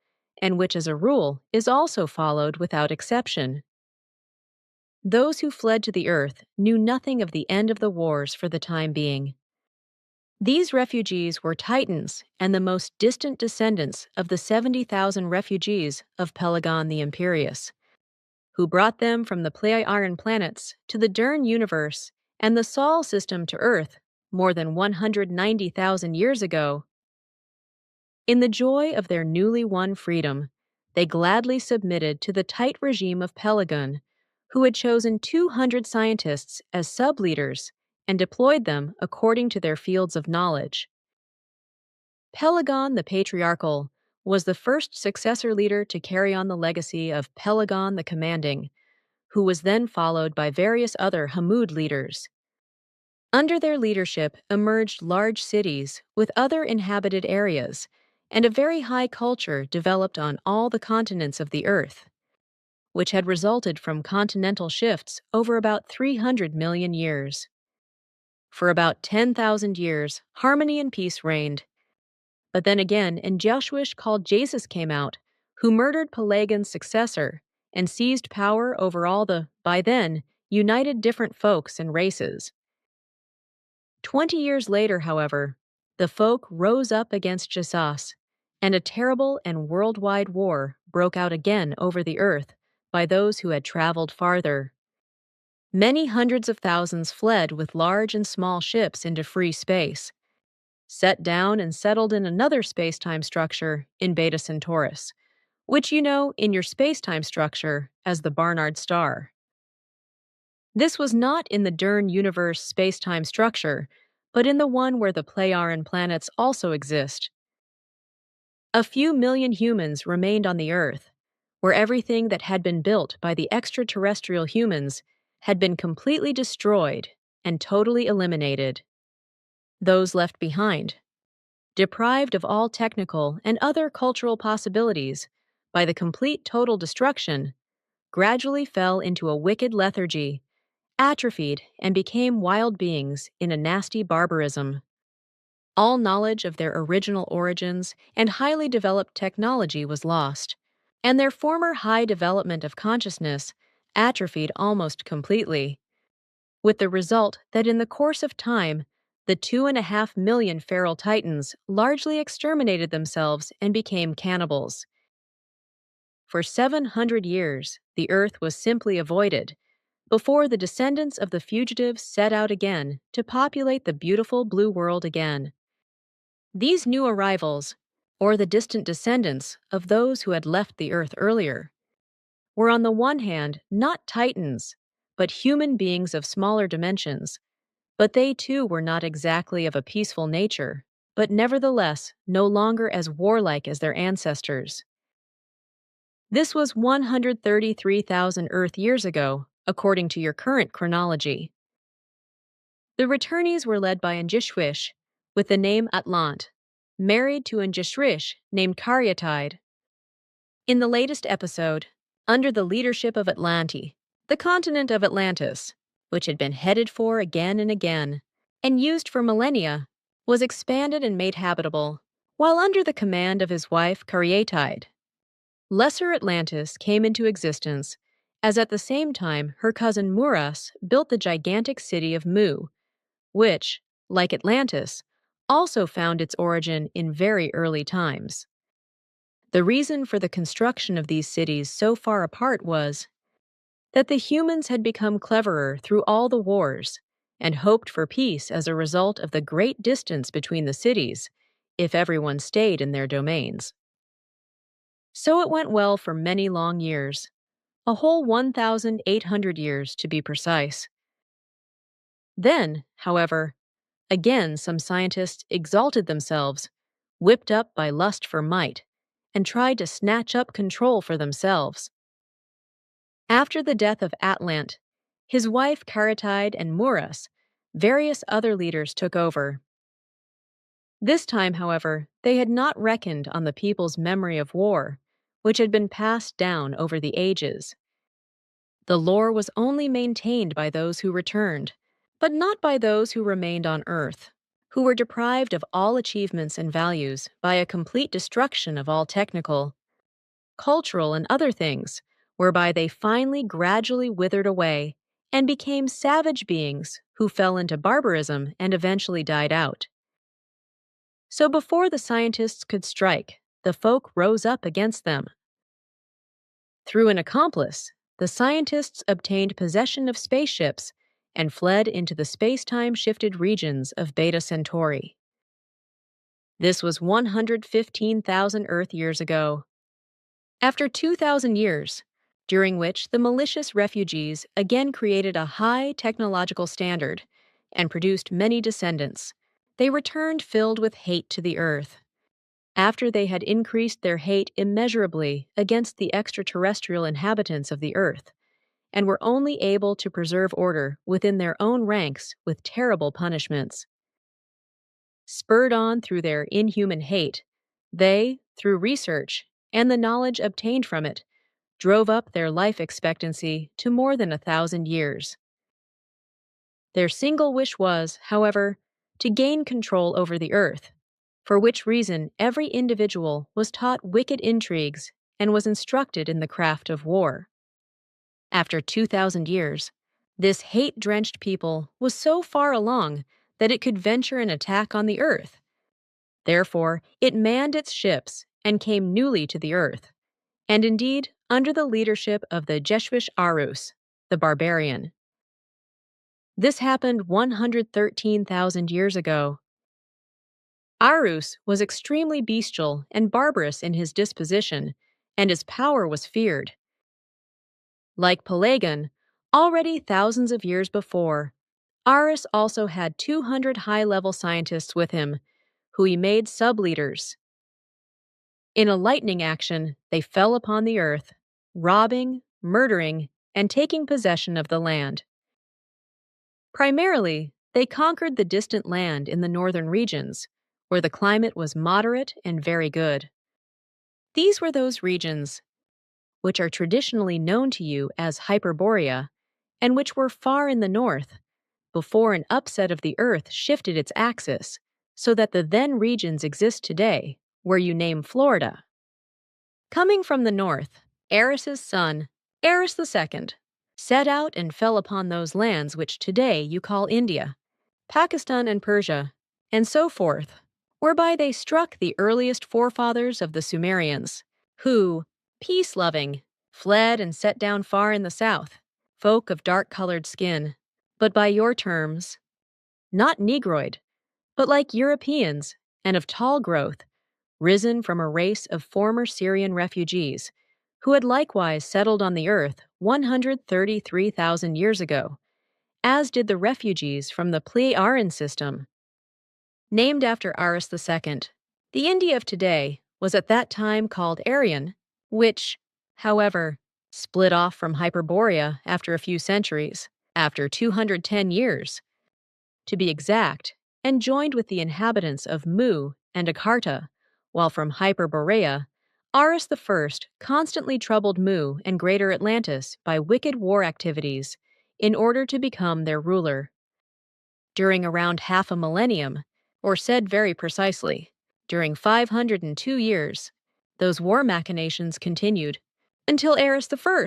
and which as a rule is also followed without exception. Those who fled to the earth knew nothing of the end of the wars for the time being. These refugees were Titans and the most distant descendants of the 70,000 refugees of Pelagon the Imperious, who brought them from the Pleiadian planets to the Dern universe and the Sol system to Earth more than 190,000 years ago. In the joy of their newly won freedom, they gladly submitted to the tight regime of Pelagon, who had chosen 200 scientists as sub-leaders and deployed them according to their fields of knowledge. Pelagon the Patriarchal was the first successor leader to carry on the legacy of Pelagon the Commanding, who was then followed by various other Hammud leaders. Under their leadership emerged large cities with other inhabited areas, and a very high culture developed on all the continents of the Earth, which had resulted from continental shifts over about 300 million years. For about 10,000 years, harmony and peace reigned. But then again, an Joshuish called Jesus came out, who murdered Pelagon's successor and seized power over all the, by then, united different folks and races. 20 years later, however, the folk rose up against Jesus, and a terrible and worldwide war broke out again over the earth by those who had traveled farther. Many hundreds of thousands fled with large and small ships into free space, set down and settled in another space-time structure in Beta Centaurus, which you know in your space-time structure as the Barnard star. This was not in the Dern universe space-time structure, but in the one where the Pleiadian planets also exist. A few million humans remained on the Earth, where everything that had been built by the extraterrestrial humans had been completely destroyed and totally eliminated. Those left behind, deprived of all technical and other cultural possibilities by the complete total destruction, gradually fell into a wicked lethargy, atrophied, and became wild beings in a nasty barbarism. All knowledge of their original origins and highly developed technology was lost, and their former high development of consciousness atrophied almost completely, with the result that in the course of time, the 2.5 million feral titans largely exterminated themselves and became cannibals. For 700 years, the Earth was simply avoided, before the descendants of the fugitives set out again to populate the beautiful blue world again. These new arrivals, or the distant descendants of those who had left the Earth earlier, were on the one hand not titans, but human beings of smaller dimensions, but they too were not exactly of a peaceful nature, but nevertheless no longer as warlike as their ancestors. This was 133,000 Earth years ago, according to your current chronology. The returnees were led by an Jishwish, with the name Atlant, married to an Jishrish named Caryatide. In the latest episode, under the leadership of Atlanti, the continent of Atlantis, which had been headed for again and again, and used for millennia, was expanded and made habitable, while under the command of his wife Caryatide. Lesser Atlantis came into existence, as at the same time her cousin Muras built the gigantic city of Mu, which, like Atlantis, also found its origin in very early times. The reason for the construction of these cities so far apart was that the humans had become cleverer through all the wars and hoped for peace as a result of the great distance between the cities, if everyone stayed in their domains. So it went well for many long years, a whole 1,800 years to be precise. Then, however, again some scientists exalted themselves, whipped up by lust for might, and tried to snatch up control for themselves. After the death of Atlant, his wife Caryatide and Muras, various other leaders took over. This time, however, they had not reckoned on the people's memory of war, which had been passed down over the ages. The lore was only maintained by those who returned, but not by those who remained on Earth, who were deprived of all achievements and values by a complete destruction of all technical. cultural, and other things, whereby they finally gradually withered away and became savage beings who fell into barbarism and eventually died out. So before the scientists could strike, the folk rose up against them. Through an accomplice, the scientists obtained possession of spaceships and fled into the space-time shifted regions of Beta Centauri. This was 115,000 Earth years ago. After 2,000 years, during which the malicious refugees again created a high technological standard and produced many descendants, they returned filled with hate to the Earth. After they had increased their hate immeasurably against the extraterrestrial inhabitants of the Earth, and were only able to preserve order within their own ranks with terrible punishments. Spurred on through their inhuman hate, they, through research and the knowledge obtained from it, drove up their life expectancy to more than 1,000 years. Their single wish was, however, to gain control over the Earth, for which reason every individual was taught wicked intrigues and was instructed in the craft of war. After 2,000 years, this hate-drenched people was so far along that it could venture an attack on the Earth. Therefore, it manned its ships and came newly to the Earth, and indeed under the leadership of the Jeshwish Arus, the barbarian. This happened 113,000 years ago. Arus was extremely bestial and barbarous in his disposition, and his power was feared. Like Pelagon, already thousands of years before, Arus also had 200 high-level scientists with him, who he made sub-leaders. In a lightning action, they fell upon the Earth, robbing, murdering, and taking possession of the land. Primarily, they conquered the distant land in the northern regions, where the climate was moderate and very good. These were those regions which are traditionally known to you as Hyperborea, and which were far in the north, before an upset of the Earth shifted its axis, so that the then regions exist today, where you name Florida. Coming from the north, Eris's son, Eris II, set out and fell upon those lands which today you call India, Pakistan and Persia, and so forth, whereby they struck the earliest forefathers of the Sumerians, who, peace-loving, fled and set down far in the south, folk of dark-colored skin, but by your terms, not Negroid, but like Europeans, and of tall growth, risen from a race of former Syrian refugees, who had likewise settled on the earth 133,000 years ago, as did the refugees from the Pleiadian system. Named after Aris II, the India of today was at that time called Aryan, which, however, split off from Hyperborea after a few centuries, after 210 years, to be exact, and joined with the inhabitants of Mu and Akarta, while from Hyperborea, Aris I constantly troubled Mu and Greater Atlantis by wicked war activities in order to become their ruler. During around half a millennium, or said very precisely, during 502 years, those war machinations continued, until Aris I,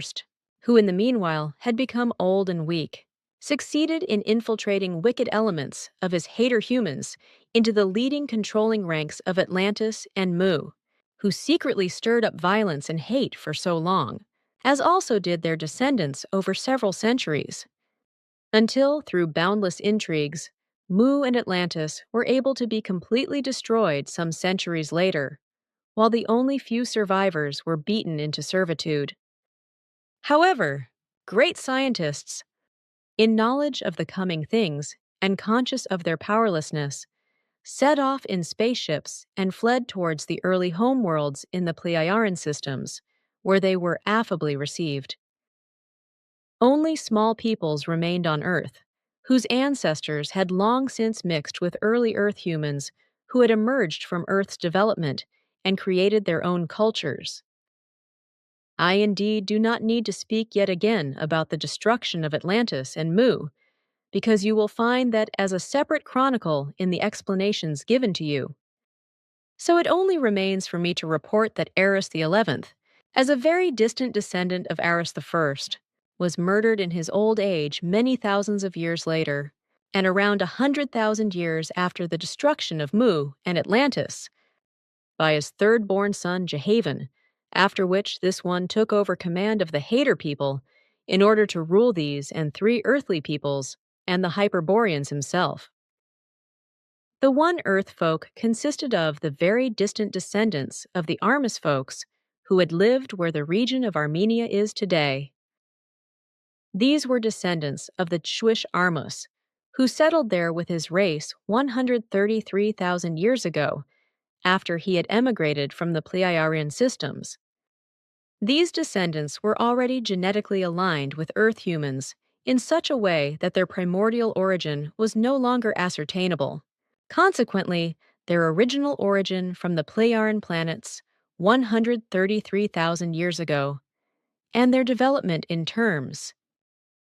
who in the meanwhile had become old and weak, succeeded in infiltrating wicked elements of his hater humans into the leading controlling ranks of Atlantis and Mu, who secretly stirred up violence and hate for so long, as also did their descendants over several centuries, until, through boundless intrigues, Mu and Atlantis were able to be completely destroyed some centuries later, while the only few survivors were beaten into servitude. However, great scientists, in knowledge of the coming things and conscious of their powerlessness, set off in spaceships and fled towards the early homeworlds in the Pleiadian systems, where they were affably received. Only small peoples remained on Earth, whose ancestors had long since mixed with early Earth humans who had emerged from Earth's development and created their own cultures. I indeed do not need to speak yet again about the destruction of Atlantis and Mu, because you will find that as a separate chronicle in the explanations given to you. So it only remains for me to report that Eris XI, as a very distant descendant of Aris I, was murdered in his old age many thousands of years later, and around 100,000 years after the destruction of Mu and Atlantis, by his third-born son Jehaven, after which this one took over command of the Hater people in order to rule these and 3 earthly peoples and the Hyperboreans himself. The one Earth folk consisted of the very distant descendants of the Armus folks who had lived where the region of Armenia is today. These were descendants of the Chwish Armus, who settled there with his race 133,000 years ago, after he had emigrated from the Pleiadian systems. These descendants were already genetically aligned with Earth humans in such a way that their primordial origin was no longer ascertainable. Consequently, their original origin from the Pleiadian planets 133,000 years ago, and their development in terms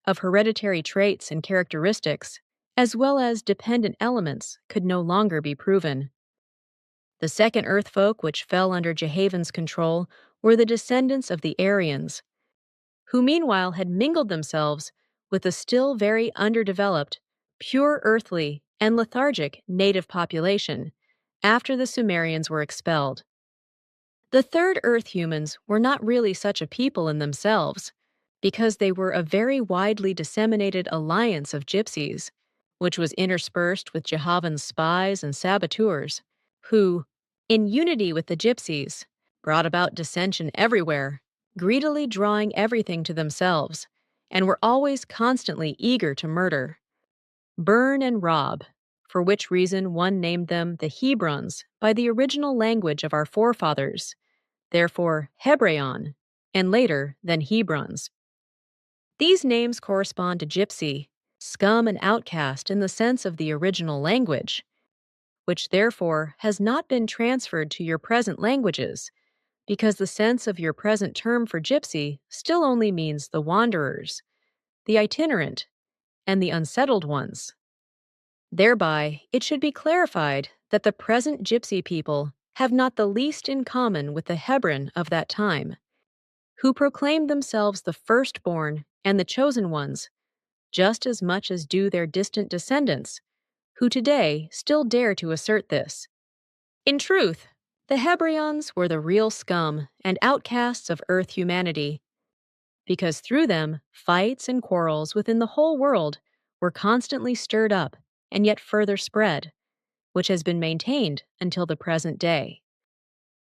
of hereditary traits and characteristics, as well as dependent elements, could no longer be proven. The second Earth folk which fell under Jehaven's control were the descendants of the Aryans, who meanwhile had mingled themselves with the still very underdeveloped, pure earthly, and lethargic native population after the Sumerians were expelled. The third Earth humans were not really such a people in themselves, because they were a very widely disseminated alliance of gypsies, which was interspersed with Jehaven's spies and saboteurs, who, in unity with the gypsies, brought about dissension everywhere, greedily drawing everything to themselves, and were always constantly eager to murder, burn, and rob, for which reason one named them the Hebrons by the original language of our forefathers, therefore Hebraion, and later then Hebrons. These names correspond to gypsy, scum and outcast in the sense of the original language, which therefore has not been transferred to your present languages, because the sense of your present term for gypsy still only means the wanderers, the itinerant, and the unsettled ones. Thereby, it should be clarified that the present gypsy people have not the least in common with the Hebron of that time, who proclaimed themselves the firstborn and the chosen ones, just as much as do their distant descendants, who today still dare to assert this. In truth, the Hebraions were the real scum and outcasts of Earth humanity, because through them fights and quarrels within the whole world were constantly stirred up and yet further spread, which has been maintained until the present day.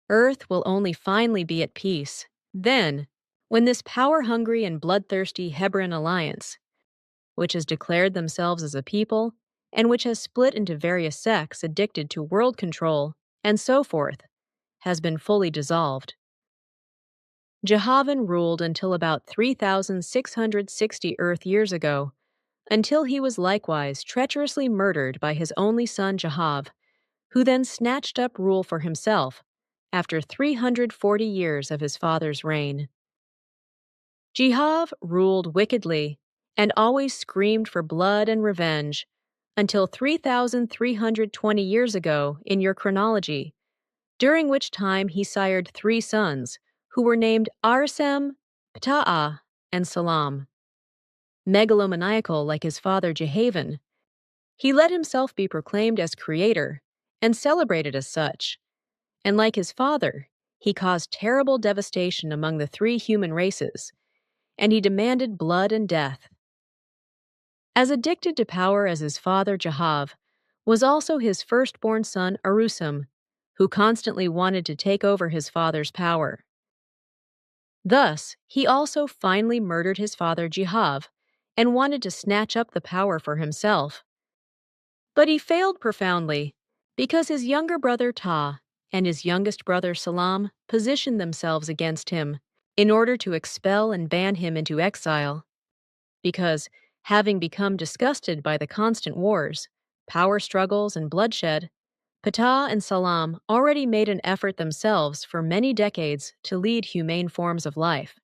Earth will only finally be at peace then, when this power-hungry and bloodthirsty Hebron alliance, which has declared themselves as a people, and which has split into various sects addicted to world control, and so forth, has been fully dissolved. Jehaven ruled until about 3,660 Earth years ago, until he was likewise treacherously murdered by his only son Jehav, who then snatched up rule for himself after 340 years of his father's reign. Jehav ruled wickedly and always screamed for blood and revenge until 3,320 years ago in your chronology, during which time he sired 3 sons, who were named Arsem, Ptah, and Salam. Megalomaniacal like his father Jehaven, he let himself be proclaimed as creator and celebrated as such, and like his father, he caused terrible devastation among the 3 human races, and he demanded blood and death. As addicted to power as his father Jehav was also his firstborn son Arusam, who constantly wanted to take over his father's power. Thus, he also finally murdered his father Jehav and wanted to snatch up the power for himself. But he failed profoundly because his younger brother Ta and his youngest brother Salam positioned themselves against him in order to expel and ban him into exile. Because, having become disgusted by the constant wars, power struggles, and bloodshed, Ptah and Salam already made an effort themselves for many decades to lead humane forms of life.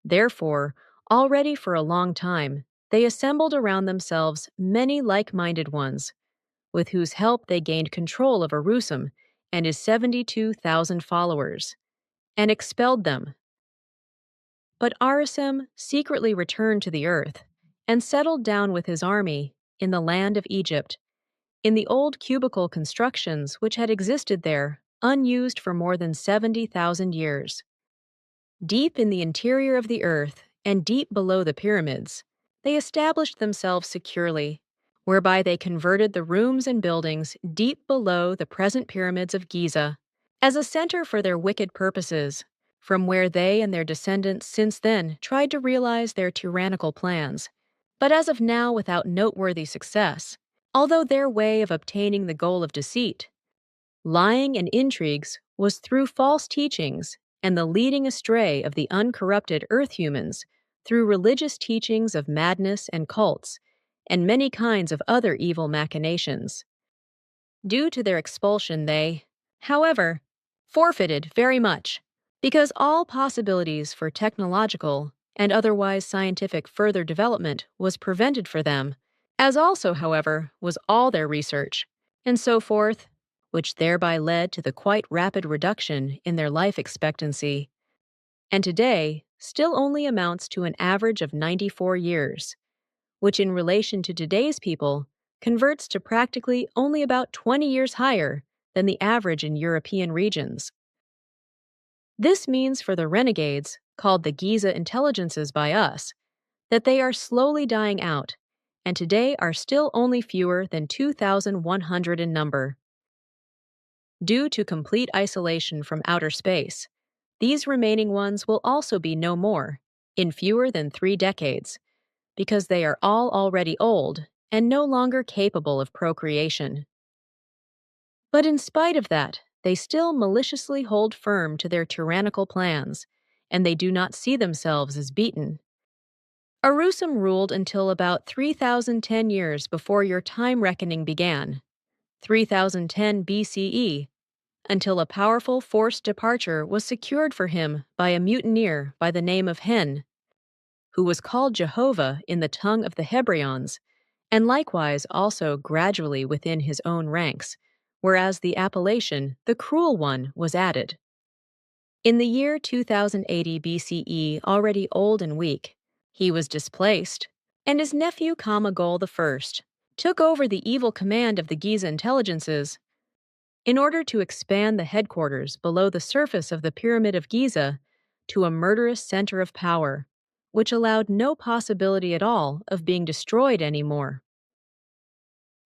Therefore, already for a long time, they assembled around themselves many like-minded ones, with whose help they gained control of Arusam and his 72,000 followers, and expelled them. But Arisem secretly returned to the earth and settled down with his army in the land of Egypt, in the old cubicle constructions which had existed there, unused for more than 70,000 years. Deep in the interior of the earth and deep below the pyramids, they established themselves securely, whereby they converted the rooms and buildings deep below the present pyramids of Giza as a center for their wicked purposes, from where they and their descendants since then tried to realize their tyrannical plans, but as of now without noteworthy success, although their way of obtaining the goal of deceit, lying and intrigues, was through false teachings and the leading astray of the uncorrupted earth humans through religious teachings of madness and cults, and many kinds of other evil machinations. Due to their expulsion, they, however, forfeited very much, because all possibilities for technological and otherwise scientific further development was prevented for them, as also, however, was all their research, and so forth, which thereby led to the quite rapid reduction in their life expectancy, and today still only amounts to an average of 94 years, which in relation to today's people converts to practically only about 20 years higher than the average in European regions. This means for the renegades, called the Giza intelligences by us, that they are slowly dying out, and today are still only fewer than 2,100 in number. Due to complete isolation from outer space, these remaining ones will also be no more, in fewer than 3 decades, because they are all already old and no longer capable of procreation. But in spite of that, they still maliciously hold firm to their tyrannical plans, and they do not see themselves as beaten. Arusam ruled until about 3010 years before your time reckoning began, 3010 BCE, until a powerful forced departure was secured for him by a mutineer by the name of Hen, who was called Jehovah in the tongue of the Hebrions, and likewise also gradually within his own ranks, whereas the appellation, the Cruel One, was added. In the year 2080 BCE, already old and weak, he was displaced, and his nephew Kamagol I took over the evil command of the Giza intelligences. In order to expand the headquarters below the surface of the Pyramid of Giza to a murderous center of power, which allowed no possibility at all of being destroyed anymore.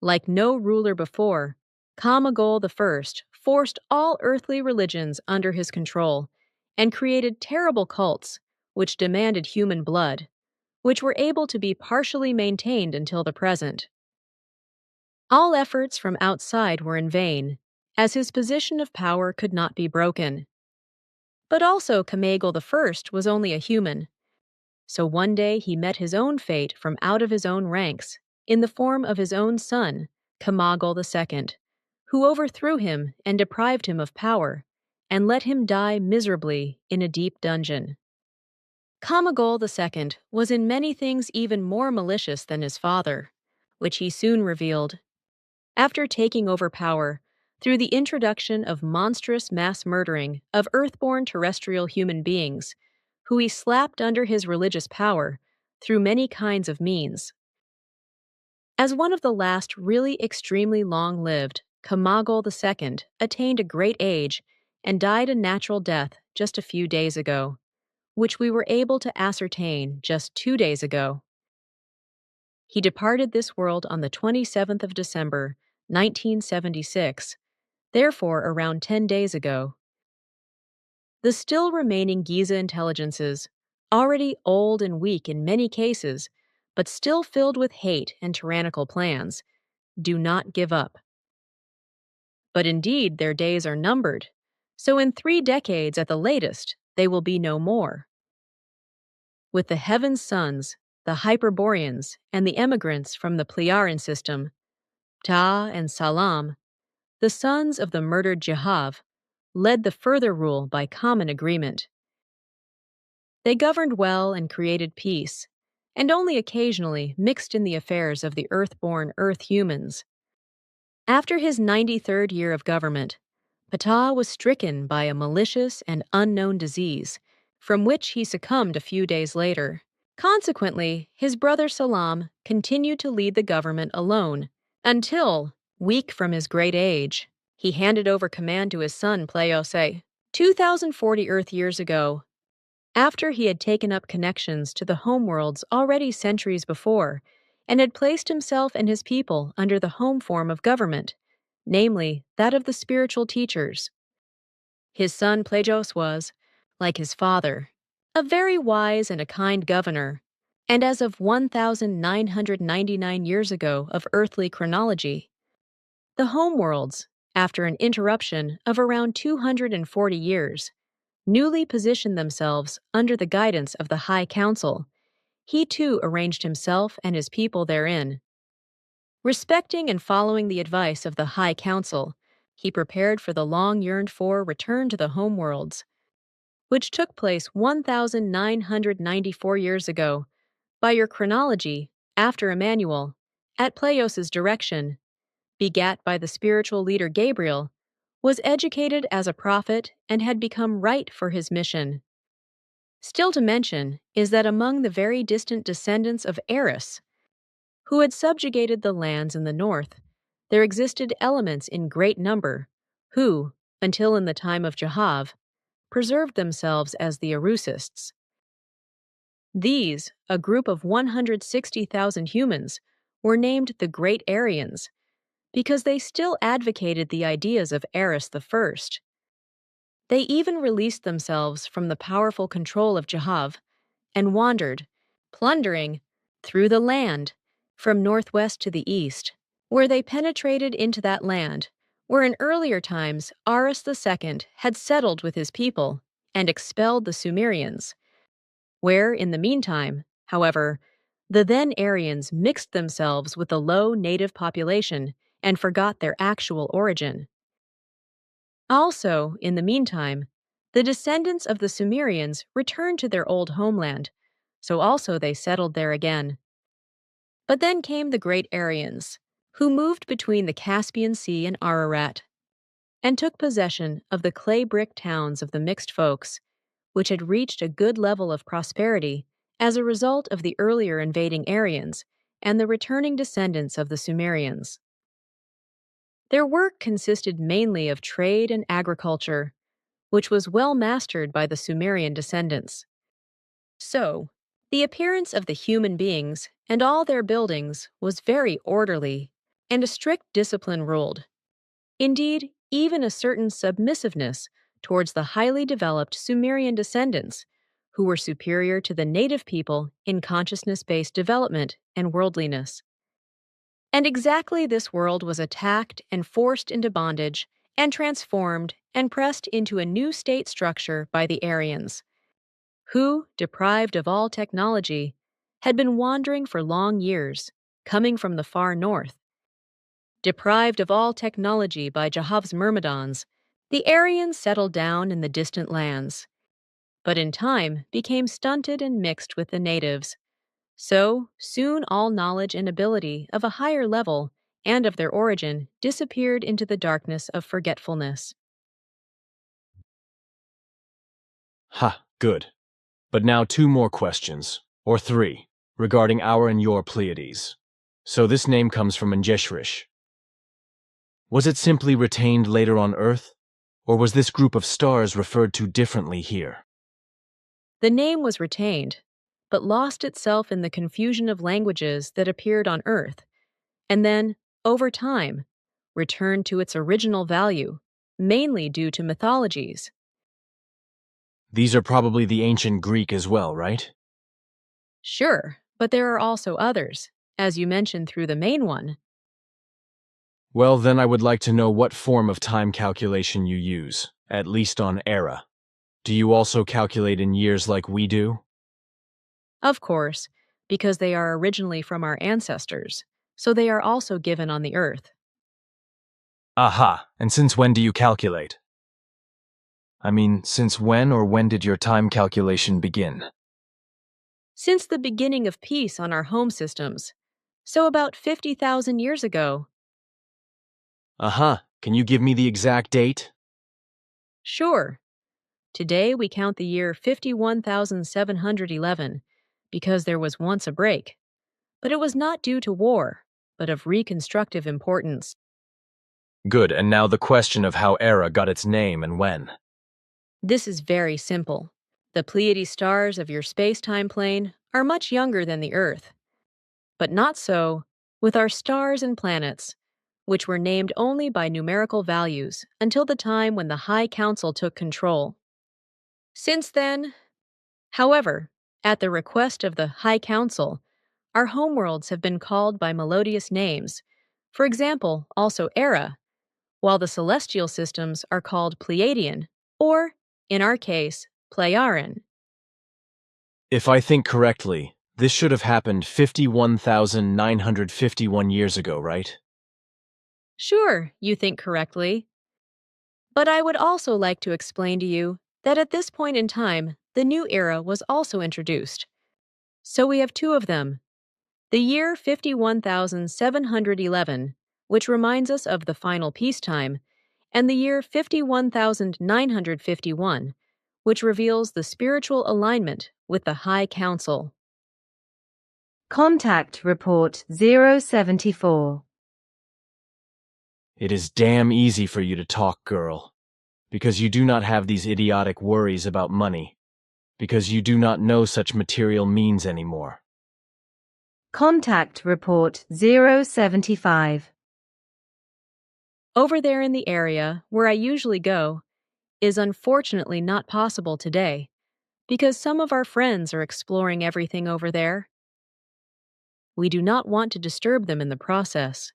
Like no ruler before, Kamagol I forced all earthly religions under his control and created terrible cults which demanded human blood, which were able to be partially maintained until the present. All efforts from outside were in vain, as his position of power could not be broken. But also Kamagol I was only a human, so one day he met his own fate from out of his own ranks, in the form of his own son, Kamagol II, who overthrew him and deprived him of power, and let him die miserably in a deep dungeon. Kamagol II was in many things even more malicious than his father, which he soon revealed. After taking over power, through the introduction of monstrous mass murdering of earthborn terrestrial human beings, who he slapped under his religious power through many kinds of means. As one of the last really extremely long-lived, Kamagol II attained a great age and died a natural death just a few days ago, which we were able to ascertain just 2 days ago. He departed this world on the 27th of December, 1976, therefore around 10 days ago. The still remaining Giza intelligences, already old and weak in many cases, but still filled with hate and tyrannical plans, do not give up. But indeed their days are numbered, so in 3 decades at the latest, they will be no more. With the heaven's sons, the Hyperboreans, and the emigrants from the Pleiadian system, Ta and Salam, the sons of the murdered Jehav, led the further rule by common agreement. They governed well and created peace, and only occasionally mixed in the affairs of the earth-born earth humans. After his 93rd year of government, Ptah was stricken by a malicious and unknown disease, from which he succumbed a few days later. Consequently, his brother Salam continued to lead the government alone, until, weak from his great age, he handed over command to his son Pleose. 2040 Earth years ago, after he had taken up connections to the homeworlds already centuries before, and had placed himself and his people under the home form of government, namely that of the spiritual teachers. His son Plejos was, like his father, a very wise and a kind governor, and as of 1,999 years ago of earthly chronology, the homeworlds, after an interruption of around 240 years, newly positioned themselves under the guidance of the High Council. He too arranged himself and his people therein. Respecting and following the advice of the High Council, he prepared for the long-yearned-for return to the homeworlds, which took place 1,994 years ago, by your chronology, after Emmanuel, at Pleios' direction, begat by the spiritual leader Gabriel, was educated as a prophet and had become right for his mission. Still to mention is that among the very distant descendants of Eris, who had subjugated the lands in the north, there existed elements in great number, who, until in the time of Jehav, preserved themselves as the Arusists. These, a group of 160,000 humans, were named the Great Aryans, because they still advocated the ideas of Eris the First. They even released themselves from the powerful control of Jehav and wandered, plundering, through the land, from northwest to the east, where they penetrated into that land, where in earlier times Aris II had settled with his people and expelled the Sumerians, where, in the meantime, however, the then Aryans mixed themselves with the low native population and forgot their actual origin. Also, in the meantime, the descendants of the Sumerians returned to their old homeland, so also they settled there again. But then came the Great Aryans, who moved between the Caspian Sea and Ararat, and took possession of the clay brick towns of the mixed folks, which had reached a good level of prosperity as a result of the earlier invading Aryans and the returning descendants of the Sumerians. Their work consisted mainly of trade and agriculture, which was well mastered by the Sumerian descendants. So, the appearance of the human beings and all their buildings was very orderly, and a strict discipline ruled. Indeed, even a certain submissiveness towards the highly developed Sumerian descendants, who were superior to the native people in consciousness-based development and worldliness. And exactly this world was attacked and forced into bondage and transformed and pressed into a new state structure by the Aryans, who, deprived of all technology, had been wandering for long years, coming from the far north. Deprived of all technology by Jehovah's Myrmidons, the Aryans settled down in the distant lands, but in time became stunted and mixed with the natives. So, soon all knowledge and ability of a higher level and of their origin disappeared into the darkness of forgetfulness. Ha, good. But now 2 more questions, or 3, regarding our and your Pleiades. So this name comes from Njeshrish. Was it simply retained later on Earth, or was this group of stars referred to differently here? The name was retained, but lost itself in the confusion of languages that appeared on Earth, and then, over time, returned to its original value, mainly due to mythologies. These are probably the ancient Greek as well, right? Sure, but there are also others, as you mentioned through the main one. Well, then I would like to know what form of time calculation you use, at least on era. Do you also calculate in years like we do? Of course, because they are originally from our ancestors, so they are also given on the Earth. Aha, and since when do you calculate? I mean, since when or when did your time calculation begin? Since the beginning of peace on our home systems, so about 50,000 years ago. Can you give me the exact date? Sure. Today we count the year 51,711 because there was once a break. But it was not due to war, but of reconstructive importance. Good, and now the question of how Era got its name and when. This is very simple. The Pleiades stars of your space-time plane are much younger than the Earth. But not so with our stars and planets, which were named only by numerical values until the time when the High Council took control. Since then, however, at the request of the High Council, our homeworlds have been called by melodious names, for example, also Era, while the celestial systems are called Pleiadian, or, in our case, Pleiaren. If I think correctly, this should have happened 51,951 years ago, right? Sure, you think correctly. But I would also like to explain to you that at this point in time, the new era was also introduced. So we have two of them. The year 51,711, which reminds us of the final peacetime, and the year 51,951, which reveals the spiritual alignment with the High Council. Contact Report 074. It is damn easy for you to talk, girl, because you do not have these idiotic worries about money, because you do not know such material means anymore. Contact Report 075. Over there in the area where I usually go is unfortunately not possible today, because some of our friends are exploring everything over there. We do not want to disturb them in the process.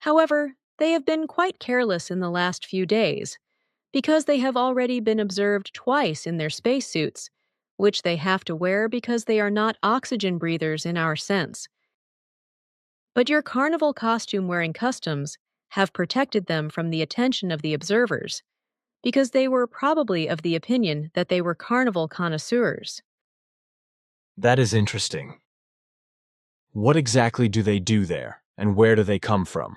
However, they have been quite careless in the last few days, because they have already been observed twice in their spacesuits, which they have to wear because they are not oxygen breathers in our sense. But your carnival costume-wearing customs have protected them from the attention of the observers, because they were probably of the opinion that they were carnival connoisseurs. That is interesting. What exactly do they do there, and where do they come from?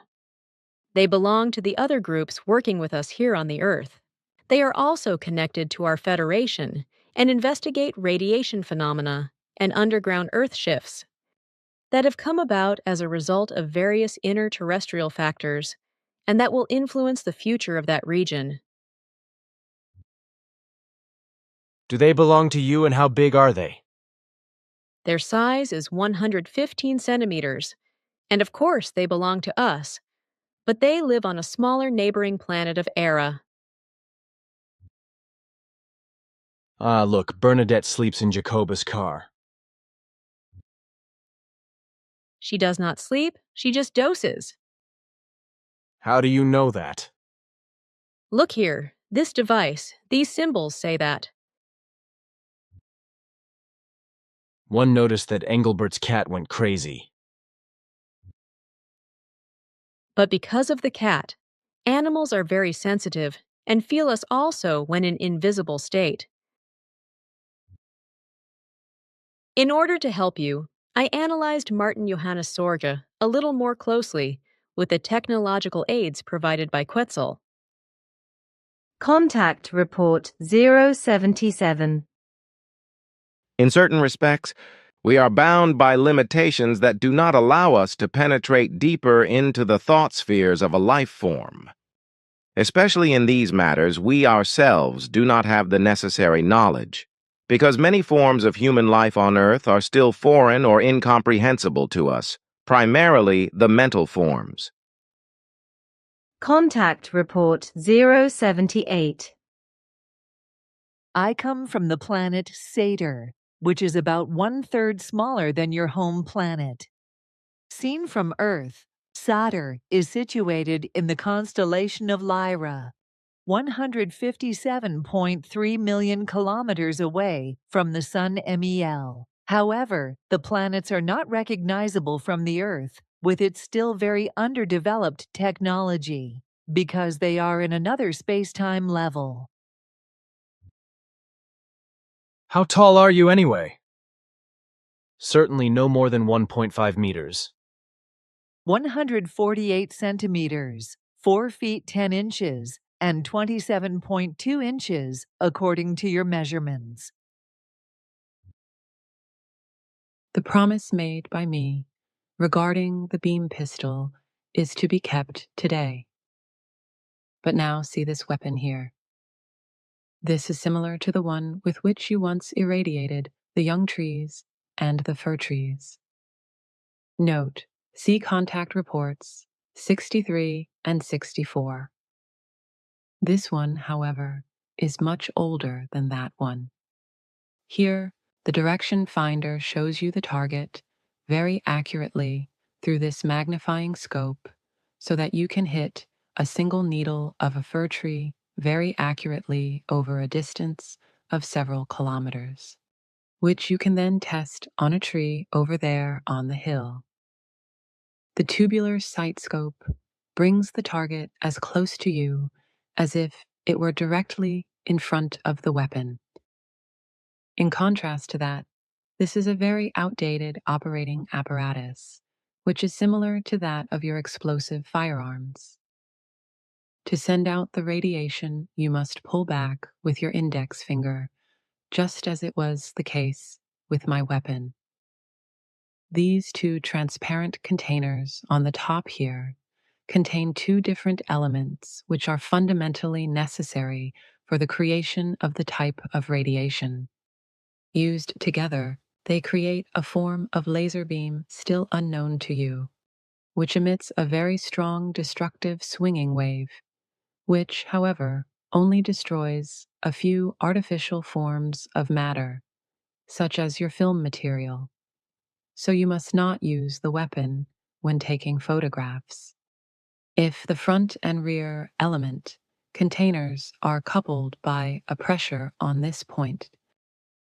They belong to the other groups working with us here on the Earth. They are also connected to our Federation and investigate radiation phenomena and underground Earth shifts that have come about as a result of various inner terrestrial factors and that will influence the future of that region. Do they belong to you, and how big are they? Their size is 115 centimeters, and of course they belong to us, but they live on a smaller neighboring planet of Era. Ah, look, Bernadette sleeps in Jacoba's car. She does not sleep, she just doses. How do you know that? Look here, this device, these symbols say that. One noticed that Engelbert's cat went crazy. But because of the cat, animals are very sensitive and feel us also when in invisible state. In order to help you, I analyzed Martin Johannes Sorge a little more closely with the technological aids provided by Quetzal. Contact Report 077. In certain respects, we are bound by limitations that do not allow us to penetrate deeper into the thought spheres of a life form. Especially in these matters, we ourselves do not have the necessary knowledge, because many forms of human life on Earth are still foreign or incomprehensible to us, primarily the mental forms. Contact Report 078. I come from the planet Satyr, which is about 1/3 smaller than your home planet. Seen from Earth, Satyr is situated in the constellation of Lyra, 157.3 million kilometers away from the Sun MEL. However, the planets are not recognizable from the Earth with its still very underdeveloped technology, because they are in another space-time level. How tall are you anyway? Certainly no more than 1.5 meters. 148 centimeters, 4 feet 10 inches, and 27.2 inches according to your measurements. The promise made by me regarding the beam pistol is to be kept today. But now see this weapon here. This is similar to the one with which you once irradiated the young trees and the fir trees. Note, see contact reports 63 and 64. This one, however, is much older than that one. Here, the direction finder shows you the target very accurately through this magnifying scope so that you can hit a single needle of a fir tree very accurately over a distance of several kilometers, which you can then test on a tree over there on the hill. The tubular sight scope brings the target as close to you as if it were directly in front of the weapon. In contrast to that, this is a very outdated operating apparatus, which is similar to that of your explosive firearms. To send out the radiation, you must pull back with your index finger, just as it was the case with my weapon. These two transparent containers on the top here contain two different elements which are fundamentally necessary for the creation of the type of radiation. Used together, they create a form of laser beam still unknown to you, which emits a very strong destructive swinging wave, which, however, only destroys a few artificial forms of matter, such as your film material. So you must not use the weapon when taking photographs. If the front and rear element containers are coupled by a pressure on this point,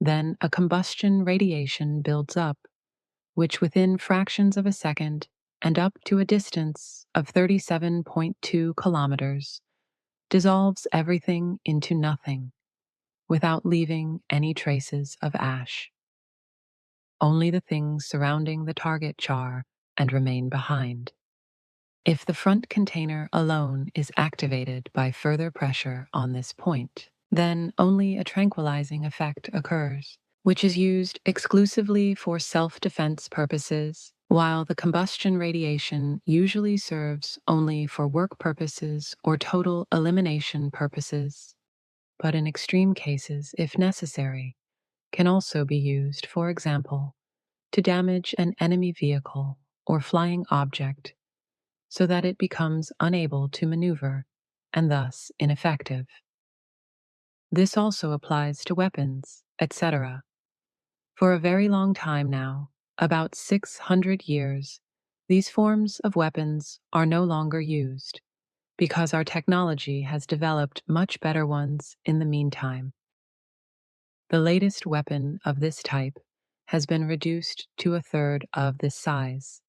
then a combustion radiation builds up, which within fractions of a second and up to a distance of 37.2 kilometers dissolves everything into nothing without leaving any traces of ash. Only the things surrounding the target char and remain behind. If the front container alone is activated by further pressure on this point, then only a tranquilizing effect occurs, which is used exclusively for self-defense purposes, while the combustion radiation usually serves only for work purposes or total elimination purposes, but in extreme cases, if necessary, can also be used, for example, to damage an enemy vehicle or flying object so that it becomes unable to maneuver and thus ineffective. This also applies to weapons, etc. For a very long time now, about 600 years, these forms of weapons are no longer used because our technology has developed much better ones in the meantime. The latest weapon of this type has been reduced to a third of this size,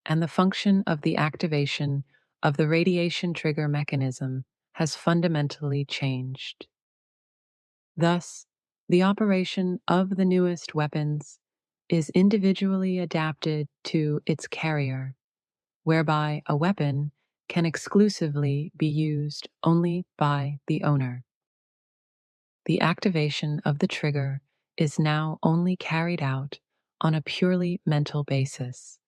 and the function of the activation of the radiation trigger mechanism has fundamentally changed. Thus, the operation of the newest weapons is individually adapted to its carrier, whereby a weapon can exclusively be used only by the owner. The activation of the trigger is now only carried out on a purely mental basis,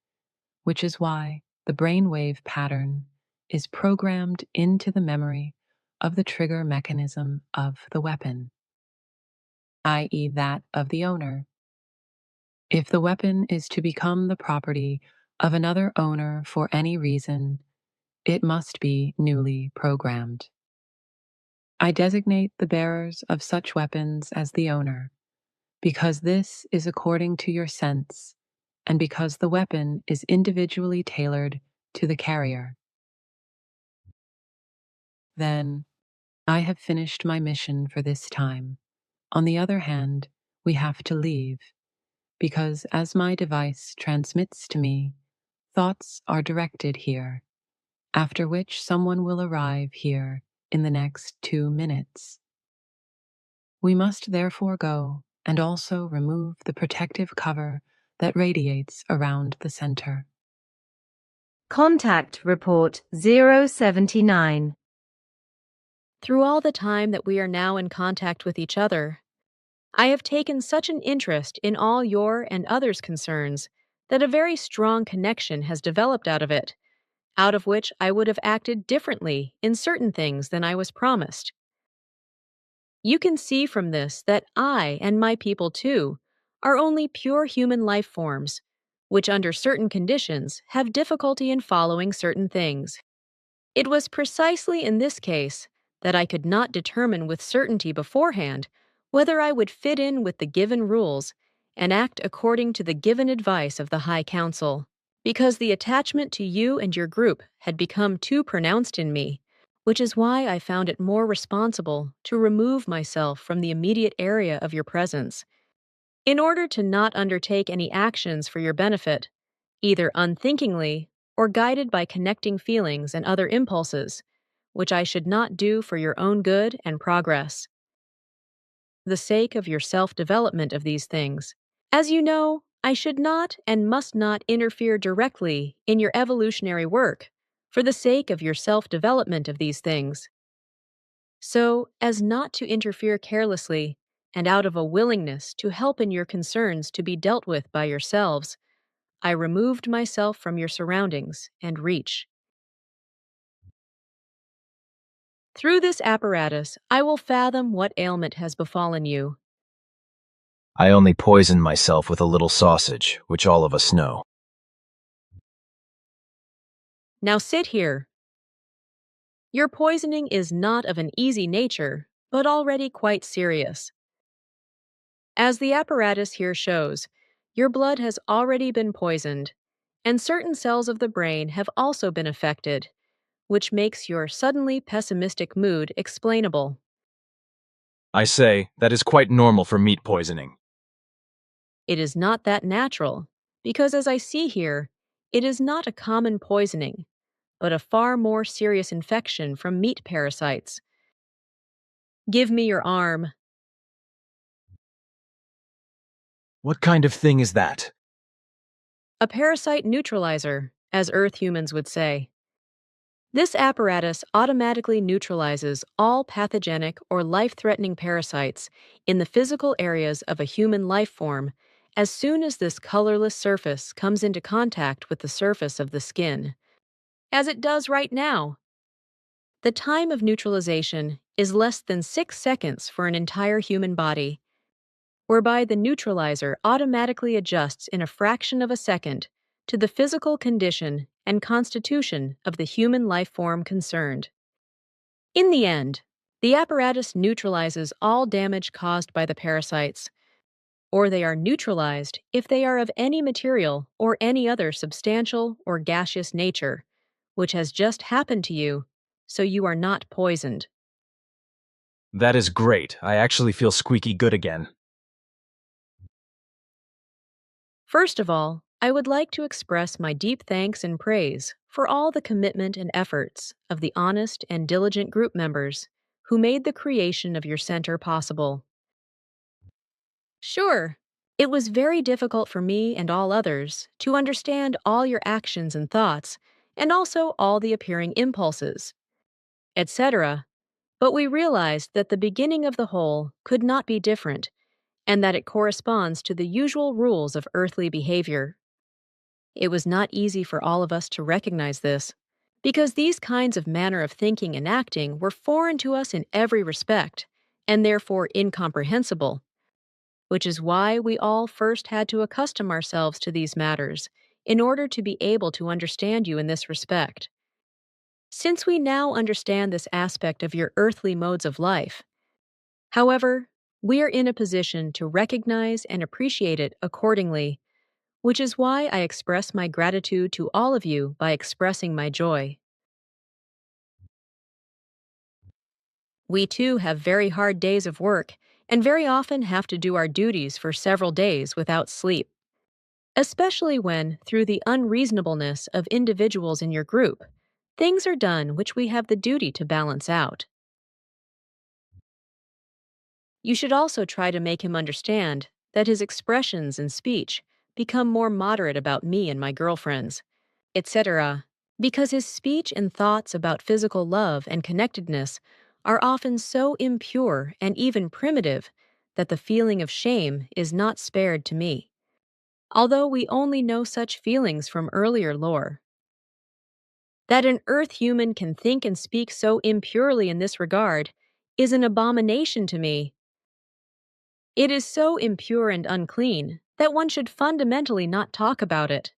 which is why the brainwave pattern is programmed into the memory of the trigger mechanism of the weapon, i.e., that of the owner. If the weapon is to become the property of another owner for any reason, it must be newly programmed. I designate the bearers of such weapons as the owner, because this is according to your sense, and because the weapon is individually tailored to the carrier. Then, I have finished my mission for this time. On the other hand, we have to leave, because as my device transmits to me, thoughts are directed here, after which someone will arrive here in the next 2 minutes. We must therefore go and also remove the protective cover that radiates around the center. Contact Report 079. Through all the time that we are now in contact with each other, I have taken such an interest in all your and others' concerns that a very strong connection has developed out of it, out of which I would have acted differently in certain things than I was promised. You can see from this that I and my people too are only pure human life forms, which under certain conditions have difficulty in following certain things. It was precisely in this case that I could not determine with certainty beforehand whether I would fit in with the given rules and act according to the given advice of the High Council, because the attachment to you and your group had become too pronounced in me, which is why I found it more responsible to remove myself from the immediate area of your presence, in order to not undertake any actions for your benefit, either unthinkingly or guided by connecting feelings and other impulses, which I should not do for your own good and progress. The sake of your self-development of these things. As you know, I should not and must not interfere directly in your evolutionary work for the sake of your self-development of these things, so as not to interfere carelessly and out of a willingness to help in your concerns to be dealt with by yourselves. I removed myself from your surroundings and reach. Through this apparatus, I will fathom what ailment has befallen you. I only poisoned myself with a little sausage, which all of us know. Now sit here. Your poisoning is not of an easy nature, but already quite serious. As the apparatus here shows, your blood has already been poisoned, and certain cells of the brain have also been affected, which makes your suddenly pessimistic mood explainable. I say, that is quite normal for meat poisoning. It is not that natural, because as I see here, it is not a common poisoning, but a far more serious infection from meat parasites. Give me your arm. What kind of thing is that? A parasite neutralizer, as Earth humans would say. This apparatus automatically neutralizes all pathogenic or life-threatening parasites in the physical areas of a human life form as soon as this colorless surface comes into contact with the surface of the skin, as it does right now. The time of neutralization is less than 6 seconds for an entire human body, whereby the neutralizer automatically adjusts in a fraction of a second to the physical condition and constitution of the human life form concerned. In the end, the apparatus neutralizes all damage caused by the parasites, or they are neutralized if they are of any material or any other substantial or gaseous nature, which has just happened to you, so you are not poisoned. That is great. I actually feel squeaky good again. First of all, I would like to express my deep thanks and praise for all the commitment and efforts of the honest and diligent group members who made the creation of your center possible. Sure, it was very difficult for me and all others to understand all your actions and thoughts, and also all the appearing impulses, etc., but we realized that the beginning of the whole could not be different, and that it corresponds to the usual rules of earthly behavior. It was not easy for all of us to recognize this, because these kinds of manner of thinking and acting were foreign to us in every respect, and therefore incomprehensible, which is why we all first had to accustom ourselves to these matters in order to be able to understand you in this respect. Since we now understand this aspect of your earthly modes of life, however, we are in a position to recognize and appreciate it accordingly, which is why I express my gratitude to all of you by expressing my joy. We too have very hard days of work, and very often have to do our duties for several days without sleep, especially when, through the unreasonableness of individuals in your group, things are done which we have the duty to balance out. You should also try to make him understand that his expressions and speech become more moderate about me and my girlfriends, etc., because his speech and thoughts about physical love and connectedness are often so impure and even primitive that the feeling of shame is not spared to me, although we only know such feelings from earlier lore. That an Earth human can think and speak so impurely in this regard is an abomination to me. It is so impure and unclean that one should fundamentally not talk about it.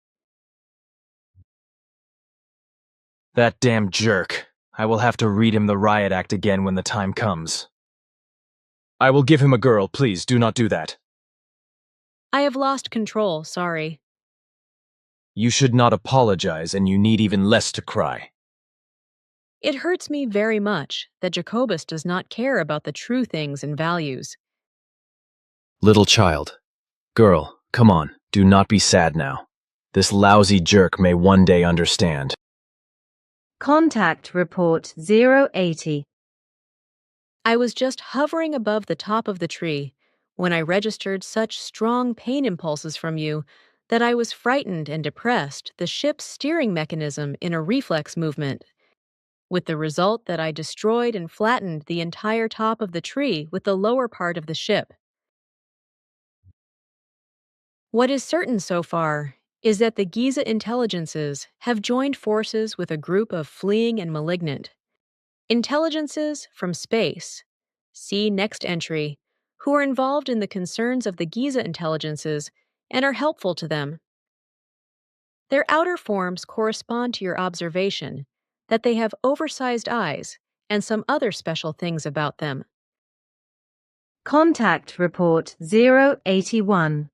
That damn jerk. I will have to read him the riot act again when the time comes. I will give him a girl, please do not do that. I have lost control, sorry. You should not apologize, and you need even less to cry. It hurts me very much that Jacobus does not care about the true things and values. Little child. Girl, come on, do not be sad now. This lousy jerk may one day understand. Contact Report 080. I was just hovering above the top of the tree when I registered such strong pain impulses from you that I was frightened and depressed the ship's steering mechanism in a reflex movement, with the result that I destroyed and flattened the entire top of the tree with the lower part of the ship. What is certain so far is that the Giza intelligences have joined forces with a group of fleeing and malignant intelligences from space, see next entry, who are involved in the concerns of the Giza intelligences and are helpful to them. Their outer forms correspond to your observation that they have oversized eyes and some other special things about them. Contact Report 081.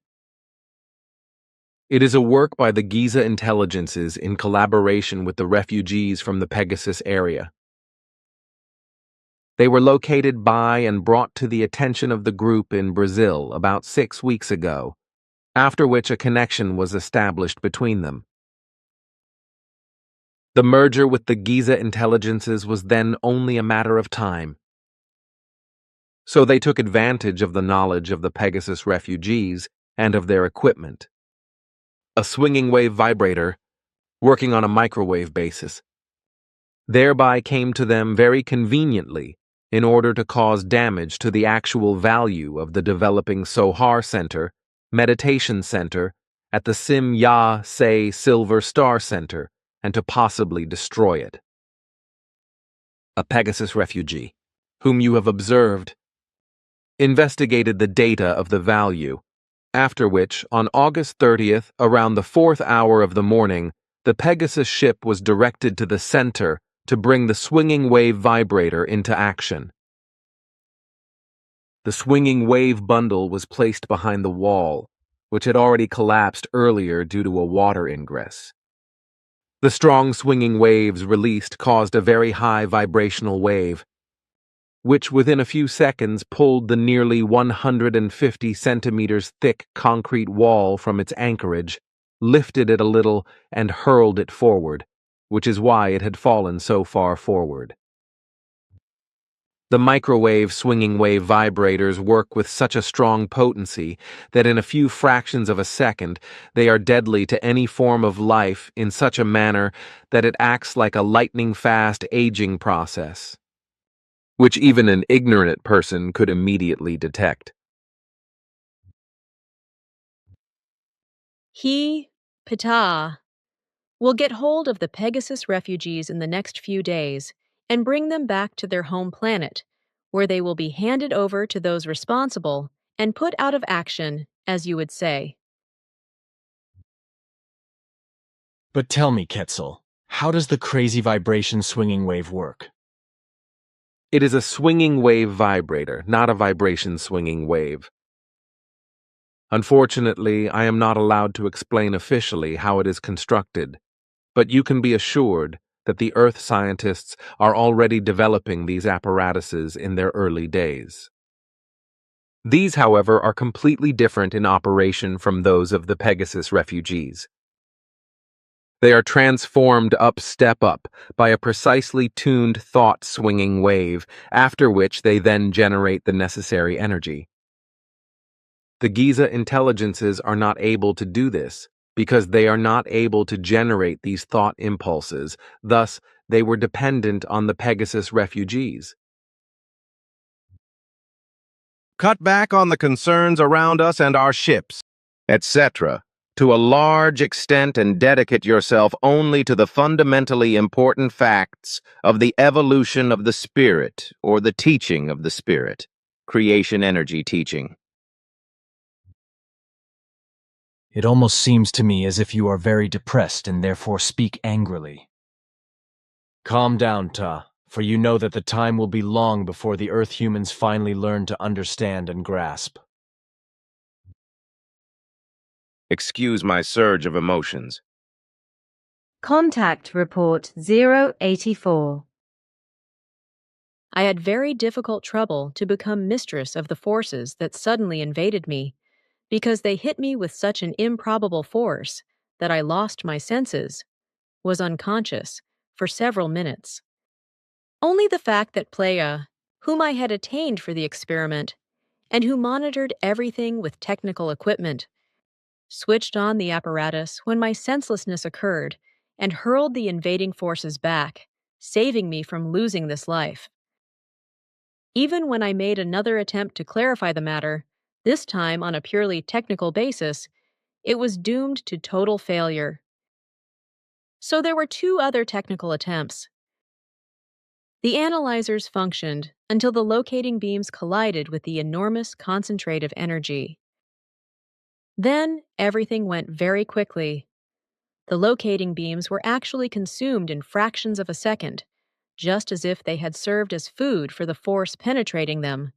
It is a work by the Giza intelligences in collaboration with the refugees from the Pegasus area. They were located by and brought to the attention of the group in Brazil about 6 weeks ago, after which a connection was established between them. The merger with the Giza intelligences was then only a matter of time. So they took advantage of the knowledge of the Pegasus refugees and of their equipment. A swinging wave vibrator, working on a microwave basis, thereby came to them very conveniently in order to cause damage to the actual value of the developing Sohar Center, Meditation Center, at the Sim Ya Se Silver Star Center, and to possibly destroy it. A Pegasus refugee, whom you have observed, investigated the data of the value, after which, on August 30th, around the 4th hour of the morning, the Pegasus ship was directed to the center to bring the swinging wave vibrator into action. The swinging wave bundle was placed behind the wall, which had already collapsed earlier due to a water ingress. The strong swinging waves released caused a very high vibrational wave, which within a few seconds pulled the nearly 150 centimeters thick concrete wall from its anchorage, lifted it a little, and hurled it forward, which is why it had fallen so far forward. The microwave swinging wave vibrators work with such a strong potency that in a few fractions of a second they are deadly to any form of life in such a manner that it acts like a lightning-fast aging process, which even an ignorant person could immediately detect. He, Ptah, will get hold of the Pegasus refugees in the next few days and bring them back to their home planet, where they will be handed over to those responsible and put out of action, as you would say. But tell me, Quetzal, how does the crazy vibration swinging wave work? It is a swinging wave vibrator, not a vibration swinging wave. Unfortunately, I am not allowed to explain officially how it is constructed, but you can be assured that the Earth scientists are already developing these apparatuses in their early days. These, however, are completely different in operation from those of the Pegasus refugees. They are transformed step up by a precisely tuned thought-swinging wave, after which they then generate the necessary energy. The Giza intelligences are not able to do this because they are not able to generate these thought impulses, thus they were dependent on the Pegasus refugees. cut back on the concerns around us and our ships, etc., to a large extent and dedicate yourself only to the fundamentally important facts of the evolution of the spirit or the teaching of the spirit, creation energy teaching. It almost seems to me as if you are very depressed and therefore speak angrily. Calm down, Ta, for you know that the time will be long before the Earth humans finally learn to understand and grasp. Excuse my surge of emotions. Contact Report 084. I had very difficult trouble to become mistress of the forces that suddenly invaded me, because they hit me with such an improbable force that I lost my senses, was unconscious, for several minutes. Only the fact that Playa, whom I had attained for the experiment, and who monitored everything with technical equipment, switched on the apparatus when my senselessness occurred and hurled the invading forces back, saving me from losing this life. Even when I made another attempt to clarify the matter, this time on a purely technical basis, it was doomed to total failure. So there were two other technical attempts. The analyzers functioned until the locating beams collided with the enormous concentrate of energy. Then everything went very quickly. The locating beams were actually consumed in fractions of a second, just as if they had served as food for the force penetrating them.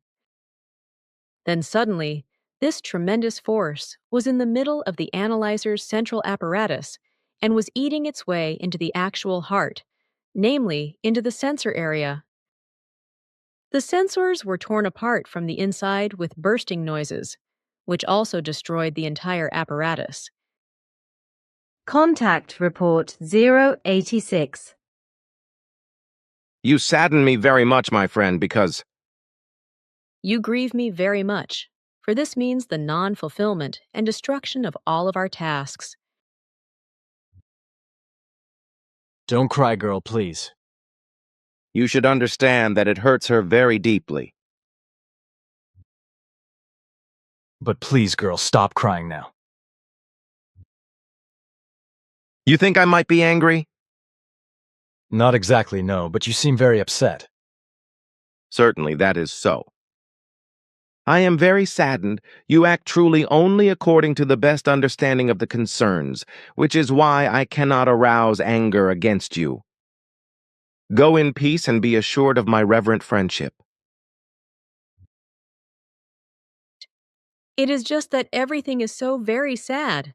Then suddenly, this tremendous force was in the middle of the analyzer's central apparatus and was eating its way into the actual heart, namely into the sensor area. The sensors were torn apart from the inside with bursting noises, which also destroyed the entire apparatus. Contact Report 086. You sadden me very much, my friend, because You grieve me very much, for this means the non-fulfillment and destruction of all of our tasks. Don't cry, girl, please. you should understand that it hurts her very deeply. But please, girl, stop crying now. You think I might be angry? Not exactly, no, but you seem very upset. Certainly, that is so. I am very saddened. You act truly only according to the best understanding of the concerns, which is why I cannot arouse anger against you. Go in peace and be assured of my reverent friendship. It is just that everything is so very sad.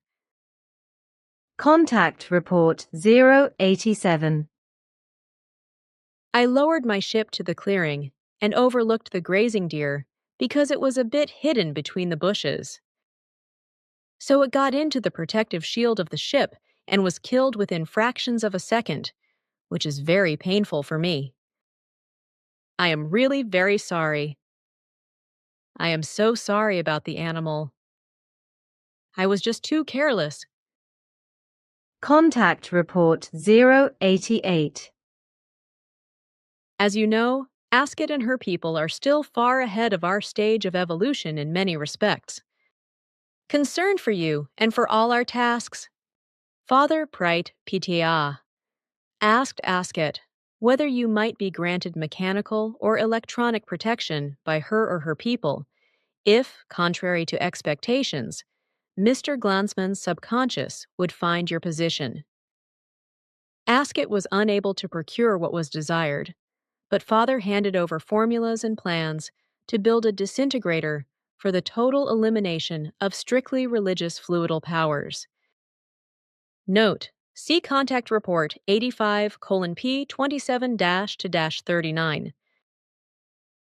Contact Report 087. I lowered my ship to the clearing and overlooked the grazing deer because it was a bit hidden between the bushes. So it got into the protective shield of the ship and was killed within fractions of a second, which is very painful for me. I am really very sorry. I am so sorry about the animal. I was just too careless. Contact Report 088. As you know, Asket and her people are still far ahead of our stage of evolution in many respects. Concerned for you and for all our tasks, Father Prite PTA asked Asket whether you might be granted mechanical or electronic protection by her or her people if, contrary to expectations, Mr. Glansman's subconscious would find your position. Asket was unable to procure what was desired, but Father handed over formulas and plans to build a disintegrator for the total elimination of strictly religious fluidal powers. Note: see Contact Report 85:P27-39.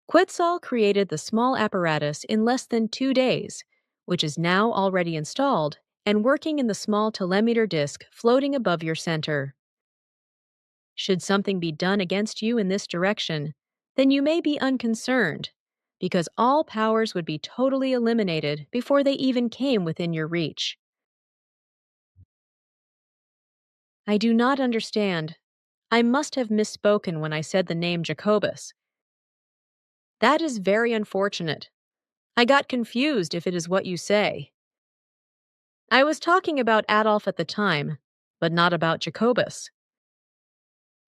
Quetzal created the small apparatus in less than 2 days, which is now already installed and working in the small telemeter disc floating above your center. Should something be done against you in this direction, then you may be unconcerned, because all powers would be totally eliminated before they even came within your reach. I do not understand. I must have misspoken when I said the name Jacobus. That is very unfortunate. I got confused if it is what you say. I was talking about Adolf at the time, but not about Jacobus.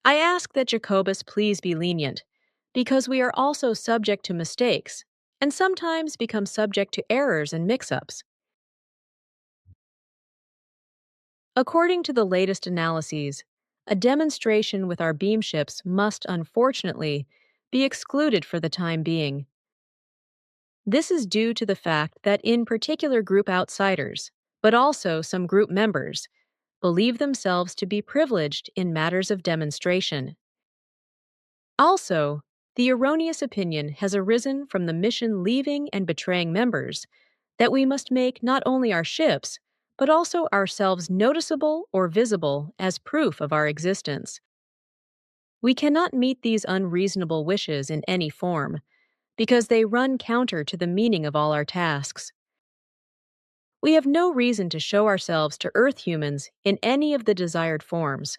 I ask that Jacobus please be lenient, because we are also subject to mistakes, and sometimes become subject to errors and mix-ups. According to the latest analyses, a demonstration with our beam ships must, unfortunately, be excluded for the time being. This is due to the fact that in particular group outsiders, but also some group members, believe themselves to be privileged in matters of demonstration. Also, the erroneous opinion has arisen from the mission leaving and betraying members that we must make not only our ships, but also ourselves noticeable or visible as proof of our existence. We cannot meet these unreasonable wishes in any form, because they run counter to the meaning of all our tasks. We have no reason to show ourselves to Earth humans in any of the desired forms,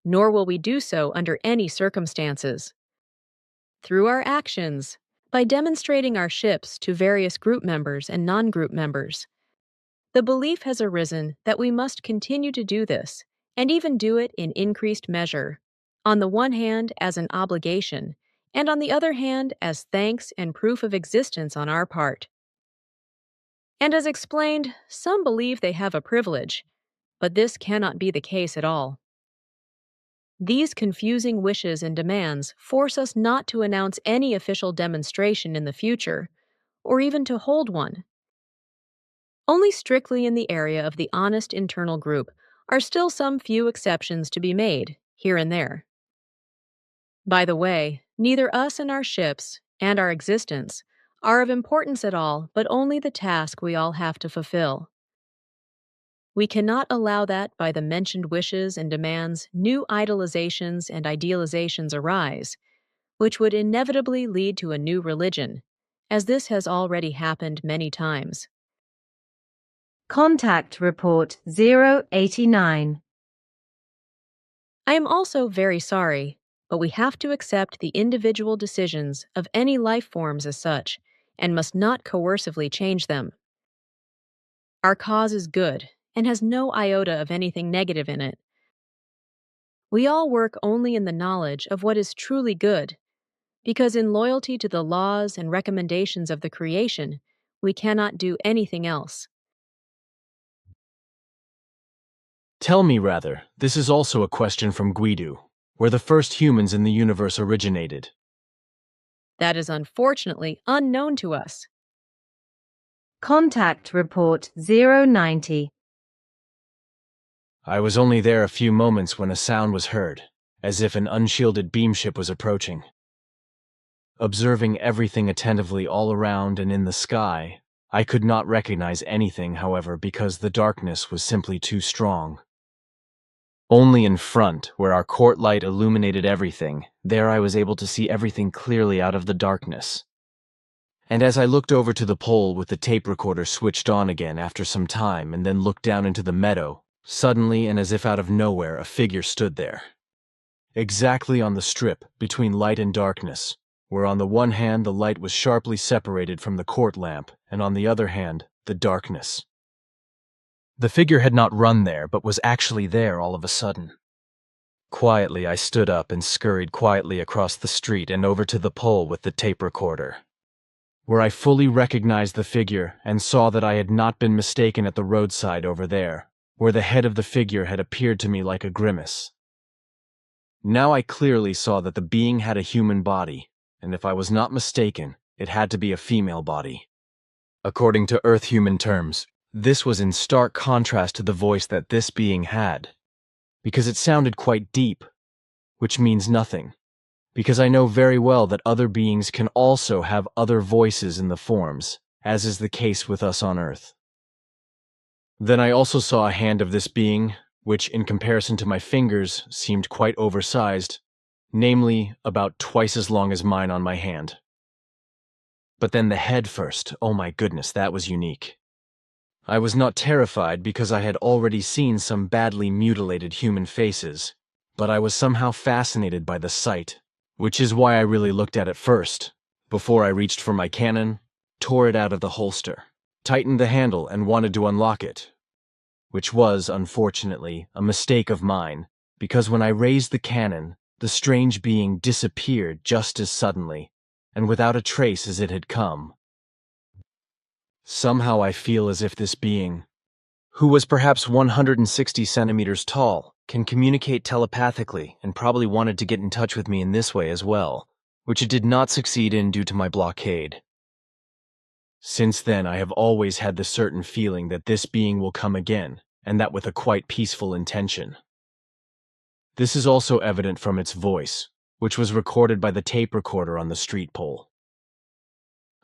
nor will we do so under any circumstances. Through our actions, by demonstrating our ships to various group members and non-group members, the belief has arisen that we must continue to do this, and even do it in increased measure, on the one hand as an obligation, and on the other hand as thanks and proof of existence on our part. And as explained, some believe they have a privilege, but this cannot be the case at all. These confusing wishes and demands force us not to announce any official demonstration in the future, or even to hold one. Only strictly in the area of the honest internal group are still some few exceptions to be made, here and there. By the way, neither us and our ships, and our existence, are of importance at all, but only the task we all have to fulfill. We cannot allow that by the mentioned wishes and demands new idolizations and idealizations arise, which would inevitably lead to a new religion, as this has already happened many times. Contact Report 089. I am also very sorry, but we have to accept the individual decisions of any life forms as such, and must not coercively change them. Our cause is good, and has no iota of anything negative in it. We all work only in the knowledge of what is truly good, because in loyalty to the laws and recommendations of the creation, we cannot do anything else. Tell me, rather, this is also a question from Guido, where the first humans in the universe originated. That is unfortunately unknown to us. Contact Report 090. I was only there a few moments when a sound was heard, as if an unshielded beamship was approaching. Observing everything attentively all around and in the sky, I could not recognize anything, however, because the darkness was simply too strong. Only in front, where our court light illuminated everything, there I was able to see everything clearly out of the darkness. And as I looked over to the pole with the tape recorder switched on again after some time and then looked down into the meadow, suddenly and as if out of nowhere a figure stood there. Exactly on the strip between light and darkness, where on the one hand the light was sharply separated from the court lamp, and on the other hand the darkness. The figure had not run there, but was actually there all of a sudden. Quietly I stood up and scurried quietly across the street and over to the pole with the tape recorder, where I fully recognized the figure and saw that I had not been mistaken at the roadside over there, where the head of the figure had appeared to me like a grimace. Now I clearly saw that the being had a human body, and if I was not mistaken, it had to be a female body. According to Earth human terms, this was in stark contrast to the voice that this being had, because it sounded quite deep, which means nothing, because I know very well that other beings can also have other voices in the forms, as is the case with us on Earth. Then I also saw a hand of this being, which in comparison to my fingers seemed quite oversized, namely about twice as long as mine on my hand. But then the head first, oh my goodness, that was unique. I was not terrified because I had already seen some badly mutilated human faces, but I was somehow fascinated by the sight, which is why I really looked at it first, before I reached for my cannon, tore it out of the holster, tightened the handle, and wanted to unlock it, which was, unfortunately, a mistake of mine, because when I raised the cannon, the strange being disappeared just as suddenly, and without a trace as it had come. Somehow I feel as if this being, who was perhaps 160 centimeters tall, can communicate telepathically and probably wanted to get in touch with me in this way as well, which it did not succeed in due to my blockade. Since then, I have always had the certain feeling that this being will come again, and that with a quite peaceful intention. This is also evident from its voice, which was recorded by the tape recorder on the street pole.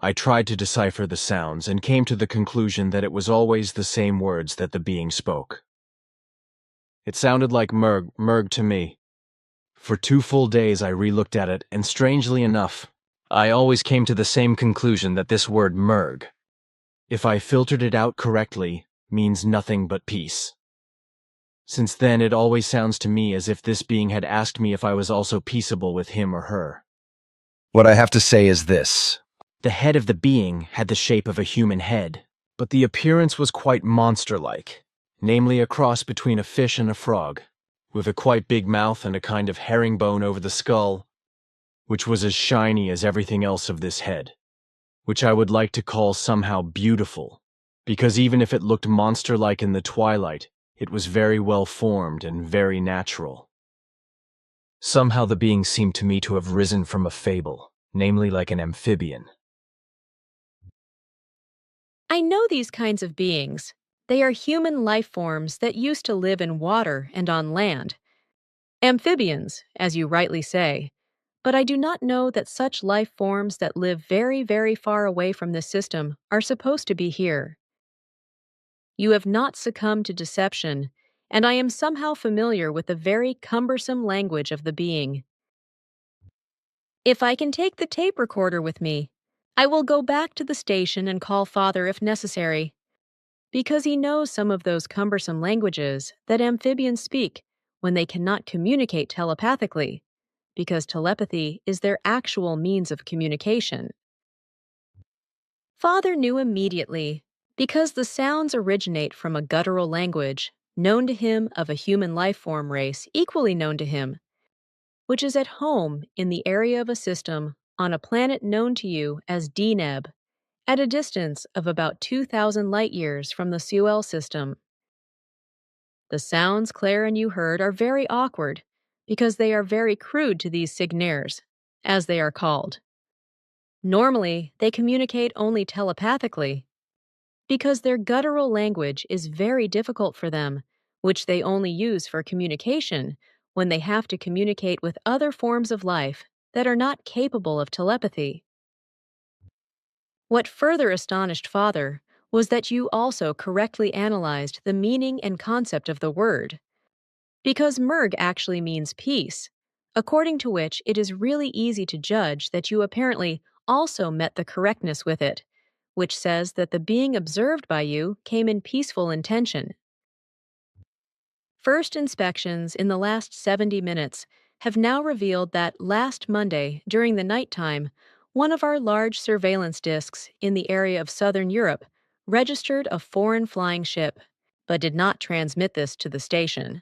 I tried to decipher the sounds and came to the conclusion that it was always the same words that the being spoke. It sounded like Murg to me. For 2 full days I re-looked at it, and strangely enough, I always came to the same conclusion that this word Murg, if I filtered it out correctly, means nothing but peace. Since then, it always sounds to me as if this being had asked me if I was also peaceable with him or her. What I have to say is this. The head of the being had the shape of a human head, but the appearance was quite monster-like, namely a cross between a fish and a frog, with a quite big mouth and a kind of herringbone over the skull, which was as shiny as everything else of this head, which I would like to call somehow beautiful, because even if it looked monster-like in the twilight, it was very well formed and very natural. Somehow the being seemed to me to have risen from a fable, namely like an amphibian. I know these kinds of beings. They are human life forms that used to live in water and on land. Amphibians, as you rightly say. But I do not know that such life forms that live very, very far away from this system are supposed to be here. You have not succumbed to deception, and I am somehow familiar with the very cumbersome language of the being. If I can take the tape recorder with me, I will go back to the station and call Father if necessary, because he knows some of those cumbersome languages that amphibians speak when they cannot communicate telepathically, because telepathy is their actual means of communication. Father knew immediately, because the sounds originate from a guttural language known to him of a human life form race equally known to him, which is at home in the area of a system on a planet known to you as Deneb, at a distance of about 2,000 light-years from the Sewell system. The sounds Claire and you heard are very awkward, because they are very crude to these signaires, as they are called. Normally, they communicate only telepathically, because their guttural language is very difficult for them, which they only use for communication when they have to communicate with other forms of life that are not capable of telepathy. What further astonished Father was that you also correctly analyzed the meaning and concept of the word, because Murg actually means peace, according to which it is really easy to judge that you apparently also met the correctness with it, which says that the being observed by you came in peaceful intention. First inspections in the last 70 minutes have now revealed that last Monday, during the nighttime, one of our large surveillance discs in the area of southern Europe registered a foreign flying ship, but did not transmit this to the station,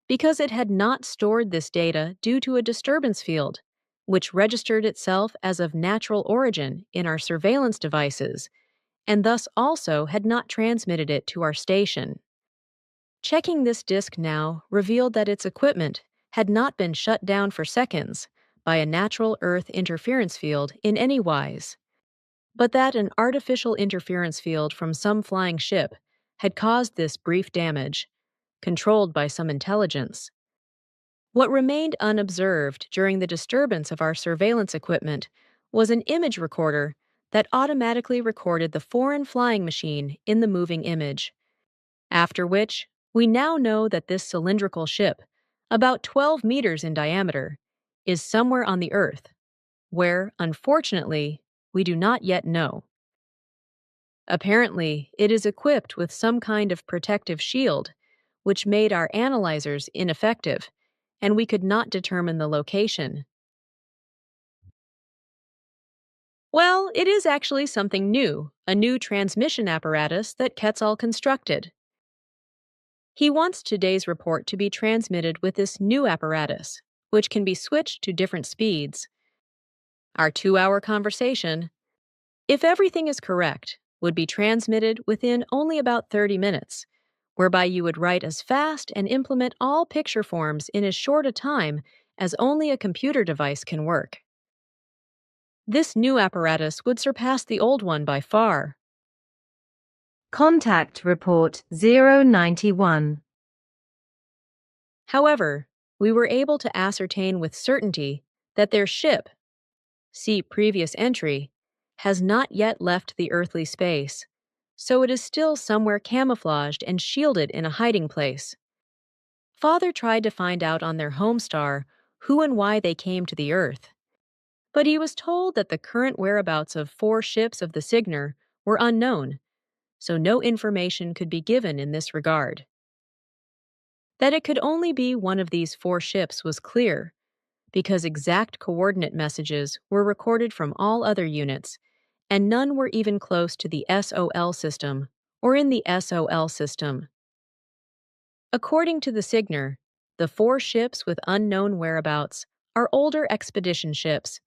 because it had not stored this data due to a disturbance field, which registered itself as of natural origin in our surveillance devices, and thus also had not transmitted it to our station. Checking this disk now revealed that its equipment had not been shut down for seconds by a natural Earth interference field in any wise, but that an artificial interference field from some flying ship had caused this brief damage, controlled by some intelligence. What remained unobserved during the disturbance of our surveillance equipment was an image recorder that automatically recorded the foreign flying machine in the moving image, after which we now know that this cylindrical ship, about 12 meters in diameter, is somewhere on the Earth, where, unfortunately, we do not yet know. Apparently, it is equipped with some kind of protective shield, which made our analyzers ineffective, and we could not determine the location. Well, it is actually something new, a new transmission apparatus that Quetzal constructed. He wants today's report to be transmitted with this new apparatus, which can be switched to different speeds. Our 2-hour conversation, if everything is correct, would be transmitted within only about 30 minutes, whereby you would write as fast and implement all picture forms in as short a time as only a computer device can work. This new apparatus would surpass the old one by far. Contact Report 091. However, we were able to ascertain with certainty that their ship, see previous entry, has not yet left the earthly space, so it is still somewhere camouflaged and shielded in a hiding place. Father tried to find out on their home star who and why they came to the Earth, but he was told that the current whereabouts of 4 ships of the Cygnar were unknown, so no information could be given in this regard. That it could only be one of these 4 ships was clear, because exact coordinate messages were recorded from all other units, and none were even close to the SOL system or in the SOL system. According to the Cygnar, the 4 ships with unknown whereabouts are older expedition ships,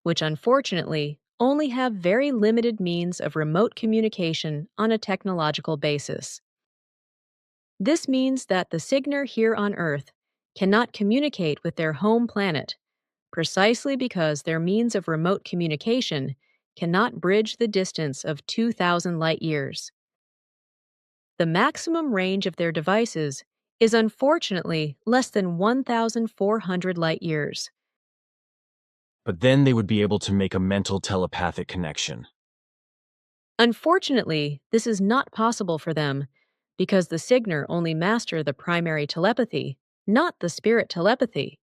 which unfortunately only have very limited means of remote communication on a technological basis. This means that the Cygnar here on Earth cannot communicate with their home planet, precisely because their means of remote communication cannot bridge the distance of 2,000 light years. The maximum range of their devices is unfortunately less than 1,400 light years. But then they would be able to make a mental telepathic connection. Unfortunately, this is not possible for them because the Cygnar only master the primary telepathy, not the spirit telepathy.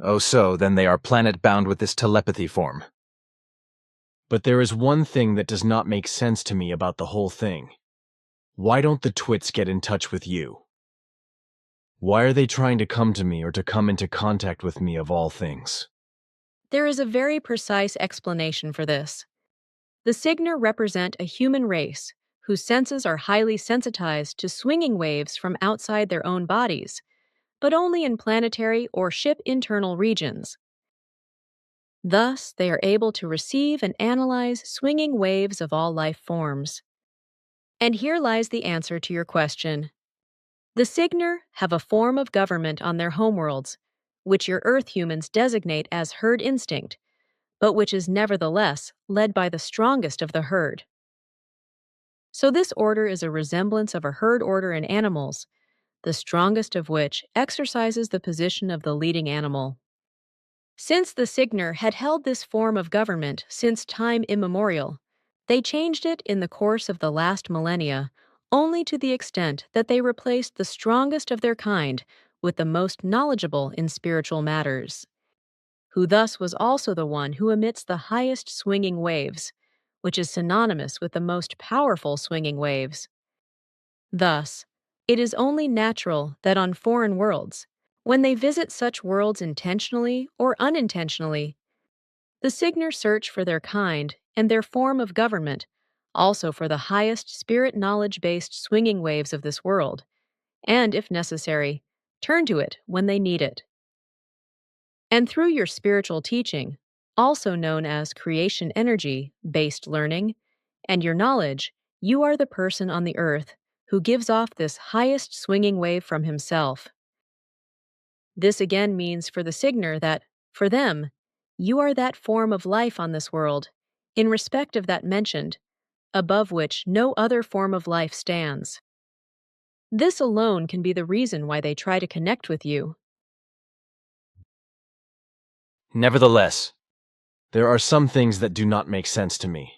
Oh, so then they are planet-bound with this telepathy form. But there is one thing that does not make sense to me about the whole thing. Why don't the twits get in touch with you? Why are they trying to come to me or to come into contact with me of all things? There is a very precise explanation for this. The Cygnar represent a human race whose senses are highly sensitized to swinging waves from outside their own bodies, but only in planetary or ship internal regions. Thus, they are able to receive and analyze swinging waves of all life forms. And here lies the answer to your question. The Cygnar have a form of government on their homeworlds, which your Earth humans designate as herd instinct, but which is nevertheless led by the strongest of the herd. So this order is a resemblance of a herd order in animals, the strongest of which exercises the position of the leading animal. Since the Cygnar had held this form of government since time immemorial, they changed it in the course of the last millennia only to the extent that they replaced the strongest of their kind with the most knowledgeable in spiritual matters, who thus was also the one who emits the highest swinging waves, which is synonymous with the most powerful swinging waves. Thus, it is only natural that on foreign worlds, when they visit such worlds intentionally or unintentionally, the Cygnar search for their kind and their form of government, also for the highest spirit knowledge-based swinging waves of this world, and, if necessary, turn to it when they need it. And through your spiritual teaching, also known as creation energy-based learning, and your knowledge, you are the person on the earth who gives off this highest swinging wave from himself. This again means for the Cygnar that, for them, you are that form of life on this world, in respect of that mentioned, above which no other form of life stands. This alone can be the reason why they try to connect with you. Nevertheless, there are some things that do not make sense to me.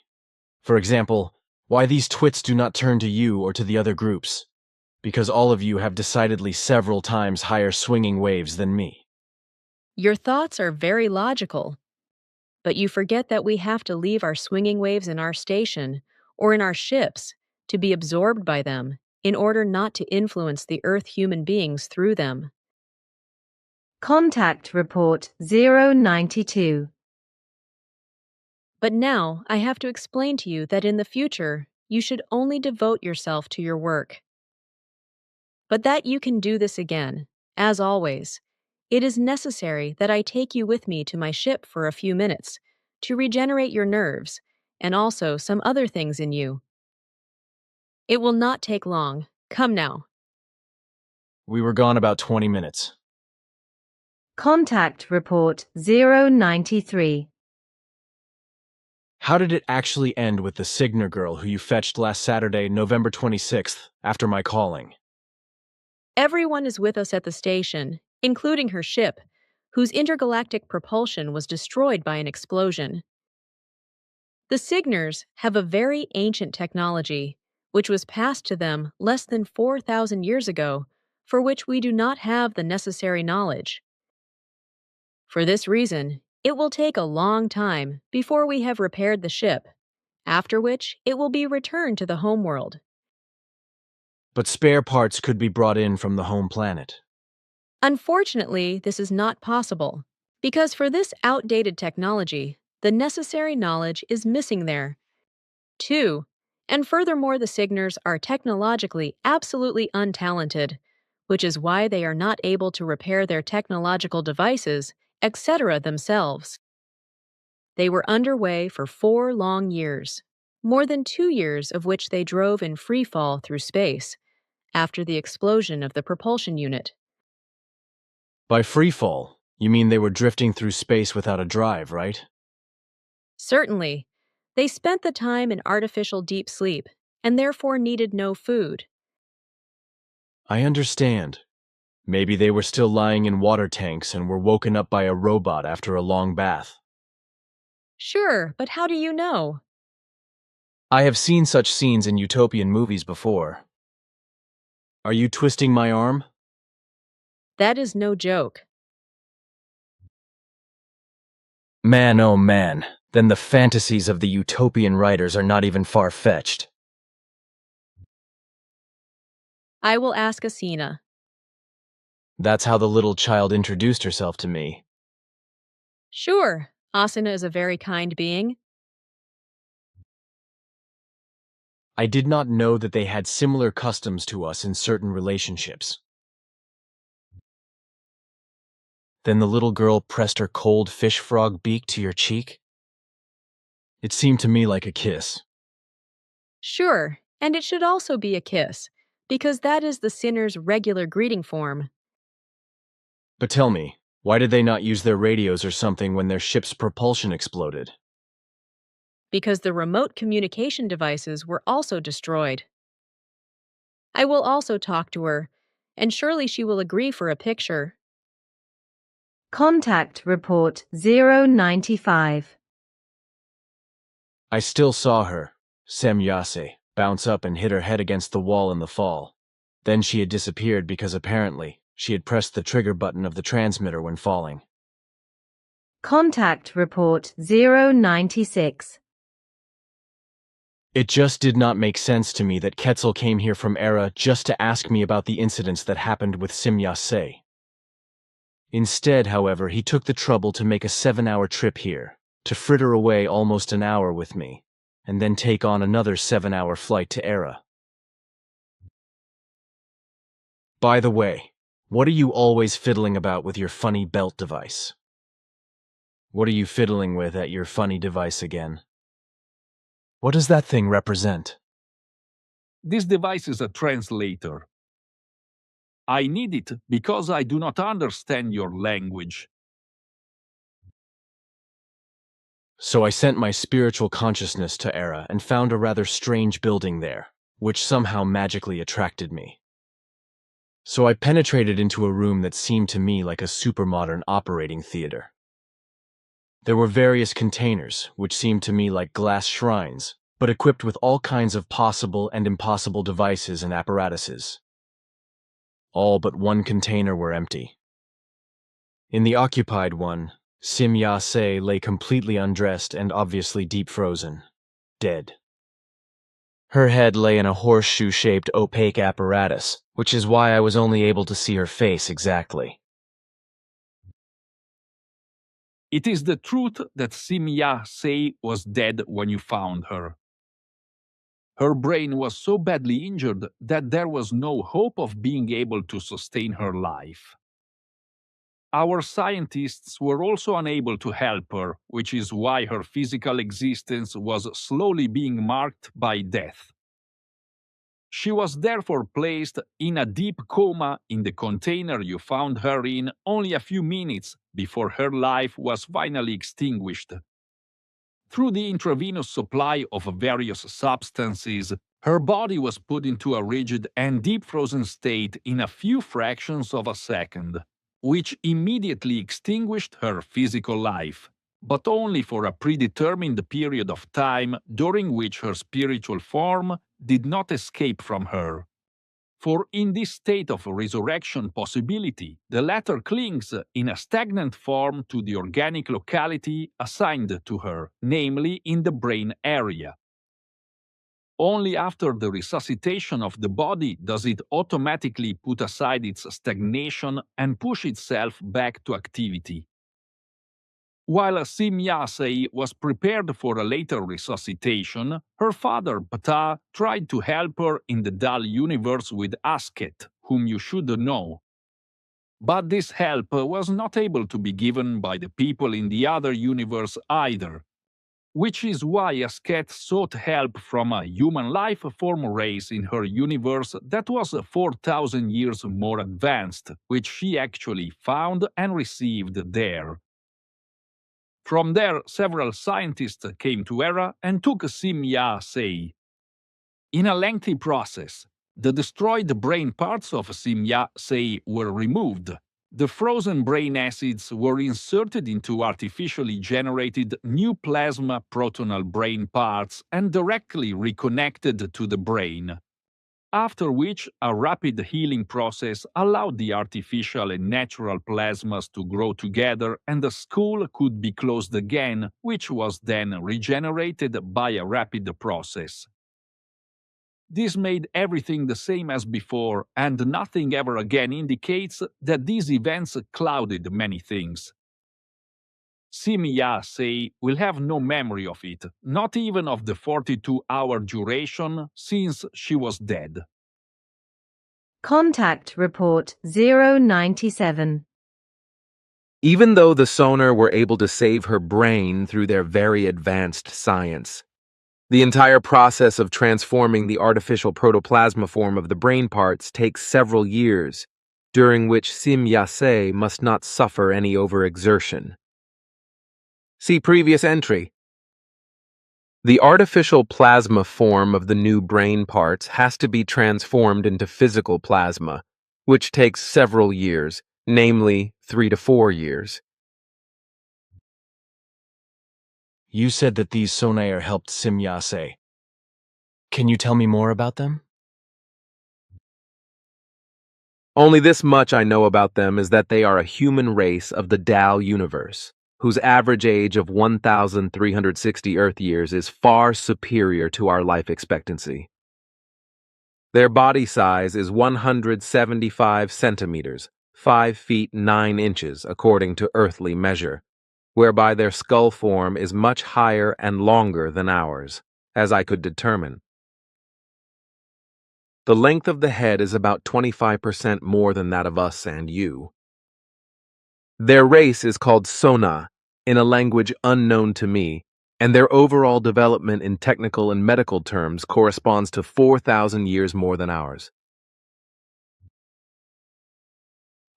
For example, why these twits do not turn to you or to the other groups. Because all of you have decidedly several times higher swinging waves than me. Your thoughts are very logical, but you forget that we have to leave our swinging waves in our station or in our ships to be absorbed by them in order not to influence the Earth human beings through them. Contact Report 092. But now I have to explain to you that in the future, you should only devote yourself to your work. But that you can do this again, as always. It is necessary that I take you with me to my ship for a few minutes to regenerate your nerves and also some other things in you. It will not take long. Come now. We were gone about 20 minutes. Contact report 093. How did it actually end with the Signer girl who you fetched last Saturday, November 26th, after my calling? Everyone is with us at the station, including her ship, whose intergalactic propulsion was destroyed by an explosion. The Signers have a very ancient technology, which was passed to them less than 4,000 years ago, for which we do not have the necessary knowledge. For this reason, it will take a long time before we have repaired the ship, after which it will be returned to the homeworld. But spare parts could be brought in from the home planet. Unfortunately, this is not possible, because for this outdated technology, the necessary knowledge is missing there. 2. And furthermore, the Signers are technologically absolutely untalented, which is why they are not able to repair their technological devices, etc. themselves. They were underway for 4 long years, more than 2 years of which they drove in free fall through space, after the explosion of the propulsion unit. By free fall, you mean they were drifting through space without a drive, right? Certainly. They spent the time in artificial deep sleep, and therefore needed no food. I understand. Maybe they were still lying in water tanks and were woken up by a robot after a long bath. Sure, but how do you know? I have seen such scenes in utopian movies before. Are you twisting my arm? That is no joke. Man, oh man, then the fantasies of the utopian writers are not even far-fetched. I will ask Asina. That's how the little child introduced herself to me. Sure, Asina is a very kind being. I did not know that they had similar customs to us in certain relationships. Then the little girl pressed her cold fish frog beak to your cheek? It seemed to me like a kiss. Sure, and it should also be a kiss, because that is the sinner's regular greeting form. But tell me, why did they not use their radios or something when their ship's propulsion exploded? Because the remote communication devices were also destroyed. I will also talk to her, and surely she will agree for a picture. Contact report 095. I still saw her, Semyase, bounce up and hit her head against the wall in the fall. Then she had disappeared because apparently she had pressed the trigger button of the transmitter when falling. Contact report 096. It just did not make sense to me that Quetzal came here from Era just to ask me about the incidents that happened with Semyase. Instead, however, he took the trouble to make a 7-hour trip here, to fritter away almost an hour with me, and then take on another 7-hour flight to Era. By the way, what are you always fiddling about with your funny belt device? What are you fiddling with at your funny device again? What does that thing represent? This device is a translator. I need it because I do not understand your language. So I sent my spiritual consciousness to Era and found a rather strange building there, which somehow magically attracted me. So I penetrated into a room that seemed to me like a supermodern operating theater. There were various containers, which seemed to me like glass shrines, but equipped with all kinds of possible and impossible devices and apparatuses. All but one container were empty. In the occupied one, Semyase lay completely undressed and obviously deep frozen, dead. Her head lay in a horseshoe-shaped opaque apparatus, which is why I was only able to see her face exactly. It is the truth that Simya Sei was dead when you found her. Her brain was so badly injured that there was no hope of being able to sustain her life. Our scientists were also unable to help her, which is why her physical existence was slowly being marked by death. She was therefore placed in a deep coma in the container you found her in only a few minutes before her life was finally extinguished. Through the intravenous supply of various substances, her body was put into a rigid and deep frozen state in a few fractions of a second, which immediately extinguished her physical life, but only for a predetermined period of time during which her spiritual form did not escape from her. For in this state of resurrection possibility, the latter clings in a stagnant form to the organic locality assigned to her, namely in the brain area. Only after the resuscitation of the body does it automatically put aside its stagnation and push itself back to activity. While Simyasei was prepared for a later resuscitation, her father Ptah tried to help her in the dull universe with Asket, whom you should know. But this help was not able to be given by the people in the other universe either, which is why Asket sought help from a human life form race in her universe that was 4,000 years more advanced, which she actually found and received there. From there, several scientists came to Hera and took Simya Sei. In a lengthy process, the destroyed brain parts of Simya Sei were removed. The frozen brain acids were inserted into artificially generated new plasma protonal brain parts and directly reconnected to the brain. After which, a rapid healing process allowed the artificial and natural plasmas to grow together and the skull could be closed again, which was then regenerated by a rapid process. This made everything the same as before, and nothing ever again indicates that these events clouded many things. Simya Sei will have no memory of it, not even of the 42-hour duration, since she was dead. Contact Report 097. Even though the sonar were able to save her brain through their very advanced science, the entire process of transforming the artificial protoplasma form of the brain parts takes several years, during which Simya Sei must not suffer any overexertion. See previous entry. The artificial plasma form of the new brain parts has to be transformed into physical plasma, which takes several years, namely 3 to 4 years. You said that these sonair helped Simya Sei. Can you tell me more about them? Only this much I know about them is that they are a human race of the Tao universe, whose average age of 1,360 Earth years is far superior to our life expectancy. Their body size is 175 centimeters, 5 feet 9 inches according to earthly measure, whereby their skull form is much higher and longer than ours, as I could determine. The length of the head is about 25% more than that of us and you. Their race is called Sona, in a language unknown to me, and their overall development in technical and medical terms corresponds to 4,000 years more than ours.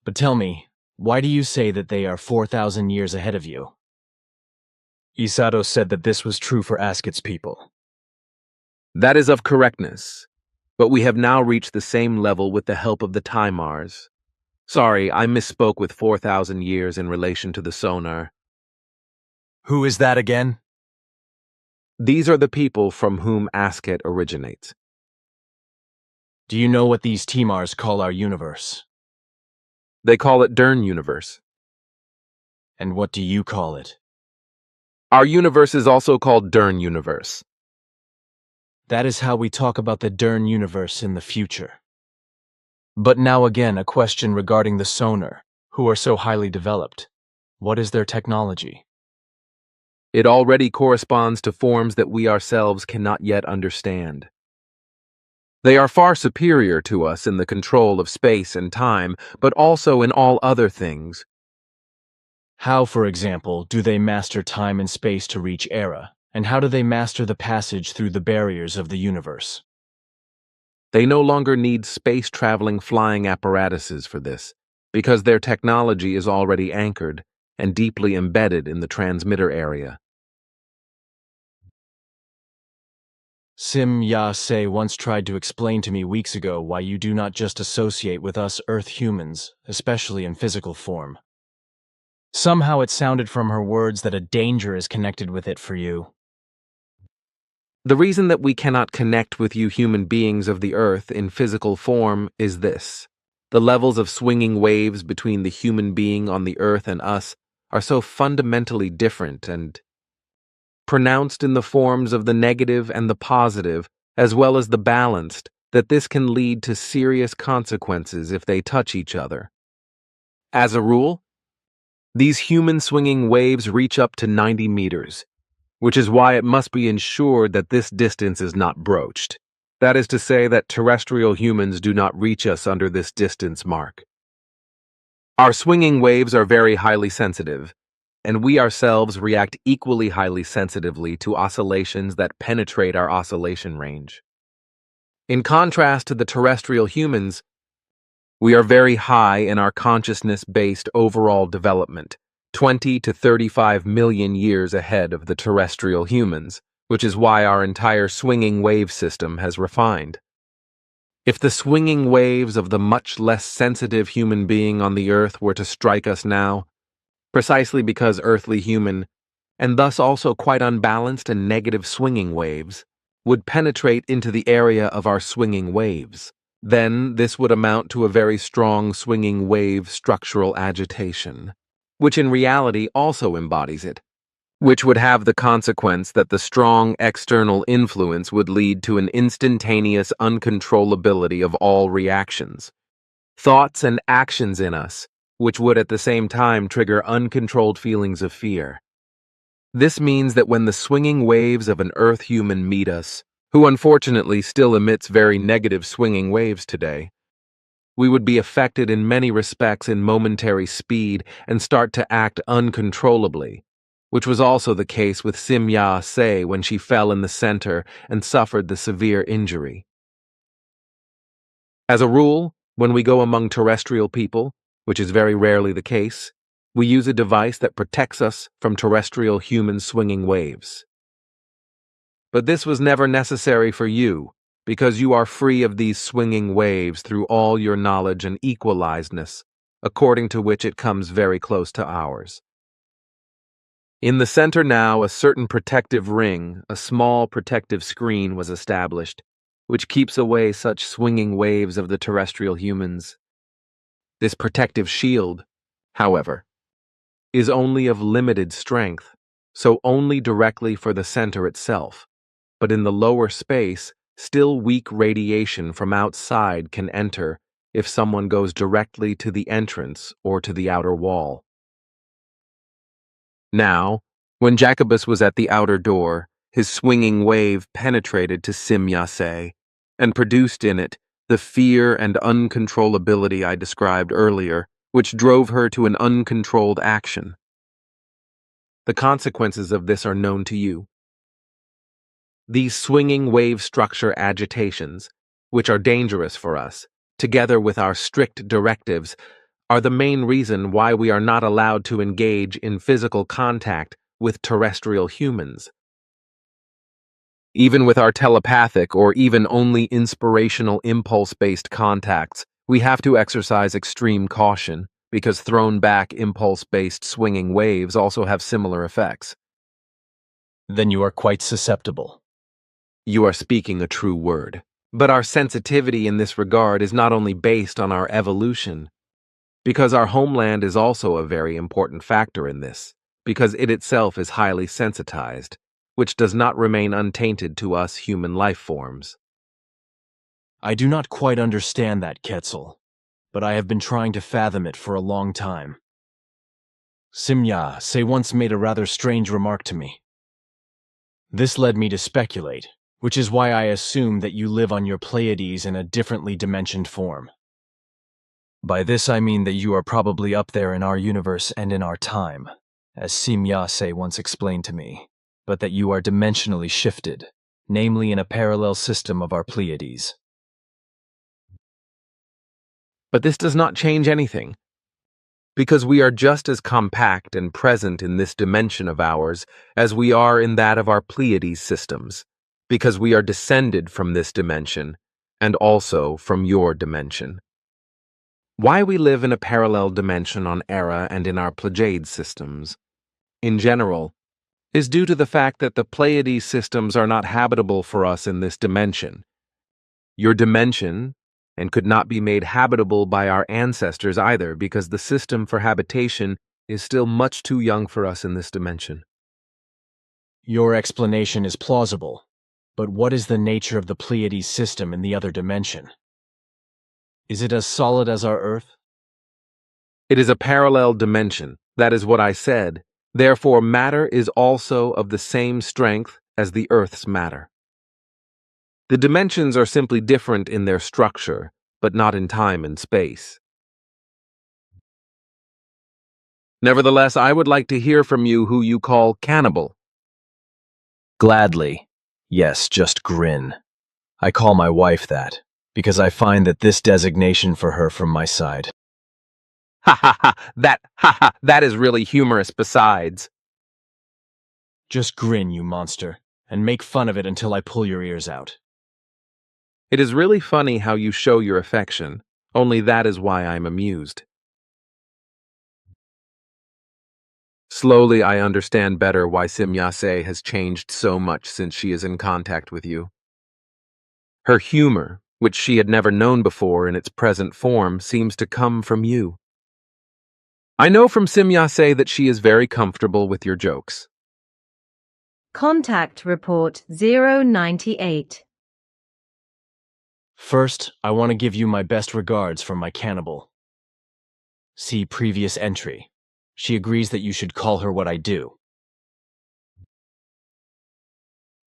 But tell me, why do you say that they are 4,000 years ahead of you? Isato said that this was true for Asket's people. That is of correctness, but we have now reached the same level with the help of the Timars. Sorry, I misspoke with 4,000 years in relation to the sonar. Who is that again? These are the people from whom Asket originates. Do you know what these Timars call our universe? They call it Dern Universe. And what do you call it? Our universe is also called Dern Universe. That is how we talk about the Dern universe in the future. But now again, a question regarding the sonar, who are so highly developed. What is their technology? It already corresponds to forms that we ourselves cannot yet understand. They are far superior to us in the control of space and time, but also in all other things. How, for example, do they master time and space to reach Era? And how do they master the passage through the barriers of the universe? They no longer need space-traveling flying apparatuses for this, because their technology is already anchored and deeply embedded in the transmitter area. Sim Ya Se once tried to explain to me weeks ago why you do not just associate with us Earth humans, especially in physical form. Somehow it sounded from her words that a danger is connected with it for you. The reason that we cannot connect with you human beings of the Earth in physical form is this. The levels of swinging waves between the human being on the Earth and us are so fundamentally different and pronounced in the forms of the negative and the positive, as well as the balanced, that this can lead to serious consequences if they touch each other. As a rule, these human swinging waves reach up to 90 meters, which is why it must be ensured that this distance is not broached. That is to say that terrestrial humans do not reach us under this distance mark. Our swinging waves are very highly sensitive, and we ourselves react equally highly sensitively to oscillations that penetrate our oscillation range. In contrast to the terrestrial humans, we are very high in our consciousness-based overall development, 20 to 35 million years ahead of the terrestrial humans, which is why our entire swinging wave system has refined. If the swinging waves of the much less sensitive human being on the Earth were to strike us now, precisely because earthly human, and thus also quite unbalanced and negative swinging waves, would penetrate into the area of our swinging waves, then this would amount to a very strong swinging wave structural agitation, which in reality also embodies it, which would have the consequence that the strong external influence would lead to an instantaneous uncontrollability of all reactions, thoughts and actions in us, which would at the same time trigger uncontrolled feelings of fear. This means that when the swinging waves of an Earth human meet us, who unfortunately still emits very negative swinging waves today, we would be affected in many respects in momentary speed and start to act uncontrollably, which was also the case with Sim Ya Se when she fell in the center and suffered the severe injury. As a rule, when we go among terrestrial people, which is very rarely the case, we use a device that protects us from terrestrial human swinging waves. But this was never necessary for you, because you are free of these swinging waves through all your knowledge and equalizedness, according to which it comes very close to ours. In the center now, a certain protective ring, a small protective screen was established, which keeps away such swinging waves of the terrestrial humans. This protective shield, however, is only of limited strength, so only directly for the center itself, but in the lower space, still weak radiation from outside can enter if someone goes directly to the entrance or to the outer wall. Now, when Jacobus was at the outer door, his swinging wave penetrated to Sim Ya Se and produced in it the fear and uncontrollability I described earlier, which drove her to an uncontrolled action. The consequences of this are known to you. These swinging wave structure agitations, which are dangerous for us, together with our strict directives, are the main reason why we are not allowed to engage in physical contact with terrestrial humans. Even with our telepathic or even only inspirational impulse-based contacts, we have to exercise extreme caution because thrown-back impulse-based swinging waves also have similar effects. Then you are quite susceptible. You are speaking a true word. But our sensitivity in this regard is not only based on our evolution, because our homeland is also a very important factor in this, because it itself is highly sensitized, which does not remain untainted to us human life forms. I do not quite understand that, Quetzal, but I have been trying to fathom it for a long time. Simya say once made a rather strange remark to me. This led me to speculate, which is why I assume that you live on your Pleiades in a differently dimensioned form. By this I mean that you are probably up there in our universe and in our time, as Simya once explained to me, but that you are dimensionally shifted, namely in a parallel system of our Pleiades. But this does not change anything, because we are just as compact and present in this dimension of ours as we are in that of our Pleiades systems, because we are descended from this dimension, and also from your dimension. Why we live in a parallel dimension on Era and in our Pleiades systems, in general, is due to the fact that the Pleiades systems are not habitable for us in this dimension. Your dimension, and could not be made habitable by our ancestors either, because the system for habitation is still much too young for us in this dimension. Your explanation is plausible, but what is the nature of the Pleiades system in the other dimension? Is it as solid as our Earth? It is a parallel dimension, that is what I said. Therefore, matter is also of the same strength as the Earth's matter. The dimensions are simply different in their structure, but not in time and space. Nevertheless, I would like to hear from you who you call cannibal. Gladly. Yes, just grin. I call my wife that, because I find that this designation for her from my side. That is really humorous besides. Just grin, you monster, and make fun of it until I pull your ears out. It is really funny how you show your affection, only that is why I'm amused. Slowly I understand better why Simyase has changed so much since she is in contact with you. Her humor, which she had never known before in its present form, seems to come from you. I know from Simyase that she is very comfortable with your jokes. Contact Report 098. First, I want to give you my best regards from my cannibal. See previous entry. She agrees that you should call her what I do.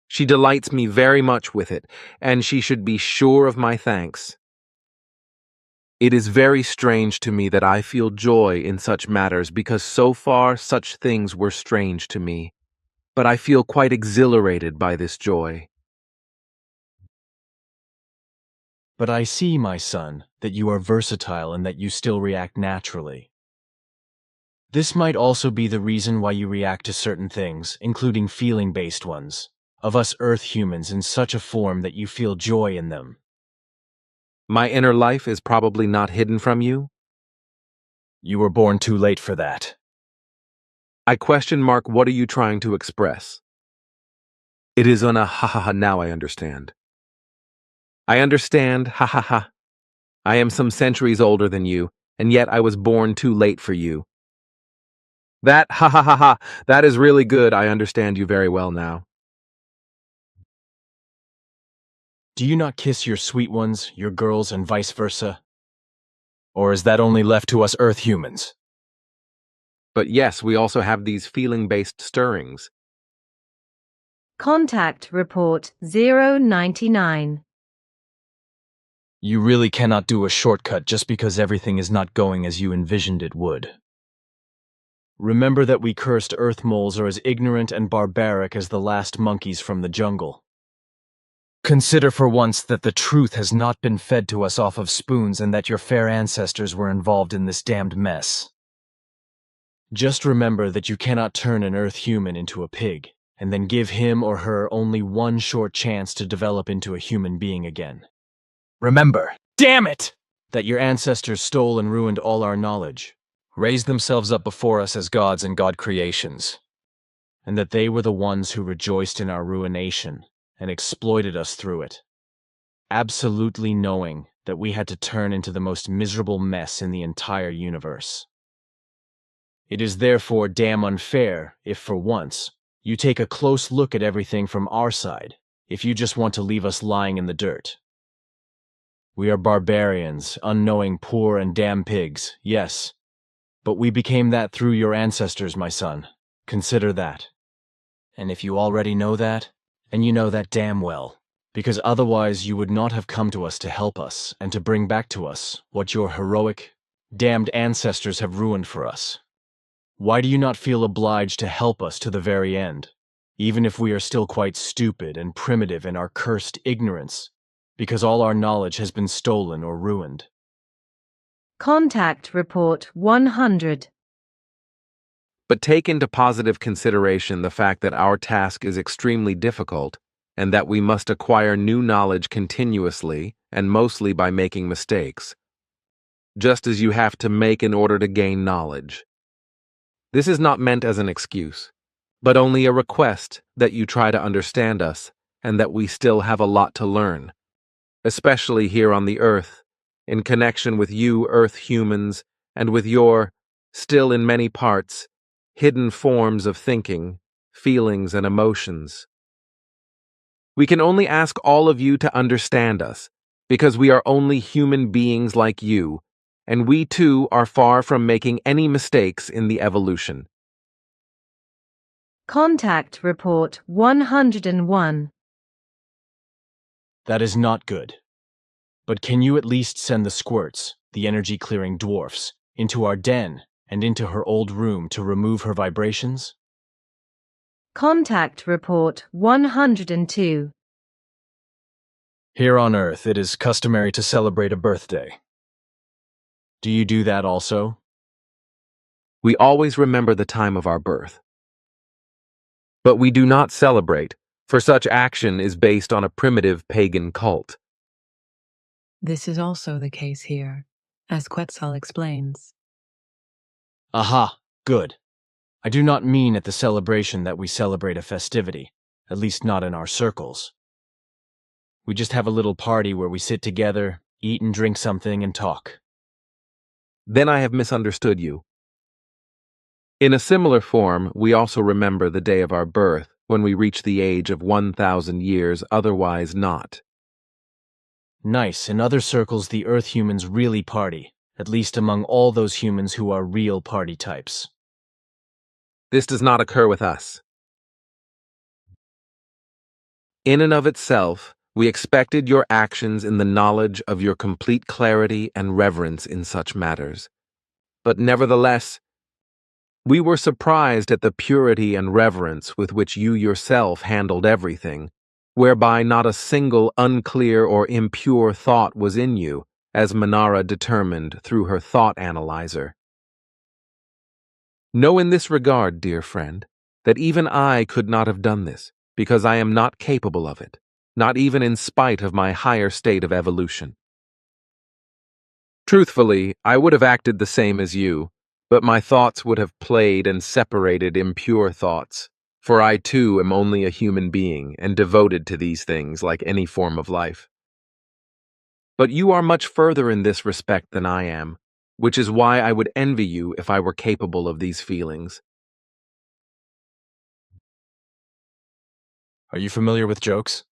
She delights me very much with it, and she should be sure of my thanks. It is very strange to me that I feel joy in such matters because so far such things were strange to me, but I feel quite exhilarated by this joy. But I see, my son, that you are versatile and that you still react naturally. This might also be the reason why you react to certain things, including feeling-based ones, of us Earth humans in such a form that you feel joy in them. My inner life is probably not hidden from you? You were born too late for that. I question mark, what are you trying to express? It is on a now I understand. I understand, I am some centuries older than you, and yet I was born too late for you. That that is really good. I understand you very well now. Do you not kiss your sweet ones, your girls, and vice versa? Or is that only left to us Earth humans? But yes, we also have these feeling-based stirrings. Contact Report 099. You really cannot do a shortcut just because everything is not going as you envisioned it would. Remember that we cursed Earth moles are as ignorant and barbaric as the last monkeys from the jungle. Consider for once that the truth has not been fed to us off of spoons and that your fair ancestors were involved in this damned mess. Just remember that you cannot turn an Earth human into a pig, and then give him or her only one short chance to develop into a human being again. Remember, damn it, that your ancestors stole and ruined all our knowledge, raised themselves up before us as gods and god creations, and that they were the ones who rejoiced in our ruination and exploited us through it, absolutely knowing that we had to turn into the most miserable mess in the entire universe. It is therefore damn unfair if, for once, you take a close look at everything from our side, if you just want to leave us lying in the dirt. We are barbarians, unknowing poor and damn pigs, yes, But we became that through your ancestors, my son. Consider that. And if you already know that, and you know that damn well, because otherwise you would not have come to us to help us and to bring back to us what your heroic, damned ancestors have ruined for us. Why do you not feel obliged to help us to the very end, even if we are still quite stupid and primitive in our cursed ignorance, because all our knowledge has been stolen or ruined? Contact Report 100. But take into positive consideration the fact that our task is extremely difficult and that we must acquire new knowledge continuously and mostly by making mistakes, just as you have to make in order to gain knowledge. This is not meant as an excuse, but only a request that you try to understand us and that we still have a lot to learn, especially here on the Earth, in connection with you Earth humans and with your, still in many parts, hidden forms of thinking, feelings, and emotions. We can only ask all of you to understand us, because we are only human beings like you, and we too are far from making any mistakes in the evolution. Contact Report 101. That is not good. But can you at least send the squirts, the energy-clearing dwarfs, into our den and into her old room to remove her vibrations? Contact Report 102. Here on Earth, it is customary to celebrate a birthday. Do you do that also? We always remember the time of our birth. But we do not celebrate, for such action is based on a primitive pagan cult. This is also the case here, as Quetzal explains. Aha, good. I do not mean at the celebration that we celebrate a festivity, at least not in our circles. We just have a little party where we sit together, eat and drink something, and talk. Then I have misunderstood you. In a similar form, we also remember the day of our birth, when we reach the age of 1,000 years, otherwise not. Nice. In other circles, the Earth humans really party, at least among all those humans who are real party types. This does not occur with us. In and of itself, we expected your actions in the knowledge of your complete clarity and reverence in such matters. But nevertheless, we were surprised at the purity and reverence with which you yourself handled everything, whereby not a single unclear or impure thought was in you, as Manara determined through her thought analyzer. Know in this regard, dear friend, that even I could not have done this, because I am not capable of it, not even in spite of my higher state of evolution. Truthfully, I would have acted the same as you, but my thoughts would have played and separated impure thoughts, for I too am only a human being and devoted to these things like any form of life. But you are much further in this respect than I am, which is why I would envy you if I were capable of these feelings. Are you familiar with jokes?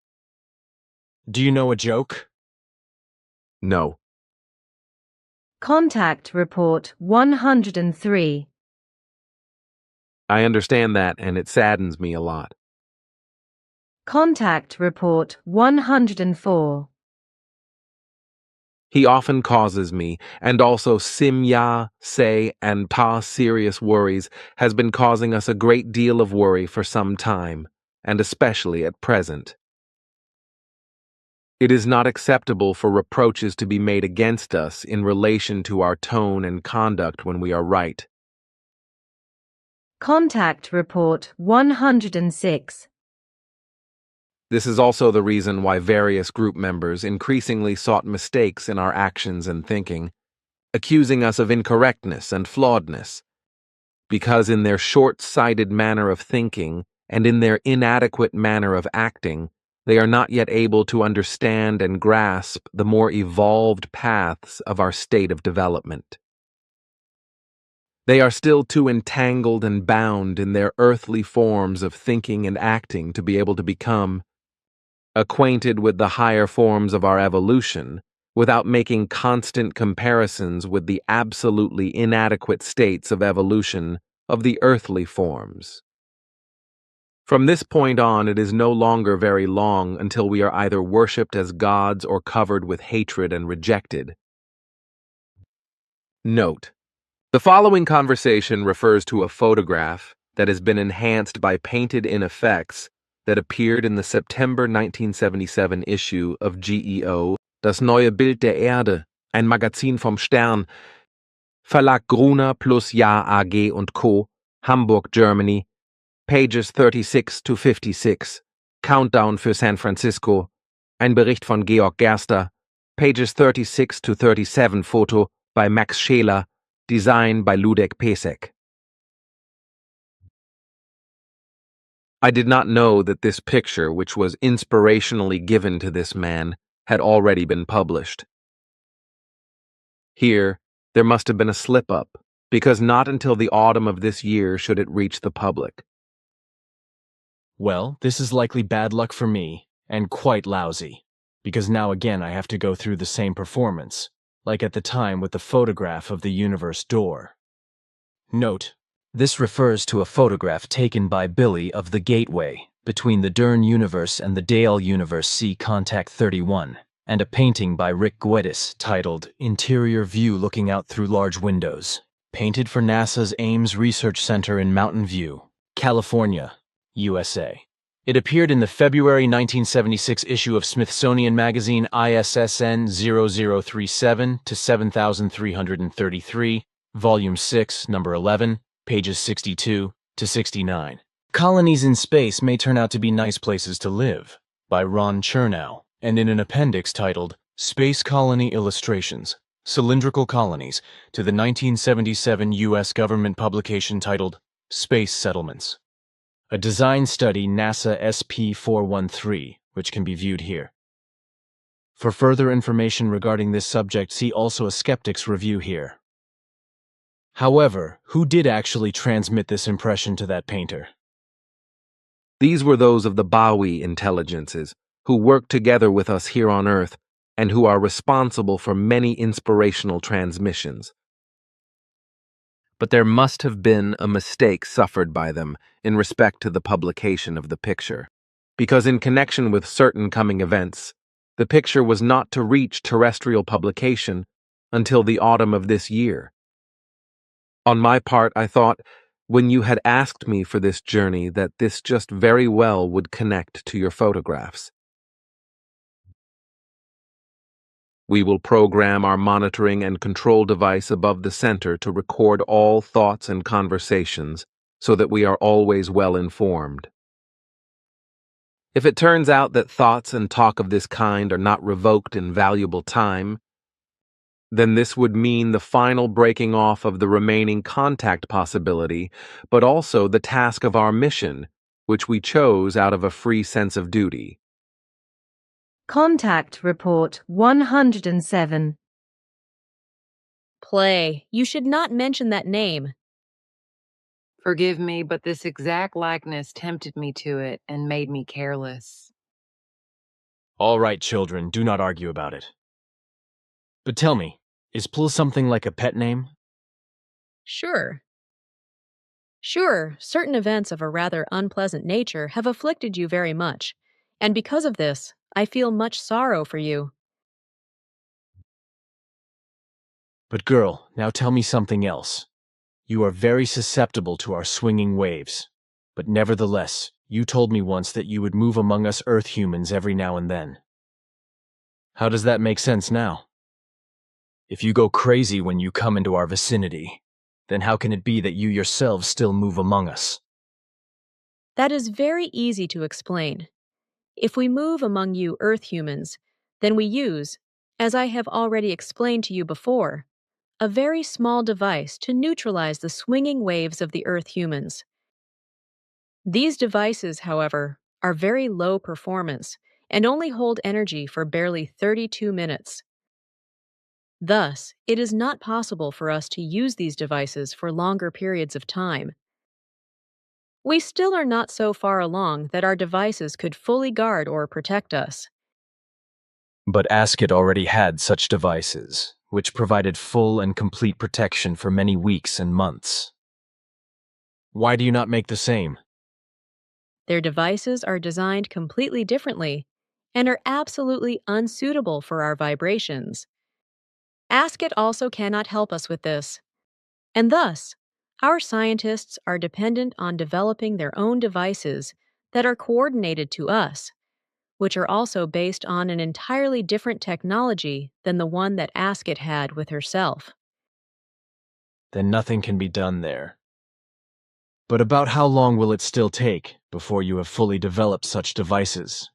Do you know a joke? No. Contact Report 103. I understand that, and it saddens me a lot. Contact Report 104. He often causes me, and also Simya, Se, and Pa serious worries, has been causing us a great deal of worry for some time, and especially at present. It is not acceptable for reproaches to be made against us in relation to our tone and conduct when we are right. Contact Report 106. This is also the reason why various group members increasingly sought mistakes in our actions and thinking, accusing us of incorrectness and flawedness, because in their short-sighted manner of thinking and in their inadequate manner of acting, they are not yet able to understand and grasp the more evolved paths of our state of development. They are still too entangled and bound in their earthly forms of thinking and acting to be able to become acquainted with the higher forms of our evolution, without making constant comparisons with the absolutely inadequate states of evolution of the earthly forms. From this point on, it is no longer very long until we are either worshipped as gods or covered with hatred and rejected. Note: the following conversation refers to a photograph that has been enhanced by painted-in effects that appeared in the September 1977 issue of GEO, Das neue Bild der Erde, ein Magazin vom Stern, Verlag Gruner plus Jahr AG und Co., Hamburg, Germany, pages 36 to 56, Countdown für San Francisco, ein Bericht von Georg Gerster, pages 36 to 37 Foto by Max Scheler, design by Ludek Pesek. I did not know that this picture, which was inspirationally given to this man, had already been published. Here, there must have been a slip-up, because not until the autumn of this year should it reach the public. Well, this is likely bad luck for me, and quite lousy, because now again I have to go through the same performance, like at the time with the photograph of the universe door. Note: this refers to a photograph taken by Billy of the gateway between the Dern universe and the Dale universe, see Contact 31, and a painting by Rick Guedes titled Interior View Looking Out Through Large Windows, painted for NASA's Ames Research Center in Mountain View, California, USA. It appeared in the February 1976 issue of Smithsonian Magazine ISSN 0037 to 7333, Volume 6, Number 11, pages 62 to 69. Colonies in Space May Turn Out to Be Nice Places to Live, by Ron Chernow, and in an appendix titled Space Colony Illustrations, Cylindrical Colonies, to the 1977 U.S. government publication titled Space Settlements. A design study NASA SP413, which can be viewed here. For further information regarding this subject, see also a skeptic's review here. However, who did actually transmit this impression to that painter? These were those of the Bowie intelligences, who work together with us here on Earth, and who are responsible for many inspirational transmissions. But there must have been a mistake suffered by them in respect to the publication of the picture, because in connection with certain coming events, the picture was not to reach terrestrial publication until the autumn of this year. On my part, I thought, when you had asked me for this journey, that this just very well would connect to your photographs. We will program our monitoring and control device above the center to record all thoughts and conversations so that we are always well informed. If it turns out that thoughts and talk of this kind are not revoked in valuable time, then this would mean the final breaking off of the remaining contact possibility, but also the task of our mission, which we chose out of a free sense of duty. Contact Report 107. Play. You should not mention that name. Forgive me, but this exact likeness tempted me to it and made me careless. All right, children, do not argue about it. But tell me, is Pl something like a pet name? Sure. Sure, certain events of a rather unpleasant nature have afflicted you very much, and because of this, I feel much sorrow for you. But girl, now tell me something else. You are very susceptible to our swinging waves, but nevertheless, you told me once that you would move among us Earth humans every now and then. How does that make sense now? If you go crazy when you come into our vicinity, then how can it be that you yourselves still move among us? That is very easy to explain. If we move among you Earth humans, then we use, as I have already explained to you before, a very small device to neutralize the swinging waves of the Earth humans. These devices, however, are very low performance and only hold energy for barely 32 minutes. Thus, it is not possible for us to use these devices for longer periods of time. We still are not so far along that our devices could fully guard or protect us. But Ascot already had such devices, which provided full and complete protection for many weeks and months. Why do you not make the same? Their devices are designed completely differently and are absolutely unsuitable for our vibrations. Ascot also cannot help us with this, and thus, our scientists are dependent on developing their own devices that are coordinated to us, which are also based on an entirely different technology than the one that Ascot had with herself. Then nothing can be done there. But about how long will it still take before you have fully developed such devices?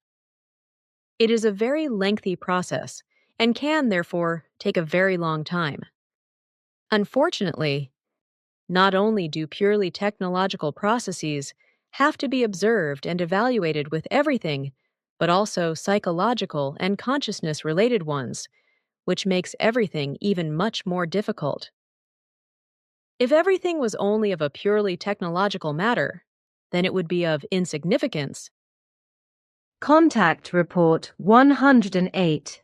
It is a very lengthy process and can, therefore, take a very long time. Unfortunately, not only do purely technological processes have to be observed and evaluated with everything, but also psychological and consciousness-related ones, which makes everything even much more difficult. If everything was only of a purely technological matter, then it would be of insignificance. Contact Report 108.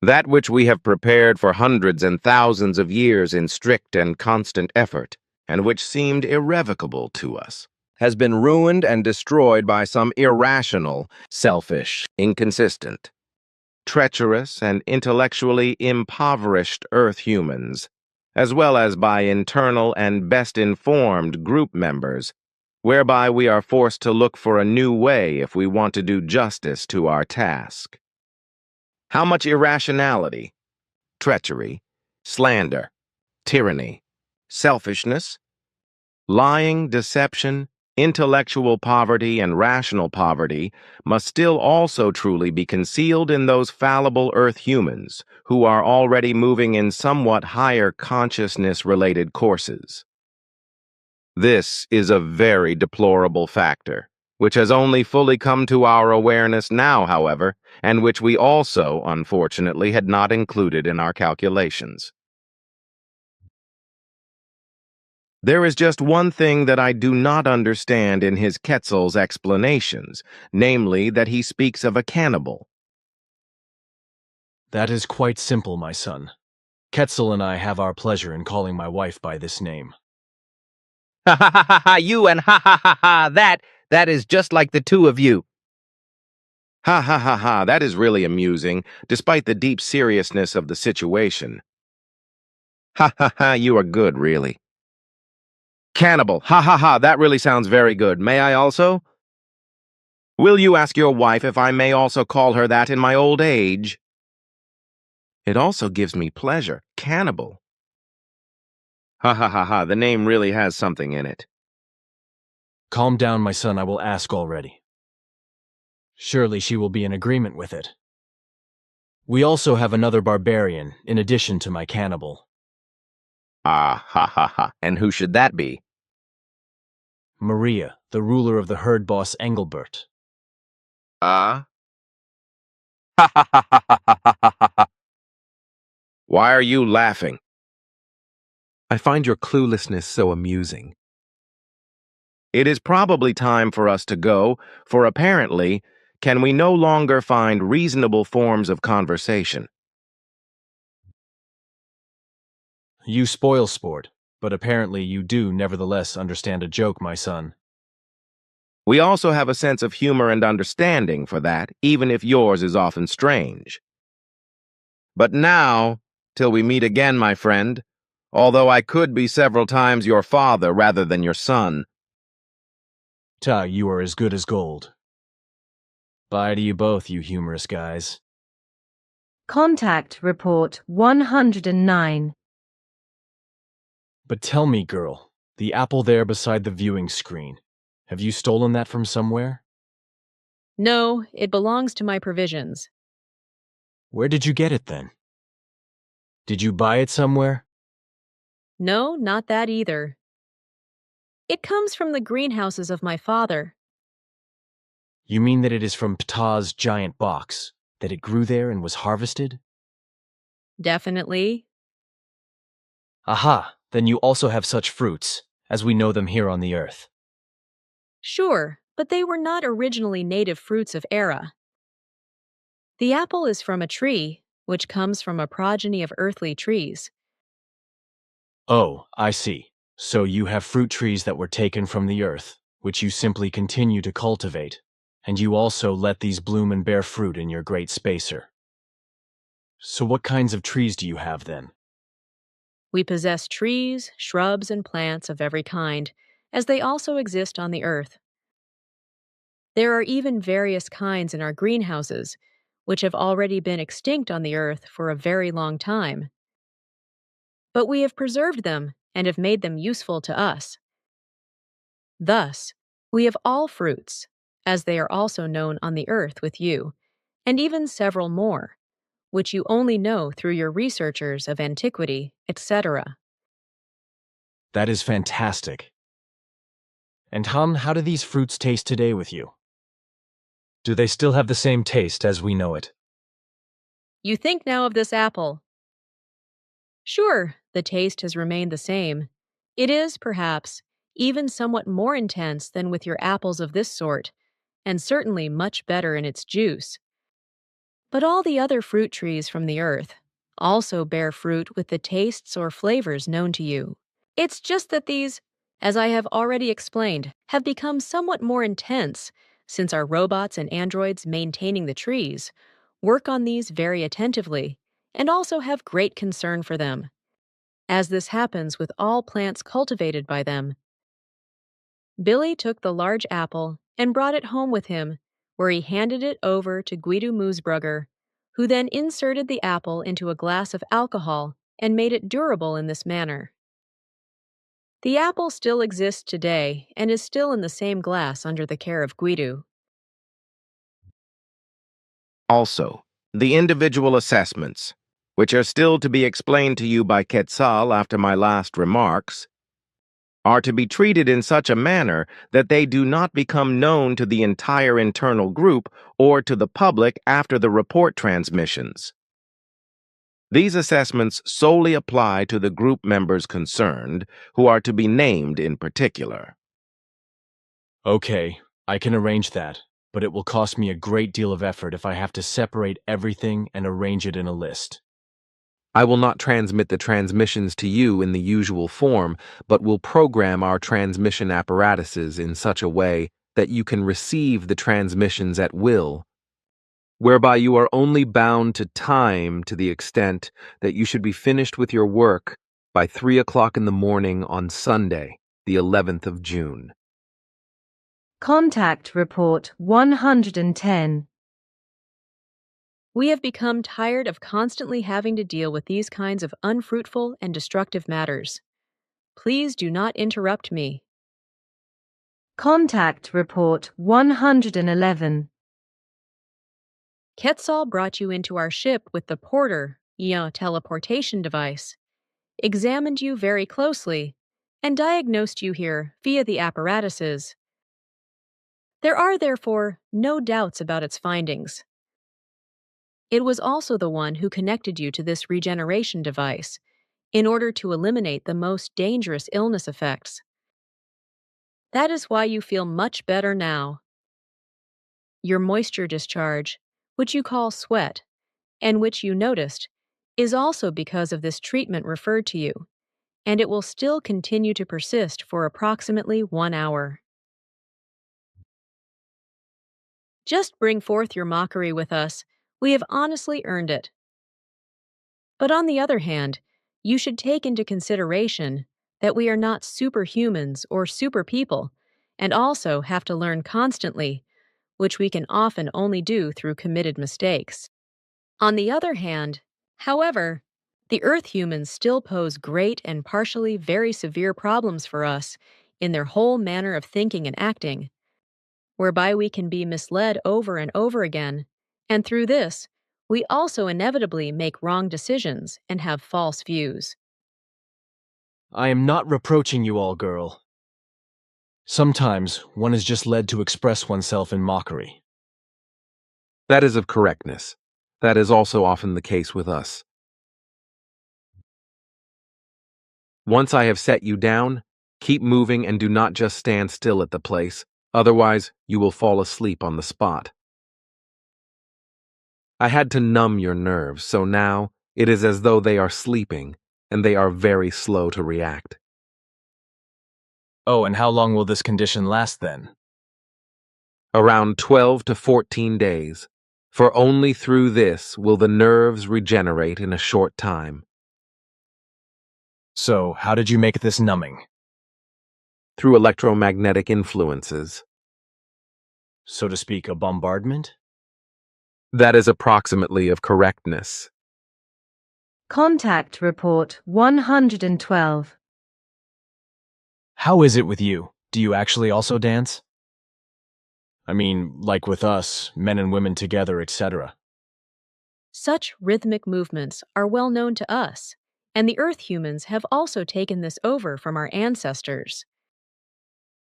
That which we have prepared for hundreds and thousands of years in strict and constant effort, and which seemed irrevocable to us, has been ruined and destroyed by some irrational, selfish, inconsistent, treacherous, and intellectually impoverished Earth humans, as well as by internal and best-informed group members, whereby we are forced to look for a new way if we want to do justice to our task. How much irrationality, treachery, slander, tyranny, selfishness, lying, deception, intellectual poverty, and rational poverty must still also truly be concealed in those fallible Earth humans who are already moving in somewhat higher consciousness-related courses. This is a very deplorable factor, which has only fully come to our awareness now, however, and which we also, unfortunately, had not included in our calculations. There is just one thing that I do not understand in his Quetzal's explanations, namely that he speaks of a cannibal. That is quite simple, my son. Quetzal and I have our pleasure in calling my wife by this name. Ha ha ha ha ha, you and ha ha ha ha, that is just like the two of you. Ha ha ha ha, that is really amusing, despite the deep seriousness of the situation. Ha ha ha, you are good, really. Cannibal, ha ha ha, that really sounds very good. May I also? Will you ask your wife if I may also call her that in my old age? It also gives me pleasure, cannibal. Ha ha ha ha, the name really has something in it. Calm down, my son, I will ask already. Surely she will be in agreement with it. We also have another barbarian, in addition to my cannibal. Ah, ha ha ha, and who should that be? Maria, the ruler of the herd boss Engelbert. Ah? Ha ha ha ha ha ha ha ha. Why are you laughing? I find your cluelessness so amusing. It is probably time for us to go, for apparently, can we no longer find reasonable forms of conversation? You spoil sport, but apparently you do nevertheless understand a joke, my son. We also have a sense of humor and understanding for that, even if yours is often strange. But now, till we meet again, my friend, although I could be several times your father rather than your son. Ta, you are as good as gold. Bye to you both, you humorous guys. Contact Report 109. But tell me, girl, the apple there beside the viewing screen, have you stolen that from somewhere? No, it belongs to my provisions. Where did you get it then? Did you buy it somewhere? No, not that either. It comes from the greenhouses of my father. You mean that it is from Ptah's giant box, that it grew there and was harvested? Definitely. Aha, then you also have such fruits, as we know them here on the earth. Sure, but they were not originally native fruits of Era. The apple is from a tree, which comes from a progeny of earthly trees. Oh, I see. So you have fruit trees that were taken from the earth, which you simply continue to cultivate, and you also let these bloom and bear fruit in your great spacer. So what kinds of trees do you have then? We possess trees, shrubs, and plants of every kind, as they also exist on the earth. There are even various kinds in our greenhouses, which have already been extinct on the earth for a very long time. But we have preserved them and have made them useful to us. Thus, we have all fruits, as they are also known on the earth with you, and even several more, which you only know through your researchers of antiquity, etc. That is fantastic. And Han, how do these fruits taste today with you? Do they still have the same taste as we know it? You think now of this apple. Sure, the taste has remained the same. It is, perhaps, even somewhat more intense than with your apples of this sort, and certainly much better in its juice. But all the other fruit trees from the earth also bear fruit with the tastes or flavors known to you. It's just that these, as I have already explained, have become somewhat more intense since our robots and androids maintaining the trees work on these very attentively and also have great concern for them, as this happens with all plants cultivated by them. Billy took the large apple and brought it home with him, where he handed it over to Guido Moosbrugger, who then inserted the apple into a glass of alcohol and made it durable in this manner. The apple still exists today and is still in the same glass under the care of Guido. Also, the individual assessments, which are still to be explained to you by Quetzal after my last remarks, are to be treated in such a manner that they do not become known to the entire internal group or to the public after the report transmissions. These assessments solely apply to the group members concerned, who are to be named in particular. Okay, I can arrange that, but it will cost me a great deal of effort if I have to separate everything and arrange it in a list. I will not transmit the transmissions to you in the usual form, but will program our transmission apparatuses in such a way that you can receive the transmissions at will, whereby you are only bound to time to the extent that you should be finished with your work by 3 o'clock in the morning on Sunday, the 11th of June. Contact Report 110. We have become tired of constantly having to deal with these kinds of unfruitful and destructive matters. Please do not interrupt me. Contact Report 111. Quetzal brought you into our ship with the porter, teleportation device, examined you very closely, and diagnosed you here via the apparatuses. There are, therefore, no doubts about its findings. It was also the one who connected you to this regeneration device in order to eliminate the most dangerous illness effects. That is why you feel much better now. Your moisture discharge, which you call sweat, and which you noticed, is also because of this treatment referred to you, and it will still continue to persist for approximately 1 hour. Just bring forth your mockery with us. We have honestly earned it. But on the other hand, you should take into consideration that we are not superhumans or super people, and also have to learn constantly, which we can often only do through committed mistakes. On the other hand, however, the Earth humans still pose great and partially very severe problems for us in their whole manner of thinking and acting, whereby we can be misled over and over again, and through this, we also inevitably make wrong decisions and have false views. I am not reproaching you all, girl. Sometimes one is just led to express oneself in mockery. That is of correctness. That is also often the case with us. Once I have set you down, keep moving and do not just stand still at the place, otherwise you will fall asleep on the spot. I had to numb your nerves, so now it is as though they are sleeping, and they are very slow to react. Oh, and how long will this condition last then? Around 12 to 14 days, for only through this will the nerves regenerate in a short time. So, how did you make this numbing? Through electromagnetic influences. So to speak, a bombardment? That is approximately of correctness. Contact Report 112. How is it with you? Do you actually also dance? I mean, like with us, men and women together, etc. Such rhythmic movements are well known to us, and the Earth humans have also taken this over from our ancestors.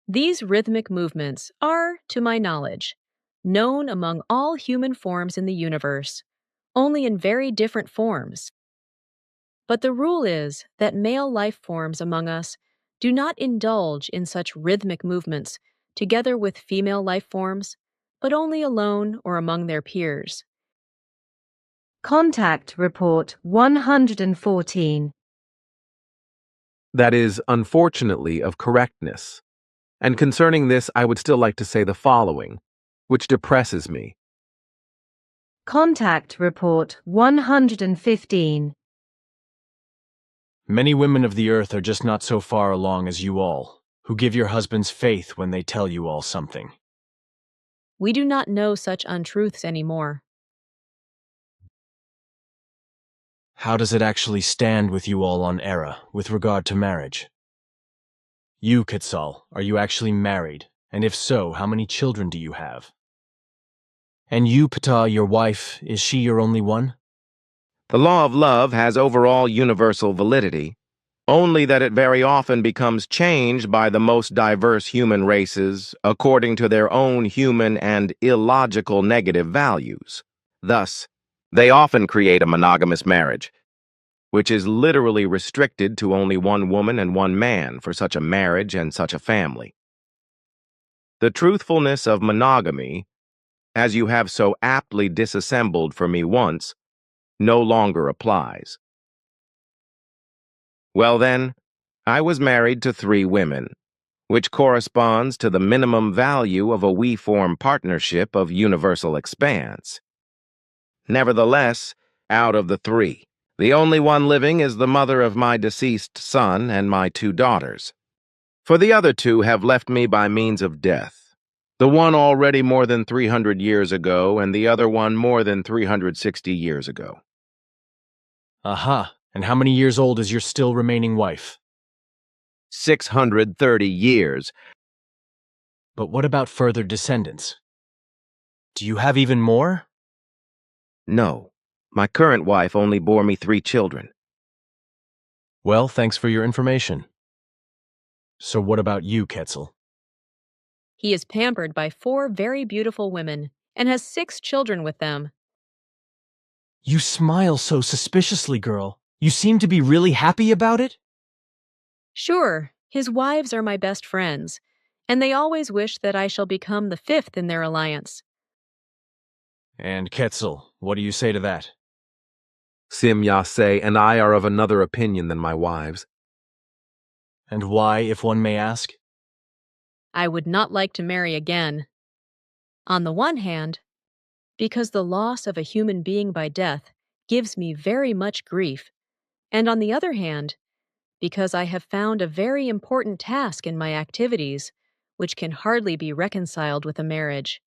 These rhythmic movements are, to my knowledge, known among all human forms in the universe, only in very different forms. But the rule is that male life forms among us do not indulge in such rhythmic movements together with female life forms, but only alone or among their peers. Contact Report 114. That is, unfortunately, of correctness. And concerning this, I would still like to say the following, which depresses me. Contact Report 115. Many women of the earth are just not so far along as you all, who give your husbands faith when they tell you all something. We do not know such untruths anymore. How does it actually stand with you all on Era with regard to marriage? You, Quetzal, are you actually married? And if so, how many children do you have? And you, Ptah, your wife, is she your only one? The law of love has overall universal validity, only that it very often becomes changed by the most diverse human races according to their own human and illogical negative values. Thus, they often create a monogamous marriage, which is literally restricted to only one woman and one man for such a marriage and such a family. The truthfulness of monogamy, as you have so aptly disassembled for me once, no longer applies. Well then, I was married to 3 women, which corresponds to the minimum value of a we-form partnership of universal expanse. Nevertheless, out of the 3, the only one living is the mother of my deceased son and my 2 daughters. For the other 2 have left me by means of death, the one already more than 300 years ago and the other one more than 360 years ago. Aha, and how many years old is your still remaining wife? 630 years. But what about further descendants? Do you have even more? No, my current wife only bore me 3 children. Well, thanks for your information. So what about you, Quetzal? He is pampered by 4 very beautiful women and has 6 children with them. You smile so suspiciously, girl. You seem to be really happy about it? Sure, his wives are my best friends, and they always wish that I shall become the 5th in their alliance. And Quetzal, what do you say to that? Simyase and I are of another opinion than my wives. And why, if one may ask? I would not like to marry again. On the one hand, because the loss of a human being by death gives me very much grief, and on the other hand, because I have found a very important task in my activities, which can hardly be reconciled with a marriage.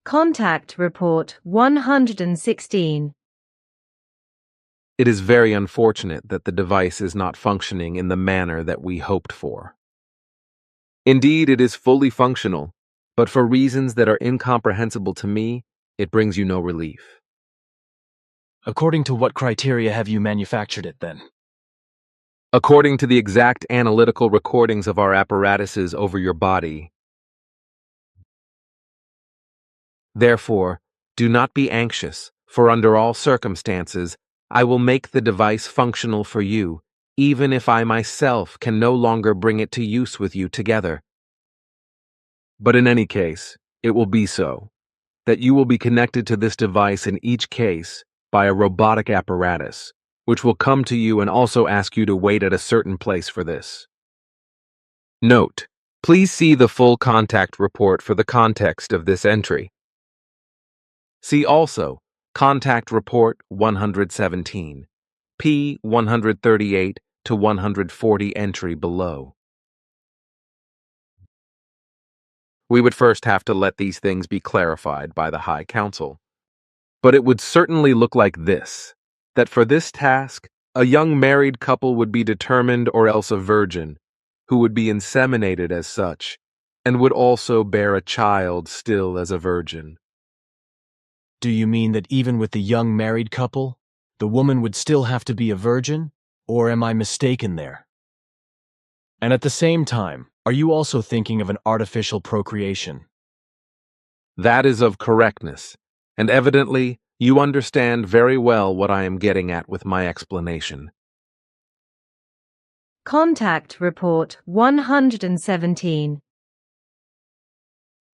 Contact Report 116. It is very unfortunate that the device is not functioning in the manner that we hoped for. Indeed, it is fully functional, but for reasons that are incomprehensible to me, it brings you no relief. According to what criteria have you manufactured it, then? According to the exact analytical recordings of our apparatuses over your body. Therefore, do not be anxious, for under all circumstances, I will make the device functional for you, even if I myself can no longer bring it to use with you together. But in any case, it will be so. that you will be connected to this device in each case by a robotic apparatus, which will come to you and also ask you to wait at a certain place for this. Note: please see the full contact report for the context of this entry. See also Contact Report 117, P 138 to 140 entry below. We would first have to let these things be clarified by the High Council. But it would certainly look like this, that for this task, a young married couple would be determined or else a virgin, who would be inseminated as such, and would also bear a child still as a virgin. Do you mean that even with the young married couple, the woman would still have to be a virgin? Or am I mistaken there? And at the same time, are you also thinking of an artificial procreation? That is of correctness, and evidently you understand very well what I am getting at with my explanation. Contact Report 117.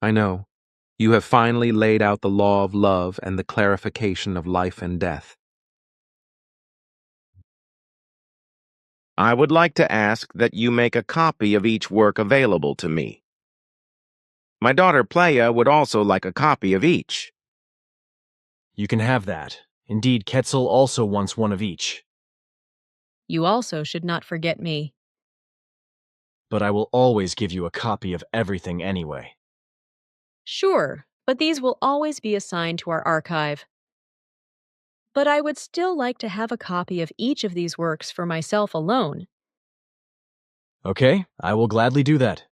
I know. You have finally laid out the law of love and the clarification of life and death. I would like to ask that you make a copy of each work available to me. My daughter Playa would also like a copy of each. You can have that. Indeed, Quetzal also wants one of each. You also should not forget me. But I will always give you a copy of everything anyway. Sure, but these will always be assigned to our archive. But I would still like to have a copy of each of these works for myself alone. Okay, I will gladly do that.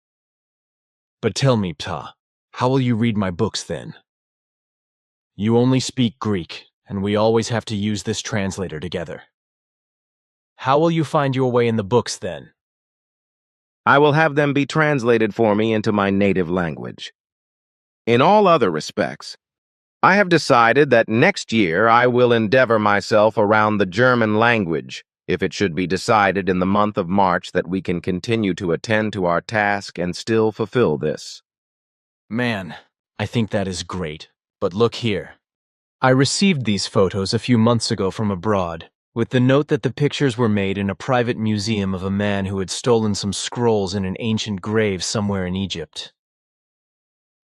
But tell me, Ptah, how will you read my books then? You only speak Greek, and we always have to use this translator together. How will you find your way in the books then? I will have them be translated for me into my native language. In all other respects, I have decided that next year I will endeavor myself around the German language, if it should be decided in the month of March that we can continue to attend to our task and still fulfill this. Man, I think that is great. But look here. I received these photos a few months ago from abroad, with the note that the pictures were made in a private museum of a man who had stolen some scrolls in an ancient grave somewhere in Egypt.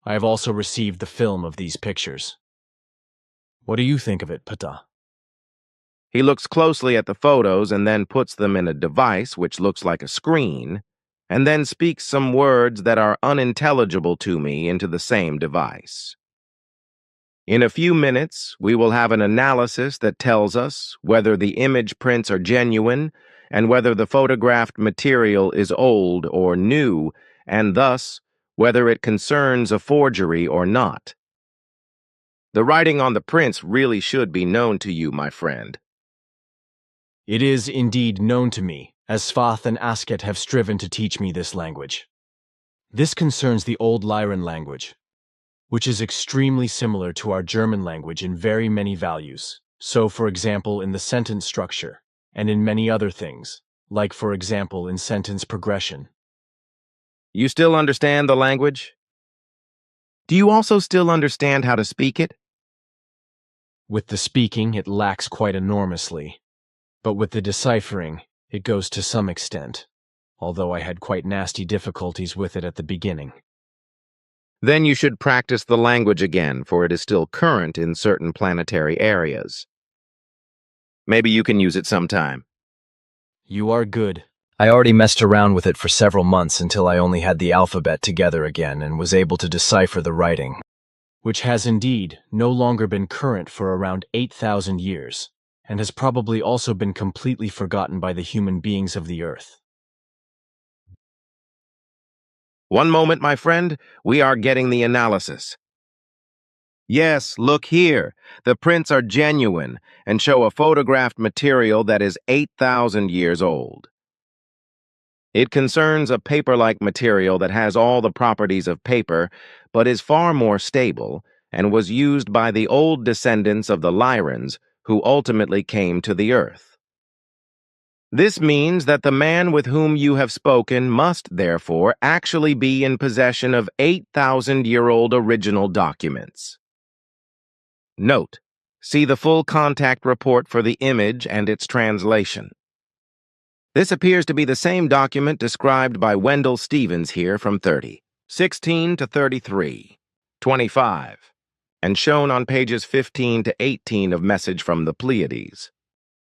I have also received the film of these pictures. What do you think of it, Ptah? He looks closely at the photos and then puts them in a device which looks like a screen, and then speaks some words that are unintelligible to me into the same device. In a few minutes, we will have an analysis that tells us whether the image prints are genuine and whether the photographed material is old or new, and thus whether it concerns a forgery or not. The writing on the prints really should be known to you, my friend. It is indeed known to me, as Svath and Asket have striven to teach me this language. This concerns the Old Lyran language, which is extremely similar to our German language in very many values. So, for example, in the sentence structure, and in many other things, like, for example, in sentence progression. You still understand the language? Do you also still understand how to speak it? With the speaking, it lacks quite enormously. But with the deciphering, it goes to some extent, although I had quite nasty difficulties with it at the beginning. Then you should practice the language again, for it is still current in certain planetary areas. Maybe you can use it sometime. You are good. I already messed around with it for several months until I only had the alphabet together again and was able to decipher the writing, which has indeed no longer been current for around 8,000 years, and has probably also been completely forgotten by the human beings of the Earth. One moment, my friend, we are getting the analysis. Yes, look here. The prints are genuine and show a photographed material that is 8,000 years old. It concerns a paper-like material that has all the properties of paper, but is far more stable, and was used by the old descendants of the Lyrans, who ultimately came to the Earth. This means that the man with whom you have spoken must, therefore, actually be in possession of 8,000-year-old original documents. Note: see the full contact report for the image and its translation. This appears to be the same document described by Wendell Stevens here from 16 to 33, 25, and shown on pages 15 to 18 of Message from the Pleiades.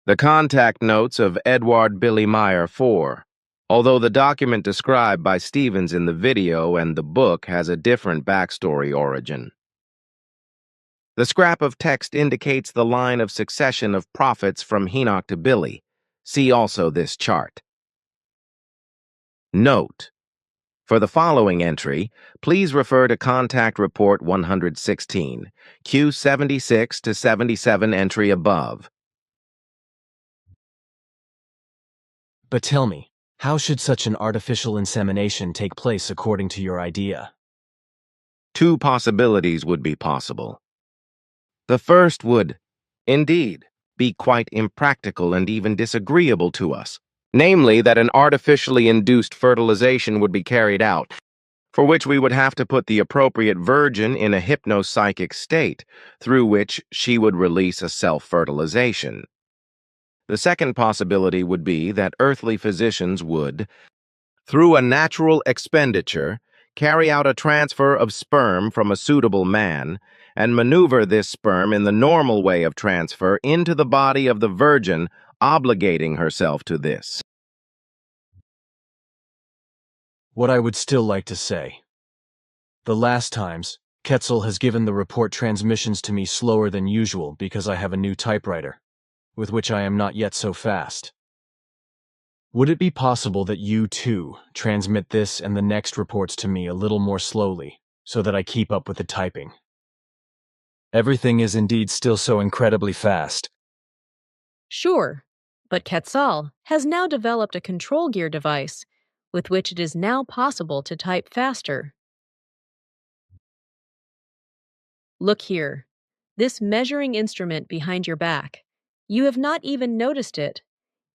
The contact notes of Edward Billy Meier 4, although the document described by Stevens in the video and the book has a different backstory origin. The scrap of text indicates the line of succession of prophets from Enoch to Billy. See also this chart. Note: for the following entry, please refer to Contact Report 116, Q76 to 77 entry above. But tell me, how should such an artificial insemination take place according to your idea? Two possibilities would be possible. The first would, indeed, be quite impractical and even disagreeable to us, namely that an artificially induced fertilization would be carried out, for which we would have to put the appropriate virgin in a hypnopsychic state, through which she would release a self-fertilization. The second possibility would be that earthly physicians would, through a natural expenditure, carry out a transfer of sperm from a suitable man and maneuver this sperm in the normal way of transfer into the body of the virgin, obligating herself to this. What I would still like to say. The last times, Quetzal has given the report transmissions to me slower than usual because I have a new typewriter, with which I am not yet so fast. Would it be possible that you, too, transmit this and the next reports to me a little more slowly, so that I keep up with the typing? Everything is indeed still so incredibly fast. Sure, but Quetzal has now developed a control gear device with which it is now possible to type faster. Look here, this measuring instrument behind your back. You have not even noticed it.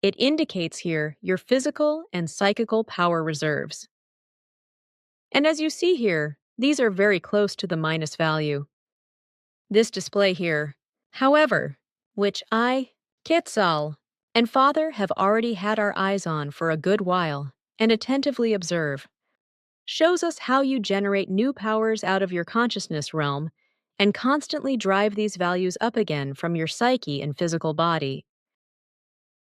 It indicates here your physical and psychical power reserves. And as you see here, these are very close to the minus value. This display here, however, which I, Quetzal, and Father have already had our eyes on for a good while and attentively observe, shows us how you generate new powers out of your consciousness realm and constantly drive these values up again from your psyche and physical body.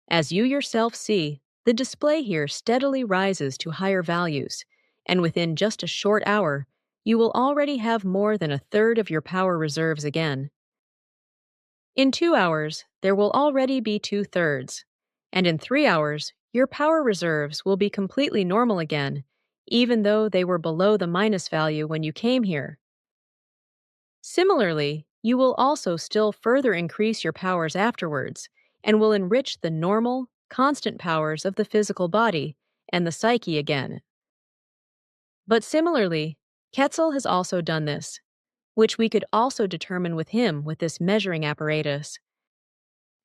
As you yourself see, the display here steadily rises to higher values, and within just a short hour, you will already have more than a third of your power reserves again. In 2 hours, there will already be 2/3, and in 3 hours, your power reserves will be completely normal again, even though they were below the minus value when you came here. Similarly, you will also still further increase your powers afterwards, and will enrich the normal, constant powers of the physical body and the psyche again. But similarly, Quetzal has also done this, which we could also determine with him with this measuring apparatus.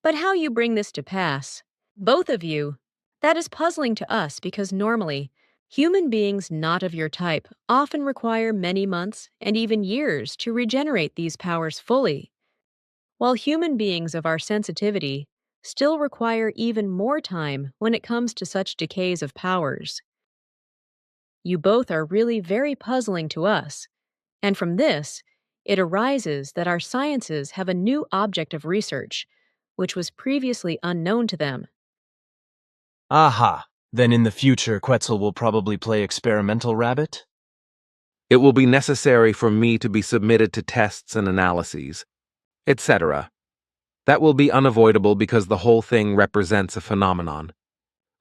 But how you bring this to pass, both of you, that is puzzling to us because normally, human beings not of your type often require many months and even years to regenerate these powers fully, while human beings of our sensitivity still require even more time when it comes to such decays of powers. You both are really very puzzling to us, and from this, it arises that our sciences have a new object of research, which was previously unknown to them. Aha! Then in the future, Quetzal will probably play experimental rabbit? It will be necessary for me to be submitted to tests and analyses, etc. That will be unavoidable because the whole thing represents a phenomenon,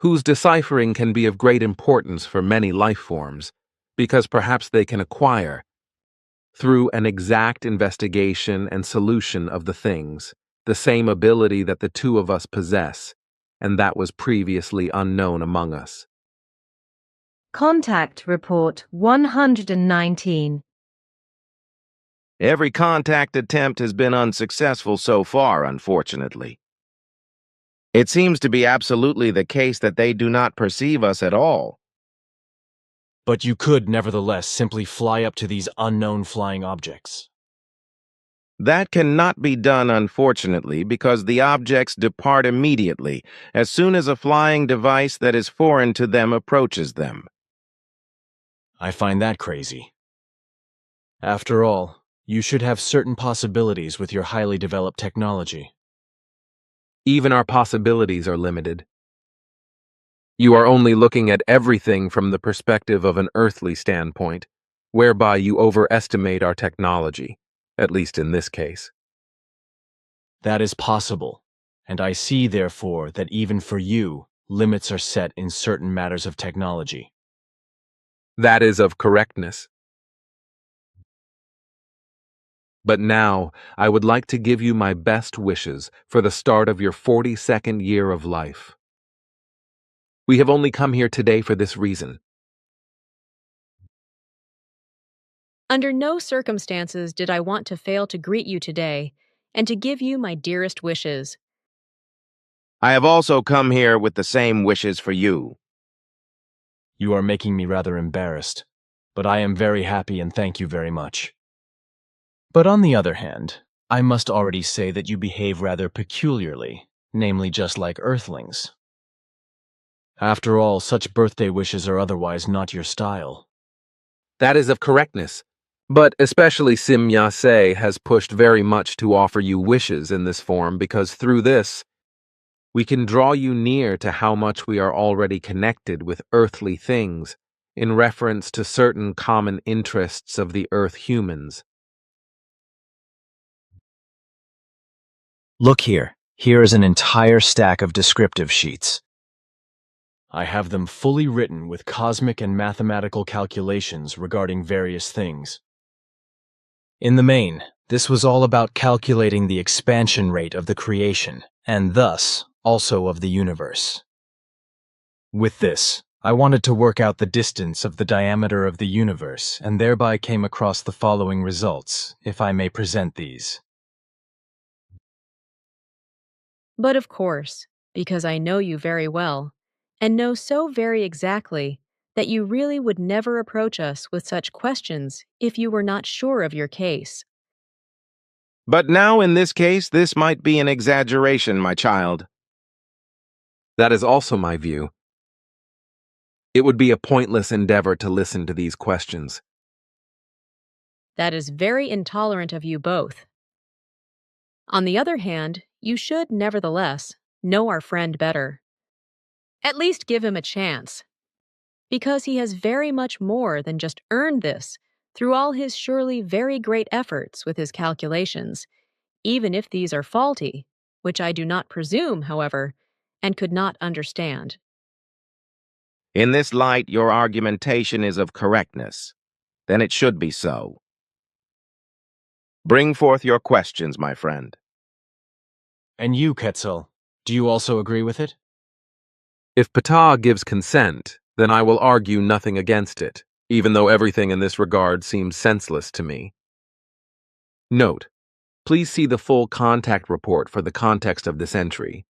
whose deciphering can be of great importance for many life forms, because perhaps they can acquire, through an exact investigation and solution of the things, the same ability that the two of us possess, and that was previously unknown among us. Contact Report 119. Every contact attempt has been unsuccessful so far, unfortunately. It seems to be absolutely the case that they do not perceive us at all. But you could, nevertheless, simply fly up to these unknown flying objects. That cannot be done, unfortunately, because the objects depart immediately as soon as a flying device that is foreign to them approaches them. I find that crazy. After all, you should have certain possibilities with your highly developed technology. Even our possibilities are limited. You are only looking at everything from the perspective of an earthly standpoint, whereby you overestimate our technology, at least in this case. That is possible, and I see, therefore, that even for you, limits are set in certain matters of technology. That is of correctness. But now, I would like to give you my best wishes for the start of your 42nd year of life. We have only come here today for this reason. Under no circumstances did I want to fail to greet you today and to give you my dearest wishes. I have also come here with the same wishes for you. You are making me rather embarrassed, but I am very happy and thank you very much. But on the other hand, I must already say that you behave rather peculiarly, namely just like Earthlings. After all, such birthday wishes are otherwise not your style. That is of correctness. But especially Sim Yase has pushed very much to offer you wishes in this form because through this, we can draw you near to how much we are already connected with earthly things in reference to certain common interests of the Earth humans. Look here. Here is an entire stack of descriptive sheets. I have them fully written with cosmic and mathematical calculations regarding various things. In the main, this was all about calculating the expansion rate of the creation, and thus, also of the universe. With this, I wanted to work out the distance of the diameter of the universe, and thereby came across the following results, if I may present these. But of course, because I know you very well, and know so very exactly that you really would never approach us with such questions if you were not sure of your case. But now in this case, this might be an exaggeration, my child. That is also my view. It would be a pointless endeavor to listen to these questions. That is very intolerant of you both. On the other hand, you should, nevertheless, know our friend better. At least give him a chance, because he has very much more than just earned this through all his surely very great efforts with his calculations, even if these are faulty, which I do not presume, however, and could not understand. In this light, your argumentation is of correctness. Then it should be so. Bring forth your questions, my friend. And you, Quetzal, do you also agree with it? If Ptah gives consent, then I will argue nothing against it, even though everything in this regard seems senseless to me. Note: please see the full contact report for the context of this entry.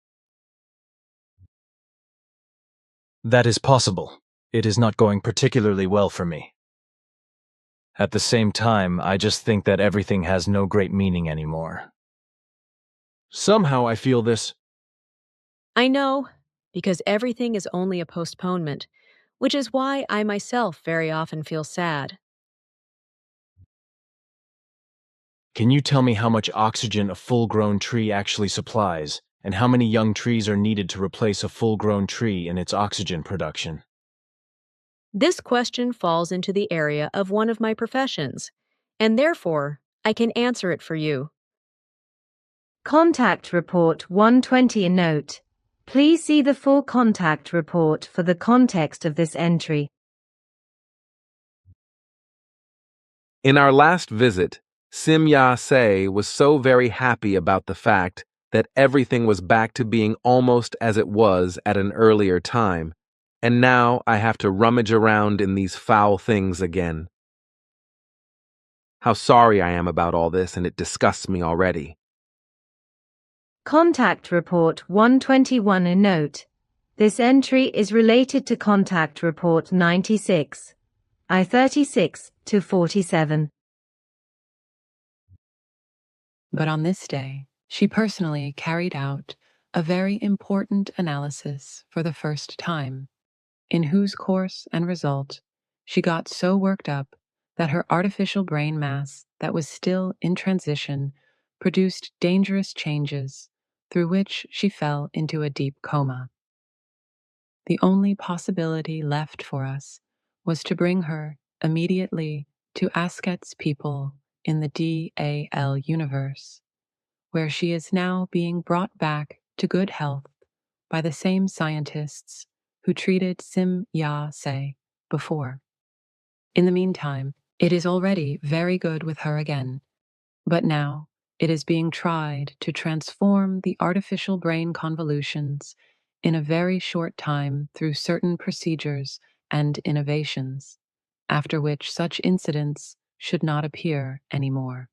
That is possible. It is not going particularly well for me. At the same time, I just think that everything has no great meaning anymore. Somehow I feel this. I know, because everything is only a postponement, which is why I myself very often feel sad. Can you tell me how much oxygen a full-grown tree actually supplies, and how many young trees are needed to replace a full-grown tree in its oxygen production? This question falls into the area of one of my professions, and therefore I can answer it for you. Contact Report 120 note. Please see the full contact report for the context of this entry. In our last visit, Sim Ya-se was so very happy about the fact that everything was back to being almost as it was at an earlier time, and now I have to rummage around in these foul things again. How sorry I am about all this, and it disgusts me already. Contact Report 121 a note. This entry is related to Contact Report 96, I-36 to 47. But on this day, she personally carried out a very important analysis for the first time, in whose course and result she got so worked up that her artificial brain mass that was still in transition produced dangerous changes through which she fell into a deep coma. The only possibility left for us was to bring her immediately to Asket's people in the DAL universe, where she is now being brought back to good health by the same scientists who treated Sim Ya Se before. In the meantime, it is already very good with her again, but now it is being tried to transform the artificial brain convolutions in a very short time through certain procedures and innovations, after which such incidents should not appear anymore.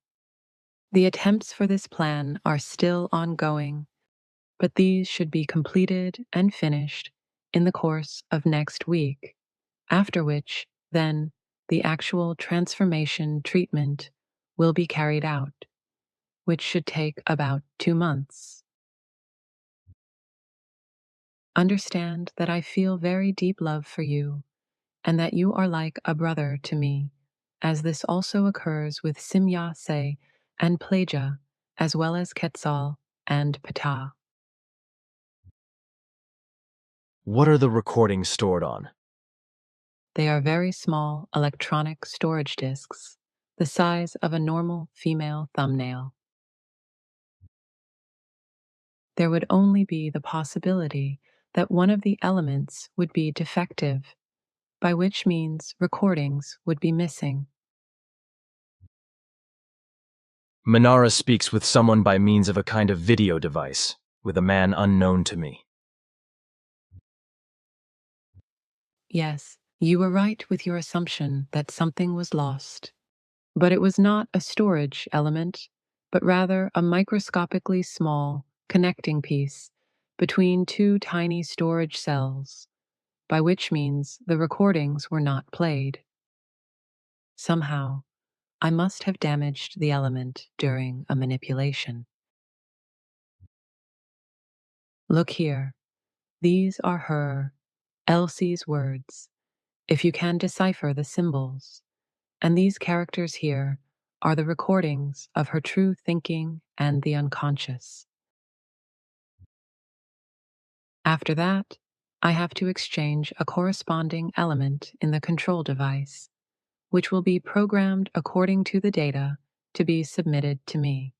The attempts for this plan are still ongoing, but these should be completed and finished in the course of next week, after which, then, the actual transformation treatment will be carried out, which should take about 2 months. Understand that I feel very deep love for you, and that you are like a brother to me, as this also occurs with Simya Se and Plaja, as well as Quetzal and Ptah. What are the recordings stored on? They are very small electronic storage disks, the size of a normal female thumbnail. There would only be the possibility that one of the elements would be defective, by which means recordings would be missing. Minara speaks with someone by means of a kind of video device, with a man unknown to me. Yes, you were right with your assumption that something was lost. But it was not a storage element, but rather a microscopically small connecting piece between two tiny storage cells, by which means the recordings were not played. Somehow, I must have damaged the element during a manipulation. Look here. These are her, Elsie's words, if you can decipher the symbols. And these characters here are the recordings of her true thinking and the unconscious. After that, I have to exchange a corresponding element in the control device, which will be programmed according to the data to be submitted to me.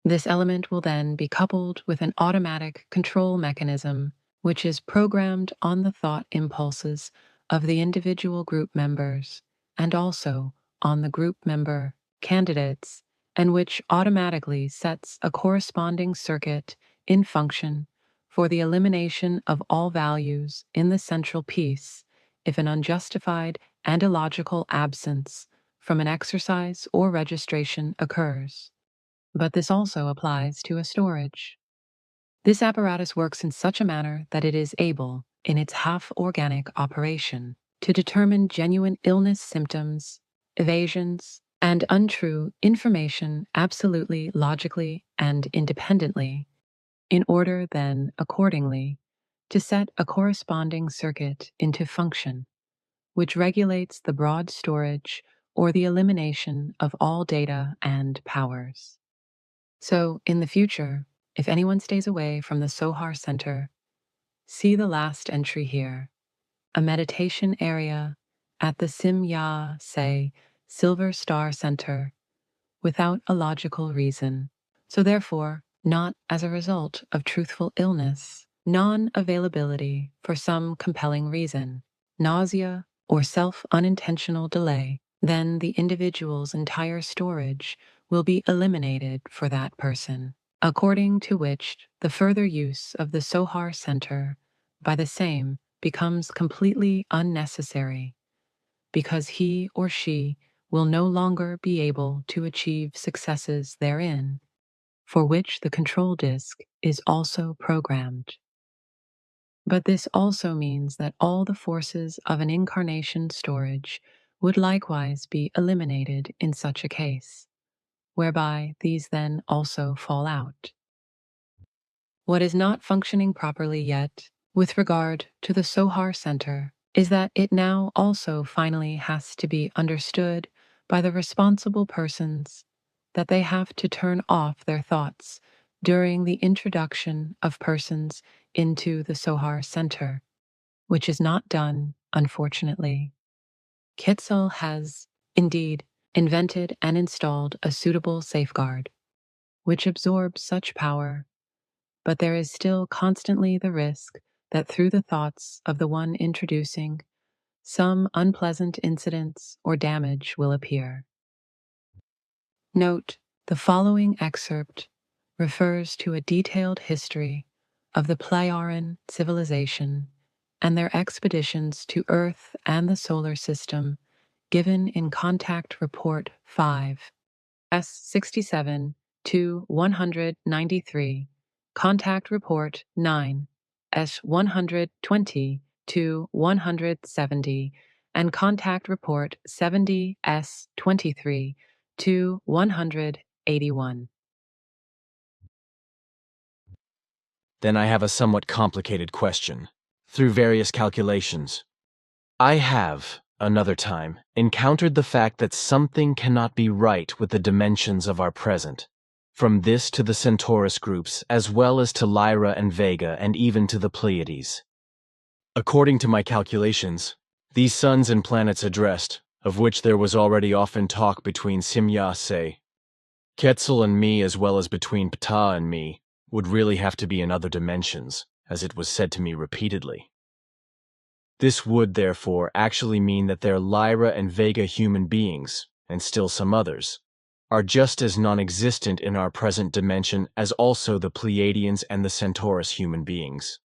This element will then be coupled with an automatic control mechanism, which is programmed on the thought impulses of the individual group members and also on the group member candidates, and which automatically sets a corresponding circuit in function for the elimination of all values in the central piece if an unjustified and illogical absence from an exercise or registration occurs. But this also applies to a storage. This apparatus works in such a manner that it is able, in its half-organic operation, to determine genuine illness symptoms, evasions, and untrue information absolutely, logically, and independently, in order then, accordingly, to set a corresponding circuit into function, which regulates the broad storage or the elimination of all data and powers. So, in the future, if anyone stays away from the Sohar Center, see the last entry here, a meditation area at the Simya Se Silver Star Center, without a logical reason. So therefore, not as a result of truthful illness, non-availability for some compelling reason, nausea, or self-unintentional delay, then the individual's entire storage will be eliminated for that person, according to which the further use of the Sohar Center by the same becomes completely unnecessary, because he or she will no longer be able to achieve successes therein, for which the control disk is also programmed. But this also means that all the forces of an incarnation storage would likewise be eliminated in such a case, whereby these then also fall out. What is not functioning properly yet, with regard to the Sohar Center, is that it now also finally has to be understood by the responsible persons that they have to turn off their thoughts during the introduction of persons into the Sohar Center, which is not done, unfortunately. Quetzal has, indeed, invented and installed a suitable safeguard, which absorbs such power, but there is still constantly the risk that through the thoughts of the one introducing, some unpleasant incidents or damage will appear. Note, the following excerpt refers to a detailed history of the Plejaren civilization and their expeditions to Earth and the solar system given in Contact Report 5, S67 to 193, Contact Report 9, S120 to 170, and Contact Report 70 S23 to 181. Then I have a somewhat complicated question. Through various calculations, I have, another time, encountered the fact that something cannot be right with the dimensions of our present. From this to the Centaurus groups, as well as to Lyra and Vega, and even to the Pleiades. According to my calculations, these suns and planets addressed, of which there was already often talk between Simya-Se, Quetzal and me, as well as between Ptah and me, would really have to be in other dimensions, as it was said to me repeatedly. This would, therefore, actually mean that their Lyra and Vega human beings, and still some others, are just as non-existent in our present dimension as also the Pleiadians and the Centaurus human beings.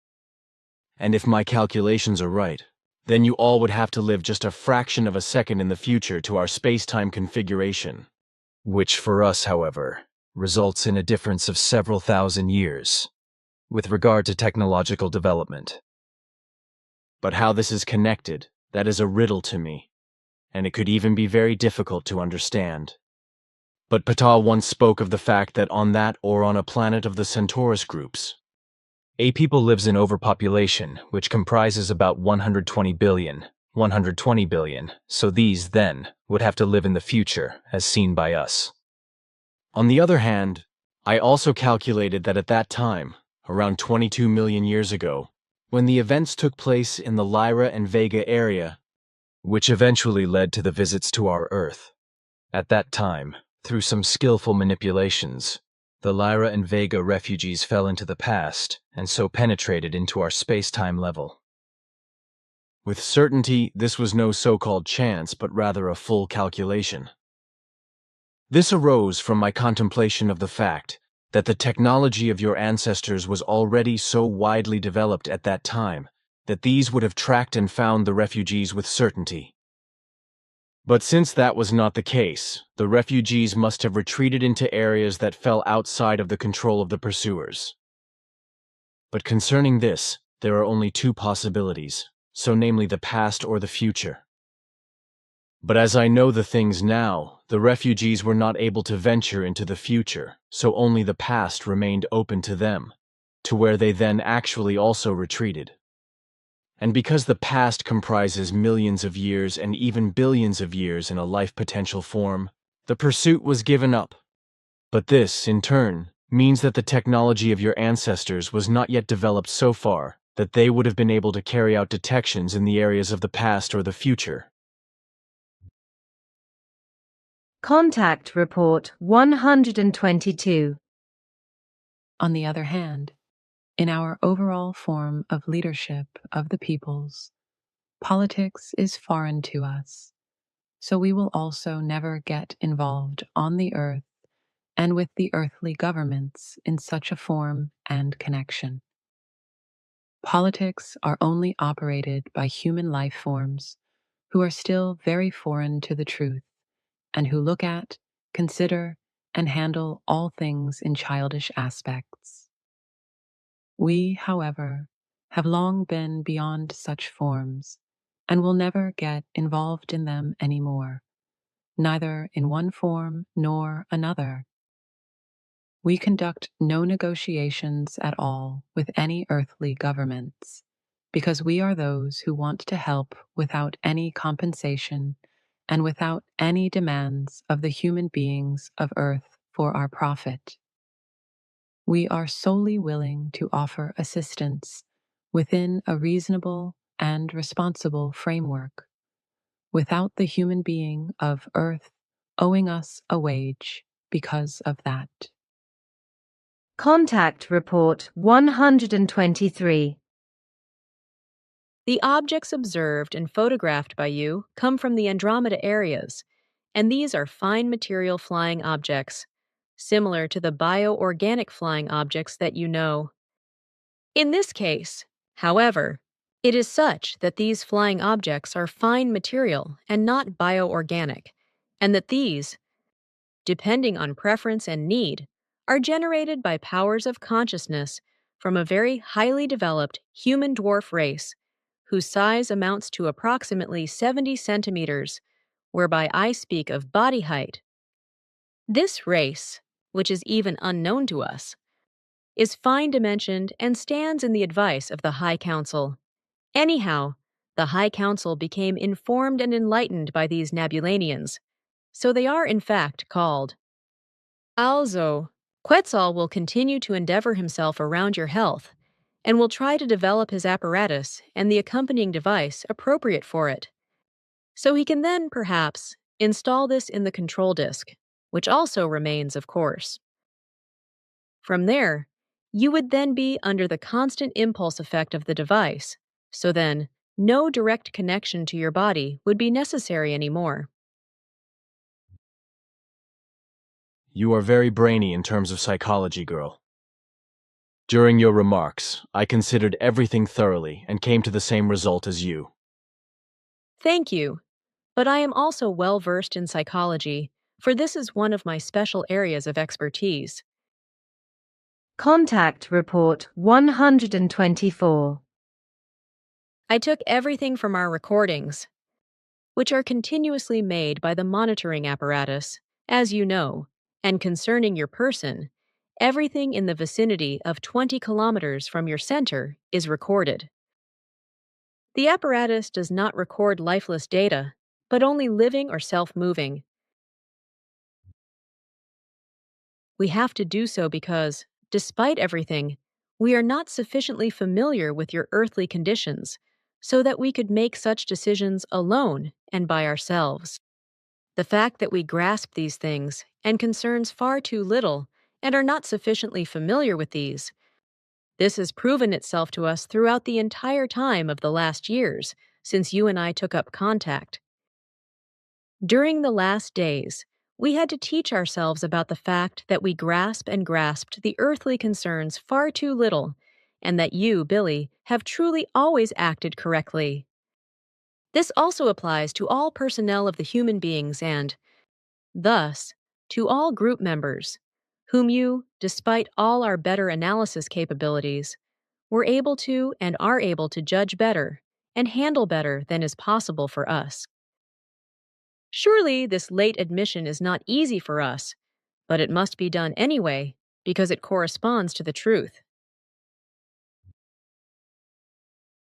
And if my calculations are right, then you all would have to live just a fraction of a second in the future to our space-time configuration, which for us, however, results in a difference of several thousand years, with regard to technological development. But how this is connected, that is a riddle to me, and it could even be very difficult to understand. But Ptah once spoke of the fact that on that or on a planet of the Centaurus groups, a people lives in overpopulation, which comprises about 120 billion, so these, then, would have to live in the future, as seen by us. On the other hand, I also calculated that at that time, around 22 million years ago, when the events took place in the Lyra and Vega area, which eventually led to the visits to our Earth. At that time, through some skillful manipulations, the Lyra and Vega refugees fell into the past and so penetrated into our space-time level. With certainty, this was no so-called chance, but rather a full calculation. This arose from my contemplation of the fact that the technology of your ancestors was already so widely developed at that time that these would have tracked and found the refugees with certainty. But since that was not the case, the refugees must have retreated into areas that fell outside of the control of the pursuers. But concerning this, there are only two possibilities, so namely the past or the future. But as I know the things now, the refugees were not able to venture into the future, so only the past remained open to them, to where they then actually also retreated. And because the past comprises millions of years and even billions of years in a life potential form, the pursuit was given up. But this, in turn, means that the technology of your ancestors was not yet developed so far that they would have been able to carry out detections in the areas of the past or the future. Contact Report 122. On the other hand, in our overall form of leadership of the peoples, politics is foreign to us, so we will also never get involved on the earth and with the earthly governments in such a form and connection. Politics are only operated by human life forms who are still very foreign to the truth and who look at, consider, and handle all things in childish aspects. We, however, have long been beyond such forms and will never get involved in them anymore, neither in one form nor another. We conduct no negotiations at all with any earthly governments, because we are those who want to help without any compensation and without any demands of the human beings of earth for our profit. We are solely willing to offer assistance within a reasonable and responsible framework, without the human being of earth owing us a wage because of that. Contact Report 123. The objects observed and photographed by you come from the Andromeda areas, and these are fine material flying objects, similar to the bioorganic flying objects that you know. In this case, however, it is such that these flying objects are fine material and not bioorganic, and that these, depending on preference and need, are generated by powers of consciousness from a very highly developed human dwarf race whose size amounts to approximately 70 centimeters, whereby I speak of body height. This race, which is even unknown to us, is fine-dimensioned and stands in the advice of the High Council. Anyhow, the High Council became informed and enlightened by these Nabulanians, so they are in fact called. Also, Quetzal will continue to endeavor himself around your health, and will try to develop his apparatus and the accompanying device appropriate for it. So he can then, perhaps, install this in the control disk, which also remains, of course. From there, you would then be under the constant impulse effect of the device, so then no direct connection to your body would be necessary anymore. You are very brainy in terms of psychology, girl. During your remarks, I considered everything thoroughly and came to the same result as you. Thank you, but I am also well versed in psychology, for this is one of my special areas of expertise. Contact Report 124. I took everything from our recordings, which are continuously made by the monitoring apparatus, as you know, and concerning your person, everything in the vicinity of 20 kilometers from your center is recorded. The apparatus does not record lifeless data, but only living or self-moving. We have to do so because, despite everything, we are not sufficiently familiar with your earthly conditions, so that we could make such decisions alone and by ourselves. The fact that we grasp these things and concerns far too little and are not sufficiently familiar with these, this has proven itself to us throughout the entire time of the last years since you and I took up contact. During the last days, we had to teach ourselves about the fact that we grasp and grasped the earthly concerns far too little, and that you, Billy, have truly always acted correctly. This also applies to all personnel of the human beings and, thus, to all group members, whom you, despite all our better analysis capabilities, were able to and are able to judge better and handle better than is possible for us. Surely this late admission is not easy for us, but it must be done anyway, because it corresponds to the truth.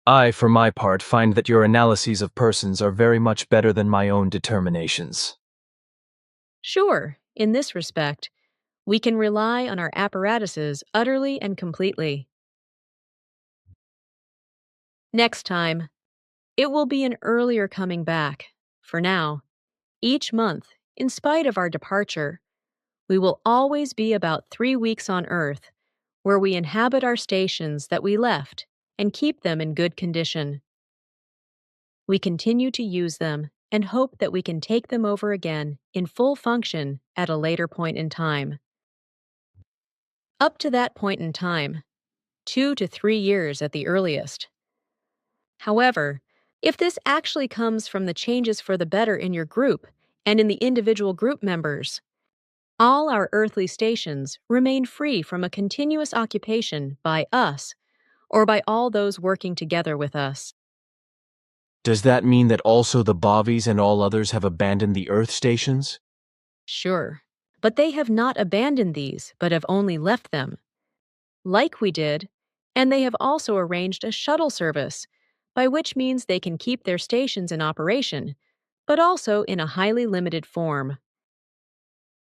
I, for my part, find that your analyses of persons are very much better than my own determinations. Sure, in this respect, we can rely on our apparatuses utterly and completely. Next time, it will be an earlier coming back. For now, each month, in spite of our departure, we will always be about 3 weeks on Earth, where we inhabit our stations that we left and keep them in good condition. We continue to use them and hope that we can take them over again in full function at a later point in time. Up to that point in time, 2 to 3 years at the earliest. However, if this actually comes from the changes for the better in your group and in the individual group members, all our earthly stations remain free from a continuous occupation by us or by all those working together with us. Does that mean that also the Bavis and all others have abandoned the Earth stations? Sure, but they have not abandoned these, but have only left them, like we did, and they have also arranged a shuttle service, by which means they can keep their stations in operation, but also in a highly limited form.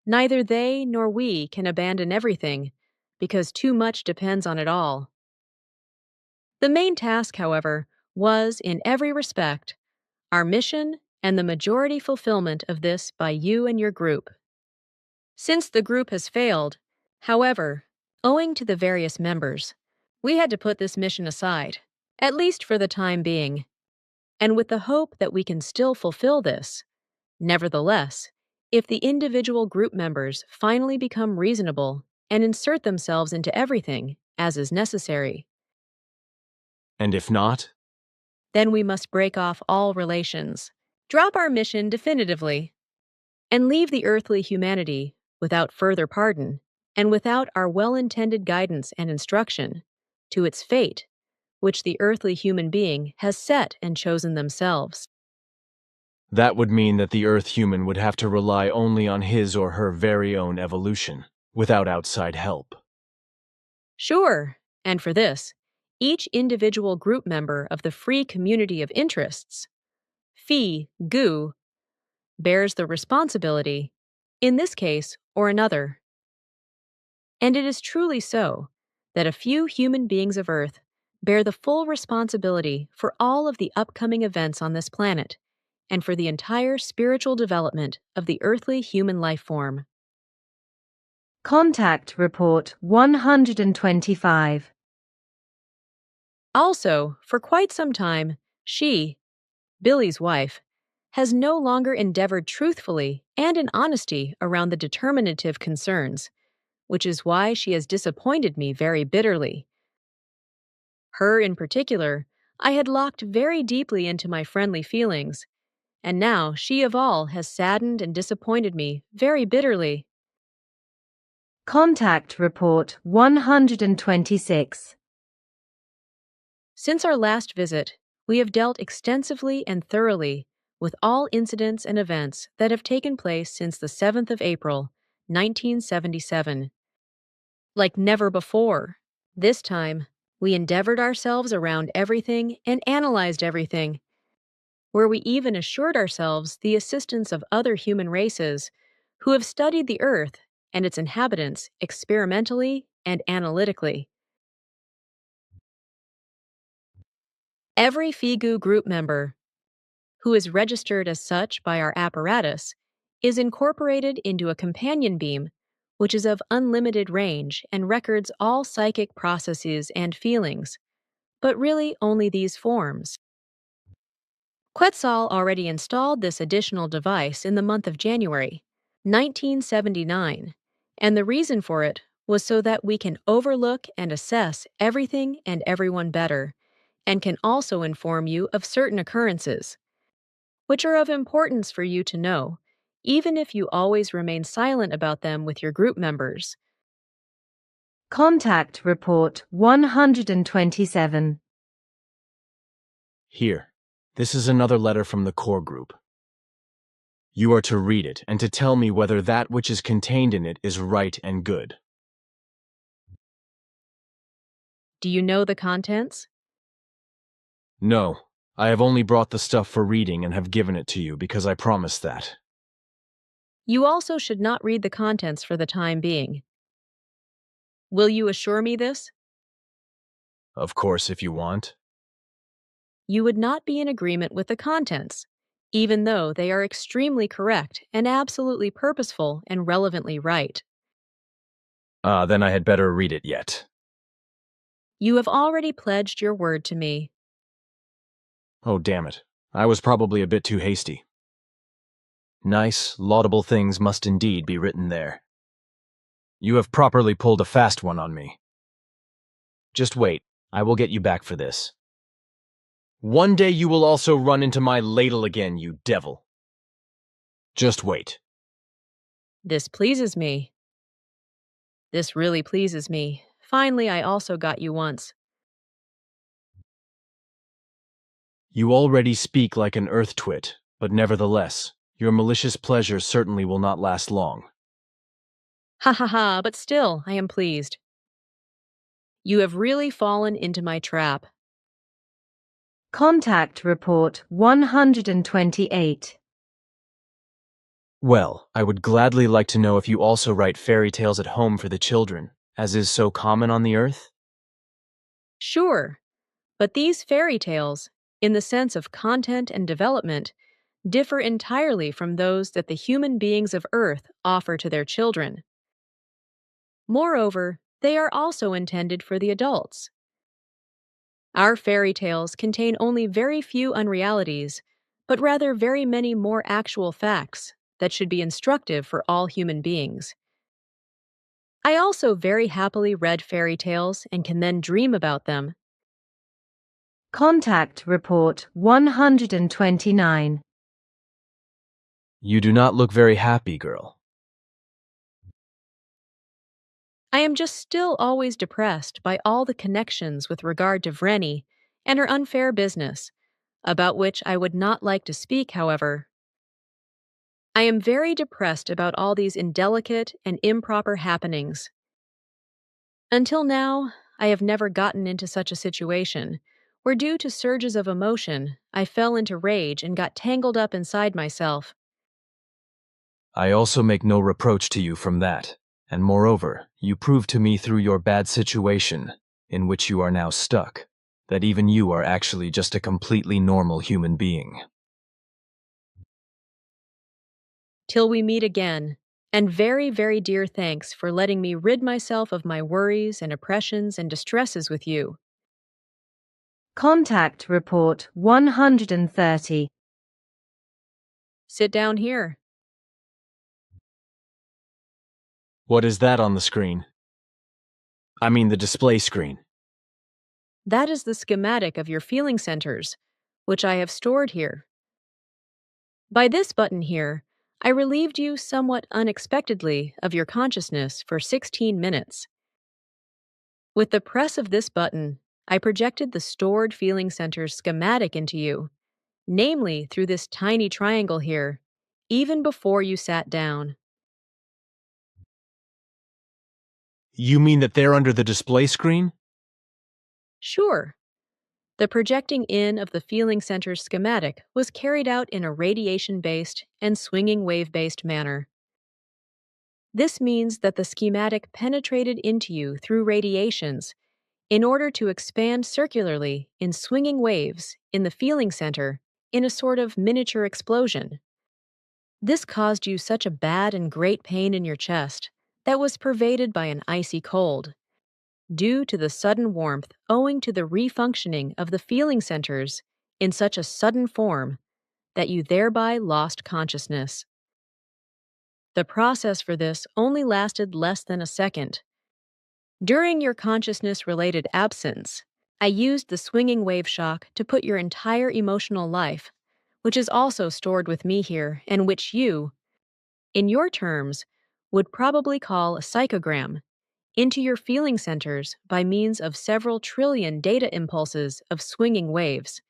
Neither they nor we can abandon everything, because too much depends on it all. The main task, however, was, in every respect, our mission and the majority fulfillment of this by you and your group. Since the group has failed, however, owing to the various members, we had to put this mission aside, at least for the time being, and with the hope that we can still fulfill this. Nevertheless, if the individual group members finally become reasonable and insert themselves into everything, as is necessary, And if not? then we must break off all relations, drop our mission definitively, and leave the earthly humanity without further pardon and without our well-intended guidance and instruction to its fate, which the earthly human being has set and chosen themselves. That would mean that the Earth human would have to rely only on his or her very own evolution, without outside help. Sure, and for this, each individual group member of the free community of interests, FEE-GU, bears the responsibility, in this case or another. And it is truly so that a few human beings of Earth bear the full responsibility for all of the upcoming events on this planet and for the entire spiritual development of the earthly human life form. Contact Report 125. Also, for quite some time, she, Billy's wife, has no longer endeavored truthfully and in honesty around the determinative concerns, which is why she has disappointed me very bitterly. Her in particular, I had locked very deeply into my friendly feelings, and now she of all has saddened and disappointed me very bitterly. Contact Report 126. Since our last visit, we have dealt extensively and thoroughly with all incidents and events that have taken place since the 7th of April, 1977. Like never before, this time, we endeavored ourselves around everything and analyzed everything, where we even assured ourselves the assistance of other human races who have studied the Earth and its inhabitants experimentally and analytically. Every FIGU group member, who is registered as such by our apparatus, is incorporated into a companion beam which is of unlimited range and records all psychic processes and feelings, but really only these forms. Quetzal already installed this additional device in the month of January, 1979, and the reason for it was so that we can overlook and assess everything and everyone better, and can also inform you of certain occurrences, which are of importance for you to know, even if you always remain silent about them with your group members. Contact Report 127. Here, this is another letter from the core group. You are to read it and to tell me whether that which is contained in it is right and good. Do you know the contents? No, I have only brought the stuff for reading and have given it to you because I promised that. You also should not read the contents for the time being. Will you assure me this? Of course, if you want. You would not be in agreement with the contents, even though they are extremely correct and absolutely purposeful and relevantly right. Then I had better read it yet. You have already pledged your word to me. Oh, damn it. I was probably a bit too hasty. Nice, laudable things must indeed be written there. You have properly pulled a fast one on me. Just wait, I will get you back for this. One day you will also run into my ladle again, you devil. Just wait. This pleases me. This really pleases me. Finally, I also got you once. You already speak like an earth twit, but nevertheless, your malicious pleasure certainly will not last long. Ha ha ha, but still, I am pleased. You have really fallen into my trap. Contact Report 128. Well, I would gladly like to know if you also write fairy tales at home for the children, as is so common on the earth? Sure, but these fairy tales, in the sense of content and development, differ entirely from those that the human beings of Earth offer to their children. Moreover, they are also intended for the adults. Our fairy tales contain only very few unrealities, but rather very many more actual facts that should be instructive for all human beings. I also very happily read fairy tales and can then dream about them. Contact Report 129. You do not look very happy, girl. I am just still always depressed by all the connections with regard to Vreni and her unfair business, about which I would not like to speak, however. I am very depressed about all these indelicate and improper happenings. Until now, I have never gotten into such a situation, where due to surges of emotion, I fell into rage and got tangled up inside myself. I also make no reproach to you from that, and moreover, you prove to me through your bad situation, in which you are now stuck, that even you are actually just a completely normal human being. Till we meet again, and very, very dear thanks for letting me rid myself of my worries and oppressions and distresses with you. Contact Report 130. Sit down here. What is that on the screen? I mean the display screen. That is the schematic of your feeling centers, which I have stored here. By this button here, I relieved you somewhat unexpectedly of your consciousness for 16 minutes. With the press of this button, I projected the stored feeling center's schematic into you, namely through this tiny triangle here, even before you sat down. You mean that they're under the display screen? Sure. The projecting in of the feeling center's schematic was carried out in a radiation-based and swinging wave-based manner. This means that the schematic penetrated into you through radiations in order to expand circularly in swinging waves in the feeling center in a sort of miniature explosion. This caused you such a bad and great pain in your chest that was pervaded by an icy cold, due to the sudden warmth owing to the refunctioning of the feeling centers in such a sudden form that you thereby lost consciousness. The process for this only lasted less than a second. During your consciousness-related absence, I used the swinging wave shock to put your entire emotional life, which is also stored with me here and which you, in your terms, would probably call a psychogram, into your feeling centers by means of several trillion data impulses of swinging waves.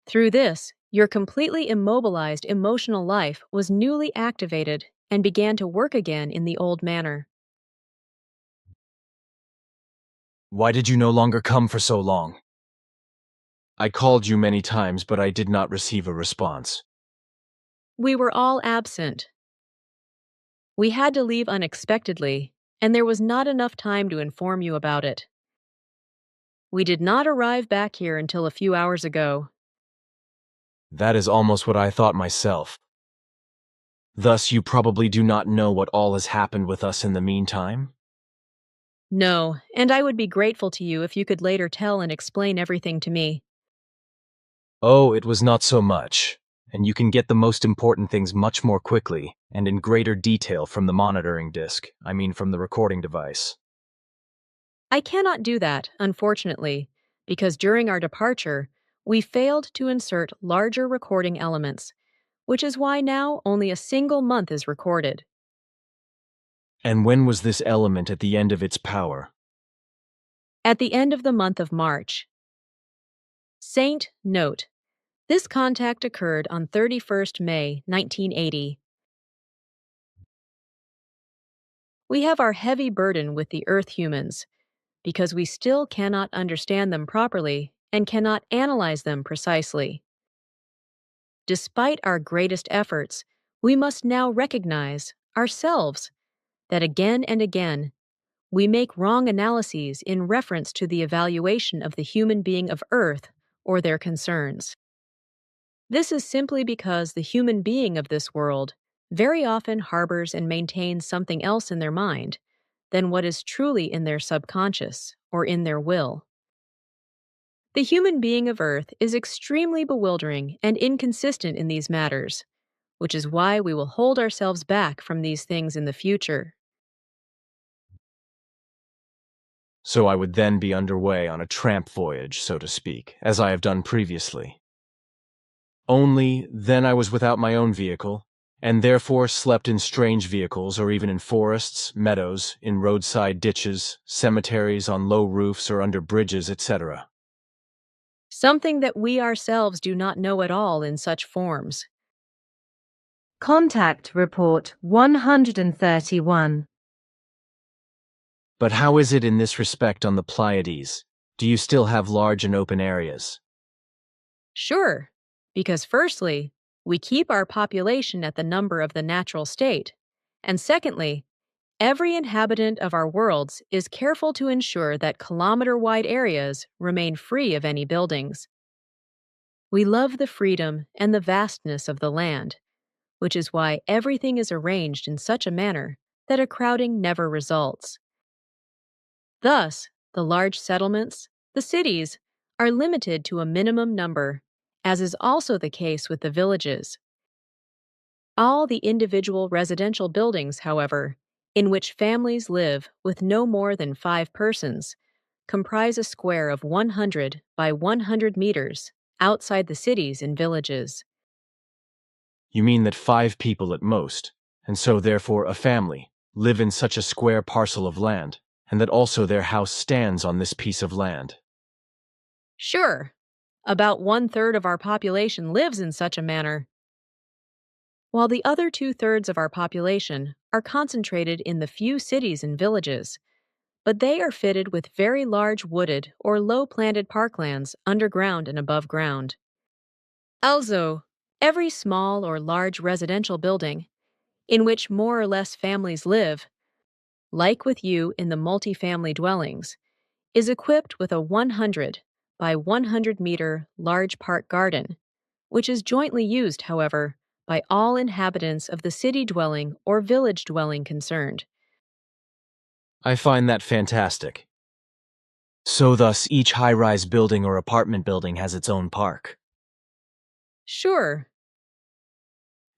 Through this, your completely immobilized emotional life was newly activated and began to work again in the old manner. Why did you no longer come for so long? I called you many times, but I did not receive a response. We were all absent. We had to leave unexpectedly, and there was not enough time to inform you about it. We did not arrive back here until a few hours ago. That is almost what I thought myself. Thus, you probably do not know what all has happened with us in the meantime? No, and I would be grateful to you if you could later tell and explain everything to me. Oh, it was not so much, and you can get the most important things much more quickly and in greater detail from the monitoring disc, I mean from the recording device. I cannot do that, unfortunately, because during our departure, we failed to insert larger recording elements, which is why now only a single month is recorded. And when was this element at the end of its power? At the end of the month of March. Saint note. This contact occurred on 31st May 1980. We have our heavy burden with the Earth humans because we still cannot understand them properly and cannot analyze them precisely. Despite our greatest efforts, we must now recognize, ourselves, that again and again, we make wrong analyses in reference to the evaluation of the human being of Earth or their concerns. This is simply because the human being of this world very often harbors and maintains something else in their mind than what is truly in their subconscious or in their will. The human being of Earth is extremely bewildering and inconsistent in these matters, which is why we will hold ourselves back from these things in the future. So I would then be underway on a tramp voyage, so to speak, as I have done previously. Only, then I was without my own vehicle, and therefore slept in strange vehicles or even in forests, meadows, in roadside ditches, cemeteries, on low roofs or under bridges, etc. Something that we ourselves do not know at all in such forms. Contact Report 131. But how is it in this respect on the Pleiades? Do you still have large and open areas? Sure, because firstly, we keep our population at the number of the natural state, and secondly, every inhabitant of our worlds is careful to ensure that kilometer-wide areas remain free of any buildings. We love the freedom and the vastness of the land, which is why everything is arranged in such a manner that a crowding never results. Thus, the large settlements, the cities, are limited to a minimum number, as is also the case with the villages. All the individual residential buildings, however, in which families live with no more than 5 persons, comprise a square of 100 by 100 meters outside the cities and villages. You mean that 5 people at most, and so therefore a family, live in such a square parcel of land, and that also their house stands on this piece of land? Sure, about 1/3 of our population lives in such a manner, while the other 2/3 of our population are concentrated in the few cities and villages, but they are fitted with very large wooded or low-planted parklands underground and above ground. Also, every small or large residential building, in which more or less families live, like with you in the multifamily dwellings, is equipped with a 100 by 100 meter large park garden, which is jointly used, however, by all inhabitants of the city dwelling or village dwelling concerned. I find that fantastic. So thus each high-rise building or apartment building has its own park. Sure.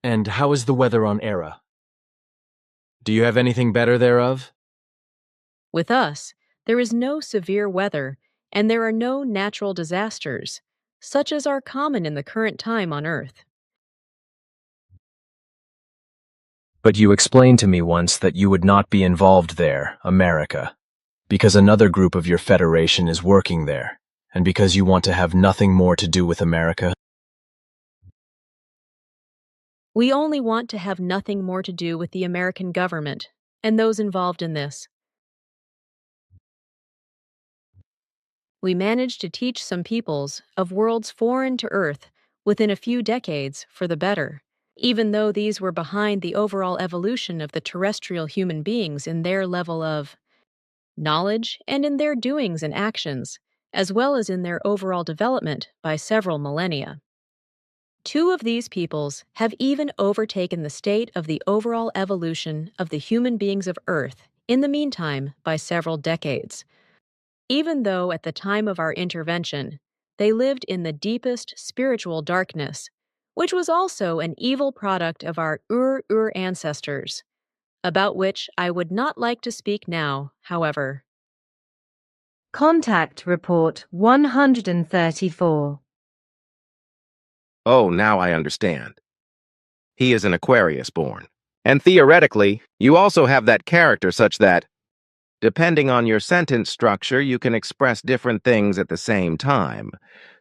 And how is the weather on Era? Do you have anything better thereof? With us, there is no severe weather, and there are no natural disasters, such as are common in the current time on Earth. But you explained to me once that you would not be involved there, America, because another group of your Federation is working there, and because you want to have nothing more to do with America? We only want to have nothing more to do with the American government and those involved in this. We managed to teach some peoples of worlds foreign to Earth within a few decades for the better, even though these were behind the overall evolution of the terrestrial human beings in their level of knowledge and in their doings and actions, as well as in their overall development by several millennia. 2 of these peoples have even overtaken the state of the overall evolution of the human beings of Earth in the meantime by several decades, even though at the time of our intervention, they lived in the deepest spiritual darkness, which was also an evil product of our Ur ancestors, about which I would not like to speak now, however. Contact Report 134. Oh, now I understand. He is an Aquarius born. And theoretically, you also have that character such that... Depending on your sentence structure, you can express different things at the same time.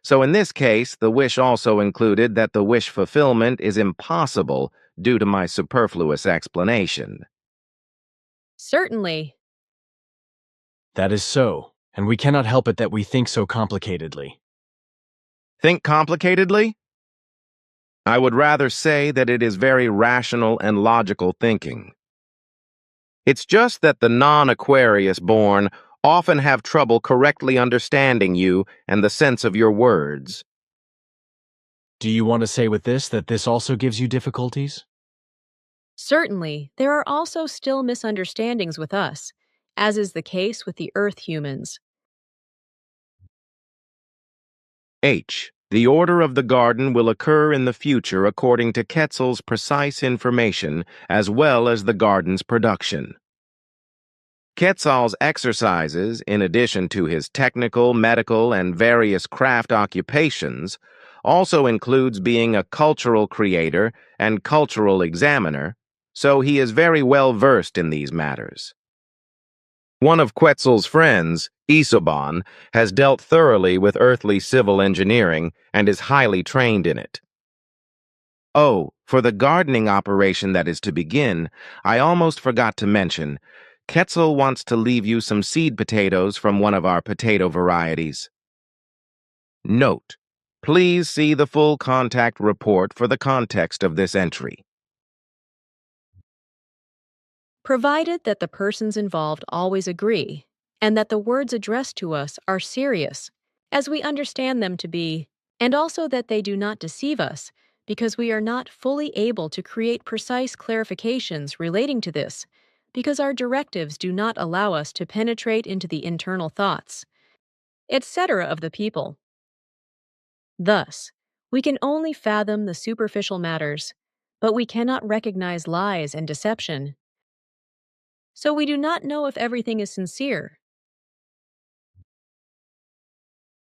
So in this case, the wish also included that the wish fulfillment is impossible due to my superfluous explanation. Certainly. That is so, and we cannot help it that we think so complicatedly. Think complicatedly? I would rather say that it is very rational and logical thinking. It's just that the non-Aquarius born often have trouble correctly understanding you and the sense of your words. Do you want to say with this that this also gives you difficulties? Certainly, there are also still misunderstandings with us, as is the case with the Earth humans. H. The order of the garden will occur in the future according to Quetzal's precise information as well as the garden's production. Quetzal's exercises, in addition to his technical, medical, and various craft occupations, also includes being a cultural creator and cultural examiner, so he is very well versed in these matters. One of Quetzal's friends, Isoban, has dealt thoroughly with earthly civil engineering and is highly trained in it. Oh, for the gardening operation that is to begin, I almost forgot to mention, Quetzal wants to leave you some seed potatoes from one of our potato varieties. Note: please see the full contact report for the context of this entry. Provided that the persons involved always agree, and that the words addressed to us are serious, as we understand them to be, and also that they do not deceive us, because we are not fully able to create precise clarifications relating to this, because our directives do not allow us to penetrate into the internal thoughts, etc. of the people. Thus, we can only fathom the superficial matters, but we cannot recognize lies and deception. So we do not know if everything is sincere.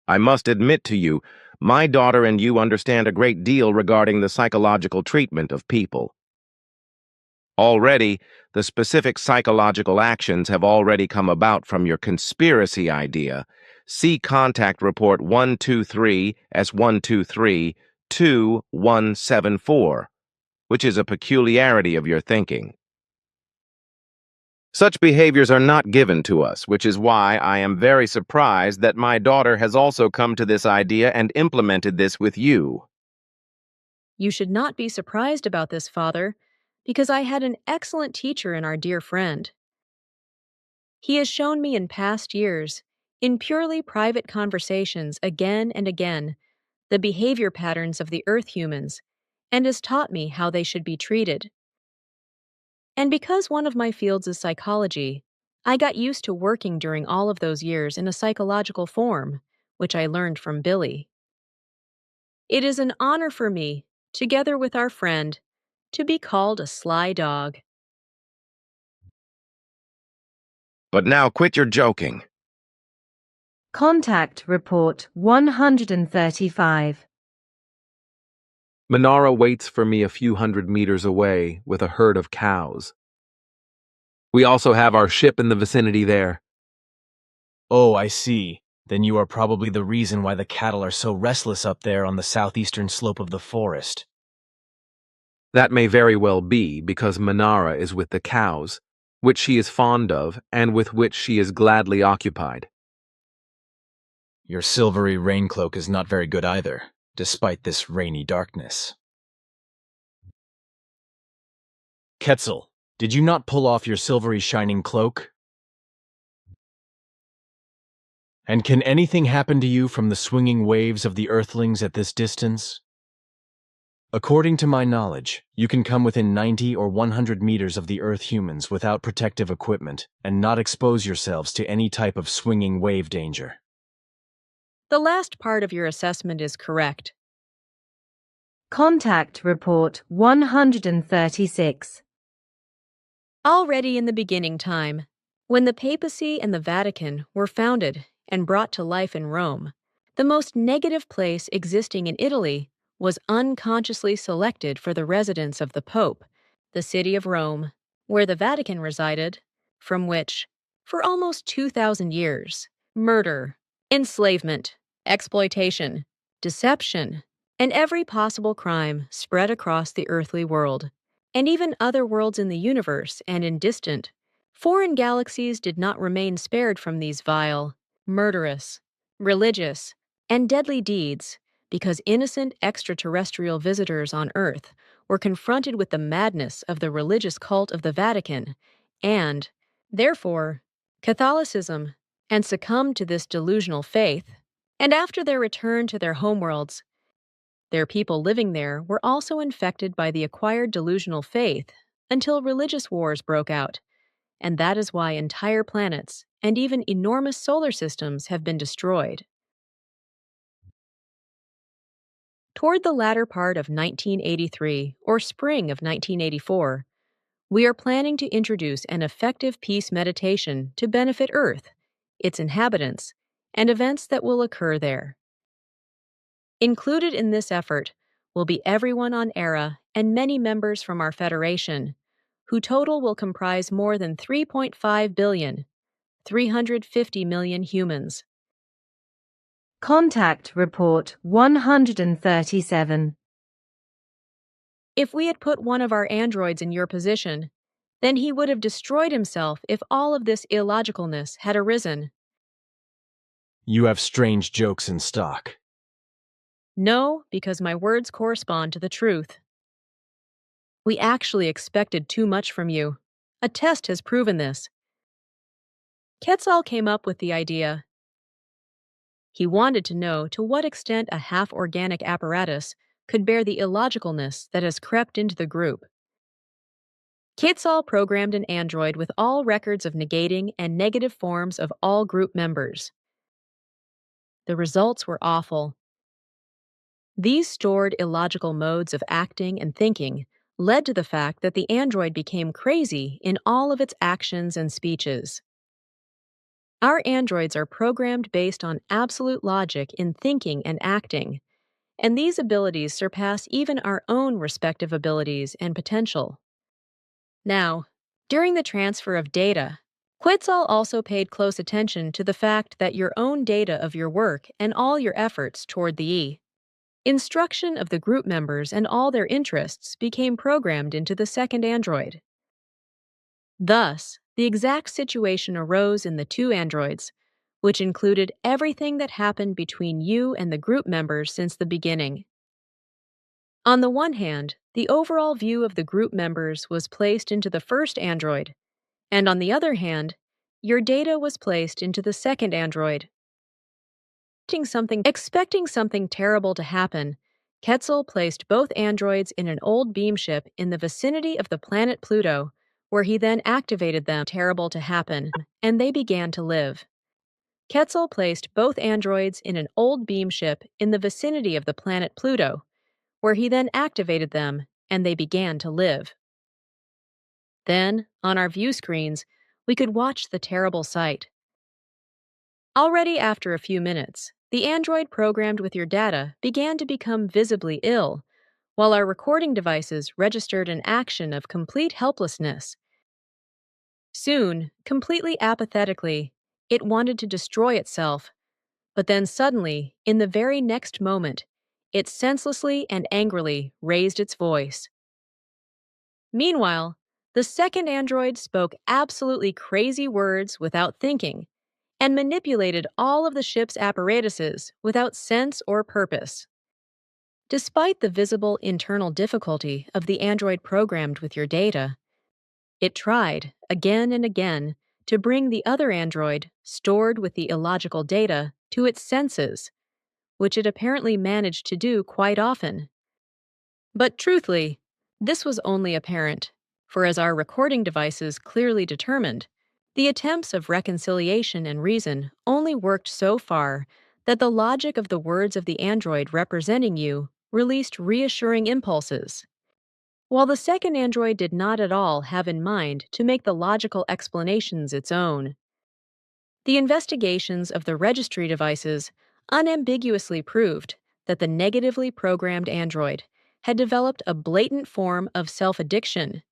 I must admit to you, my daughter and you understand a great deal regarding the psychological treatment of people. Already, the specific psychological actions have already come about from your conspiracy idea. See Contact Report 123 S123 2174, which is a peculiarity of your thinking. Such behaviors are not given to us, which is why I am very surprised that my daughter has also come to this idea and implemented this with you. You should not be surprised about this, Father, because I had an excellent teacher in our dear friend. He has shown me in past years, in purely private conversations again and again, the behavior patterns of the Earth humans, and has taught me how they should be treated. And because one of my fields is psychology, I got used to working during all of those years in a psychological form, which I learned from Billy. It is an honor for me, together with our friend, to be called a sly dog. But now quit your joking. Contact Report 135. Minara waits for me a few hundred meters away with a herd of cows. We also have our ship in the vicinity there. Oh, I see. Then you are probably the reason why the cattle are so restless up there on the southeastern slope of the forest. That may very well be because Minara is with the cows, which she is fond of and with which she is gladly occupied. Your silvery raincloak is not very good either, despite this rainy darkness. Quetzal, did you not pull off your silvery shining cloak? And can anything happen to you from the swinging waves of the earthlings at this distance? According to my knowledge, you can come within 90 or 100 meters of the Earth humans without protective equipment and not expose yourselves to any type of swinging wave danger. The last part of your assessment is correct. Contact Report 136. Already in the beginning time, when the papacy and the Vatican were founded and brought to life in Rome, the most negative place existing in Italy was unconsciously selected for the residence of the Pope, the city of Rome, where the Vatican resided, from which, For almost 2,000 years, murder, enslavement, exploitation, deception, and every possible crime spread across the earthly world, and even other worlds in the universe and in distant, foreign galaxies did not remain spared from these vile, murderous, religious, and deadly deeds because innocent extraterrestrial visitors on Earth were confronted with the madness of the religious cult of the Vatican and, therefore, Catholicism, and succumbed to this delusional faith. And after their return to their homeworlds, their people living there were also infected by the acquired delusional faith until religious wars broke out, and that is why entire planets and even enormous solar systems have been destroyed. Toward the latter part of 1983 or spring of 1984, we are planning to introduce an effective peace meditation to benefit Earth, its inhabitants, and events that will occur there. Included in this effort will be everyone on ERA and many members from our Federation, who total will comprise more than 3.5 billion, 350 million humans. Contact Report 137. If we had put one of our androids in your position, then he would have destroyed himself if all of this illogicalness had arisen. You have strange jokes in stock. No, because my words correspond to the truth. We actually expected too much from you. A test has proven this. Quetzal came up with the idea. He wanted to know to what extent a half-organic apparatus could bear the illogicalness that has crept into the group. Quetzal programmed an android with all records of negating and negative forms of all group members. The results were awful. These stored illogical modes of acting and thinking led to the fact that the android became crazy in all of its actions and speeches. Our androids are programmed based on absolute logic in thinking and acting, and these abilities surpass even our own respective abilities and potential. Now, during the transfer of data, Quetzal also paid close attention to the fact that your own data of your work and all your efforts toward the instruction of the group members and all their interests became programmed into the second android. Thus, the exact situation arose in the two androids, which included everything that happened between you and the group members since the beginning. On the one hand, the overall view of the group members was placed into the first android, and on the other hand, your data was placed into the second android. Expecting something terrible to happen, Quetzal placed both androids in an old beam ship in the vicinity of the planet Pluto, where he then activated them terrible to happen, and they began to live. Quetzal placed both androids in an old beam ship in the vicinity of the planet Pluto, where he then activated them, and they began to live. Then, on our view screens, we could watch the terrible sight. Already after a few minutes, the android programmed with your data began to become visibly ill, while our recording devices registered an action of complete helplessness. Soon, completely apathetically, it wanted to destroy itself, but then suddenly, in the very next moment, it senselessly and angrily raised its voice. Meanwhile, the second android spoke absolutely crazy words without thinking, and manipulated all of the ship's apparatuses without sense or purpose. Despite the visible internal difficulty of the android programmed with your data, it tried, again and again, to bring the other android, stored with the illogical data, to its senses, which it apparently managed to do quite often. But truthfully, this was only apparent, for as our recording devices clearly determined, the attempts of reconciliation and reason only worked so far that the logic of the words of the android representing you released reassuring impulses, while the second android did not at all have in mind to make the logical explanations its own. The investigations of the registry devices unambiguously proved that the negatively programmed android had developed a blatant form of self-addiction,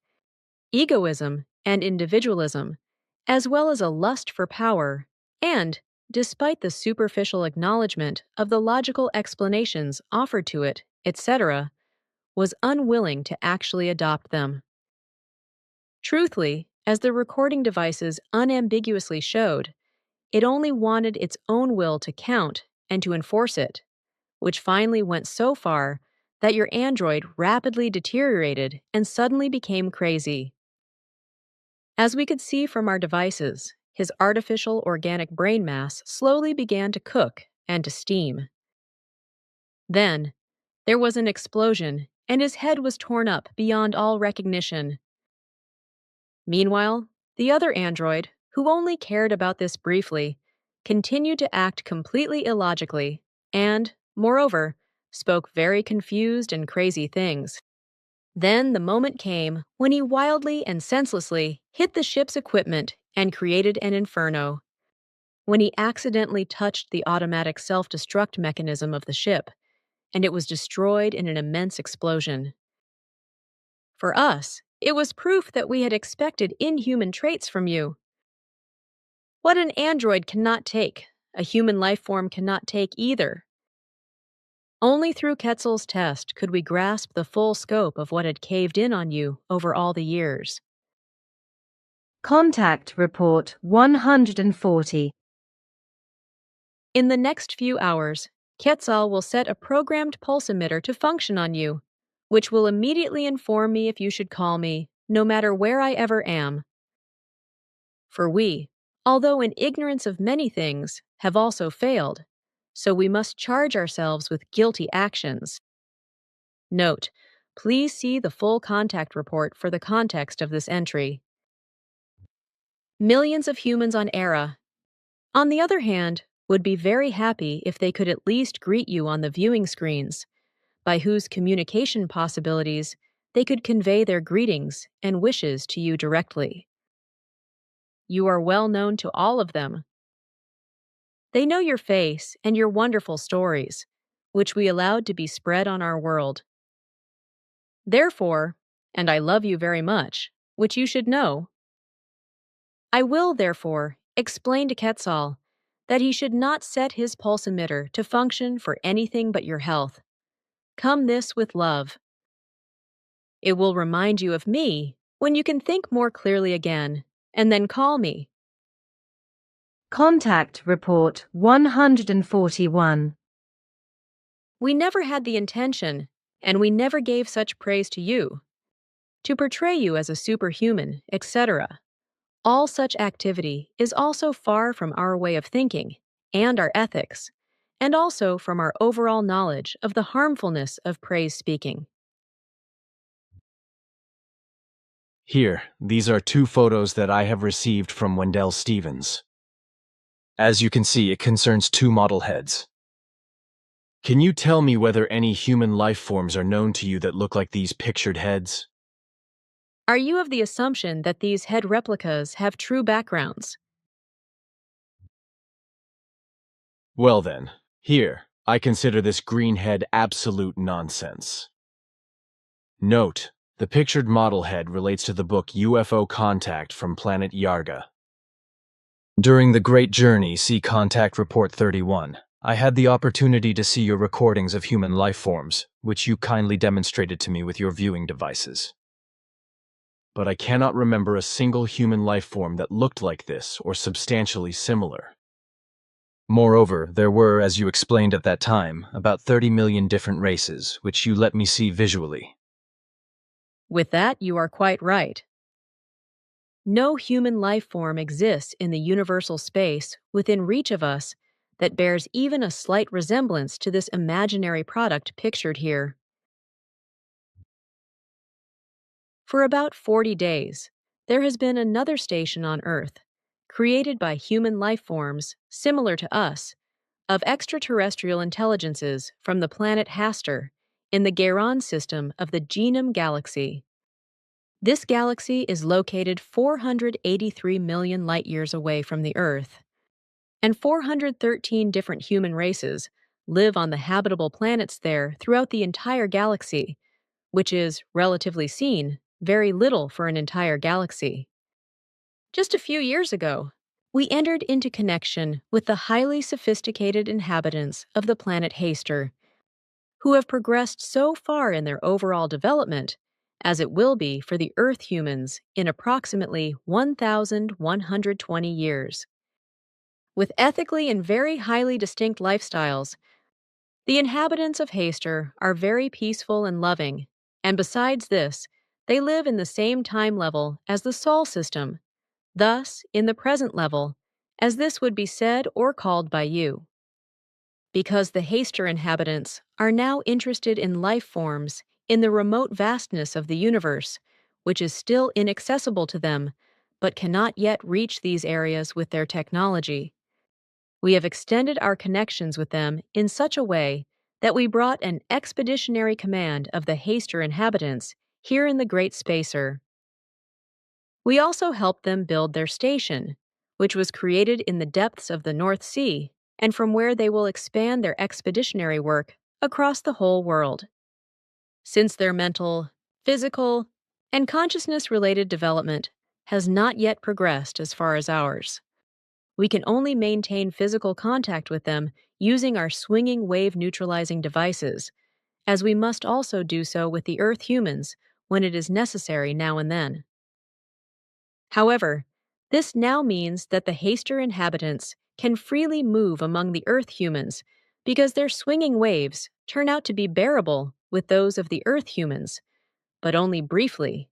egoism, and individualism, as well as a lust for power, and, despite the superficial acknowledgement of the logical explanations offered to it, etc., was unwilling to actually adopt them. Truthfully, as the recording devices unambiguously showed, it only wanted its own will to count and to enforce it, which finally went so far that your android rapidly deteriorated and suddenly became crazy. As we could see from our devices, his artificial organic brain mass slowly began to cook and to steam. Then, there was an explosion, and his head was torn up beyond all recognition. Meanwhile, the other android, who only cared about this briefly, continued to act completely illogically and, moreover, spoke very confused and crazy things. Then the moment came when he wildly and senselessly hit the ship's equipment and created an inferno. When he accidentally touched the automatic self-destruct mechanism of the ship, and it was destroyed in an immense explosion. For us, it was proof that we had expected inhuman traits from you. What an android cannot take, a human life form cannot take either. Only through Quetzal's test could we grasp the full scope of what had caved in on you over all the years. Contact Report 140. In the next few hours, Quetzal will set a programmed pulse emitter to function on you, which will immediately inform me if you should call me, no matter where I ever am. For we, although in ignorance of many things, have also failed, so we must charge ourselves with guilty actions. Note, please see the full contact report for the context of this entry. Millions of humans on Era, on the other hand, would be very happy if they could at least greet you on the viewing screens, by whose communication possibilities they could convey their greetings and wishes to you directly. You are well known to all of them. They know your face and your wonderful stories, which we allowed to be spread on our world. Therefore, and I love you very much, which you should know, I will, therefore, explain to Quetzal that he should not set his pulse emitter to function for anything but your health. Come this with love. It will remind you of me when you can think more clearly again, and then call me. Contact Report 141. We never had the intention, and we never gave such praise to you, to portray you as a superhuman, etc. All such activity is also far from our way of thinking and our ethics, and also from our overall knowledge of the harmfulness of praise speaking. Here, these are 2 photos that I have received from Wendell Stevens. As you can see, it concerns 2 model heads. Can you tell me whether any human life forms are known to you that look like these pictured heads? Are you of the assumption that these head replicas have true backgrounds? Well then, here, I consider this green head absolute nonsense. Note, the pictured model head relates to the book UFO Contact from Planet Yarga. During the Great Journey, see Contact Report 31. I had the opportunity to see your recordings of human life forms, which you kindly demonstrated to me with your viewing devices. But I cannot remember a single human life form that looked like this or substantially similar. Moreover, there were, as you explained at that time, about 30 million different races, which you let me see visually. With that, you are quite right. No human life form exists in the universal space within reach of us that bears even a slight resemblance to this imaginary product pictured here. For about 40 days, there has been another station on Earth, created by human life forms similar to us, of extraterrestrial intelligences from the planet Hastur in the Geron system of the Genome Galaxy. This galaxy is located 483 million light-years away from the Earth, and 413 different human races live on the habitable planets there throughout the entire galaxy, which is, relatively seen, very little for an entire galaxy. Just a few years ago, we entered into connection with the highly sophisticated inhabitants of the planet Haster, who have progressed so far in their overall development, as it will be for the Earth humans in approximately 1,120 years. With ethically and very highly distinct lifestyles, the inhabitants of Haster are very peaceful and loving, and besides this, they live in the same time level as the Sol system, thus in the present level, as this would be said or called by you. Because the Haster inhabitants are now interested in life forms in the remote vastness of the universe, which is still inaccessible to them, but cannot yet reach these areas with their technology. We have extended our connections with them in such a way that we brought an expeditionary command of the Haster inhabitants here in the Great Spacer. We also helped them build their station, which was created in the depths of the North Sea, and from where they will expand their expeditionary work across the whole world. Since their mental, physical, and consciousness-related development has not yet progressed as far as ours, we can only maintain physical contact with them using our swinging wave neutralizing devices, as we must also do so with the Earth humans when it is necessary now and then. However, this now means that the Haster inhabitants can freely move among the Earth humans because their swinging waves turn out to be bearable with those of the Earth humans, but only briefly.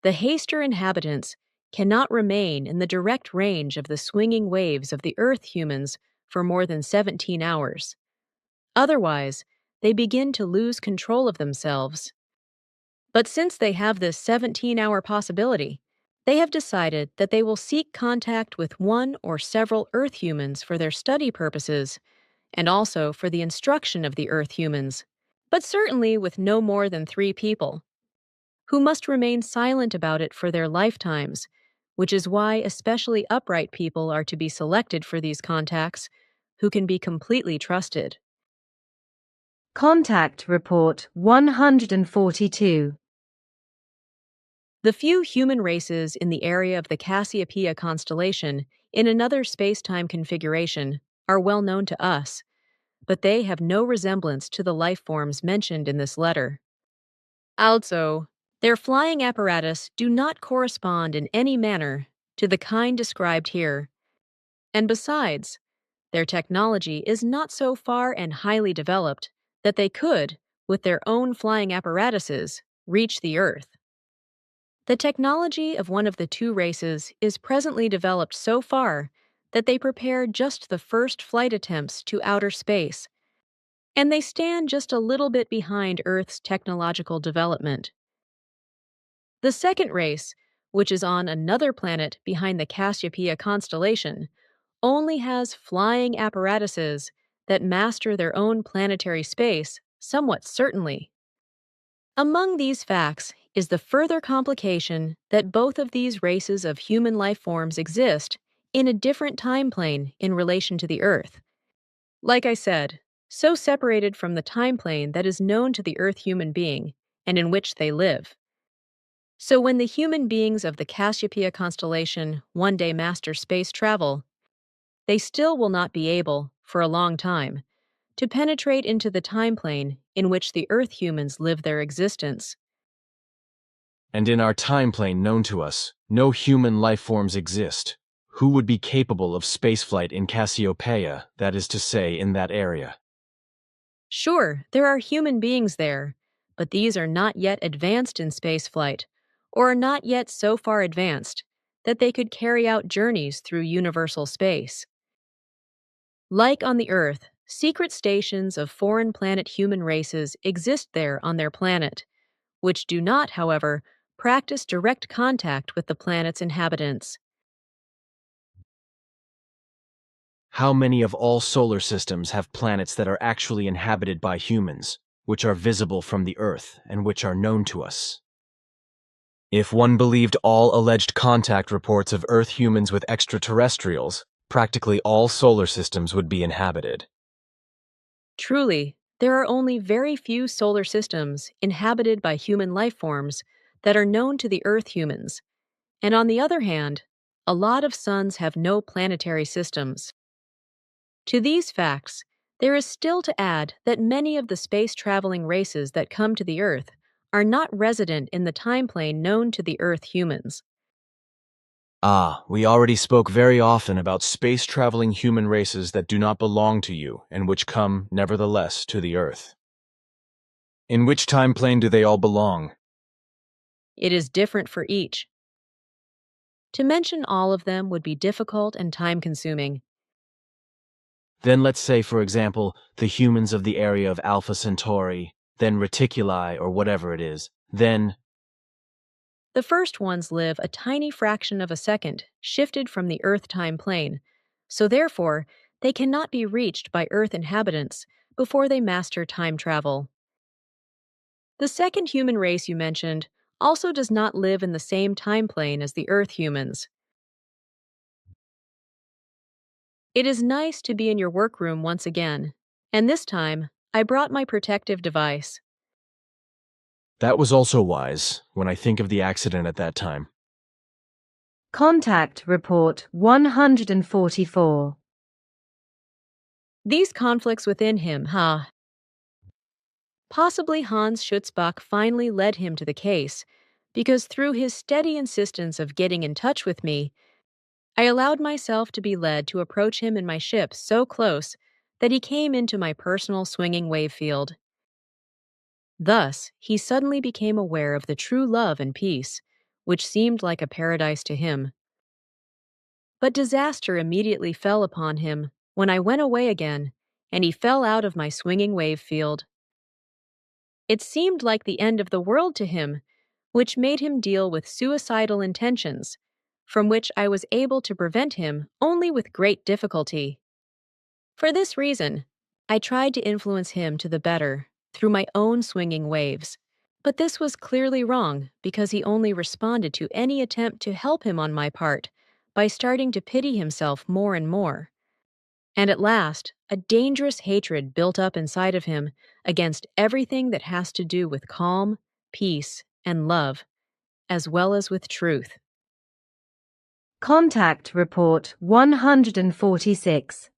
The Haster inhabitants cannot remain in the direct range of the swinging waves of the Earth humans for more than 17 hours. Otherwise, they begin to lose control of themselves. But since they have this 17-hour possibility, they have decided that they will seek contact with one or several Earth humans for their study purposes, and also for the instruction of the Earth humans, but certainly with no more than 3 people, who must remain silent about it for their lifetimes, which is why especially upright people are to be selected for these contacts, who can be completely trusted. Contact Report 142. The few human races in the area of the Cassiopeia constellation in another space-time configuration are well known to us, but they have no resemblance to the life forms mentioned in this letter. Also, their flying apparatus do not correspond in any manner to the kind described here, and besides, their technology is not so far and highly developed that they could, with their own flying apparatuses, reach the Earth. The technology of one of the 2 races is presently developed so far that they prepare just the first flight attempts to outer space, and they stand just a little bit behind Earth's technological development. The second race, which is on another planet behind the Cassiopeia constellation, only has flying apparatuses that master their own planetary space somewhat certainly. Among these facts is the further complication that both of these races of human life forms exist in a different time plane in relation to the Earth. Like I said, so separated from the time plane that is known to the Earth human being and in which they live. So when the human beings of the Cassiopeia constellation one day master space travel, they still will not be able, for a long time, to penetrate into the time plane in which the Earth humans live their existence. And in our time plane known to us, no human life forms exist. Who would be capable of spaceflight in Cassiopeia, that is to say, in that area? Sure, there are human beings there, but these are not yet advanced in spaceflight, or are not yet so far advanced that they could carry out journeys through universal space. Like on the Earth, secret stations of foreign planet human races exist there on their planet, which do not, however, practice direct contact with the planet's inhabitants. How many of all solar systems have planets that are actually inhabited by humans, which are visible from the Earth and which are known to us? If one believed all alleged contact reports of Earth humans with extraterrestrials, practically all solar systems would be inhabited. Truly, there are only very few solar systems inhabited by human life forms that are known to the Earth humans, And on the other hand, a lot of suns have no planetary systems. To these facts, there is still to add that many of the space-traveling races that come to the Earth are not resident in the time plane known to the Earth humans. We already spoke very often about space-traveling human races that do not belong to you and which come, nevertheless, to the Earth. In which time plane do they all belong? It is different for each. To mention all of them would be difficult and time-consuming. Then let's say, for example, the humans of the area of Alpha Centauri, then Reticuli or whatever it is, then... The first ones live a tiny fraction of a second, shifted from the Earth time plane, so therefore they cannot be reached by Earth inhabitants before they master time travel. The second human race you mentioned also does not live in the same time plane as the Earth humans. It is nice to be in your workroom once again, and this time I brought my protective device. That was also wise, when I think of the accident at that time. Contact Report 144. These conflicts within him, Possibly Hans Schutzbach finally led him to the case, because through his steady insistence of getting in touch with me, I allowed myself to be led to approach him in my ship so close that he came into my personal swinging wave field. Thus, he suddenly became aware of the true love and peace, which seemed like a paradise to him. But disaster immediately fell upon him when I went away again, and he fell out of my swinging wave field. It seemed like the end of the world to him, which made him deal with suicidal intentions, from which I was able to prevent him only with great difficulty. For this reason, I tried to influence him to the better through my own swinging waves, but this was clearly wrong because he only responded to any attempt to help him on my part by starting to pity himself more and more. And at last, a dangerous hatred built up inside of him against everything that has to do with calm, peace, and love, as well as with truth. Contact Report 146.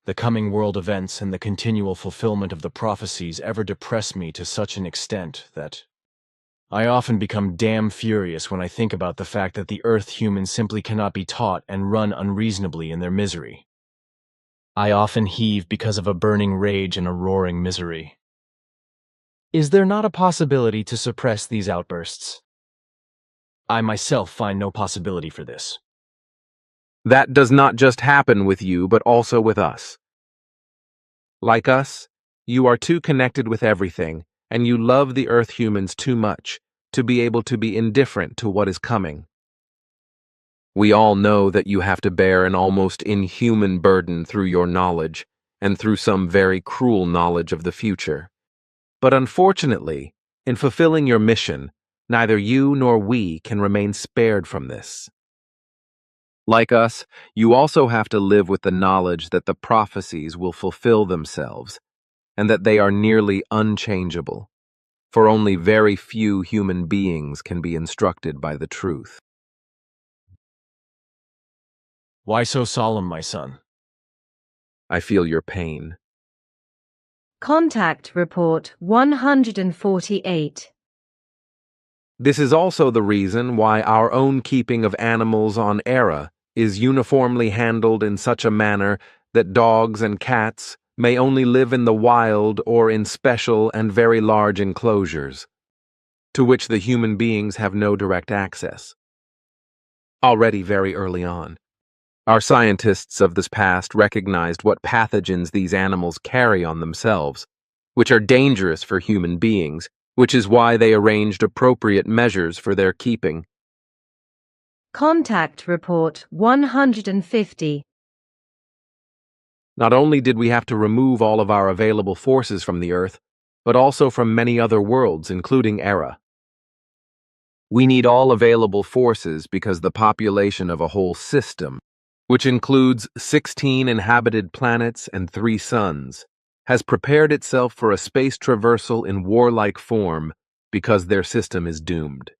The coming world events and the continual fulfillment of the prophecies ever depress me to such an extent that I often become damn furious when I think about the fact that the Earth humans simply cannot be taught and run unreasonably in their misery. I often heave because of a burning rage and a roaring misery. Is there not a possibility to suppress these outbursts? I myself find no possibility for this. That does not just happen with you, but also with us. Like us, you are too connected with everything, and you love the Earth humans too much to be able to be indifferent to what is coming. We all know that you have to bear an almost inhuman burden through your knowledge, and through some very cruel knowledge of the future. But unfortunately, in fulfilling your mission, neither you nor we can remain spared from this. Like us, you also have to live with the knowledge that the prophecies will fulfill themselves, and that they are nearly unchangeable, for only very few human beings can be instructed by the truth. Why so solemn, my son? I feel your pain. Contact Report 148. This is also the reason why our own keeping of animals on Era is uniformly handled in such a manner that dogs and cats may only live in the wild or in special and very large enclosures, to which the human beings have no direct access. Already very early on, our scientists of this past recognized what pathogens these animals carry on themselves, which are dangerous for human beings, which is why they arranged appropriate measures for their keeping. Contact Report 150. Not only did we have to remove all of our available forces from the Earth, but also from many other worlds, including Era. We need all available forces because the population of a whole system, which includes 16 inhabited planets and 3 suns, has prepared itself for a space traversal in warlike form because their system is doomed.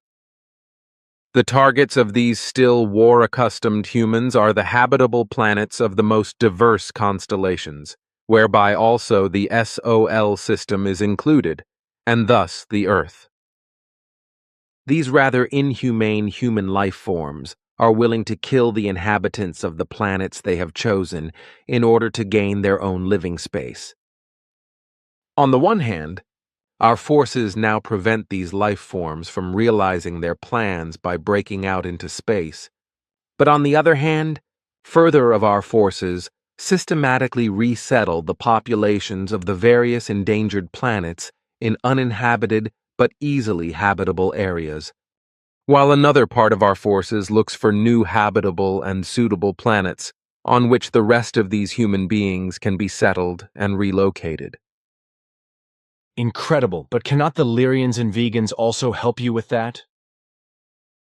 The targets of these still war-accustomed humans are the habitable planets of the most diverse constellations, whereby also the SOL system is included, and thus the Earth. These rather inhumane human life forms are willing to kill the inhabitants of the planets they have chosen in order to gain their own living space. On the one hand, our forces now prevent these life forms from realizing their plans by breaking out into space. But on the other hand, further of our forces systematically resettle the populations of the various endangered planets in uninhabited but easily habitable areas, while another part of our forces looks for new habitable and suitable planets on which the rest of these human beings can be settled and relocated. Incredible, but cannot the Lyrians and vegans also help you with that?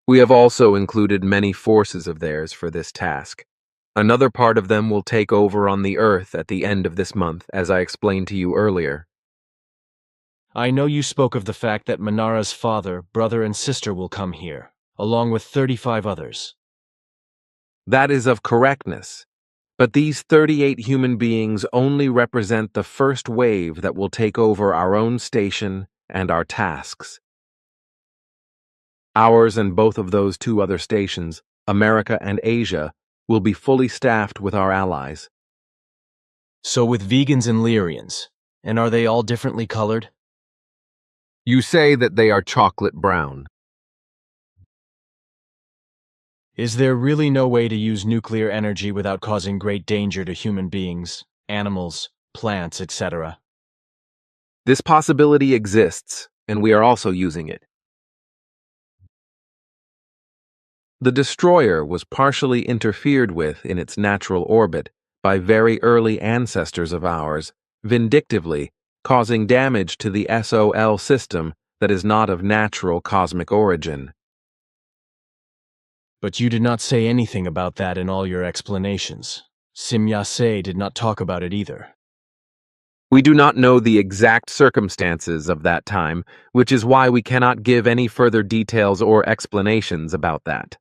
We have also included many forces of theirs for this task. Another part of them will take over on the Earth at the end of this month, as I explained to you earlier. I know you spoke of the fact that Manara's father, brother, and sister will come here, along with 35 others. That is of correctness. But these 38 human beings only represent the first wave that will take over our own station and our tasks. Ours and both of those two other stations, America and Asia, will be fully staffed with our allies. So with vegans and Lyrians, and are they all differently colored? You say that they are chocolate brown. Is there really no way to use nuclear energy without causing great danger to human beings, animals, plants, etc.? This possibility exists, and we are also using it. The destroyer was partially interfered with in its natural orbit by very early ancestors of ours, vindictively causing damage to the SOL system that is not of natural cosmic origin. But you did not say anything about that in all your explanations. Simyase did not talk about it either. We do not know the exact circumstances of that time, which is why we cannot give any further details or explanations about that.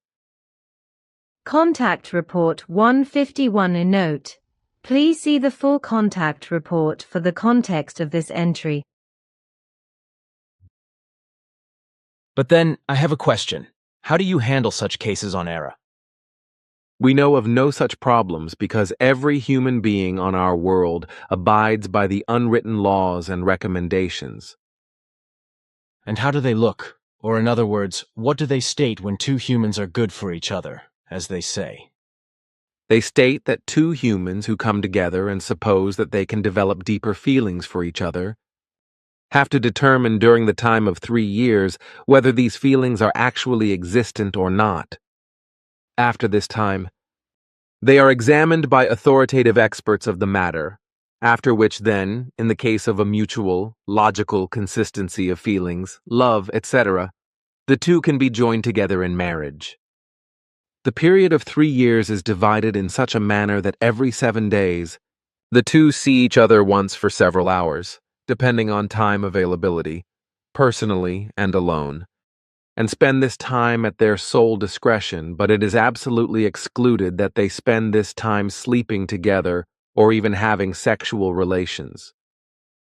Contact Report 151 in note. Please see the full contact report for the context of this entry. But then, I have a question. How do you handle such cases on Era? We know of no such problems because every human being on our world abides by the unwritten laws and recommendations. And how do they look? Or in other words, what do they state when two humans are good for each other, as they say? They state that two humans who come together and suppose that they can develop deeper feelings for each other have to determine during the time of 3 years whether these feelings are actually existent or not. After this time, they are examined by authoritative experts of the matter, after which then, in the case of a mutual, logical consistency of feelings, love, etc., the two can be joined together in marriage. The period of 3 years is divided in such a manner that every 7 days, the two see each other once for several hours, depending on time availability, personally and alone, and spend this time at their sole discretion, but it is absolutely excluded that they spend this time sleeping together or even having sexual relations.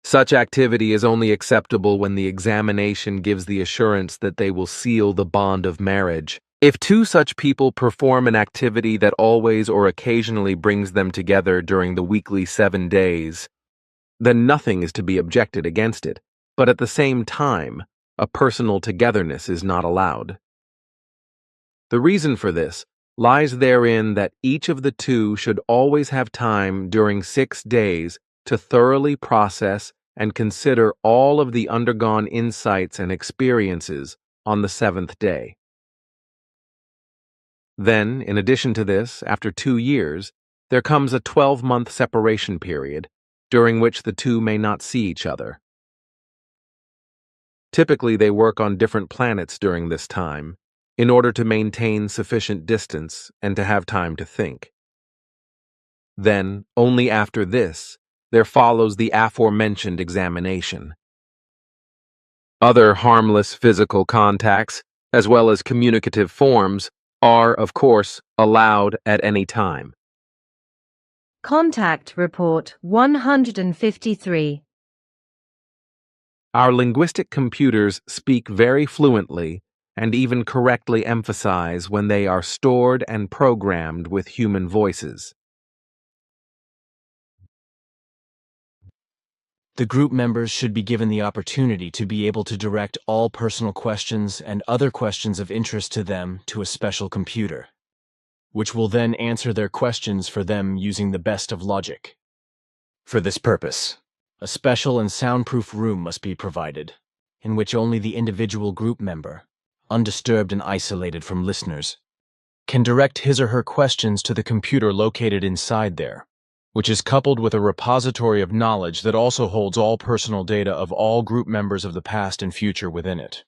Such activity is only acceptable when the examination gives the assurance that they will seal the bond of marriage. If two such people perform an activity that always or occasionally brings them together during the weekly 7 days, then nothing is to be objected against it, but at the same time, a personal togetherness is not allowed. The reason for this lies therein that each of the two should always have time during 6 days to thoroughly process and consider all of the undergone insights and experiences on the 7th day. Then, in addition to this, after 2 years, there comes a 12-month separation period, during which the two may not see each other. Typically, they work on different planets during this time, in order to maintain sufficient distance and to have time to think. Then, only after this, there follows the aforementioned examination. Other harmless physical contacts as well as communicative forms, are, of course, allowed at any time. Contact Report 153. Our linguistic computers speak very fluently and even correctly emphasize when they are stored and programmed with human voices. The group members should be given the opportunity to be able to direct all personal questions and other questions of interest to them to a special computer, which will then answer their questions for them using the best of logic. For this purpose, a special and soundproof room must be provided, in which only the individual group member, undisturbed and isolated from listeners, can direct his or her questions to the computer located inside there, which is coupled with a repository of knowledge that also holds all personal data of all group members of the past and future within it.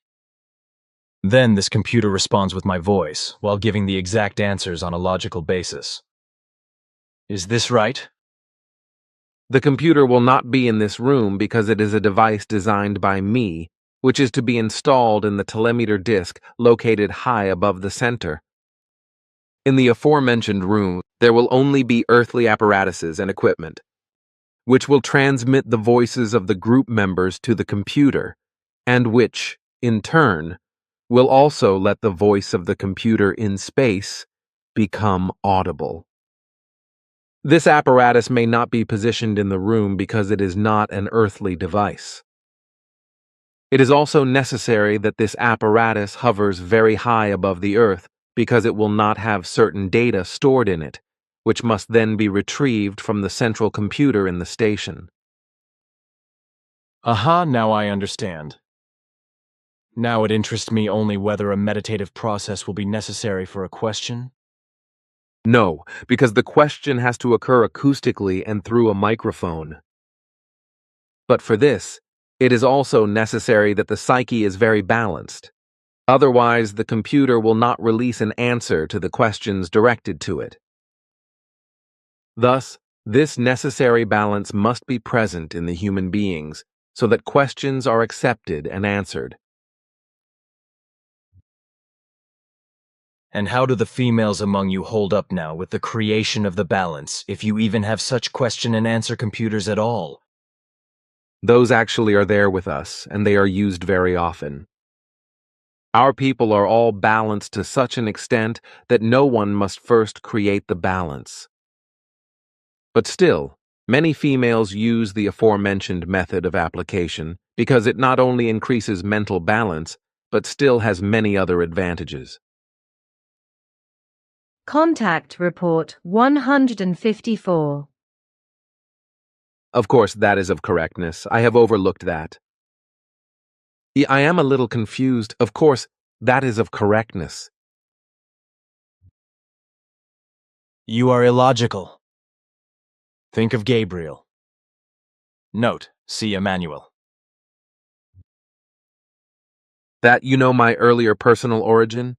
Then this computer responds with my voice, while giving the exact answers on a logical basis. Is this right? The computer will not be in this room because it is a device designed by me, which is to be installed in the telemeter disc located high above the center. In the aforementioned room, there will only be earthly apparatuses and equipment, which will transmit the voices of the group members to the computer, and which, in turn, will also let the voice of the computer in space become audible. This apparatus may not be positioned in the room because it is not an earthly device. It is also necessary that this apparatus hovers very high above the Earth because it will not have certain data stored in it, which must then be retrieved from the central computer in the station. Aha, now I understand. Now it interests me only whether a meditative process will be necessary for a question. No, because the question has to occur acoustically and through a microphone. But for this, it is also necessary that the psyche is very balanced. Otherwise, the computer will not release an answer to the questions directed to it. Thus, this necessary balance must be present in the human beings so that questions are accepted and answered. And how do the females among you hold up now with the creation of the balance, if you even have such question and answer computers at all? Those actually are there with us, and they are used very often. Our people are all balanced to such an extent that no one must first create the balance. But still, many females use the aforementioned method of application because it not only increases mental balance, but still has many other advantages. Contact Report 154. Of course, that is of correctness. I have overlooked that. I am a little confused. Of course, that is of correctness. You are illogical. Think of Gabriel. Note, see Emmanuel. That you know my earlier personal origin?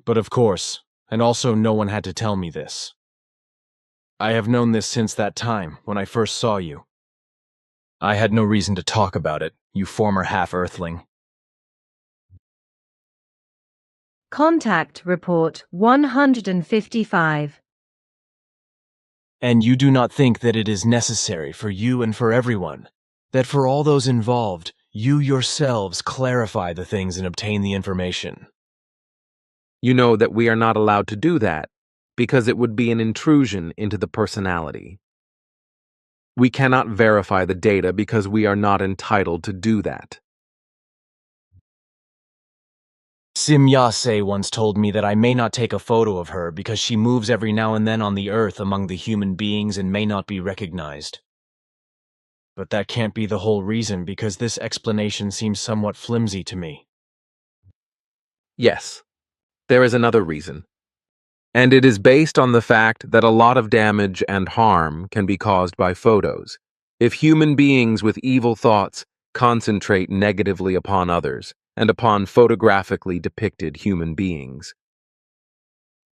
But of course, and also no one had to tell me this. I have known this since that time, when I first saw you. I had no reason to talk about it, you former half-earthling. Contact Report 155. And you do not think that it is necessary for you and for everyone, that for all those involved, you yourselves clarify the things and obtain the information. You know that we are not allowed to do that, because it would be an intrusion into the personality. We cannot verify the data because we are not entitled to do that. Simyase once told me that I may not take a photo of her because she moves every now and then on the earth among the human beings and may not be recognized. But that can't be the whole reason because this explanation seems somewhat flimsy to me. Yes, there is another reason. And it is based on the fact that a lot of damage and harm can be caused by photos if human beings with evil thoughts concentrate negatively upon others and upon photographically depicted human beings.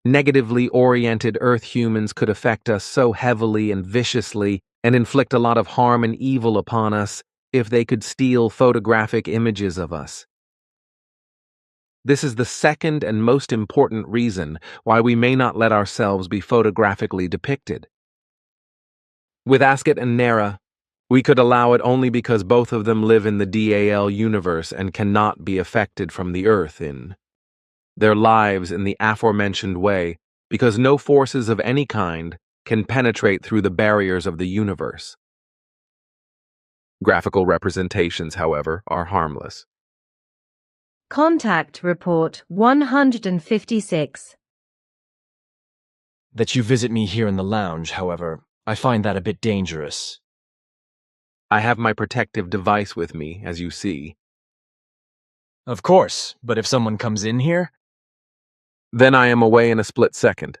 Negatively oriented Earth humans could affect us so heavily and viciously and inflict a lot of harm and evil upon us if they could steal photographic images of us. This is the second and most important reason why we may not let ourselves be photographically depicted. With Asket and Nera, we could allow it only because both of them live in the DAL universe and cannot be affected from the Earth in their lives in the aforementioned way, because no forces of any kind can penetrate through the barriers of the universe. Graphical representations, however, are harmless. Contact Report 156. That you visit me here in the lounge, however, I find that a bit dangerous. I have my protective device with me, as you see. Of course, but if someone comes in here? Then I am away in a split second.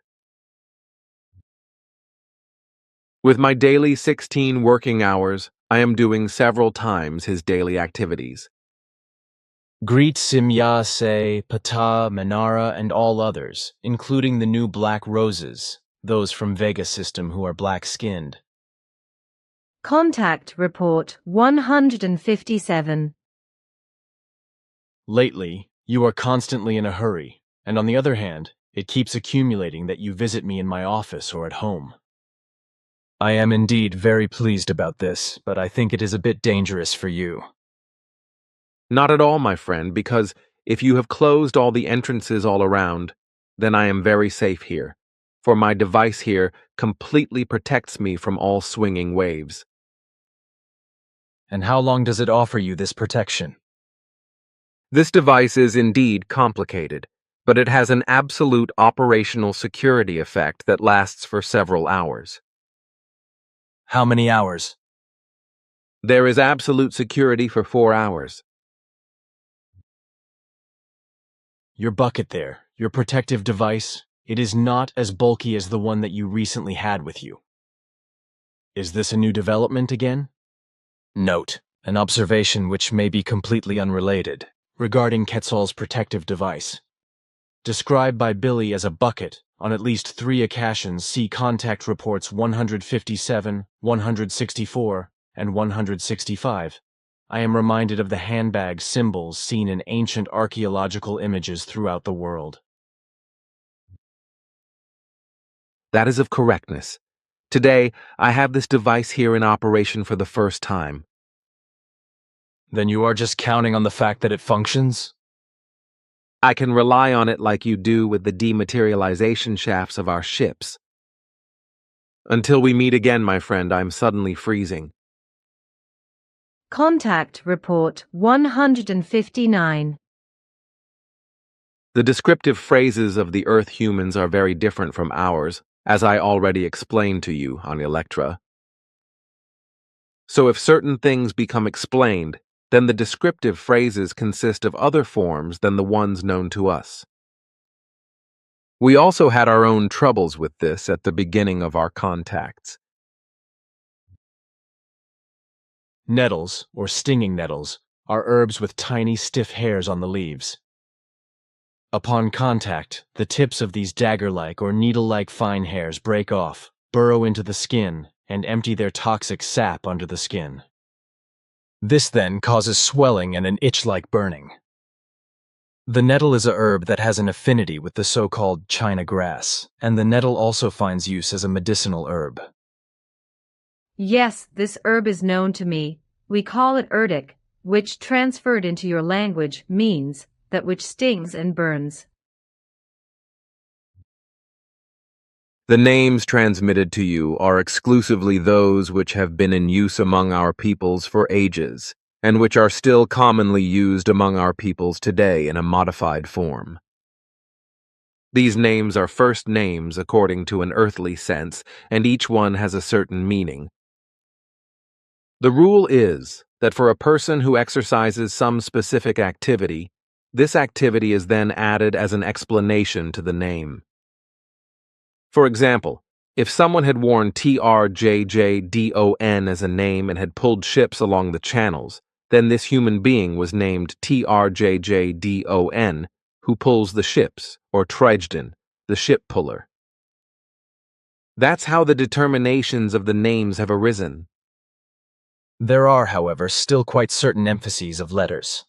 With my daily 16 working hours, I am doing several times his daily activities. Greet Simya, Se, Ptah, Menara, and all others, including the new black roses, those from Vega system who are black-skinned. Contact Report 157. Lately, you are constantly in a hurry, and on the other hand, it keeps accumulating that you visit me in my office or at home. I am indeed very pleased about this, but I think it is a bit dangerous for you. Not at all, my friend, because if you have closed all the entrances all around, then I am very safe here, for my device here completely protects me from all swinging waves. And how long does it offer you this protection? This device is indeed complicated, but it has an absolute operational security effect that lasts for several hours. How many hours? There is absolute security for 4 hours. Your bucket there, your protective device, it is not as bulky as the one that you recently had with you. Is this a new development again? Note, an observation which may be completely unrelated, regarding Quetzal's protective device. Described by Billy as a bucket, on at least 3 occasions see Contact Reports 157, 164, and 165. I am reminded of the handbag symbols seen in ancient archaeological images throughout the world. That is of correctness. Today, I have this device here in operation for the first time. Then you are just counting on the fact that it functions? I can rely on it like you do with the dematerialization shafts of our ships. Until we meet again, my friend, I'm suddenly freezing. Contact Report 159. The descriptive phrases of the Earth humans are very different from ours, as I already explained to you on Electra. So if certain things become explained, then the descriptive phrases consist of other forms than the ones known to us. We also had our own troubles with this at the beginning of our contacts. Nettles, or stinging nettles, are herbs with tiny stiff hairs on the leaves. Upon contact, the tips of these dagger-like or needle-like fine hairs break off, burrow into the skin, and empty their toxic sap under the skin. This then causes swelling and an itch-like burning. The nettle is a herb that has an affinity with the so-called China grass, and the nettle also finds use as a medicinal herb. Yes, this herb is known to me. We call it urtic, which transferred into your language means that which stings and burns. The names transmitted to you are exclusively those which have been in use among our peoples for ages, and which are still commonly used among our peoples today in a modified form. These names are first names according to an earthly sense, and each one has a certain meaning. The rule is that for a person who exercises some specific activity, this activity is then added as an explanation to the name. For example, if someone had worn TRJJDON as a name and had pulled ships along the channels, then this human being was named TRJJDON, who pulls the ships, or Trijden, the ship puller. That's how the determinations of the names have arisen. There are, however, still quite certain emphases of letters.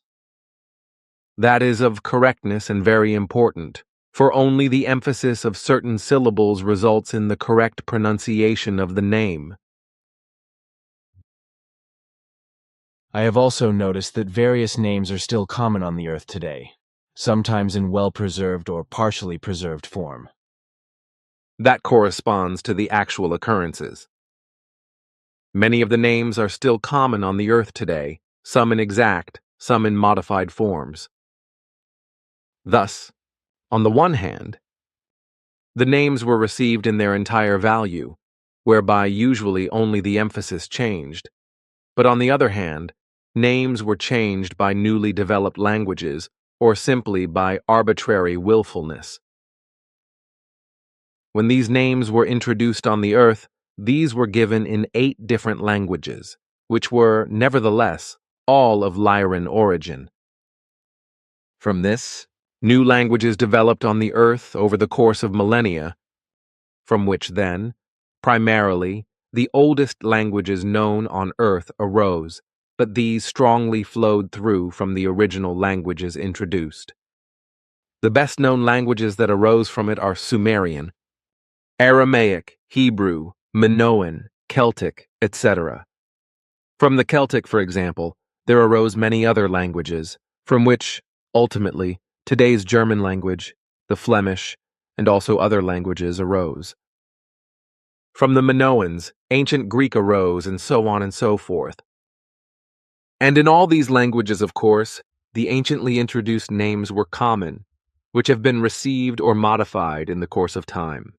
That is of correctness and very important, for only the emphasis of certain syllables results in the correct pronunciation of the name. I have also noticed that various names are still common on the Earth today, sometimes in well-preserved or partially preserved form. That corresponds to the actual occurrences. Many of the names are still common on the Earth today, some in exact, some in modified forms. Thus, on the one hand, the names were received in their entire value, whereby usually only the emphasis changed. But on the other hand, names were changed by newly developed languages or simply by arbitrary willfulness. When these names were introduced on the Earth, these were given in 8 different languages, which were, nevertheless, all of Lyran origin. From this, new languages developed on the Earth over the course of millennia, from which then, primarily, the oldest languages known on Earth arose, but these strongly flowed through from the original languages introduced. The best-known languages that arose from it are Sumerian, Aramaic, Hebrew, Minoan, Celtic, etc. From the Celtic, for example, there arose many other languages, from which, ultimately, today's German language, the Flemish, and also other languages arose. From the Minoans, ancient Greek arose, and so on and so forth. And in all these languages, of course, the anciently introduced names were common, which have been received or modified in the course of time.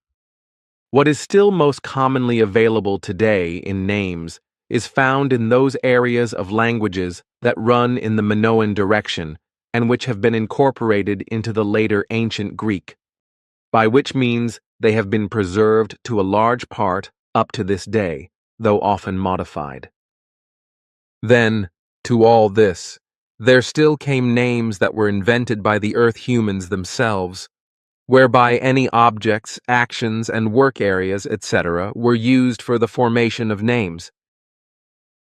What is still most commonly available today in names is found in those areas of languages that run in the Minoan direction and which have been incorporated into the later ancient Greek, by which means they have been preserved to a large part up to this day, though often modified. Then, to all this, there still came names that were invented by the Earth humans themselves, whereby any objects, actions, and work areas, etc., were used for the formation of names.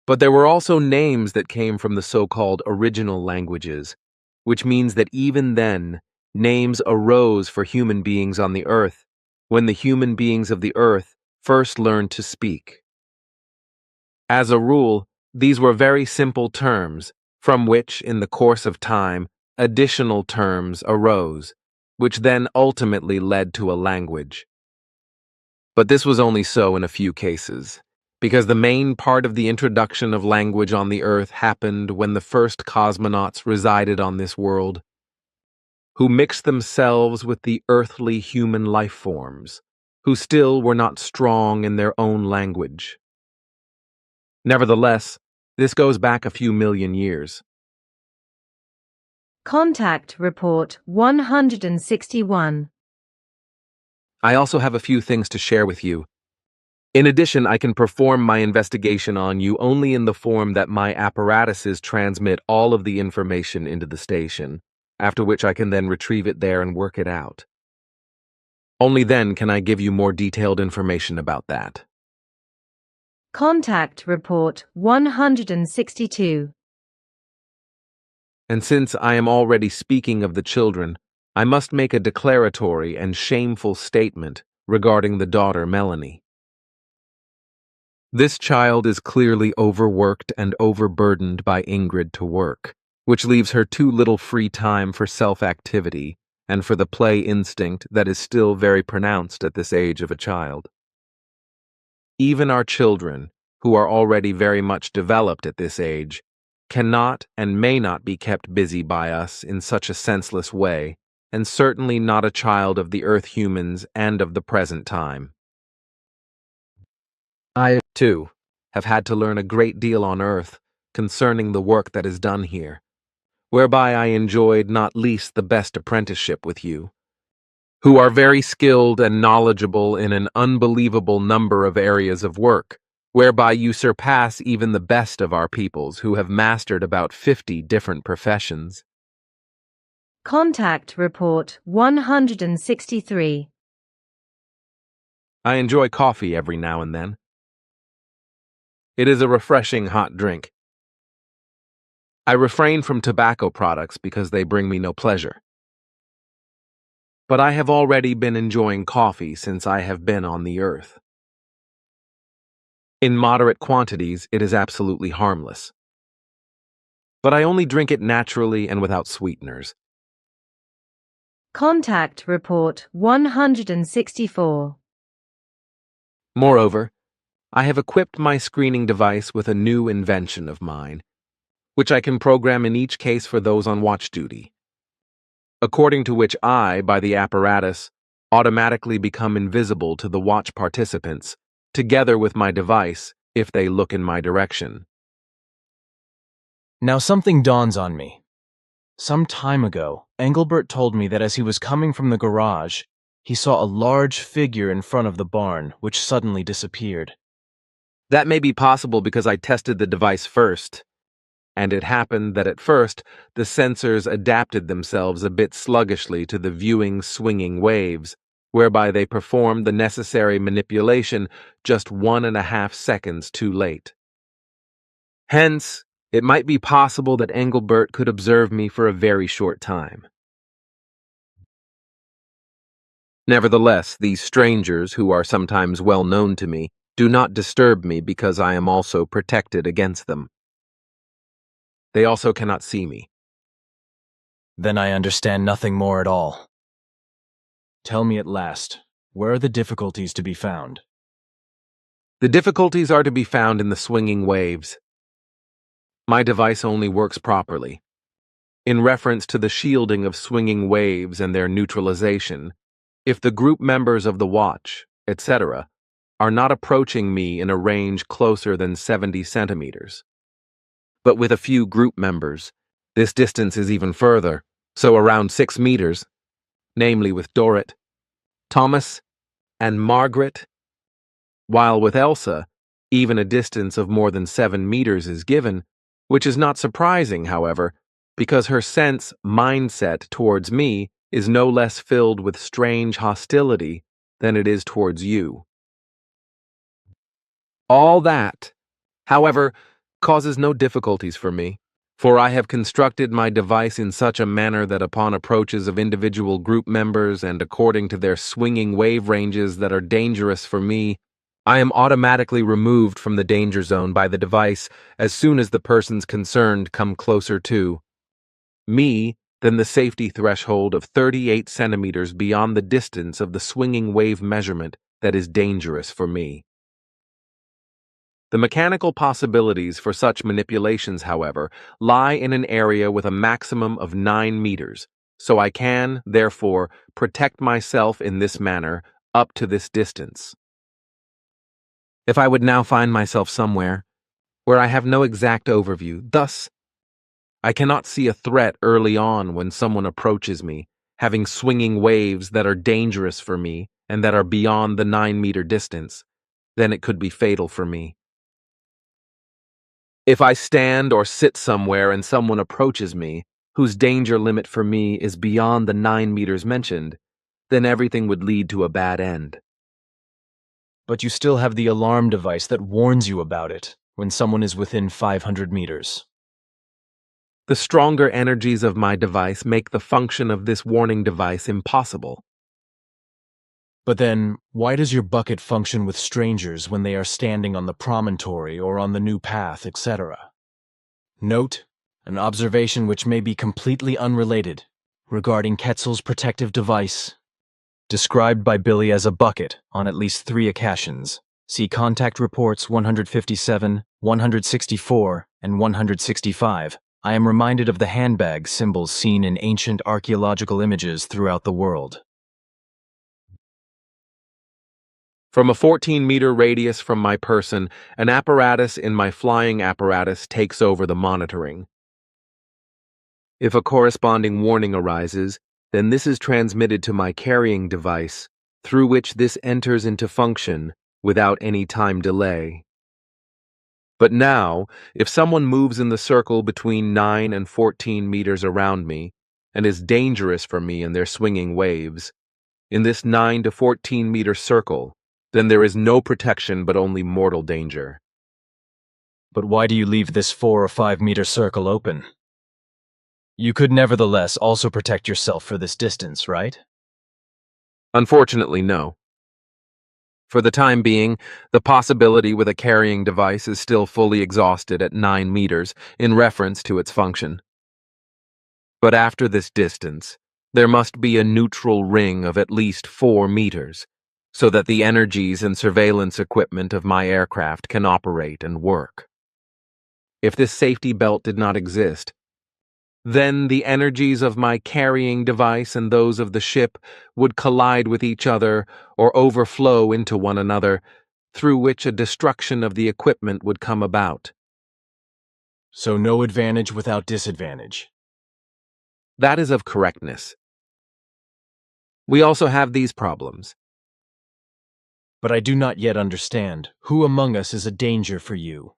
But there were also names that came from the so-called original languages, which means that even then, names arose for human beings on the Earth, when the human beings of the Earth first learned to speak. As a rule, these were very simple terms, from which, in the course of time, additional terms arose, which then ultimately led to a language. But this was only so in a few cases, because the main part of the introduction of language on the Earth happened when the first cosmonauts resided on this world, who mixed themselves with the earthly human life forms, who still were not strong in their own language. Nevertheless, this goes back a few million years. Contact Report 161. I also have a few things to share with you. In addition, I can perform my investigation on you only in the form that my apparatuses transmit all of the information into the station, after which I can then retrieve it there and work it out. Only then can I give you more detailed information about that. Contact Report 162. And since I am already speaking of the children, I must make a declaratory and shameful statement regarding the daughter Melanie. This child is clearly overworked and overburdened by Ingrid to work, which leaves her too little free time for self-activity and for the play instinct that is still very pronounced at this age of a child. Even our children, who are already very much developed at this age, cannot and may not be kept busy by us in such a senseless way, and certainly not a child of the Earth humans and of the present time. I, too, have had to learn a great deal on Earth concerning the work that is done here, whereby I enjoyed not least the best apprenticeship with you, who are very skilled and knowledgeable in an unbelievable number of areas of work, whereby you surpass even the best of our peoples who have mastered about 50 different professions. Contact Report 163. I enjoy coffee every now and then. It is a refreshing hot drink. I refrain from tobacco products because they bring me no pleasure. But I have already been enjoying coffee since I have been on the earth. In moderate quantities, it is absolutely harmless. But I only drink it naturally and without sweeteners. Contact Report 164. Moreover, I have equipped my screening device with a new invention of mine, which I can program in each case for those on watch duty, according to which I, by the apparatus, automatically become invisible to the watch participants, together with my device, if they look in my direction. Now something dawns on me. Some time ago, Engelbert told me that as he was coming from the garage, he saw a large figure in front of the barn, which suddenly disappeared. That may be possible because I tested the device first, and it happened that at first the sensors adapted themselves a bit sluggishly to the viewing swinging waves, whereby they performed the necessary manipulation just 1.5 seconds too late. Hence, it might be possible that Engelbert could observe me for a very short time. Nevertheless, these strangers, who are sometimes well known to me, do not disturb me because I am also protected against them. They also cannot see me. Then I understand nothing more at all. Tell me at last, where are the difficulties to be found? The difficulties are to be found in the swinging waves. My device only works properly. In reference to the shielding of swinging waves and their neutralization, if the group members of the watch, etc., are not approaching me in a range closer than 70 centimeters. But with a few group members, this distance is even further, so around 6 meters, namely with Dorrit, Thomas, and Margaret, while with Elsa, even a distance of more than 7 meters is given, which is not surprising, however, because her mindset towards me is no less filled with strange hostility than it is towards you. All that, however, causes no difficulties for me, for I have constructed my device in such a manner that upon approaches of individual group members and according to their swinging wave ranges that are dangerous for me, I am automatically removed from the danger zone by the device as soon as the persons concerned come closer to me than the safety threshold of 38 centimeters beyond the distance of the swinging wave measurement that is dangerous for me. The mechanical possibilities for such manipulations, however, lie in an area with a maximum of 9 meters, so I can, therefore, protect myself in this manner up to this distance. If I would now find myself somewhere where I have no exact overview, thus, I cannot see a threat early on when someone approaches me, having swinging waves that are dangerous for me and that are beyond the 9-meter distance, then it could be fatal for me. If I stand or sit somewhere and someone approaches me, whose danger limit for me is beyond the 9 meters mentioned, then everything would lead to a bad end. But you still have the alarm device that warns you about it when someone is within 500 meters. The stronger energies of my device make the function of this warning device impossible. But then, why does your bucket function with strangers when they are standing on the promontory or on the new path, etc.? Note, an observation which may be completely unrelated, regarding Quetzal's protective device, described by Billy as a bucket on at least 3 occasions. See Contact Reports 157, 164, and 165. I am reminded of the handbag symbols seen in ancient archaeological images throughout the world. From a 14-meter radius from my person, an apparatus in my flying apparatus takes over the monitoring. If a corresponding warning arises, then this is transmitted to my carrying device, through which this enters into function without any time delay. But now, if someone moves in the circle between 9 and 14 meters around me, and is dangerous for me in their swinging waves, in this 9 to 14 meter circle, then there is no protection but only mortal danger. But why do you leave this 4 or 5 meter circle open? You could nevertheless also protect yourself for this distance, right? Unfortunately, no. For the time being, the possibility with a carrying device is still fully exhausted at 9 meters in reference to its function. But after this distance, there must be a neutral ring of at least 4 meters, so that the energies and surveillance equipment of my aircraft can operate and work. If this safety belt did not exist, then the energies of my carrying device and those of the ship would collide with each other or overflow into one another, through which a destruction of the equipment would come about. So no advantage without disadvantage. That is of correctness. We also have these problems. But I do not yet understand who among us is a danger for you.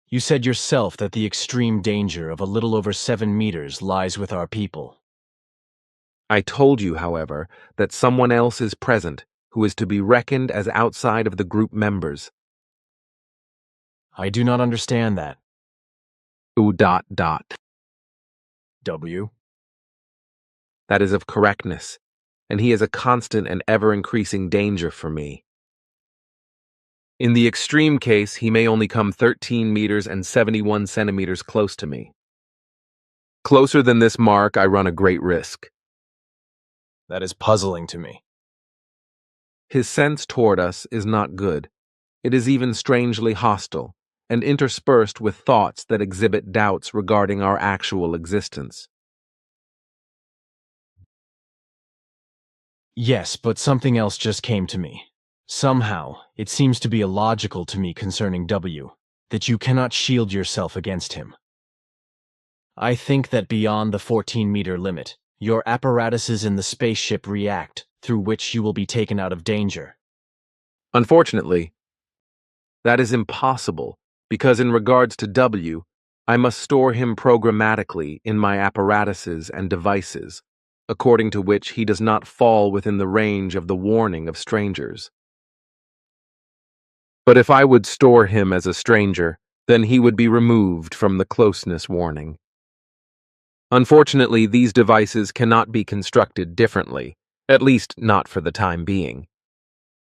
You said yourself that the extreme danger of a little over 7 meters lies with our people. I told you, however, that someone else is present who is to be reckoned as outside of the group members. I do not understand that. W. That is of correctness, and he is a constant and ever-increasing danger for me. In the extreme case, he may only come 13 meters and 71 centimeters close to me. Closer than this mark, I run a great risk. That is puzzling to me. His sense toward us is not good. It is even strangely hostile, and interspersed with thoughts that exhibit doubts regarding our actual existence. Yes, but something else just came to me. Somehow, it seems to be illogical to me concerning W, that you cannot shield yourself against him. I think that beyond the 14-meter limit, your apparatuses in the spaceship react, through which you will be taken out of danger. Unfortunately, that is impossible, because in regards to W, I must store him programmatically in my apparatuses and devices, according to which he does not fall within the range of the warning of strangers. But if I would store him as a stranger, then he would be removed from the closeness warning. Unfortunately, these devices cannot be constructed differently, at least not for the time being.